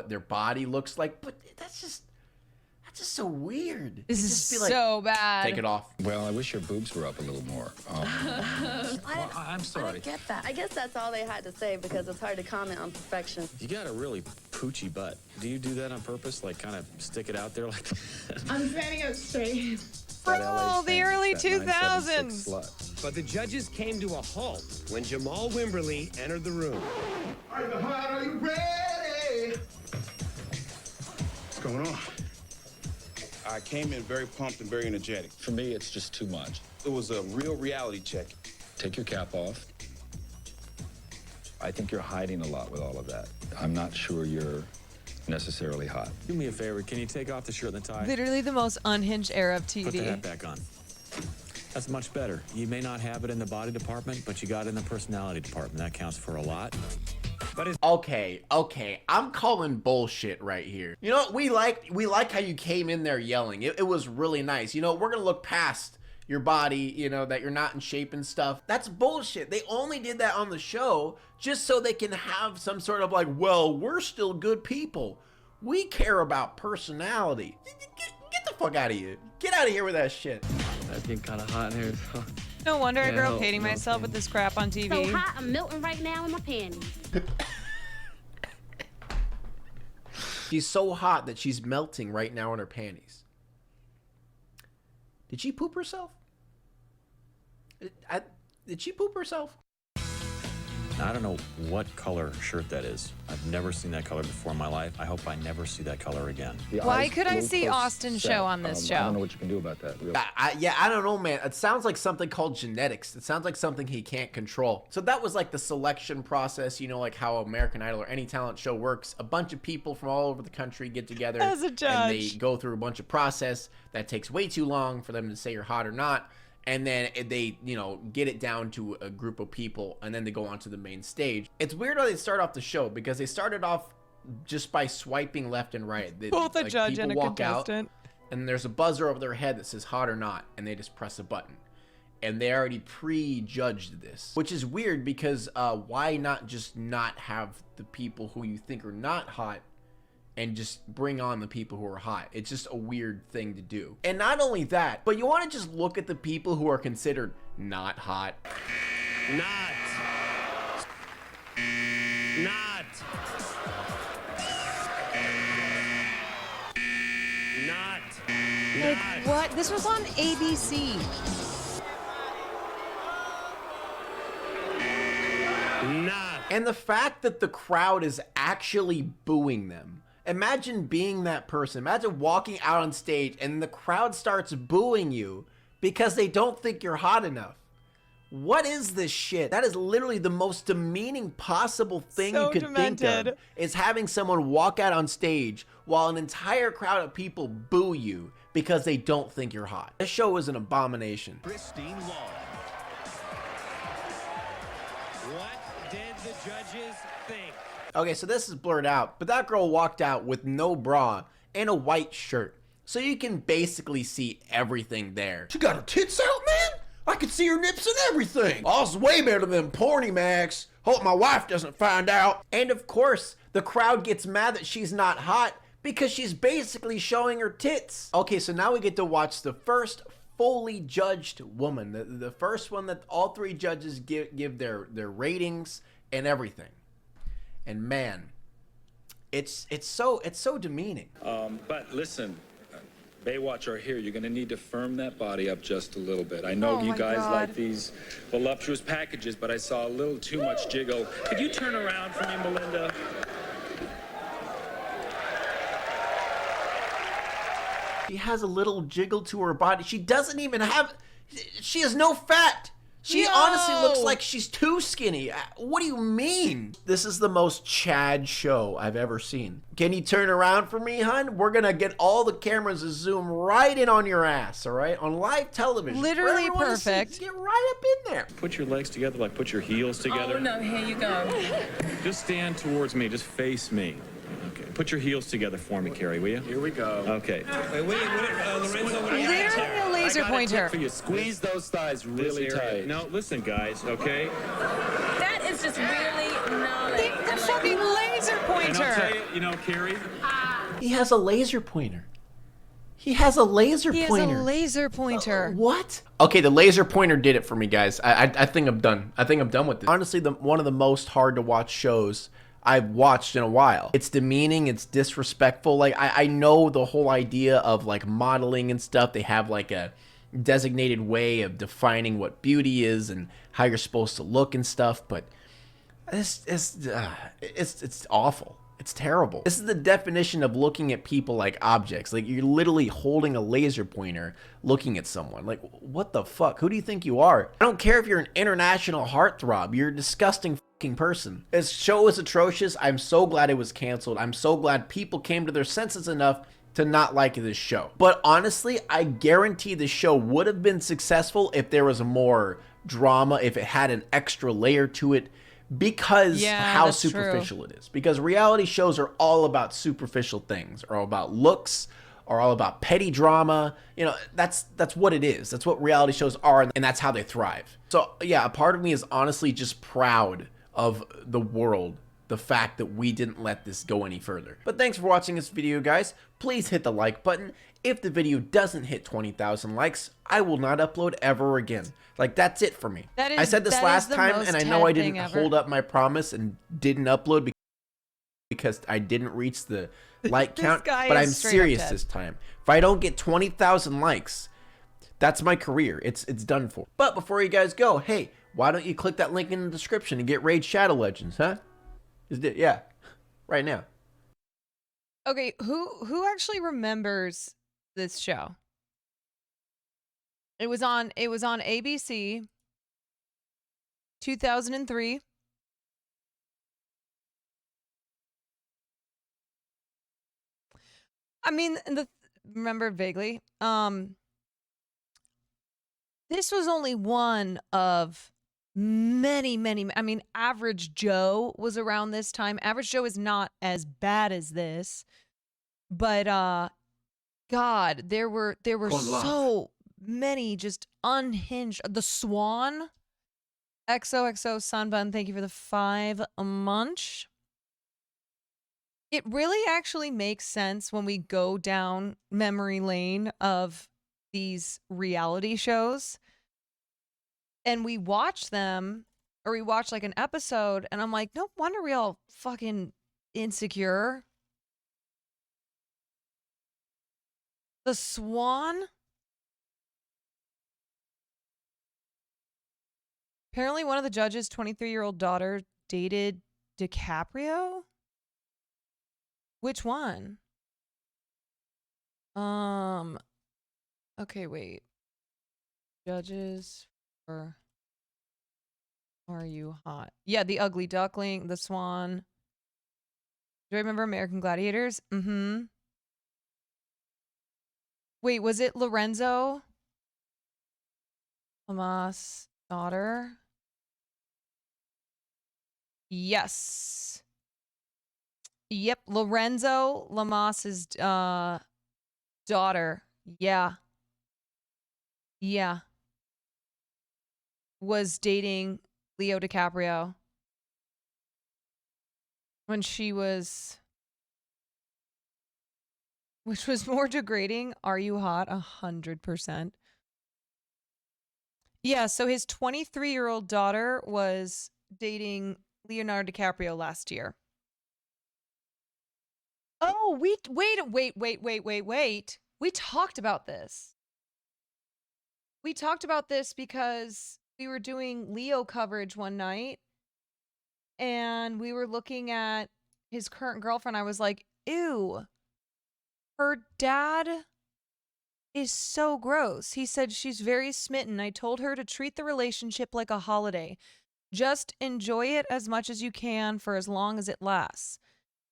their body looks like, but that's just so weird. This is so bad. Take it off. Well, I wish your boobs were up a little more. I'm sorry. I don't get that. I guess that's all they had to say because it's hard to comment on perfection. You got a really poochy butt. Do you do that on purpose? Like kind of stick it out there like that? I'm standing up straight. Bro, the early 2000s. But the judges came to a halt when Jamal Wimberly entered the room. Are you hot? Are you ready? What's going on? I came in very pumped and very energetic. For me, it's just too much. It was a real reality check. Take your cap off. I think you're hiding a lot with all of that. I'm not sure you're necessarily hot. Do me a favor. Can you take off the shirt and the tie? Literally the most unhinged era of TV. Put the hat back on. That's much better. You may not have it in the body department, but you got it in the personality department. That counts for a lot. But it's okay. I'm calling bullshit right here. You know what? We like how you came in there yelling. It was really nice. You know, we're gonna look past your body, you know, that you're not in shape and stuff. That's bullshit. They only did that on the show just so they can have some sort of like, well, we're still good people. We care about personality. Get the fuck out of here. Get out of here with that shit. That's getting kind of hot in here. No wonder I grew up hating myself with this crap on TV. So hot, I'm melting right now in my panties. She's so hot that she's melting right now in her panties. Did she poop herself? Did she poop herself? I don't know what color shirt that is. I've never seen that color before in my life. I hope I never see that color again. Why could I see Austin's show on this show? I don't know what you can do about that. I don't know, man. It sounds like something called genetics. It sounds like something he can't control. So that was like the selection process, you know, like how American Idol or any talent show works. A bunch of people from all over the country get together as a judge, and they go through a bunch of process that takes way too long for them to say you're hot or not. And then they, you know, get it down to a group of people, and then they go on to the main stage. It's weird how they start off the show because they started off just by swiping left and right. Both a judge and a walk contestant. out, and there's a buzzer over their head that says hot or not, and they just press a button. And they already prejudged this, which is weird because why not just not have the people who you think are not hot and just bring on the people who are hot? It's just a weird thing to do. And not only that, but you want to just look at the people who are considered not hot. Not. Like, what? This was on ABC. Not. And the fact that the crowd is actually booing them. Imagine being that person. Imagine walking out on stage and the crowd starts booing you because they don't think you're hot enough. What is this shit? That is literally the most demeaning possible thing So you could think demented. of, is having someone walk out on stage while an entire crowd of people boo you because they don't think you're hot. This show is an abomination. Christine Law. What did the judges think? Okay, so this is blurred out, but that girl walked out with no bra and a white shirt. So you can basically see everything there. She got her tits out, man? I could see her nips and everything. Oh, it's way better than Porny Max. Hope my wife doesn't find out. And of course, the crowd gets mad that she's not hot because she's basically showing her tits. Okay, so now we get to watch the first fully judged woman. The first one that all three judges give their ratings and everything. And man, it's so demeaning. But listen, Baywatch are here. You're going to need to firm that body up just a little bit. I know you guys like these voluptuous packages, but I saw a little too much jiggle. Could you turn around for me, Melinda? She has a little jiggle to her body. She doesn't even have, she has no fat. She honestly looks like she's too skinny. What do you mean? This is the most Chad show I've ever seen. Can you turn around for me, hun? We're gonna get all the cameras to zoom right in on your ass, all right? On live television. Literally perfect. Get right up in there. Put your legs together, like put your heels together. Oh, no, here you go. Just stand towards me, just face me. Okay. Put your heels together for me, Carrie, will you? Here we go. Okay. Wait, Lorenzo, what do you got? Literally a laser pointer. For you. Squeeze those thighs really tight. No, listen, guys, okay? That is just really gnarly. The fucking laser And I'll tell pointer. you, you know, Carrie, He has a laser pointer. He has a laser He has pointer. a laser pointer. What? Okay, the laser pointer did it for me, guys. I think I'm done. I think I'm done with this. Honestly, one of the most hard to watch shows I've watched in a while. It's demeaning, it's disrespectful. Like, I know the whole idea of like modeling and stuff. They have like a designated way of defining what beauty is and how you're supposed to look and stuff, but it's awful. It's terrible. This is the definition of looking at people like objects. Like, you're literally holding a laser pointer looking at someone. Like, what the fuck? Who do you think you are? I don't care if you're an international heartthrob. You're a disgusting fucking person. This show is atrocious. I'm so glad it was canceled. I'm so glad people came to their senses enough to not like this show. But honestly, I guarantee the show would have been successful if there was more drama, if it had an extra layer to it, because how superficial it is. Because reality shows are all about superficial things, are all about looks, are all about petty drama. You know, that's what it is. That's what reality shows are, and that's how they thrive. So yeah, a part of me is honestly just proud of the world, the fact that we didn't let this go any further. But thanks for watching this video, guys. Please hit the like button. If the video doesn't hit 20,000 likes, I will not upload ever again. Like, that's it for me. That is, I said this last time, and I know I didn't ever. hold up my promise and didn't upload because I didn't reach the like count, but I'm serious this time. If I don't get 20,000 likes, that's my career. It's done for. But before you guys go, hey, why don't you click that link in the description and get Raid Shadow Legends, huh? Yeah, right now. Okay, who actually remembers this show? It was on ABC 2003. I mean, remember vaguely. This was only one of many, I mean, Average Joe was around this time. Average Joe is not as bad as this, but God, there were so many just unhinged. The Swan, XOXO Sunbun, thank you for the 5 month. It really actually makes sense when we go down memory lane of these reality shows and we watch them, or we watch like an episode, and I'm like, no wonder we all fucking insecure. The Swan? Apparently one of the judges' 23-year-old daughter dated DiCaprio? Which one? Okay, wait. Judges for Are You Hot? Yeah, the Ugly Duckling, the Swan. Do I remember American Gladiators? Mm-hmm. Wait, was it Lorenzo Lamas' daughter? Yes. Yep, Lorenzo Lamas's daughter. Yeah. Yeah. Was dating Leo DiCaprio when she was, which was more degrading. Are You Hot? 100%. Yeah, so his 23-year-old daughter was dating Leonardo DiCaprio last year. Oh, wait. We talked about this. We talked about this because we were doing Leo coverage one night and we were looking at his current girlfriend. I was like, ew, her dad is so gross. He said she's very smitten. I told her to treat the relationship like a holiday. Just enjoy it as much as you can for as long as it lasts.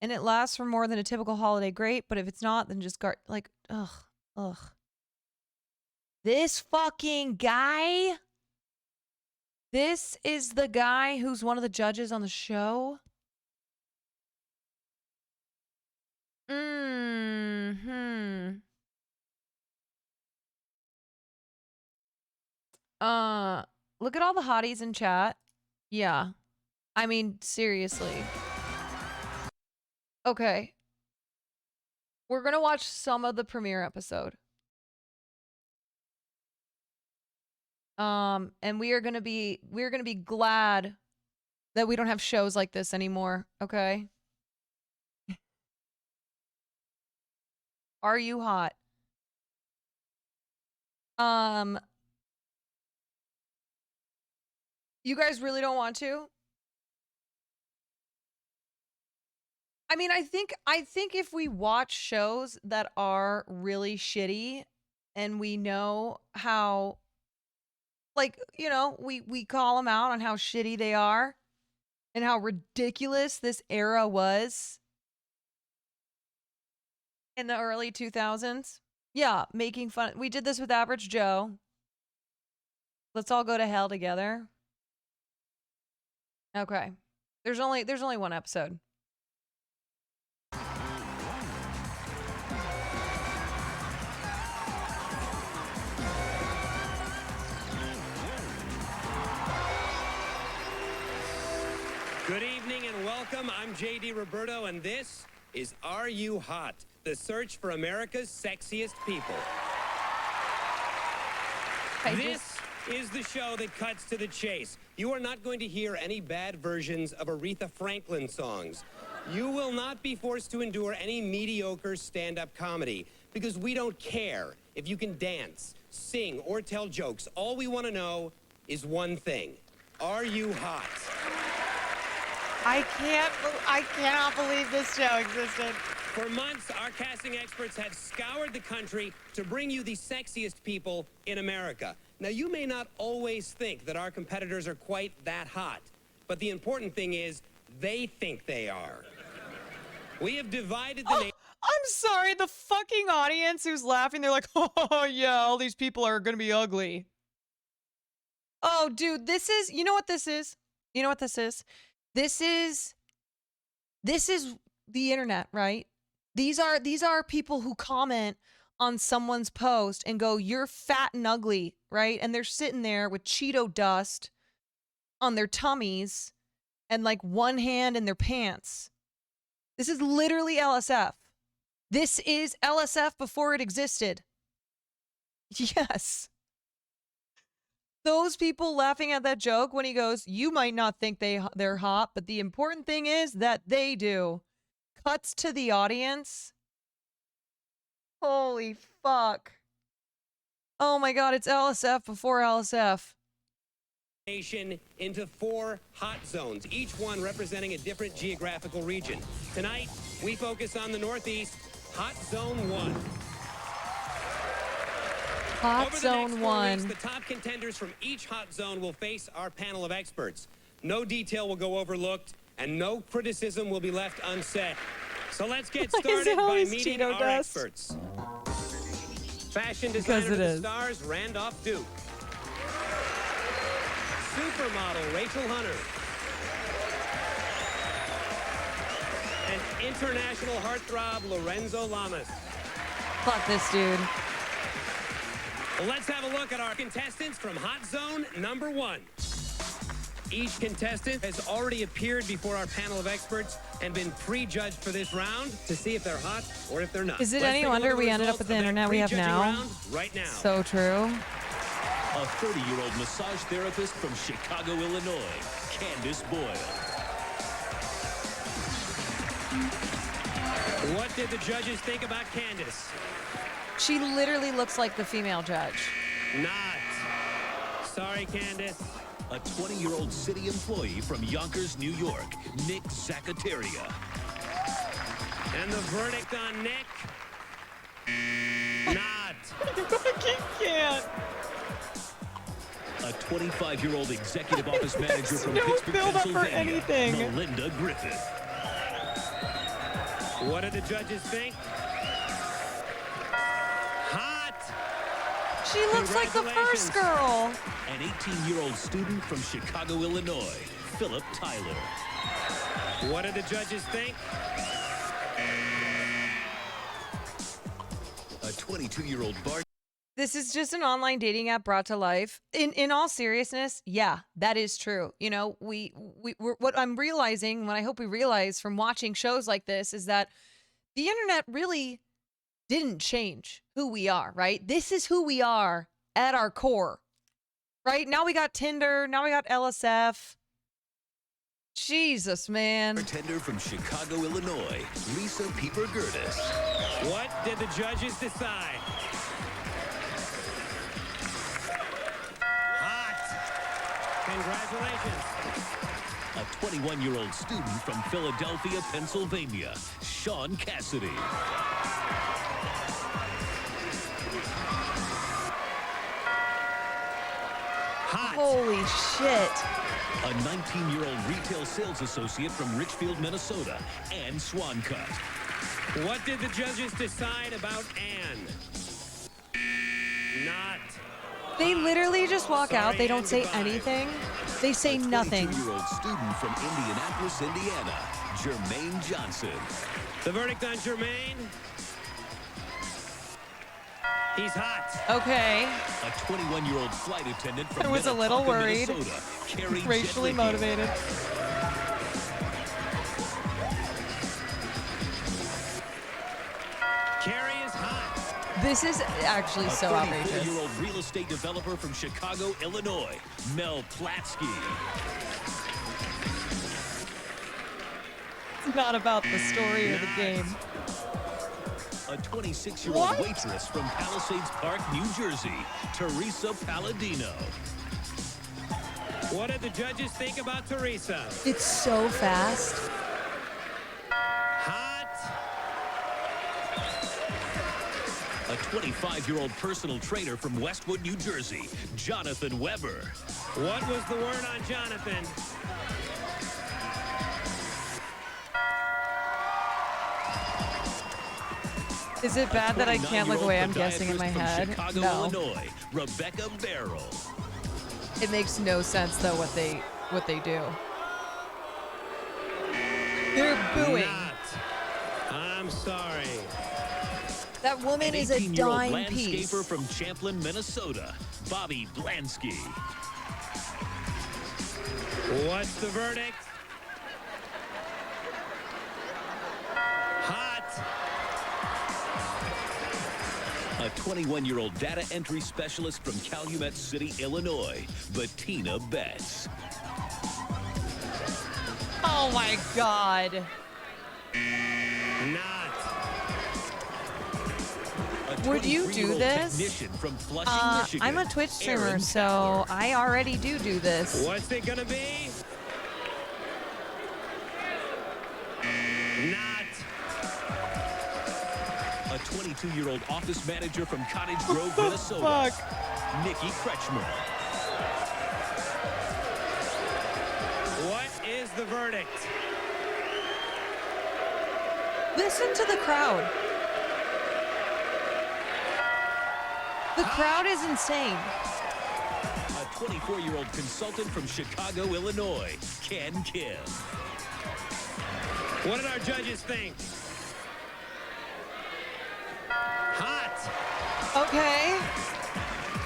And it lasts for more than a typical holiday, great. But if it's not, then just like, ugh. This fucking guy. This is the guy who's one of the judges on the show. Look at all the hotties in chat. Yeah. I mean, seriously. Okay. We're gonna watch some of the premiere episode. And we're gonna be glad that we don't have shows like this anymore, okay? Are You Hot? You guys really don't want to? I mean, I think if we watch shows that are really shitty and we know how, like, you know, we call them out on how shitty they are and how ridiculous this era was in the early 2000s. Yeah, making fun. We did this with Average Joe. Let's all go to hell together. Okay. There's only one episode. Good evening and welcome. I'm JD Roberto, and this is Are You Hot? The search for America's sexiest people. This is the show that cuts to the chase. You are not going to hear any bad versions of Aretha Franklin songs. You will not be forced to endure any mediocre stand-up comedy, because we don't care if you can dance, sing, or tell jokes. All we want to know is one thing. Are you hot? I cannot believe this show existed. For months, our casting experts have scoured the country to bring you the sexiest people in America. Now, you may not always think that our competitors are quite that hot, but the important thing is they think they are. We have divided the nation. I'm sorry, the fucking audience who's laughing, they're like, oh yeah, all these people are gonna be ugly. Oh, dude, this is, you know what this is? You know what this is? This is the internet, right? These are people who comment on someone's post and go, "You're fat and ugly," right? And they're sitting there with Cheeto dust on their tummies and like one hand in their pants. This is literally LSF. This is LSF before it existed. Yes. Those people laughing at that joke when he goes, "You might not think they're hot, but the important thing is that they do." Cuts to the audience. Holy fuck. Oh my god, it's LSF before LSF. Nation into 4 hot zones, each one representing a different geographical region. Tonight, we focus on the Northeast, Hot Zone 1. Hot Zone 1. Weeks, the top contenders from each hot zone will face our panel of experts. No detail will go overlooked, and no criticism will be left unsaid. So let's get started by meeting Cheeto our dust? experts. Fashion designer to the is. stars, Randolph Duke. Supermodel, Rachel Hunter. And international heartthrob, Lorenzo Lamas. Fuck this dude. Well, let's have a look at our contestants from Hot Zone number 1. Each contestant has already appeared before our panel of experts and been prejudged for this round to see if they're hot or if they're not. Is it Let's any take a look wonder at we the ended up results with the of that internet we have prejudging now? round right now. So true. A 30-year-old massage therapist from Chicago, Illinois, Candace Boyle. What did the judges think about Candace? She literally looks like the female judge. Not. Sorry, Candace. A 20-year-old city employee from Yonkers, New York, Nick Zaccateria. And the verdict on Nick? Not. I can't. A 25-year-old executive office manager from no Pittsburgh, build up for Pennsylvania, anything. Melinda Griffith. What did the judges think? Hot. She looks like the first girl. An 18-year-old student from Chicago, Illinois, Philip Tyler. What did the judges think? A 22-year-old bar. This is just an online dating app brought to life. In all seriousness, yeah, that is true. You know, we're what I'm realizing, what I hope we realize from watching shows like this, is that the internet really didn't change who we are, right? This is who we are at our core, right? Now we got Tinder, now we got LSF. Jesus, man. Bartender from Chicago, Illinois, Lisa Pieper Gertis. What did the judges decide? Congratulations. A 21-year-old student from Philadelphia, Pennsylvania, Sean Cassidy. Hot. Holy shit. A 19-year-old retail sales associate from Richfield, Minnesota, Ann Swancutt. What did the judges decide about Anne? Not. They literally just walk Sorry, out. They don't and say goodbye. anything. They say nothing. A 22-year-old student from Indianapolis, Indiana, Jermaine Johnson. The verdict on Jermaine? He's hot. Okay. A 21-year-old flight attendant from I was a little Minnetonka, worried. Minnesota, Carrie Racially Jetlicki. motivated. Carrie is hot. This is actually so A outrageous. 34-year-old real estate developer from Chicago, Illinois, Mel Platsky. It's not about the story or the game. A 26-year-old waitress from Palisades Park, New Jersey, Teresa Palladino. What did the judges think about Teresa? It's so fast. Hot. A 25-year-old personal trainer from Westwood, New Jersey, Jonathan Weber. What was the word on Jonathan? Is it bad that I can't look away? I'm guessing in my podiatrist from head. Chicago, No. Illinois, Rebecca Barrow. It makes no sense though what they do. They're booing. I'm sorry. That woman is a 18-year-old dime piece. landscaper from Champlin, Minnesota, Bobby Blansky. What's the verdict? Hot. A 21-year-old data entry specialist from Calumet City, Illinois, Bettina Betts. Oh my God. Not. Would you do this? Technician from Flushing, Michigan, I'm a Twitch streamer, Aaron so I already do this. What's it gonna be? Not. A 22-year-old office manager from Cottage Grove, Minnesota, Nikki Kretschmer. What is the verdict? Listen to the crowd. The crowd is insane. A 24-year-old consultant from Chicago, Illinois, Ken Kim. What did our judges think? Hot. Okay.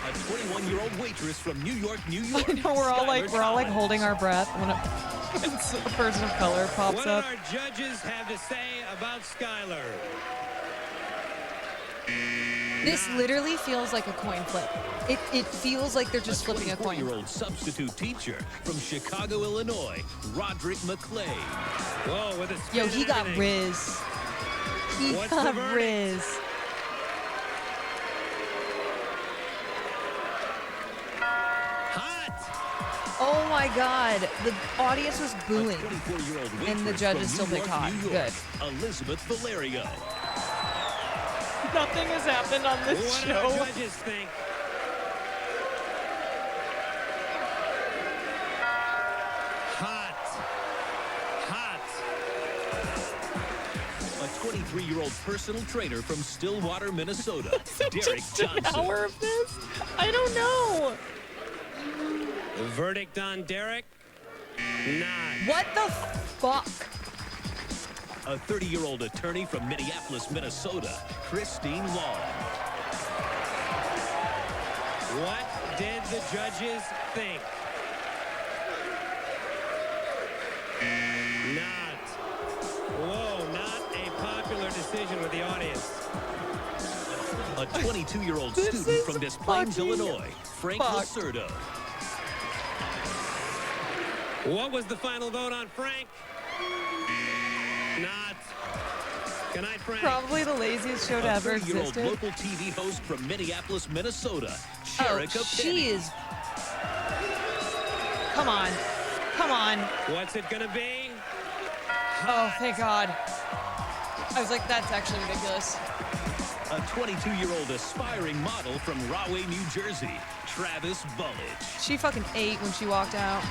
A 21-year-old waitress from New York, New York. I know we're all like Skylar holding our breath when a person of color pops what up. What did our judges have to say about Skylar? This literally feels like a coin flip. It feels like they're just flipping a coin. 24-year-old substitute teacher from Chicago, Illinois, Roderick McClay. Whoa, with a spin Yo, and he got everything. Riz. He What's the got verdict? Riz. Hot. Oh my God. The audience was booing. 24-year-old And the waitress judges from still New picked York, hot. New York, Good. Elizabeth Valerio. Nothing has happened on this What did show. our judges think? Hot. Hot. A 23-year-old personal trainer from Stillwater, Minnesota, Derek Just an Johnson. hour of this? I don't know. Verdict on Derek? Not. What the fuck? A 30-year-old attorney from Minneapolis, Minnesota, Christine Long. What did the judges think? Not. Whoa, not a popular decision with the audience. A 22-year-old This student is from Des Plaines, fucking Illinois, Frank fucked. Lacerdo. What was the final vote on Frank? Not. Good night, Frank. Probably the laziest show to A ever 30-year-old existed. local TV host from Minneapolis, Minnesota, Oh, Sherika she Penny. is. Come on. Come on. What's it gonna be? Oh, thank God. I was like, that's actually ridiculous. A 22-year-old aspiring model from Rahway, New Jersey, Travis Bullich. She fucking ate when she walked out.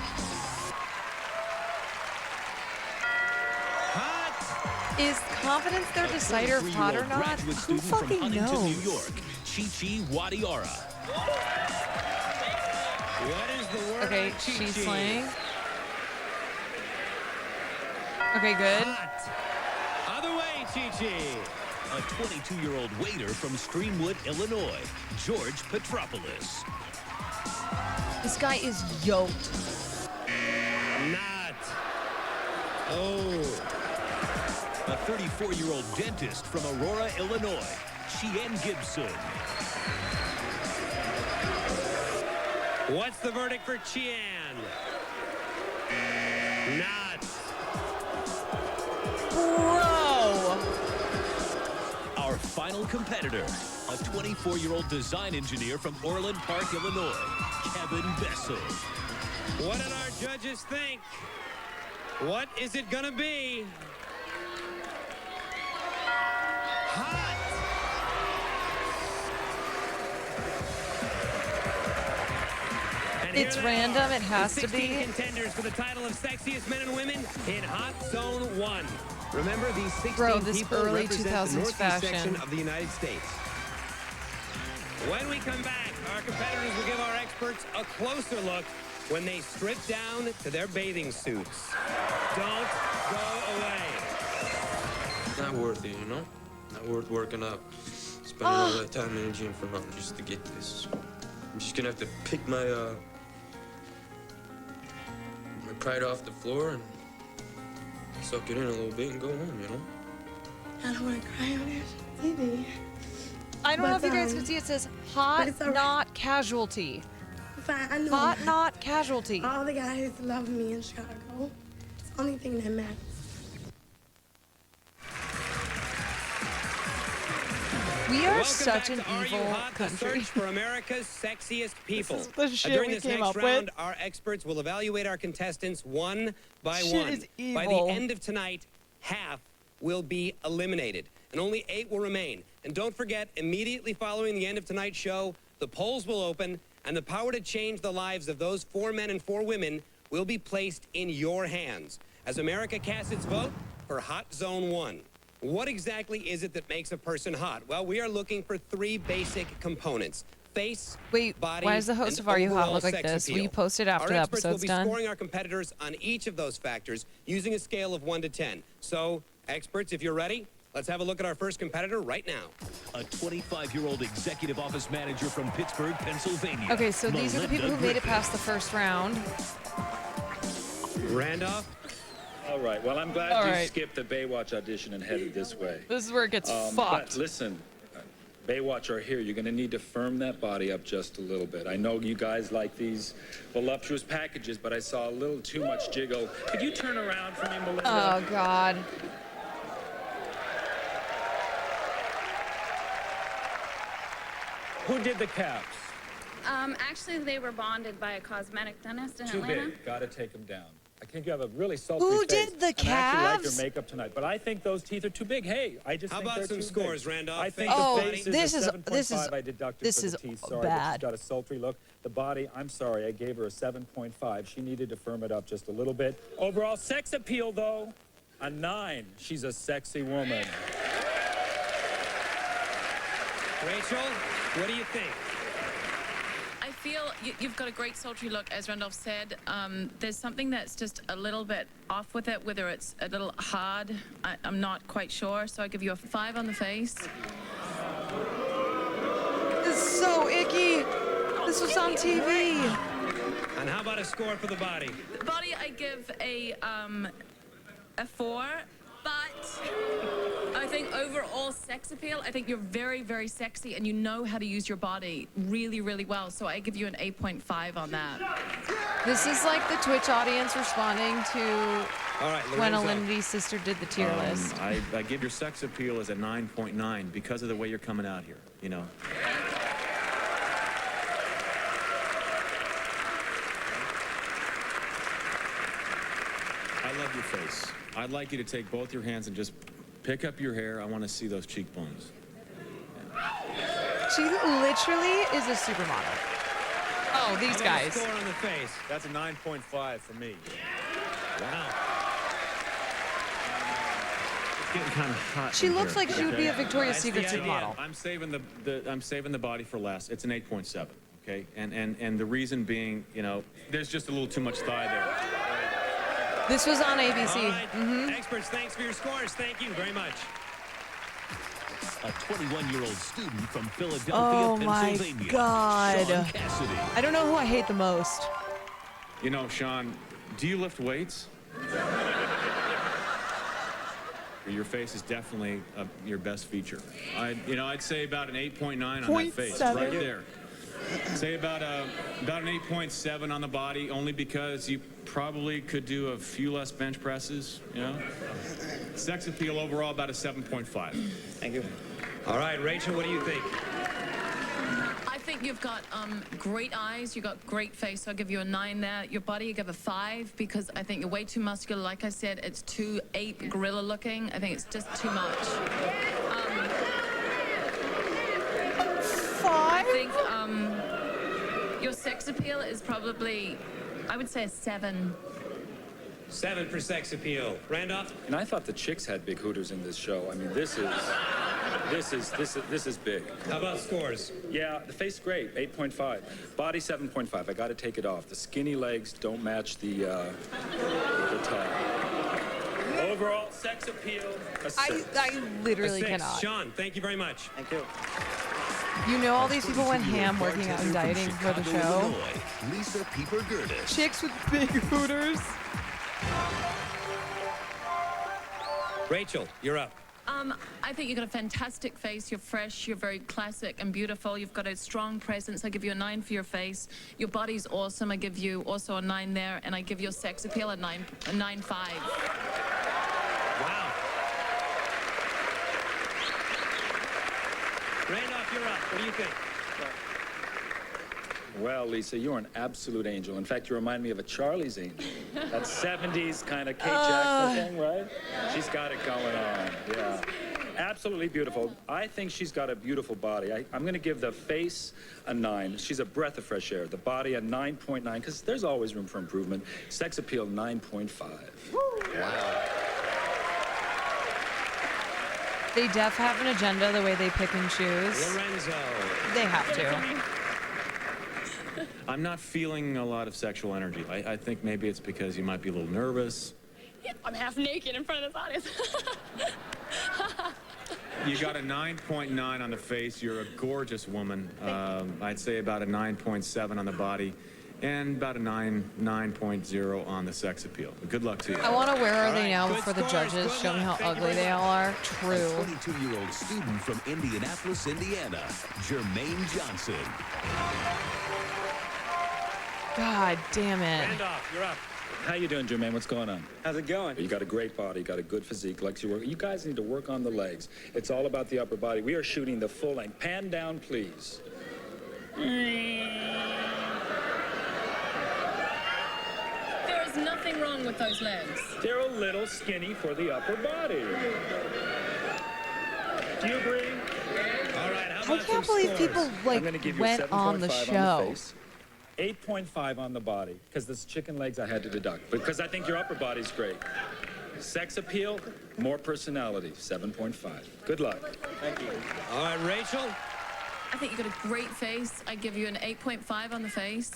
Hot. Is confidence their decider of hot or 23-year-old not? graduate Who student from fucking Huntington, knows? New York, Chi-Chi Wadiara. What is the word Okay, on Chi-Chi? she's slaying. Okay, good. Hot. Other way, Chi-Chi. A 22-year-old waiter from Streamwood, Illinois, George Petropoulos. This guy is yoked. Not. Oh. A 34-year-old dentist from Aurora, Illinois, Cheyenne Gibson. What's the verdict for Cheyenne? Not. Bro! Our final competitor, a 24-year-old design engineer from Orland Park, Illinois, Kevin Bessel. What did our judges think? What is it gonna be? Hot. And here It's they random, are, it has the to 16 be. contenders for the title of sexiest men and women in Hot Zone 1. Remember, these 16 Bro, this people early represent 2000s the northeast fashion. section of the United States. When we come back, Our competitors will give our experts a closer look when they strip down to their bathing suits. Don't go away. Not worth it, you know? Not worth working up. Spending all that time in the gym for nothing just to get this. I'm just gonna have to pick my pride off the floor and suck it in a little bit and go home, you know? I don't want to cry on this TV. I don't know if you guys can see, it says hot, not casualty. Fine, I know. Hot, not casualty. All the guys love me in Chicago. It's the only thing that matters. We are Welcome such back an to Are You evil Hot? The country. search for America's sexiest people. This is the shit During we this came next up round, with. our experts will evaluate our contestants one by Shit one. is By the evil. end of tonight, half will be eliminated, and only 8 will remain. And don't forget, immediately following the end of tonight's show, the polls will open, and the power to change the lives of those 4 men and 4 women will be placed in your hands as America casts its vote for Hot Zone 1. What exactly is it that makes a person hot? Well, we are looking for 3 basic components: face, body, why does the host and of Are You Hot overall look like sex this? Will appeal. you post it after the Our experts episode's will be done? scoring our competitors on each of those factors using a scale of 1 to 10. So, experts, if you're ready, let's have a look at our first competitor right now. A 25-year-old executive office manager from Pittsburgh, Pennsylvania. Okay, so these are the people who made it past the first round. Randolph? All right. Well, I'm glad All you right. skipped the Baywatch audition and headed this way. This is where it gets But fucked. listen, Baywatch are here. You're going to need to firm that body up just a little bit. I know you guys like these voluptuous packages, but I saw a little too much jiggle. Could you turn around for me, Melinda? Oh, God. Who did the caps? Actually, they were bonded by a cosmetic dentist in Too Atlanta. big. Got to take them down. I think you have a really sultry Who face. did the And I actually like calves? your makeup tonight, but I think those teeth are too big. Hey, I just How think about they're some too scores, big. Randolph? I think Oh, the face this is is- a 7.5. I deducted this for is the teeth. Sorry, but bad. she's got a sultry look. The body, I'm sorry, I gave her a 7.5. She needed to firm it up just a little bit. Overall sex appeal, though, a 9. She's a sexy woman. Rachel, what do you think? I feel you've got a great sultry look, as Randolph said. There's something that's just a little bit off with it, whether it's a little hard. I'm not quite sure, so I give you a 5 on the face. This is so icky. This was on TV. And how about a score for the body? The body, I give a 4, but I think overall sex appeal, I think you're very, very sexy and you know how to use your body really, really well. So I give you an 8.5 on that. This is like the Twitch audience responding to All right, when Lorenzo. Lindy's sister did the tier list. I give your sex appeal as a 9.9 because of the way you're coming out here, you know. I love your face. I'd like you to take both your hands and just pick up your hair. I want to see those cheekbones. She literally is a supermodel. Oh, these How about a guys. score on the face? That's a 9.5 for me. Wow. It's getting kind of hot. She in looks here. like she would be a Okay. Victoria's That's Secret the idea. supermodel. I'm saving the body for last. It's an 8.7. Okay, and the reason being, you know, there's just a little too much thigh there. This was on ABC. All right. Experts, thanks for your scores. Thank you very much. A 21-year-old student from Philadelphia, Oh my Pennsylvania. God. Sean Cassidy. I don't know who I hate the most. You know, Sean, do you lift weights? Your face is definitely your best feature. I'd say about an 8.9 on that face, 0.7. right there. Say about an 8.7 on the body, only because you probably could do a few less bench presses, you know? Sex appeal overall, about a 7.5. Thank you. All right, Rachel, what do you think? I think you've got great eyes, you've got great face, so I'll give you a 9 there. Your body, I give a 5 because I think you're way too muscular. Like I said, it's too ape gorilla looking. I think it's just too much. I think your sex appeal is probably, I would say a 7. 7 for sex appeal. Randolph? And I thought the chicks had big hooters in this show. I mean, this is This is big. How about scores? Yeah, the face great, 8.5. Body 7.5. I got to take it off. The skinny legs don't match the top. Overall sex appeal, a 6. I literally A 6. cannot. Sean, thank you very much. Thank you. You know all these people went ham working out and dieting for the show. Illinois, Lisa Pieper-Gerdes. Chicks with big hooters. Rachel, you're up. I think you've got a fantastic face. You're fresh, you're very classic and beautiful. You've got a strong presence. I give you a 9 for your face. Your body's awesome. I give you also a 9 there, and I give your sex appeal a 9.5. Wow. Randolph, you're up. What do you think? Well, Lisa, you're an absolute angel. In fact, you remind me of a Charlie's Angel. That 70s kind of Kate Jackson thing, right? She's got it going on, yeah. Absolutely beautiful. I think she's got a beautiful body. I'm going to give the face a 9. She's a breath of fresh air. The body a 9.9, because there's always room for improvement. Sex appeal 9.5. Wow. They def have an agenda the way they pick and choose. Lorenzo. They have to. I'm not feeling a lot of sexual energy. I think maybe it's because you might be a little nervous. Yeah, I'm half naked in front of this audience. You got a 9.9 on the face. You're a gorgeous woman. I'd say about a 9.7 on the body, and about a 9.0 on the sex appeal. Good luck to you. I want to Where Are They Now before the judges show me how ugly they all are. True. A 22-year-old student from Indianapolis, Indiana, Jermaine Johnson. God damn it. Randolph, you're up. How you doing, Jermaine? What's going on? How's it going? You got a great body, you got a good physique, likes your work. You guys need to work on the legs. It's all about the upper body. We are shooting the full length. Pan down, please. There is nothing wrong with those legs. They're a little skinny for the upper body. Do you agree? All right, how I about can't some believe scores? people I'm gonna give you went 7.5 on the show. face, 8.5 on the body, because this chicken legs I had to deduct, because I think your upper body's great. Sex appeal, more personality, 7.5. Good luck. Thank you. All right, Rachel. I think you've got a great face. I give you an 8.5 on the face.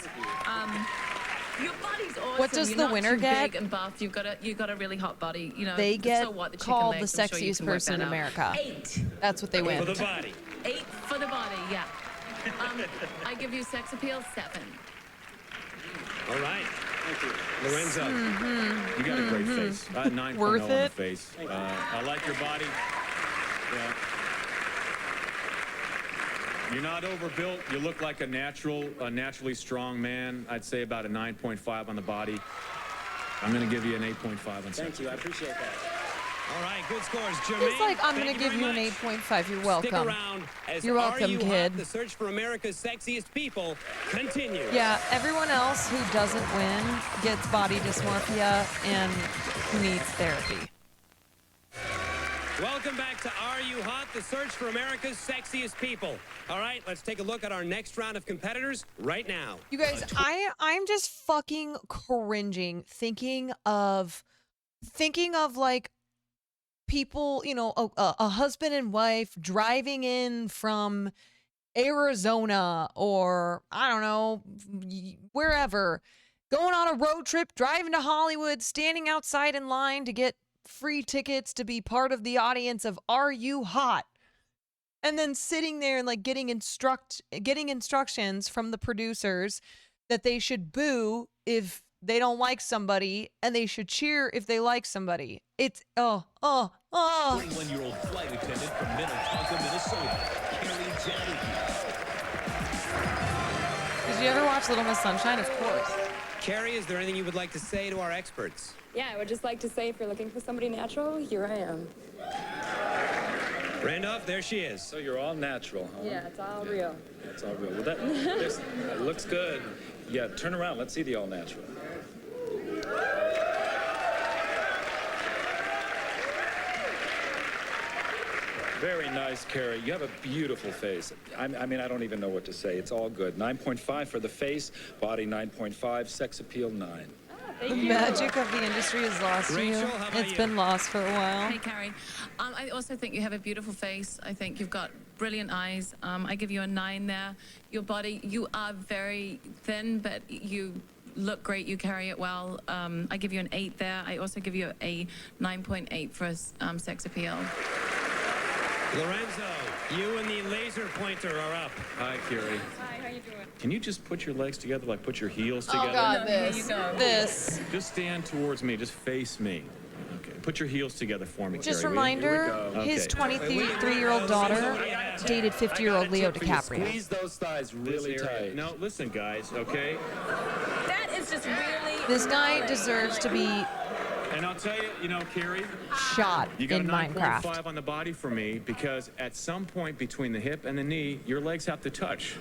Your body's awesome. What does You're the not winner too get? Big and buff. You've got a really hot body. You know. They get so what, the chicken called the legs, I'm sure you sexiest can work person in that out. America. 8. That's what they win. For the body. 8 for the body. Yeah. I give you sex appeal 7. All right. Thank you. Lorenzo. You got a great face. 9.0 Worth on the it? face. I like your body. Yeah. You're not overbuilt. You look like a naturally strong man. I'd say about a 9.5 on the body. I'm going to give you an 8.5 on sex. Thank you. I appreciate that. All right, good scores. Jermaine, He's like, I'm thank going to give you an very much. 8.5. You're welcome. Stick around as You're welcome, Are You kid. Hot? The search for America's sexiest people continues. Yeah, everyone else who doesn't win gets body dysmorphia and needs therapy. Welcome back to Are You Hot? The search for America's sexiest people. All right, let's take a look at our next round of competitors right now. You guys, I'm just fucking cringing thinking of like people, you know, a husband and wife driving in from Arizona or I don't know, wherever, going on a road trip, driving to Hollywood, standing outside in line to get free tickets to be part of the audience of Are You Hot? And then sitting there and like getting instructions from the producers that they should boo if they don't like somebody and they should cheer if they like somebody. It's 21-year-old flight attendant from Minnetonka, Minnesota, Carrie Janney. Did you ever watch Little Miss Sunshine? Of course. Carrie, is there anything you would like to say to our experts? Yeah, I would just like to say if you're looking for somebody natural, here I am. Randolph, there she is. So you're all natural, huh? Yeah, it's all real. That's all real. Well, that looks good. Yeah, turn around. Let's see the all natural. Very nice, Carrie. You have a beautiful face. I mean, I don't even know what to say. It's all good. 9.5 for the face, body 9.5, sex appeal 9. The magic of the industry is lost to you. Rachel, how about It's you? been lost for a while. Hey, Carrie. I also think you have a beautiful face. I think you've got brilliant eyes. I give you a 9 there. Your body, you are very thin, but you look great. You carry it well. I give you an 8 there. I also give you a 9.8 for sex appeal. Lorenzo, you and the laser pointer are up. Hi, Carrie. Hi, how you doing? Can you just put your legs together, like put your heels Oh together? God, this. Just stand towards me. Just face me. Okay. Put your heels together for me, Just Carrie. reminder, his Okay. 23-year-old daughter dated 50-year-old Leo DiCaprio. Squeeze those thighs really tight. No, listen, guys, okay? That is just really... This guy deserves to be And I'll tell you, you know, Carrie, shot you got in a Minecraft. 9.5 on the body for me because at some point between the hip and the knee, your legs have to touch.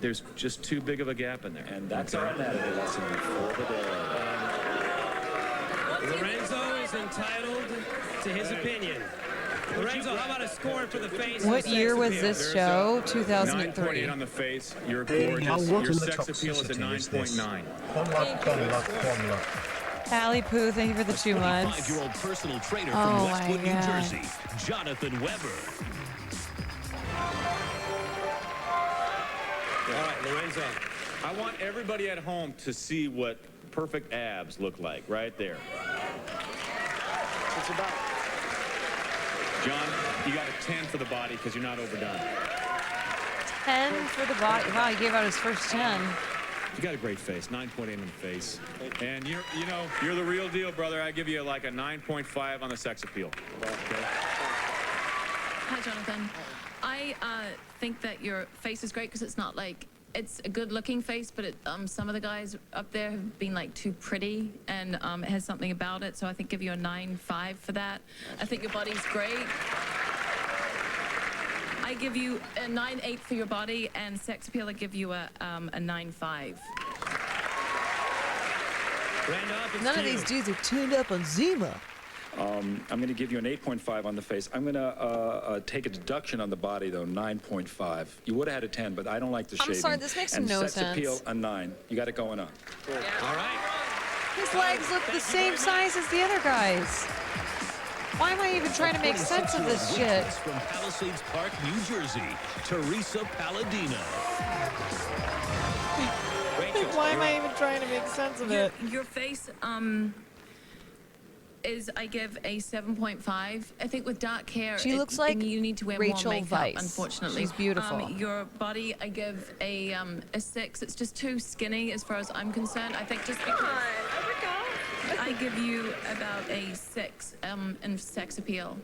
There's just too big of a gap in there. And that's our anatomy lesson for the day. Lorenzo is entitled to his opinion. Lorenzo, how about a score for the face? What and year sex was appeal? this show? 2003. 9.8 on the face. You're Hey, gorgeous. now what Your in the sex appeal is a toxicity is this? 9.9. Formula. Allie Pooh, thank you for the 2 months. 25-year-old personal trainer Oh from my Westwood, New God. Jersey, Jonathan Weber. All right, Lorenzo. I want everybody at home to see what perfect abs look like right there. It's about. John, you got a 10 for the body because you're not overdone. 10 for the body. Wow, he gave out his first 10. You got a great face, 9.8 on the face. And you're the real deal, brother. I give you like a 9.5 on the sex appeal. Okay. Hi, Jonathan. I think that your face is great because it's not like, it's a good-looking face, but some of the guys up there have been like too pretty, and it has something about it. So I think give you a 9.5 for that. I think your body's great. I give you a 9.8 for your body, and sex appeal I give you a 9.5. None of these dudes are tuned up on Zima. I'm going to give you an 8.5 on the face. I'm going to take a deduction on the body, though, 9.5. You would have had a 10, but I don't like the I'm shaving. sorry, this makes and no sex sense. appeal, a 9. You got it going on. All right. His legs look the same size as the other guys. Why am I even trying to make sense of this shit? From Palisades Park, New Jersey, Teresa Palladino. Why am I even trying to make sense of it? Your face is, I give a 7.5. I think with dark hair, She looks like you need to wear Rachel more makeup, Weisz. unfortunately. She's beautiful. Your body, I give a 6. It's just too skinny as far as I'm concerned. I think just because I give you about a 6 in sex appeal.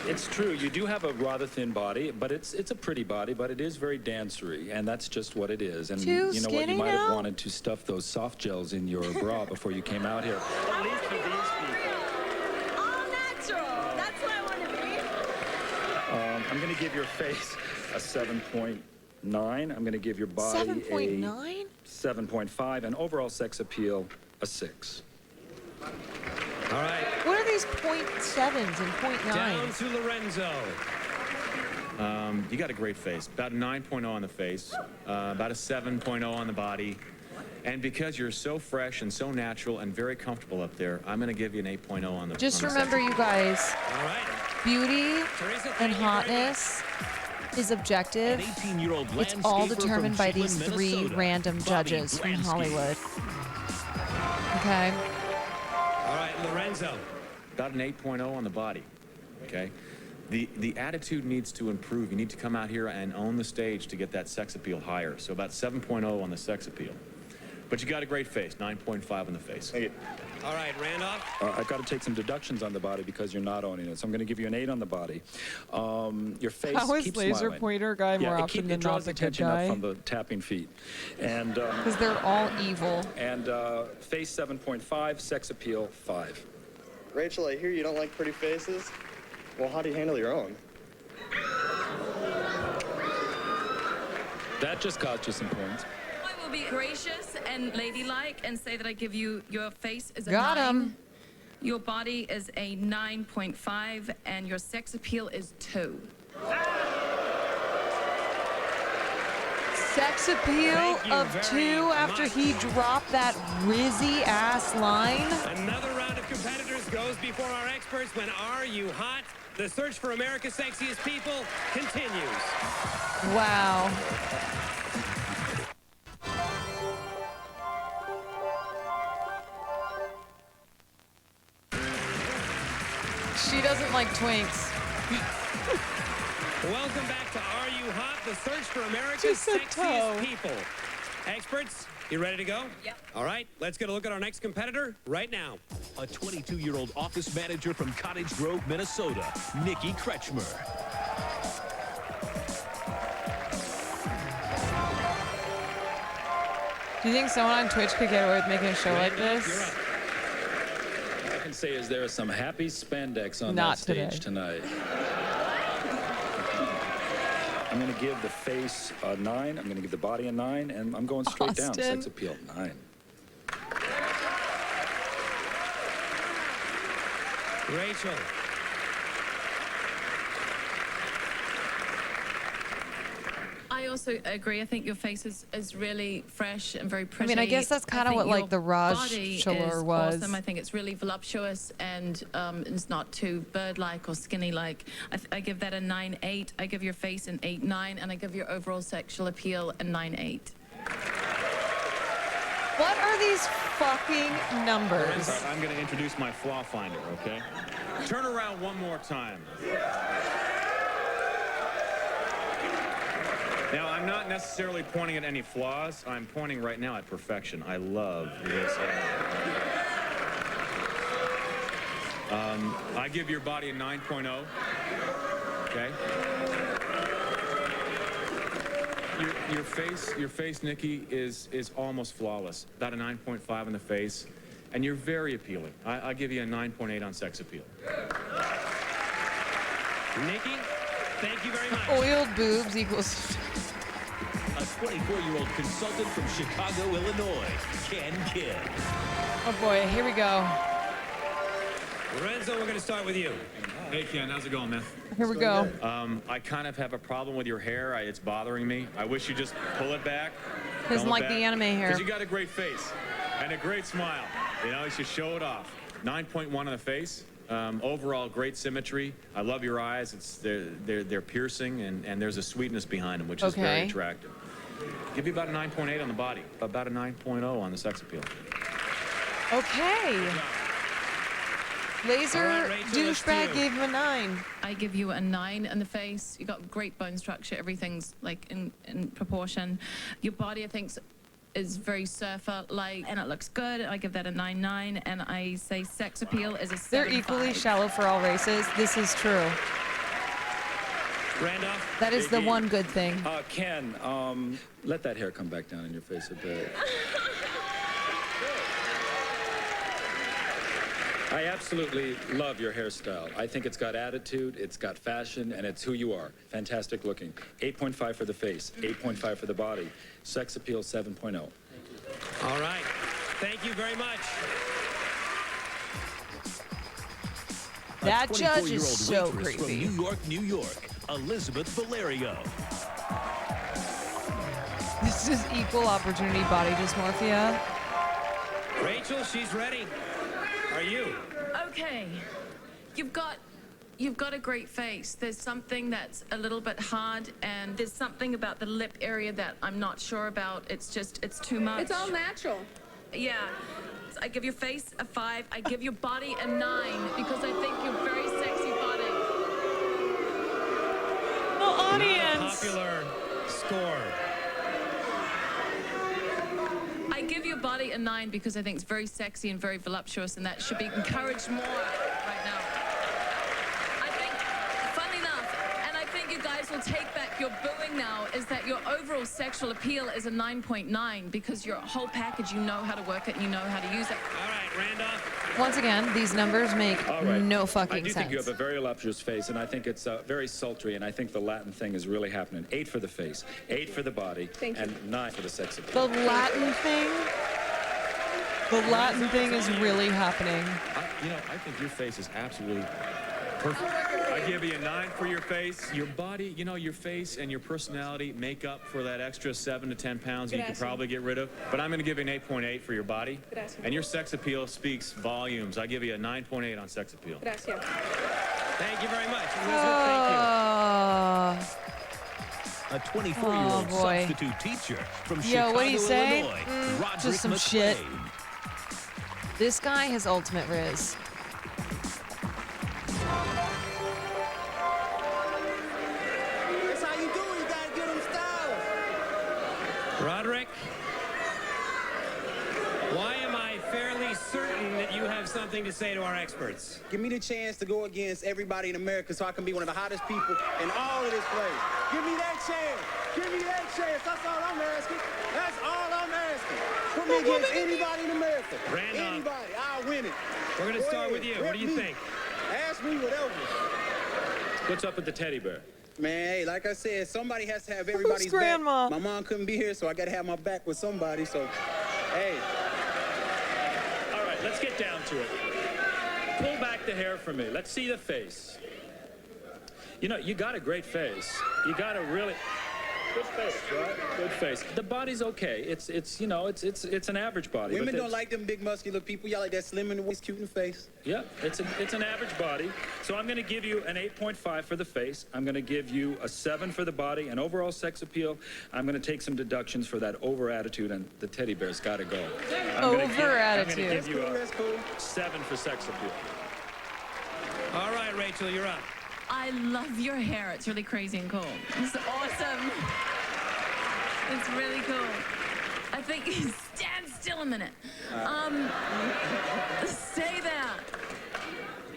It's true. You do have a rather thin body, but it's a pretty body, but it is very dancery, and that's just what it is. And Too you know what? skinny You might have now? wanted to stuff those soft gels in your bra before you came out here. All natural. That's what I want to be. I'm going to give your face a 7.9. I'm going to give your body 7.9? 7.5, and overall sex appeal a 6. All right. What are these .7s and Down .9s? to Lorenzo. You got a great face. About a 9.0 on the face, about a 7.0 on the body. And because you're so fresh and so natural and very comfortable up there, I'm going to give you an 8.0 on the Just on the remember, you guys, All right. beauty and hotness is objective. An 18-year-old It's all landscaper determined from by these Chitlin, 3 Minnesota, random Bobby judges from Bransky. Hollywood. Okay? All right, Lorenzo. About an 8.0 on the body, okay? The attitude needs to improve. You need to come out here and own the stage to get that sex appeal higher. So about 7.0 on the sex appeal. But you got a great face, 9.5 on the face. Thank you. All right, Randolph. I've got to take some deductions on the body because you're not owning it. So I'm going to give you an 8 on the body. Your face How is keep laser smiling. pointer guy more often than it draws not the good attention up guy? from the tapping feet. And Because they're all evil. and face 7.5, sex appeal 5. Rachel, I hear you don't like pretty faces. Well, how do you handle your own? That just cost you some points. I will be gracious and ladylike and say that I give you your face is a Got 9. him. Your body is a 9.5, and your sex appeal is 2. sex appeal of 2 after he dropped that Rizzy ass line. Another round of competitors goes before our experts when Are You Hot? The search for America's Sexiest People continues. Wow. She doesn't like twinks. Welcome back to Are You Hot? The search for America's Sexiest People. Experts, you ready to go? Yep. All right, let's get a look at our next competitor right now. A 22-year-old office manager from Cottage Grove, Minnesota, Nikki Kretschmer. Do you think someone on Twitch could get away with making a show like this? All I can say is there is some happy spandex on Not that stage today. tonight. I'm going to give the face a 9. I'm going to give the body a 9, and I'm going straight down. Austin. Sex appeal, 9. Rachel. I also agree. I think your face is really fresh and very pretty. I guess that's kind of what like the Raj Chalor was. Awesome. I think it's really voluptuous and it's not too bird-like or skinny-like. I give that a 9.8. I give your face an 8.9, and I give your overall sexual appeal a 9.8. What are these fucking numbers? All right, I'm going to introduce my flaw finder, okay? Turn around one more time. Now, I'm not necessarily pointing at any flaws. I'm pointing right now at perfection. I love this. I give your body a 9.0. Okay? Your face, Nikki, is almost flawless. About a 9.5 in the face, and you're very appealing. I give you a 9.8 on sex appeal. Nikki, thank you very much. Oiled boobs equals... A 24-year-old consultant from Chicago, Illinois, Ken Kidd. Oh boy, here we go. Lorenzo, we're going to start with you. Hey, Ken, how's it going, man? Here we go. I kind of have a problem with your hair. It's bothering me. I wish you'd just pull it back. Doesn't like the anime hair. Because you got a great face and a great smile. You know, you should show it off. 9.1 on the face. Overall, great symmetry. I love your eyes. They're piercing, and there's a sweetness behind them, which is very attractive. Give you about a 9.8 on the body, about a 9.0 on the sex appeal. Okay. Laser douchebag gave him a 9. I give you a 9 in the face. You got great bone structure. Everything's like in proportion. Your body, I think, is very surfer-like, and it looks good. I give that a 9.9, and I say sex appeal is a 7.5. They're equally shallow for all races. This is true. Randolph? That is the one good thing. Ken, let that hair come back down in your face a bit. I absolutely love your hairstyle. I think it's got attitude, it's got fashion, and it's who you are. Fantastic looking. 8.5 for the face, 8.5 for the body. Sex appeal, 7.0. All right. Thank you very much. That judge is so waitress creepy. From New York, New York, Elizabeth Valerio. This is equal opportunity body dysmorphia. Rachel, she's ready. Are you? Okay. You've got a great face. There's something that's a little bit hard, and there's something about the lip area that I'm not sure about. It's too much. It's all natural. Yeah. I give your face a 5. I give your body a 9 because I think you're very sexy body. The audience. Not a popular score. I give your body a 9 because I think it's very sexy and very voluptuous, and that should be encouraged more right now. I think, funnily enough, and I think you guys will take back your booing now, is that your overall sexual appeal is a 9.9 because your whole package, you know how to work it and you know how to use it. All right, Randolph. Once again, these numbers make no fucking I do sense. think you have a very voluptuous face, and I think it's very sultry, and I think the Latin thing is really happening. 8 for the face, 8 for the body, and 9 for the sex appeal. The Latin thing? The Latin thing is really happening. I think your face is absolutely I give you a 9 for your face. Your body, you know, your face and your personality make up for that extra 7 to 10 pounds you could probably get rid of. But I'm going to give you an 8.8 for your body. And your sex appeal speaks volumes. I give you a 9.8 on sex appeal. Gracias. Thank you very much. Elizabeth, thank you. A 24-year-old substitute teacher from Chicago, what do you say? Illinois, Roderick Just some McClain. shit. This guy has ultimate riz. That's how you do it. You gotta get them styles. Roderick, why am I fairly certain that you have something to say to our experts? Give me the chance to go against everybody in America so I can be one of the hottest people in all of this place. Give me that chance. Give me that chance. That's all I'm asking. That's all I'm asking. Put me against anybody in America. Randolph. Anybody. I'll win it. We're going to start with you. What do you think? Ask me whatever. What's up with the teddy bear? Man, hey, like I said, somebody has to have everybody's back. grandma? My mom couldn't be here, so I got to have my back with somebody. So, hey. All right, let's get down to it. Pull back the hair for me. Let's see the face. You know, you got a great face. You got a really good face, right? Good face. The body's okay. It's an average body. Women don't like them big muscular people. Y'all like that slim in the waist, cute in the face. Yeah, it's an average body. So I'm going to give you an 8.5 for the face. I'm going to give you a 7 for the body and overall sex appeal. I'm going to take some deductions for that over attitude, and the teddy bear's got to go. Over I'm going to give you a That's cool. 7 for sex appeal. All right, Rachel, you're up. I love your hair. It's really crazy and cool. It's awesome. It's really cool. I think stand still a minute. Stay there.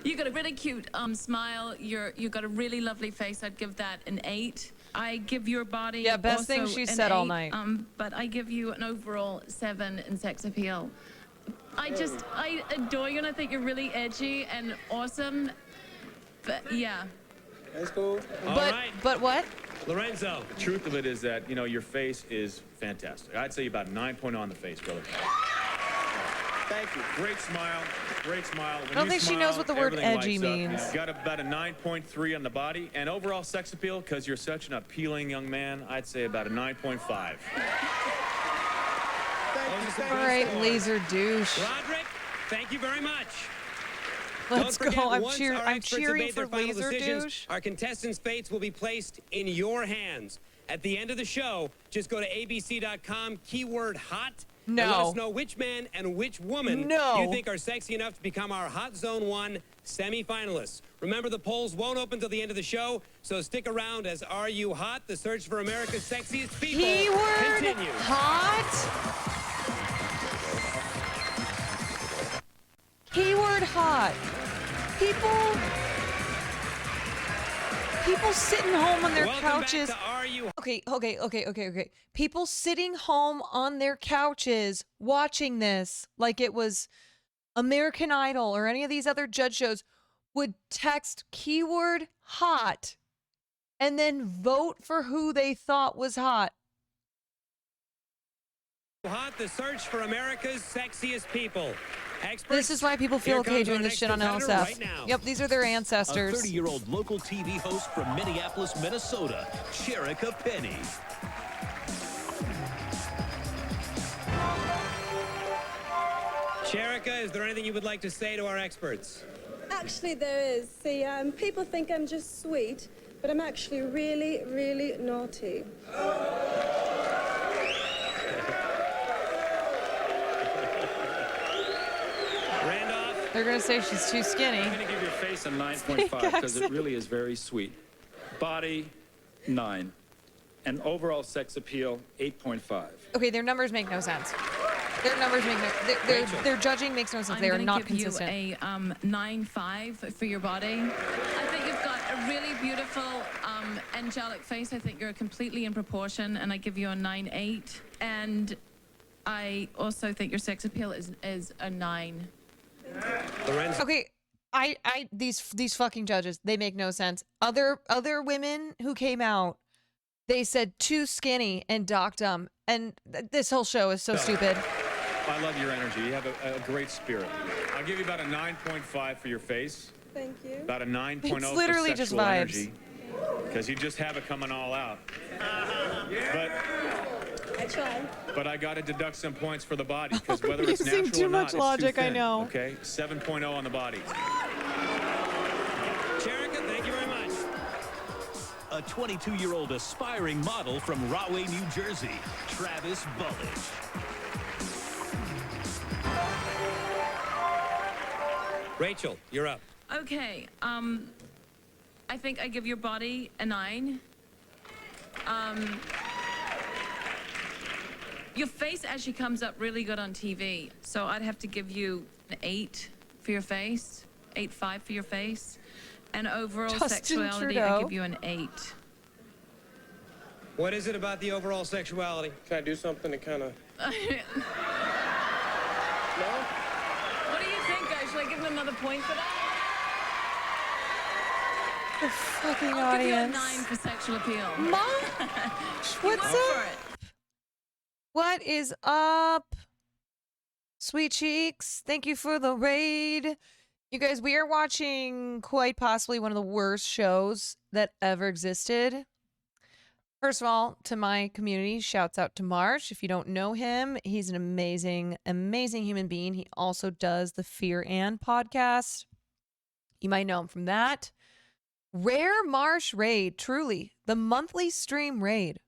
You got a really cute smile. You got a really lovely face. I'd give that an 8. I give your body best thing also she an said all 8, night. but I give you an overall 7 in sex appeal. I adore you, and I think you're really edgy and awesome. But yeah. That's cool. But what? Lorenzo. The truth of it is that, you know, your face is fantastic. I'd say about 9.0 on the face, brother. Thank you. Great smile. Great smile. When I don't you think she smile, knows what the word everything edgy lights up. means. You've got about a 9.3 on the body. And overall sex appeal, because you're such an appealing young man, I'd say about a 9.5. All right, laser douche. Roderick, thank you very much. Let's Don't forget, go. I'm once cheering. our I'm experts have cheering made for their final laser decisions, douche. Our contestants' fates will be placed in your hands. At the end of the show, just go to abc.com, keyword hot, and let us know which man and which woman you think are sexy enough to become our Hot Zone 1 semifinalists. Remember, the polls won't open until the end of the show, so stick around as Are You Hot? The search for America's sexiest people continues. Hot. Keyword hot. People sitting home on their couches. Okay. People sitting home on their couches watching this like it was American Idol or any of these other judge shows would text keyword hot and then vote for who they thought was hot. Hot, the search for America's sexiest people. Experts, this is why people feel okay doing this shit on LSF. Right now. Yep, these are their ancestors. A 30-year-old local TV host from Minneapolis, Minnesota, Sherika Penny. Sherika, is there anything you would like to say to our experts? Actually, there is. See, people think I'm just sweet, but I'm actually really, really naughty. They're going to say she's too skinny. I'm going to give your face a 9.5 because it really is very sweet. Body, 9. And overall sex appeal, 8.5. Okay, their numbers make no sense. Their numbers make no... Their judging makes no sense. They are not consistent. I'm going to give you a 9.5 for your body. I think you've got a really beautiful, angelic face. I think you're completely in proportion, and I give you a 9.8. And I also think your sex appeal is a 9. Lorenzo. Okay, these fucking judges, they make no sense. Other women who came out, they said too skinny and docked them, and this whole show is so stupid. I love your energy. You have a great spirit. I'll give you about a 9.5 for your face. Thank you. About a 9.0 It's for literally just sexual vibes. energy. Because you just have it coming all out. I try. But I got to deduct some points for the body, because whether it's Using natural too or not, much it's logic, too I thin, know. Okay, 7.0 on the body. Sherika, thank you very much. A 22-year-old aspiring model from Rahway, New Jersey, Travis Bulledge. Rachel, you're up. Okay, I think I give your body a 9. Your face actually comes up really good on TV, so I'd have to give you an 8 for your face, 8.5 for your face, and overall Justin sexuality, Trudeau. I give you an 8. What is it about the overall sexuality? Can I do something to kind of... What do you think, guys? Should I give him another point for that? The fucking I'll give you a audience. 9 for sexual appeal. Mom? What's up? What is up? Sweet cheeks, thank you for the raid. You guys, we are watching quite possibly one of the worst shows that ever existed. First of all, to my community, shouts out to Marsh. If you don't know him, he's an amazing, amazing human being. He also does the Fear and podcast. You might know him from that. Rare Marsh raid, truly, the monthly stream raid.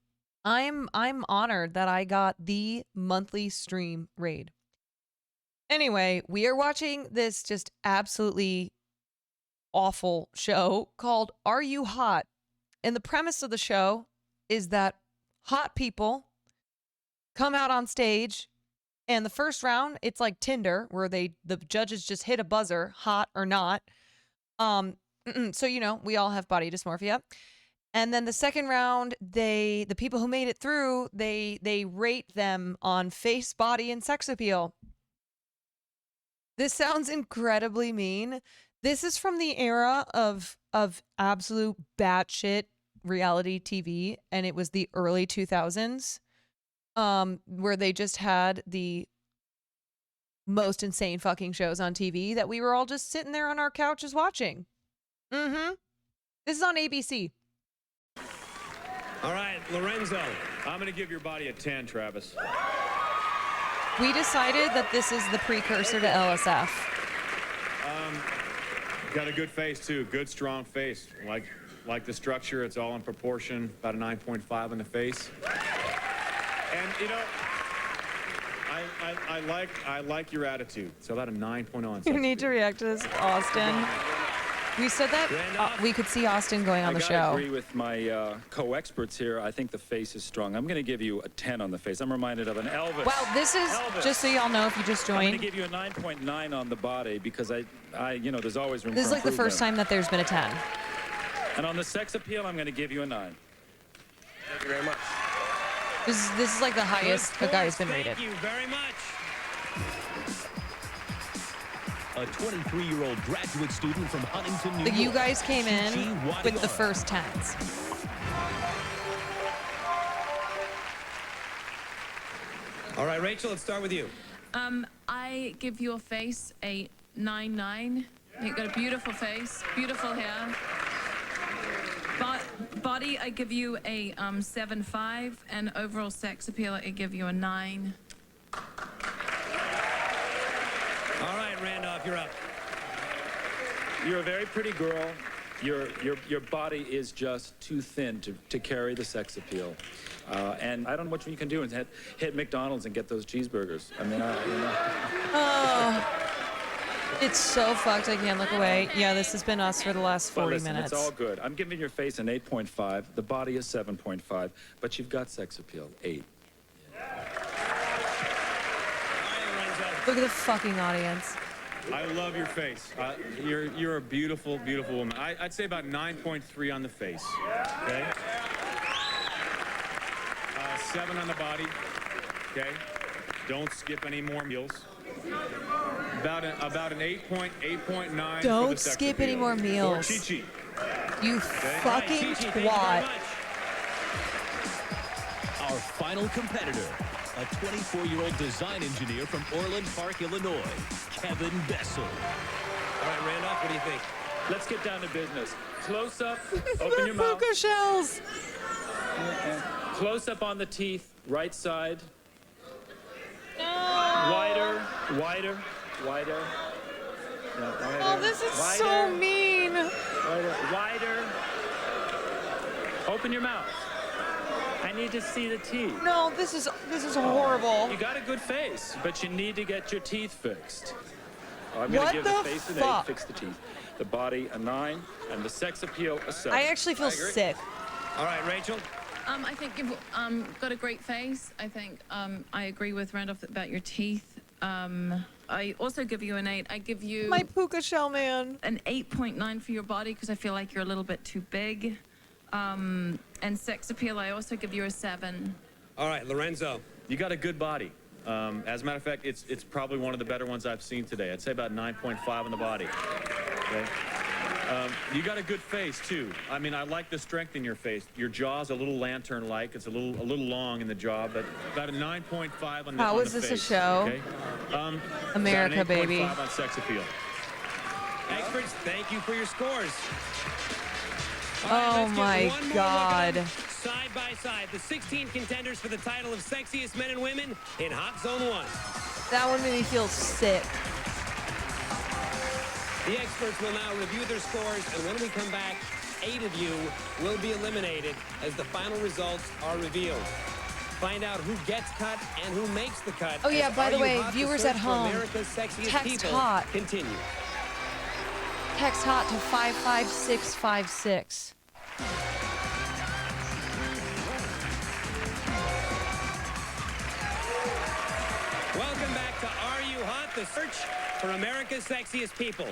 I'm honored that I got the monthly stream raid. Anyway, we are watching this just absolutely awful show called Are You Hot? And the premise of the show is that hot people come out on stage, and the first round, it's like Tinder, where the judges just hit a buzzer, hot or not. So you know, we all have body dysmorphia. And then the second round, the people who made it through, they rate them on face, body, and sex appeal. This sounds incredibly mean. This is from the era of absolute batshit reality TV, and it was the early 2000s, where they just had the most insane fucking shows on TV that we were all just sitting there on our couches watching. This is on ABC. All right, Lorenzo. I'm going to give your body a 10, Travis. We decided that this is the precursor to LSF. Got a good face, too. Good, strong face. Like the structure, it's all in proportion. About a 9.5 on the face. And, you know, I like your attitude. So about a 9.0 on sex You need to react to this, Austin. We said that we could see Austin going on the show. I agree with my co-experts here. I think the face is strong. I'm going to give you a 10 on the face. I'm reminded of an Elvis. Well, this is, just so y'all know if you just I'm going joined, to give you a 9.9 on the body because I you know, there's always room this for is like the first improvement. time that there's been a 10. And on the sex appeal, I'm going to give you a 9. Thank you very much. This is like the highest a guy has been rated. Thank you very much. A 23-year-old graduate student from Huntington, New But you York. guys came in Gigi with the Wadiyara. first 10s. All right, Rachel, let's start with you. I give your face a 9.9. You've got a beautiful face, beautiful hair. Body, I give you a 7.5, and overall sex appeal, I give you a 9. All right, Randolph, you're up. You're a very pretty girl. Your body is just too thin to carry the sex appeal. And I don't know what you can do and hit McDonald's and get those cheeseburgers. I mean, you know. Oh, it's so fucked I can't look away. Yeah, this has been us for the last But 40 listen, minutes. it's all good. I'm giving your face an 8.5. The body is 7.5. But you've got sex appeal, 8. Look at the fucking audience. I love your face. You're a beautiful, beautiful woman. I'd say about 9.3 on the face. Okay. 7 on the body. Okay. Don't skip any more meals. About an 8.9. Don't skip any more meals. Or Chi-Chi. You fucking twat. Our final competitor, a 24-year-old design engineer from Orland Park, Illinois, Kevin Bessel. All right, Randolph, what do you think? Let's get down to business. Close up, open your mouth. Puka shells. Close up on the teeth, right side. No. Wider, wider, wider. Yeah, wider. Oh, this is wider, so mean. Wider, wider. Open your mouth. I need to see the teeth. No, this is horrible. You got a good face, but you need to get your teeth fixed. I'm What gonna give the the face an fuck? 8, fix the teeth. The body a 9, and the sex appeal a 7. I actually feel sick. All right, Rachel. I think you've got a great face. I think I agree with Randolph about your teeth. I also give you an 8. I give you My puka shell man. an 8.9 for your body because I feel like you're a little bit too big. And sex appeal, I also give you a 7. All right, Lorenzo. You got a good body. As a matter of fact, it's probably one of the better ones I've seen today. I'd say about 9.5 on the body. Okay? You got a good face too. I mean, I like the strength in your face. Your jaw's a little lantern-like. It's a little long in the jaw, but about a 9.5 on the How on is the this face, a show? Okay? America, about an 8.5 baby. on sex appeal. Experts, thank you for your scores. Oh my God. Side by side, the 16 contenders for the title of sexiest men and women in Hot Zone 1. That one made me feel sick. The experts will now review their scores, and when we come back, 8 of you will be eliminated as the final results are revealed. Find out who gets cut and who makes the cut. Oh yeah, as by Are the You way, Hot? The viewers search at for home, America's sexiest text people hot. continues. Text hot to 55656. Welcome back to Are You Hot? The search for America's sexiest people.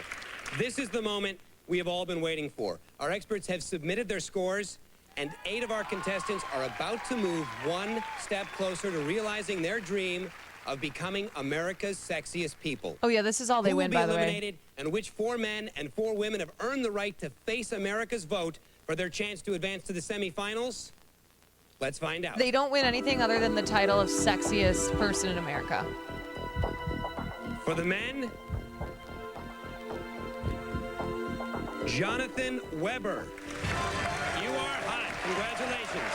This is the moment we have all been waiting for. Our experts have submitted their scores, and 8 of our contestants are about to move one step closer to realizing their dream of becoming America's sexiest people. Oh yeah, this is all they Who win, will be by the way. eliminated, and which 4 men and 4 women have earned the right to face America's vote for their chance to advance to the semifinals? Let's find out. They don't win anything other than the title of sexiest person in America. For the men, Jonathan Weber. You are hot. Congratulations.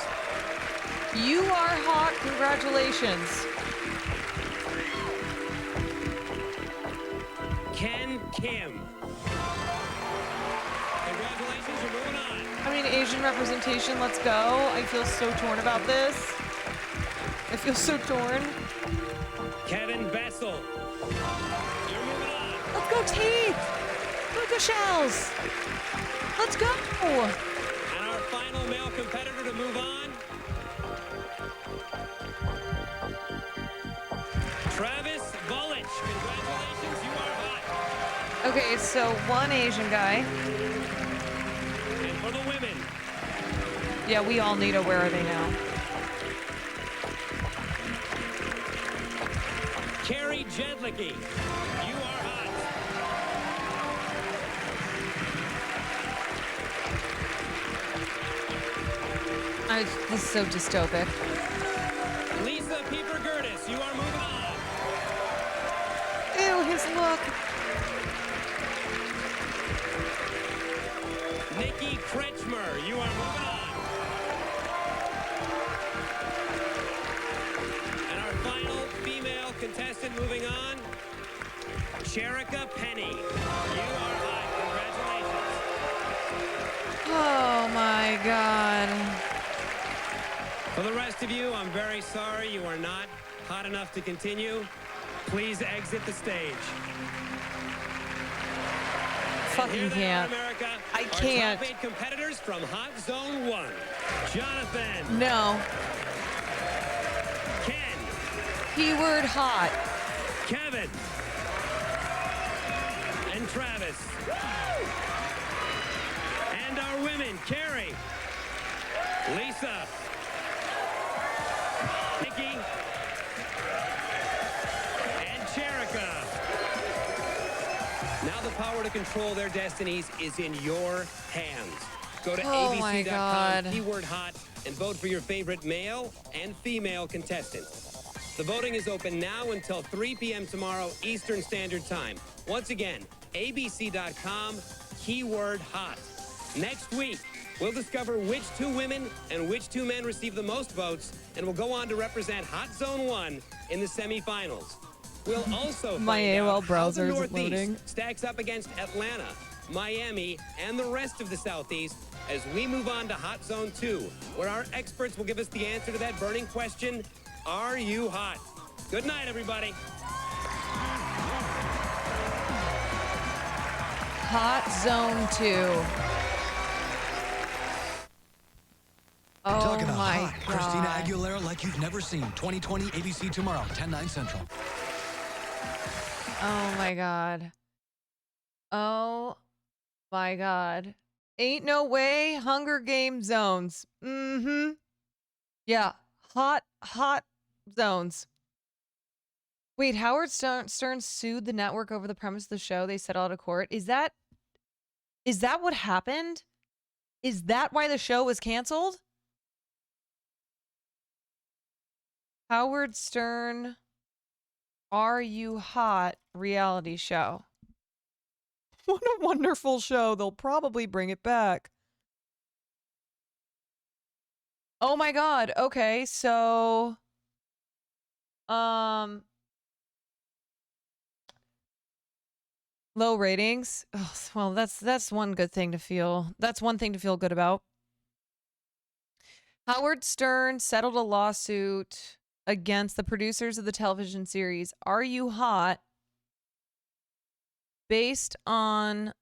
You are hot. Congratulations. Ken Kim. Congratulations, you're moving on. I mean, Asian representation, let's go. I feel so torn about this. I feel so torn. Kevin Bessel. You're moving on. Let's go, teeth. Puka shells. Let's go. And our final male competitor to move on, Travis Bullich. Congratulations, you are hot. Okay, so one Asian guy. And for the women, Yeah, we all need a where are they now? Carrie Jedlicki. You are hot. This is so dystopic. Lisa Pieper Gertis, you are moving on. Ew, his look. Nikki Kretschmer, you are moving on. And our final female contestant moving on, Sherika Penny. You are hot. Congratulations. Oh my God. For the rest of you, I'm very sorry you are not hot enough to continue. Please exit the stage. Fucking can't. America, I our can't. top 8 competitors from Hot Zone 1. Jonathan. No. Ken. Keyword hot. Kevin. And Travis. And our women, Carrie. Lisa. Nikki. And Sherika. Now the power to control their destinies is in your hands. Go to Oh my God. abc.com, keyword hot, and vote for your favorite male and female contestant. The voting is open now until 3 p.m. tomorrow Eastern Standard Time. Once again, abc.com, keyword hot. Next week, we'll discover which 2 women and which 2 men receive the most votes, and will go on to represent Hot Zone 1 in the semifinals. We'll also My find AOL out how the browser isn't Northeast loading. stacks up against Atlanta, Miami, and the rest of the Southeast as we move on to Hot Zone 2, where our experts will give us the answer to that burning question, are you hot? Good night, everybody. Hot Zone 2. I'm talking Oh a my hot Christina God. Aguilera like you've never seen. 2020 ABC tomorrow, 10/9 Central. Oh my God. Oh my God. Ain't no way. Hunger Game zones. Mm-hmm. Yeah. Hot zones. Wait, Howard Stern sued the network over the premise of the show. They settled out of court. Is that what happened? Is that why the show was canceled? Howard Stern, Are You Hot reality show. What a wonderful show. They'll probably bring it back. Oh my God. Okay, so low ratings. Oh, well, that's one good thing to feel. That's one thing to feel good about. Howard Stern settled a lawsuit against the producers of the television series Are You Hot, based on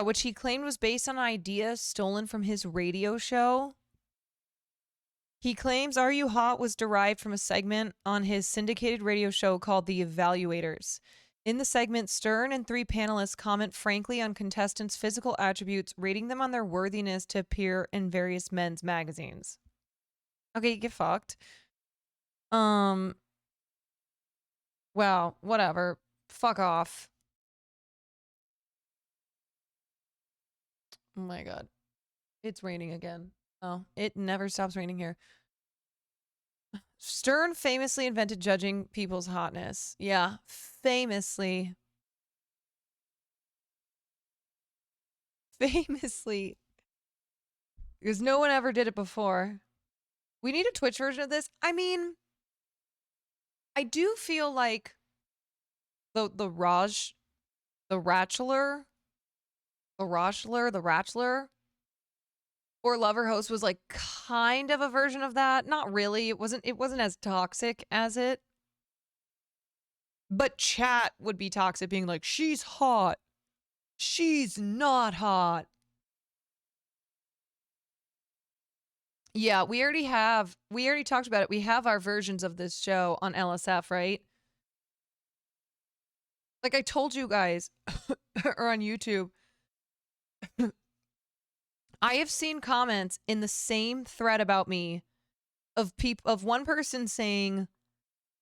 which he claimed was based on an idea stolen from his radio show. He claims Are You Hot was derived from a segment on his syndicated radio show called The Evaluators. In the segment, Stern and 3 panelists comment frankly on contestants' physical attributes, rating them on their worthiness to appear in various men's magazines. Okay, get fucked. Well, whatever. Fuck off. Oh my God. It's raining again. Oh, it never stops raining here. Stern famously invented judging people's hotness. Yeah, famously. Famously. Because no one ever did it before. We need a Twitch version of this. I mean, I do feel like the Ratchler, or Lover Host was like kind of a version of that. Not really. It wasn't as toxic as it. But chat would be toxic, being like, she's hot. She's not hot. Yeah, we already talked about it. We have our versions of this show on LSF, right? Like I told you guys, or on YouTube, I have seen comments in the same thread about me of one person saying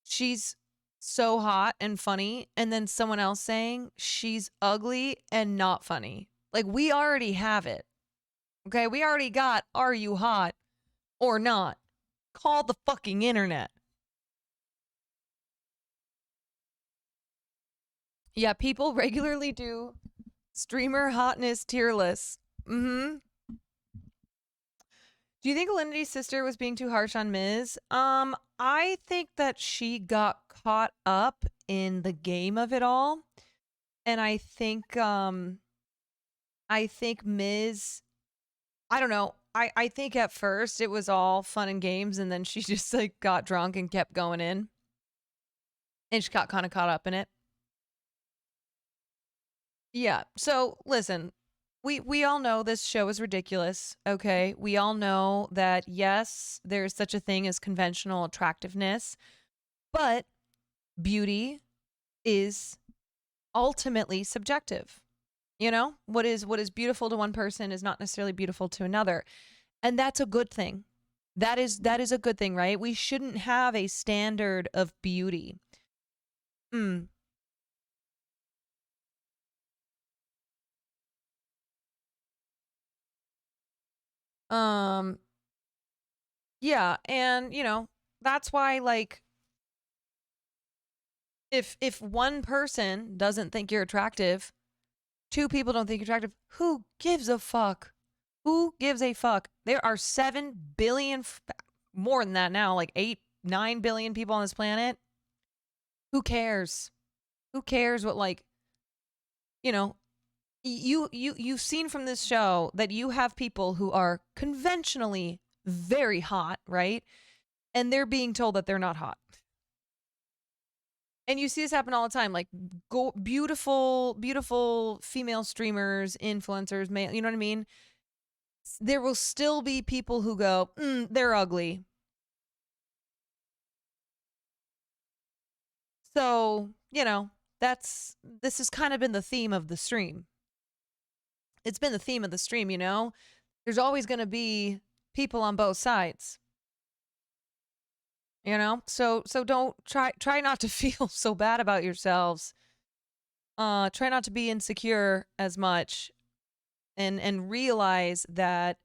she's so hot and funny, and then someone else saying she's ugly and not funny. Like, we already have it. Okay, we already got Are You Hot or Not? Call the fucking internet. Yeah, people regularly do streamer hotness tier lists. Mm-hmm. Do you think Alinity's sister was being too harsh on Miz? I think that she got caught up in the game of it all. And I think Miz, I don't know. I think at first it was all fun and games, and then she just like got drunk and kept going in. And she got kind of caught up in it. Yeah. So listen, we all know this show is ridiculous. Okay. We all know that, yes, there's such a thing as conventional attractiveness, but beauty is ultimately subjective. You know, what is beautiful to one person is not necessarily beautiful to another. And that's a good thing. That is a good thing, right? We shouldn't have a standard of beauty. Yeah, and you know, that's why, like, if one person doesn't think you're attractive, 2 people don't think you're attractive. Who gives a fuck? Who gives a fuck? There are 7 billion, more than that now, like 8, 9 billion people on this planet. Who cares? Who cares what, like, you know, you've seen from this show that you have people who are conventionally very hot, right? And they're being told that they're not hot. And you see this happen all the time, like beautiful, beautiful female streamers, influencers, male, you know what I mean? There will still be people who go, they're ugly. So, you know, this has kind of been the theme of the stream. It's been the theme of the stream, you know? There's always going to be people on both sides. You know? So don't try not to feel so bad about yourselves. Try not to be insecure as much and realize that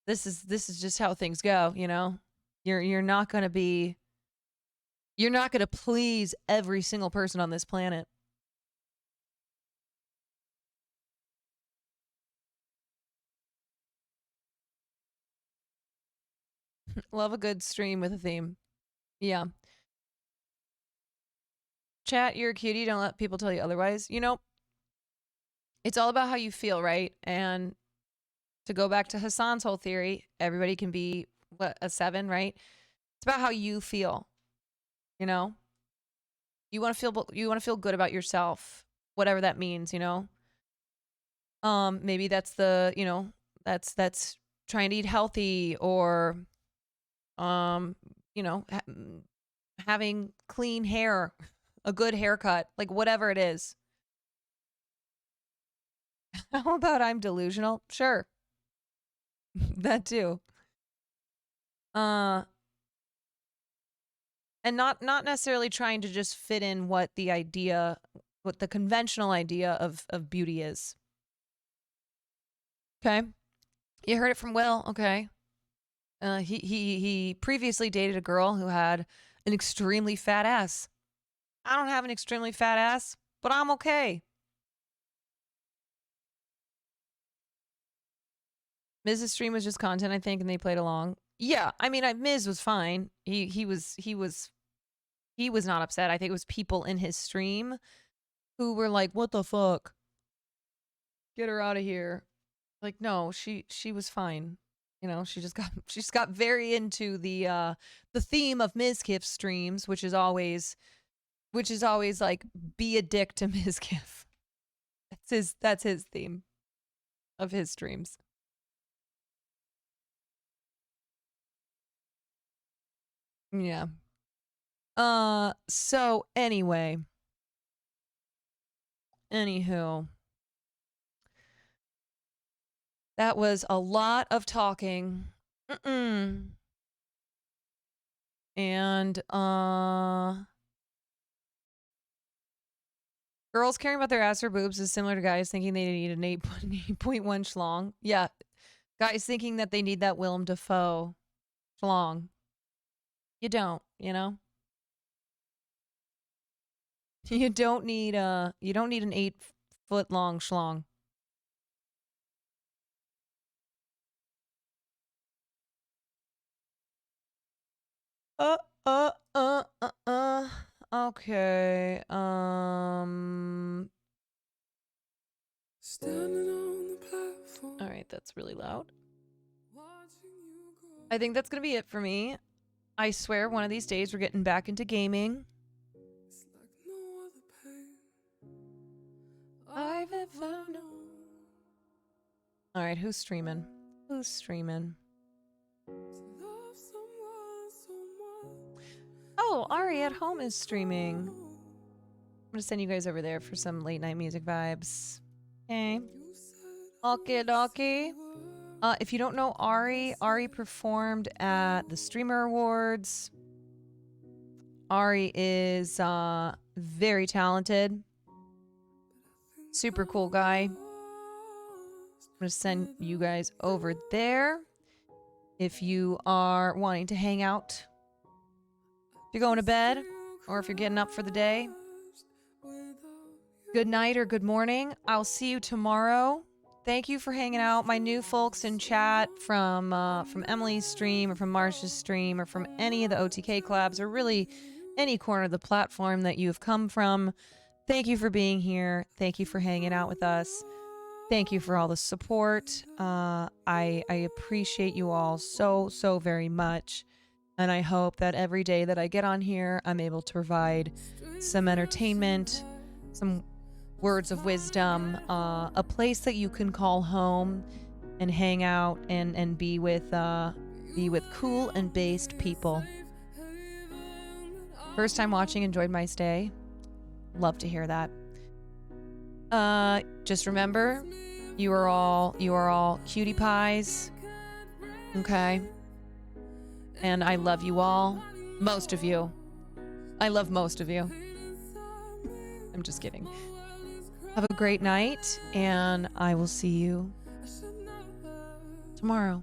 this is just how things go, you know? You're not going to please every single person on this planet. Love a good stream with a theme. Yeah. Chat, you're a cutie. Don't let people tell you otherwise. You know, it's all about how you feel, right? And to go back to Hassan's whole theory, everybody can be, a 7, right? It's about how you feel. You know? You want to feel good about yourself, whatever that means, you know? Maybe that's that's trying to eat healthy, or having clean hair, a good haircut, like whatever it is. How about I'm delusional? Sure. That too. And not necessarily trying to just fit in what the conventional idea of beauty is. Okay? You heard it from Will, okay? He previously dated a girl who had an extremely fat ass. I don't have an extremely fat ass, but I'm okay. Miz's stream was just content, I think, and they played along. Yeah, I mean, Miz was fine. He was not upset. I think it was people in his stream who were like, "What the fuck? Get her out of here." Like, no, she was fine. You know, she just got very into the theme of Mizkif streams, which is always like, be a dick to Mizkif. That's his theme of his streams. Yeah. So anyway. Anywho. That was a lot of talking. And girls caring about their ass or boobs is similar to guys thinking they need an 8.1 schlong. Yeah. Guys thinking that they need that Willem Dafoe schlong. You don't, you know? You don't need an 8-foot long schlong. Okay. All right, that's really loud. I think that's gonna be it for me. I swear one of these days we're getting back into gaming. I've ever known. All right, who's streaming? Who's streaming? Oh, Ari at home is streaming. I'm gonna send you guys over there for some late night music vibes. Okay. Okie dokie. If you don't know Ari performed at the Streamer Awards. Ari is very talented. Super cool guy. I'm gonna send you guys over there if you are wanting to hang out. If you're going to bed, or if you're getting up for the day. good night or good morning. I'll see you tomorrow. Thank you for hanging out. My new folks in chat from Emily's stream or from Marsha's stream or from any of the OTK collabs or really any corner of the platform that you've come from. Thank you for being here. Thank you for hanging out with us. Thank you for all the support. I appreciate you all so, so very much. And I hope that every day that I get on here, I'm able to provide some entertainment, some words of wisdom, a place that you can call home and hang out and be with cool and based people. First time watching, enjoyed my stay. Love to hear that. Just remember, you are all cutie pies. Okay? And I love you all. Most of you. I love most of you. I'm just kidding. Have a great night, and I will see you tomorrow.